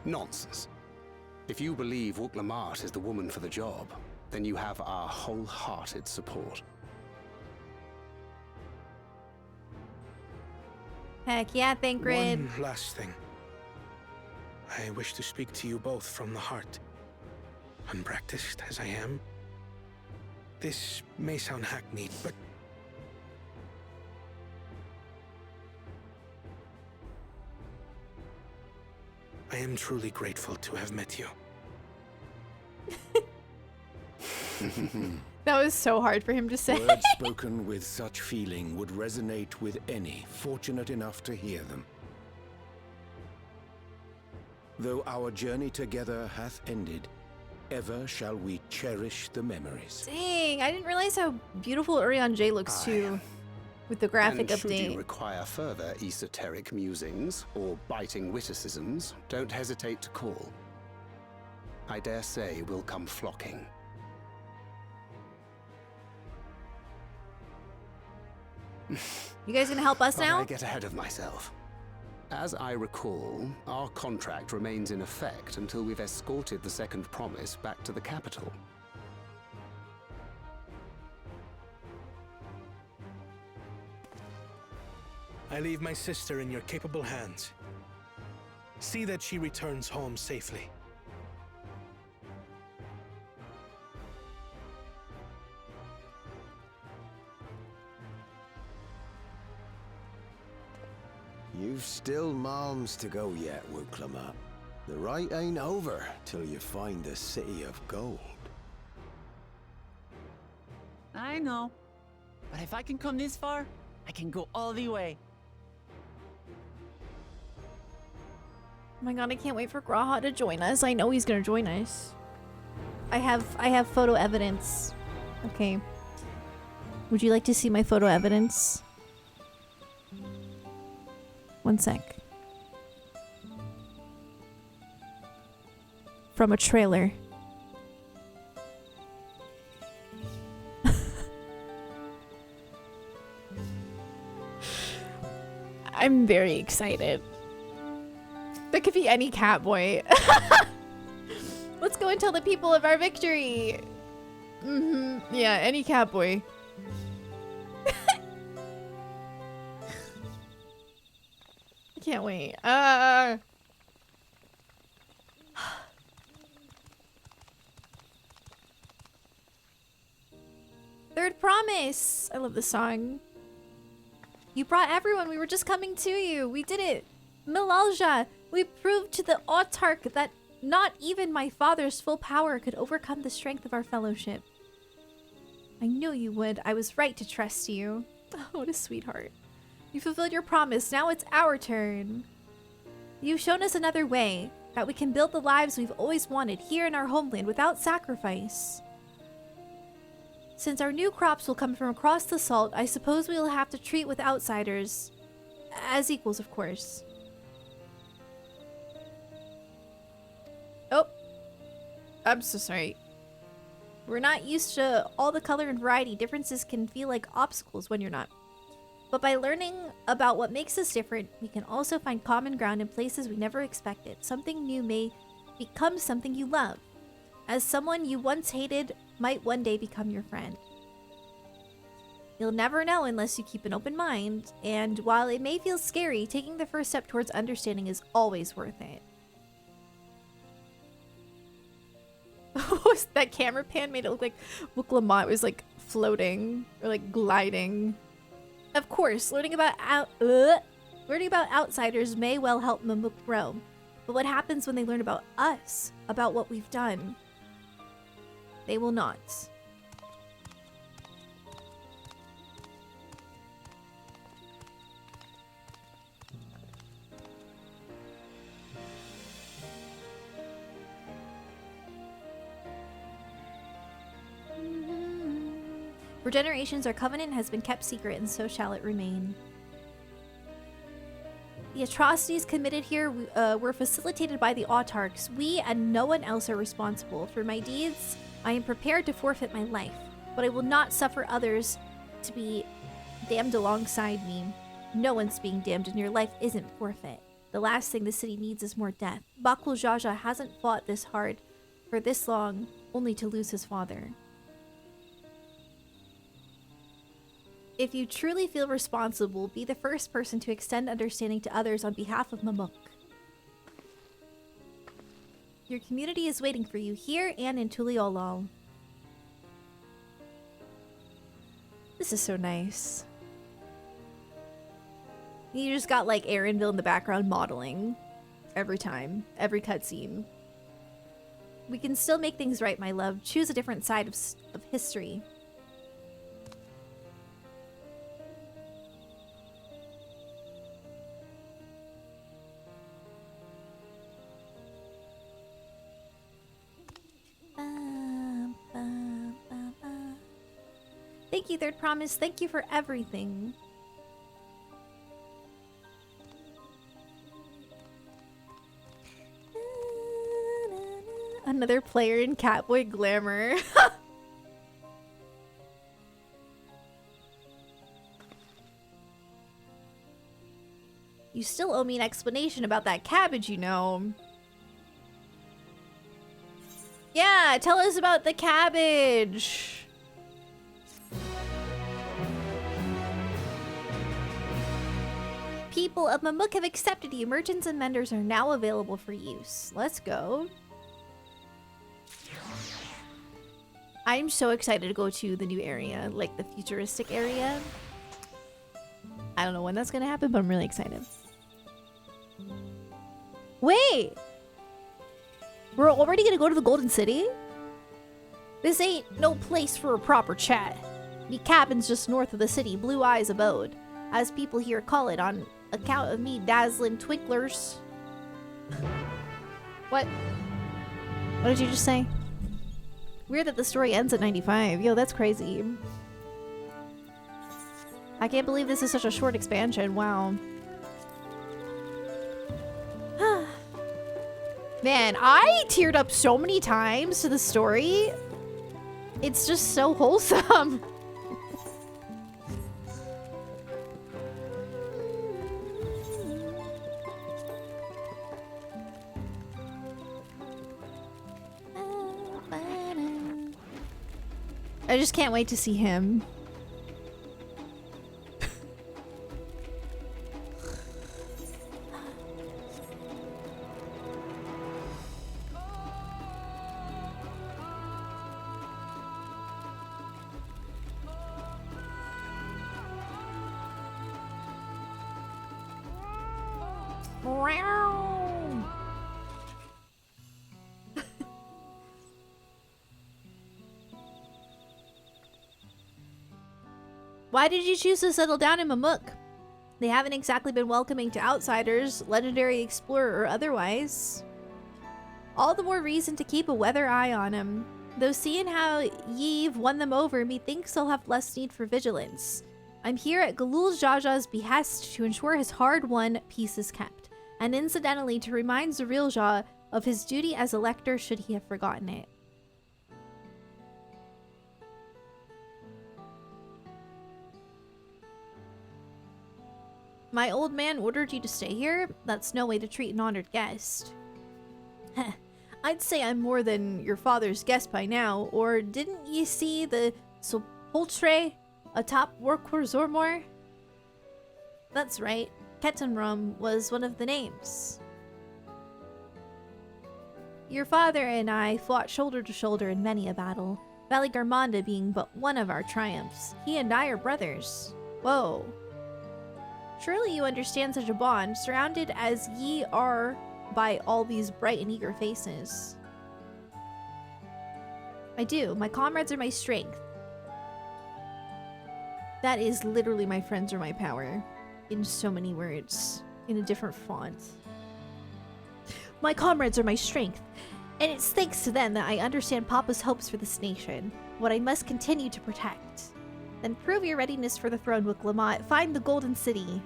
S15: Nonsense. If you believe Wuk-Lamat is the woman for the job, then you have our wholehearted support.
S1: Heck yeah, Thancred.
S5: One last thing. I wish to speak to you both from the heart. Unpracticed as I am, this may sound hackneyed, but I am truly grateful to have met you.
S1: That was so hard for him to say.
S4: Words spoken with such feeling would resonate with any fortunate enough to hear them. Though our journey together hath ended, ever shall we cherish the memories.
S1: Dang, I didn't realize how beautiful Urian J looks too. With the graphic
S15: And should
S1: update.
S15: you require further esoteric musings or biting witticisms, don't hesitate to call. I dare say we'll come flocking.
S1: You guys gonna help us
S15: But
S1: now?
S15: I get ahead of myself. As I recall, our contract remains in effect until we've escorted the second promise back to the capital.
S5: I leave my sister in your capable hands. See that she returns home safely.
S17: You've still malms to go yet, Wuk-Lamat. The rite ain't over till you find the city of gold.
S2: I know. But if I can come this far, I can go all the way.
S1: Oh my god, I can't wait for Graha to join us. I know he's gonna join us. I have photo evidence. Okay. Would you like to see my photo evidence? One sec. From a trailer. I'm very excited. That could be any cat boy. Let's go and tell the people of our victory. Yeah, any cat boy. I can't wait. Third promise. I love this song. You brought everyone. We were just coming to you. We did it. Milalja, we proved to the autarch that not even my father's full power could overcome the strength of our fellowship. I knew you would. I was right to trust you. Oh, what a sweetheart. You fulfilled your promise. Now it's our turn. You've shown us another way, that we can build the lives we've always wanted here in our homeland without sacrifice. Since our new crops will come from across the salt, I suppose we will have to treat with outsiders. As equals, of course. Oh. I'm so sorry. We're not used to all the color and variety. Differences can feel like obstacles when you're not. But by learning about what makes us different, we can also find common ground in places we never expected. Something new may become something you love. As someone you once hated might one day become your friend. You'll never know unless you keep an open mind, and while it may feel scary, taking the first step towards understanding is always worth it. That camera pan made it look like Wuk-Lamat was like floating or like gliding. Of course, learning about outsiders may well help Mamuk grow, but what happens when they learn about us, about what we've done? They will not. For generations, our covenant has been kept secret, and so shall it remain. The atrocities committed here were facilitated by the autarchs. We and no one else are responsible. For my deeds, I am prepared to forfeit my life, but I will not suffer others to be damned alongside me. No one's being damned, and your life isn't forfeit. The last thing the city needs is more death. Bakul Jaja hasn't fought this hard for this long, only to lose his father. If you truly feel responsible, be the first person to extend understanding to others on behalf of Mamuk. Your community is waiting for you here and in Tuliolol. This is so nice. You just got like Aaronville in the background modeling every time, every cutscene. We can still make things right, my love. Choose a different side of history. Thank you, Third Promise. Thank you for everything. Another player in Catboy Glamour. You still owe me an explanation about that cabbage, you know. Yeah, tell us about the cabbage. People of Mamuk have accepted you. Merchants and vendors are now available for use. Let's go. I'm so excited to go to the new area, like the futuristic area. I don't know when that's gonna happen, but I'm really excited. Wait! We're already gonna go to the Golden City? This ain't no place for a proper chat. Me cabin's just north of the city, Blue Eyes Abode, as people here call it on account of me dazzling twinklers. What? What did you just say? Weird that the story ends at 95. Yo, that's crazy. I can't believe this is such a short expansion. Wow. Man, I teared up so many times to the story. It's just so wholesome. I just can't wait to see him. Why did you choose to settle down in Mamuk? They haven't exactly been welcoming to outsiders, legendary explorer or otherwise. All the more reason to keep a weather eye on him. Though seeing how Yves won them over, methinks they'll have less need for vigilance. I'm here at Galul Jaja's behest to ensure his hard-won peace is kept, and incidentally to remind Zarilja of his duty as elector should he have forgotten it. My old man ordered you to stay here? That's no way to treat an honored guest. I'd say I'm more than your father's guest by now, or didn't ye see the Sepulchre atop Workhor Zormor? That's right, Ketenrum was one of the names. Your father and I fought shoulder to shoulder in many a battle, Valley Garmonda being but one of our triumphs. He and I are brothers. Whoa. Surely you understand such a bond, surrounded as ye are by all these bright and eager faces. I do. My comrades are my strength. That is literally my friends are my power. In so many words. In a different font. My comrades are my strength. And it's thanks to them that I understand Papa's hopes for this nation. What I must continue to protect. Then prove your readiness for the throne, Wuk-Lamat. Find the Golden City.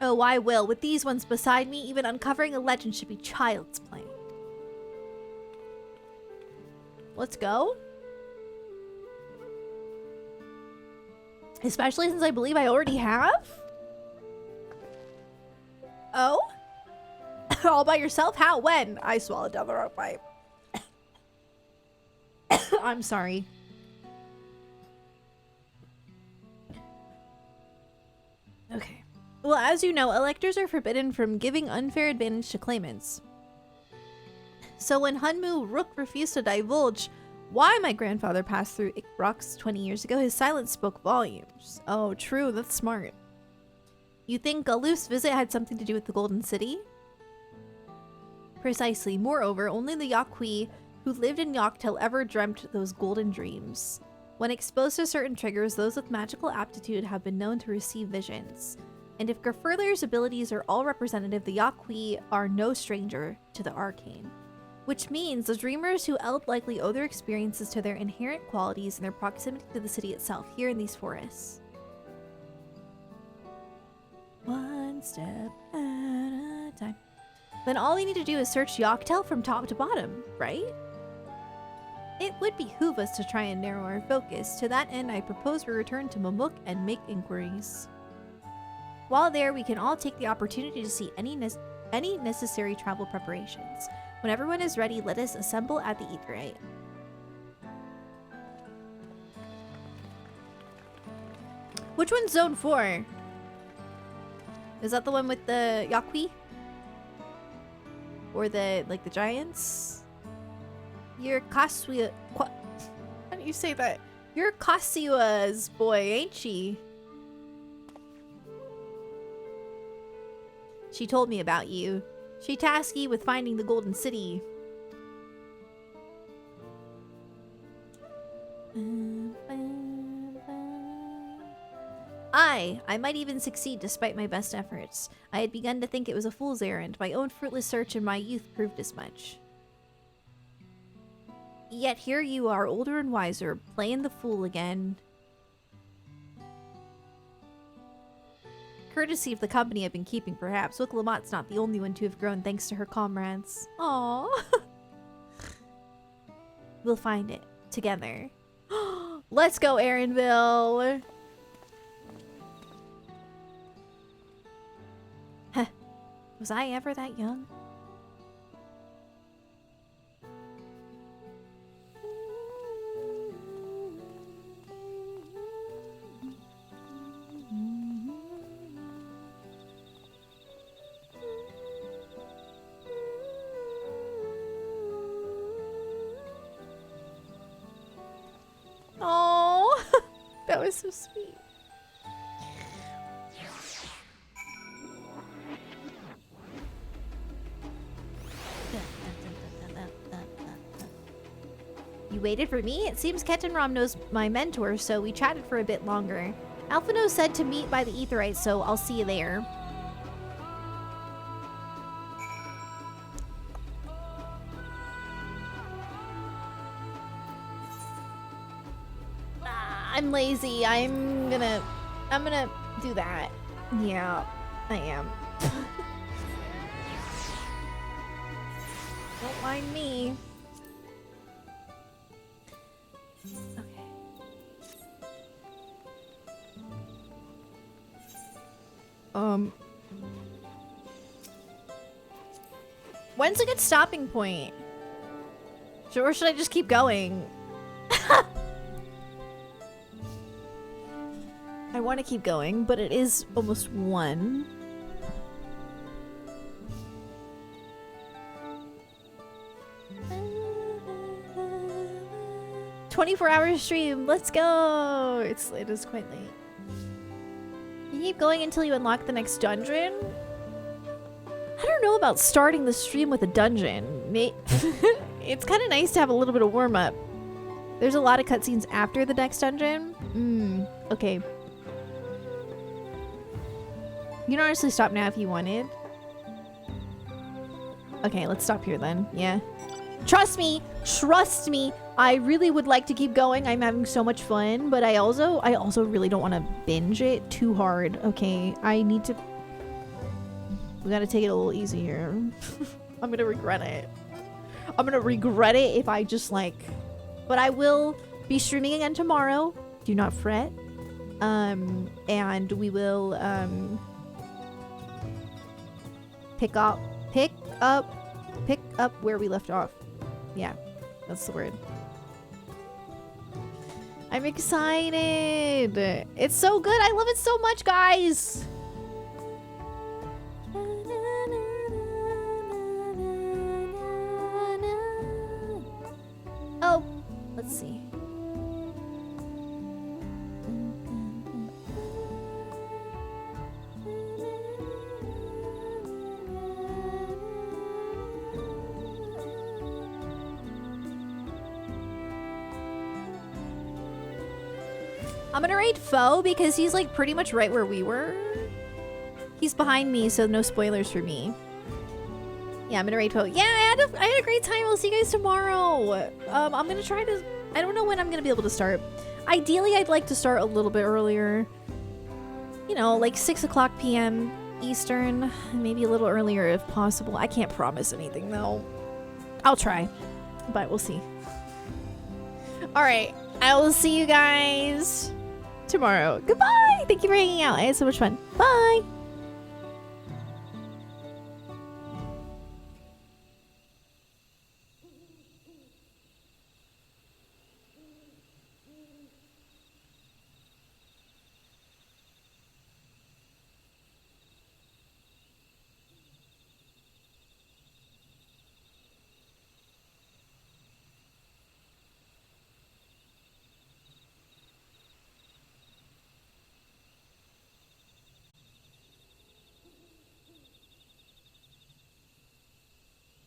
S1: Oh, I will. With these ones beside me, even uncovering a legend should be child's play. Let's go. Especially since I believe I already have. Oh? All by yourself? How? When? I swallowed down the wrong pipe. I'm sorry. Okay. Well, as you know, electors are forbidden from giving unfair advantage to claimants. So when Hunmu Rook refused to divulge why my grandfather passed through Ikbrox 20 years ago, his silence spoke volumes. Oh, true. That's smart. You think Galuf's visit had something to do with the Golden City? Precisely. Moreover, only the Yaqui who lived in Yoctel ever dreamt those golden dreams. When exposed to certain triggers, those with magical aptitude have been known to receive visions. And if Gerfurlier's abilities are all representative, the Yaqui are no stranger to the arcane. Which means the dreamers who likely owe their experiences to their inherent qualities and their proximity to the city itself, here in these forests. One step at a time. Then all we need to do is search Yoctel from top to bottom, right? It would behoove us to try and narrow our focus. To that end, I propose we return to Mamuk and make inquiries. While there, we can all take the opportunity to see any necessary travel preparations. When everyone is ready, let us assemble at the Aetheryte. Which one's Zone 4? Is that the one with the Yaqui? Or the, like, the giants? You're Kasua... How do you say that? You're Kasua's boy, ain't she? She told me about you. She tasked you with finding the Golden City. I might even succeed despite my best efforts. I had begun to think it was a fool's errand. My own fruitless search in my youth proved as much. Yet here you are, older and wiser, playing the fool again. Courtesy of the company I've been keeping, perhaps. Wuk-Lamat's not the only one to have grown thanks to her comrades. Aww. We'll find it. Together. Let's go, Erinville! Heh. Was I ever that young? Oh, that was so sweet. You waited for me? It seems Ketenram knows my mentor, so we chatted for a bit longer. Alphino said to meet by the Aetheryte, so I'll see you there. I'm lazy. I'm gonna do that. Yeah, I am. Don't mind me. Okay. When's a good stopping point? Or should I just keep going? I want to keep going, but it is almost 1. "24-hour stream, let's go!" It is quite late. You keep going until you unlock the next dungeon? I don't know about starting the stream with a dungeon. It's kind of nice to have a little bit of warm-up. There's a lot of cutscenes after the next dungeon. Okay. You can honestly stop now if you wanted. Okay, let's stop here then. Yeah. Trust me! Trust me! I really would like to keep going. I'm having so much fun, but I also really don't want to binge it too hard. Okay, we gotta take it a little easy here. I'm gonna regret it. I'm gonna regret it if I just like, but I will be streaming again tomorrow. Do not fret. And we will pick up where we left off. Yeah, that's the word. I'm excited. It's so good. I love it so much, guys. Oh, let's see. I'm gonna raid Foe because he's like pretty much right where we were. He's behind me, so no spoilers for me. Yeah, I'm gonna raid Foe. Yeah, I had a great time. I'll see you guys tomorrow. I'm gonna try to. I don't know when I'm gonna be able to start. Ideally, I'd like to start a little bit earlier. You know, like 6 o'clock p.m. Eastern, maybe a little earlier if possible. I can't promise anything though. I'll try, but we'll see. All right, I will see you guys tomorrow. Goodbye. Thank you for hanging out. I had so much fun. Bye.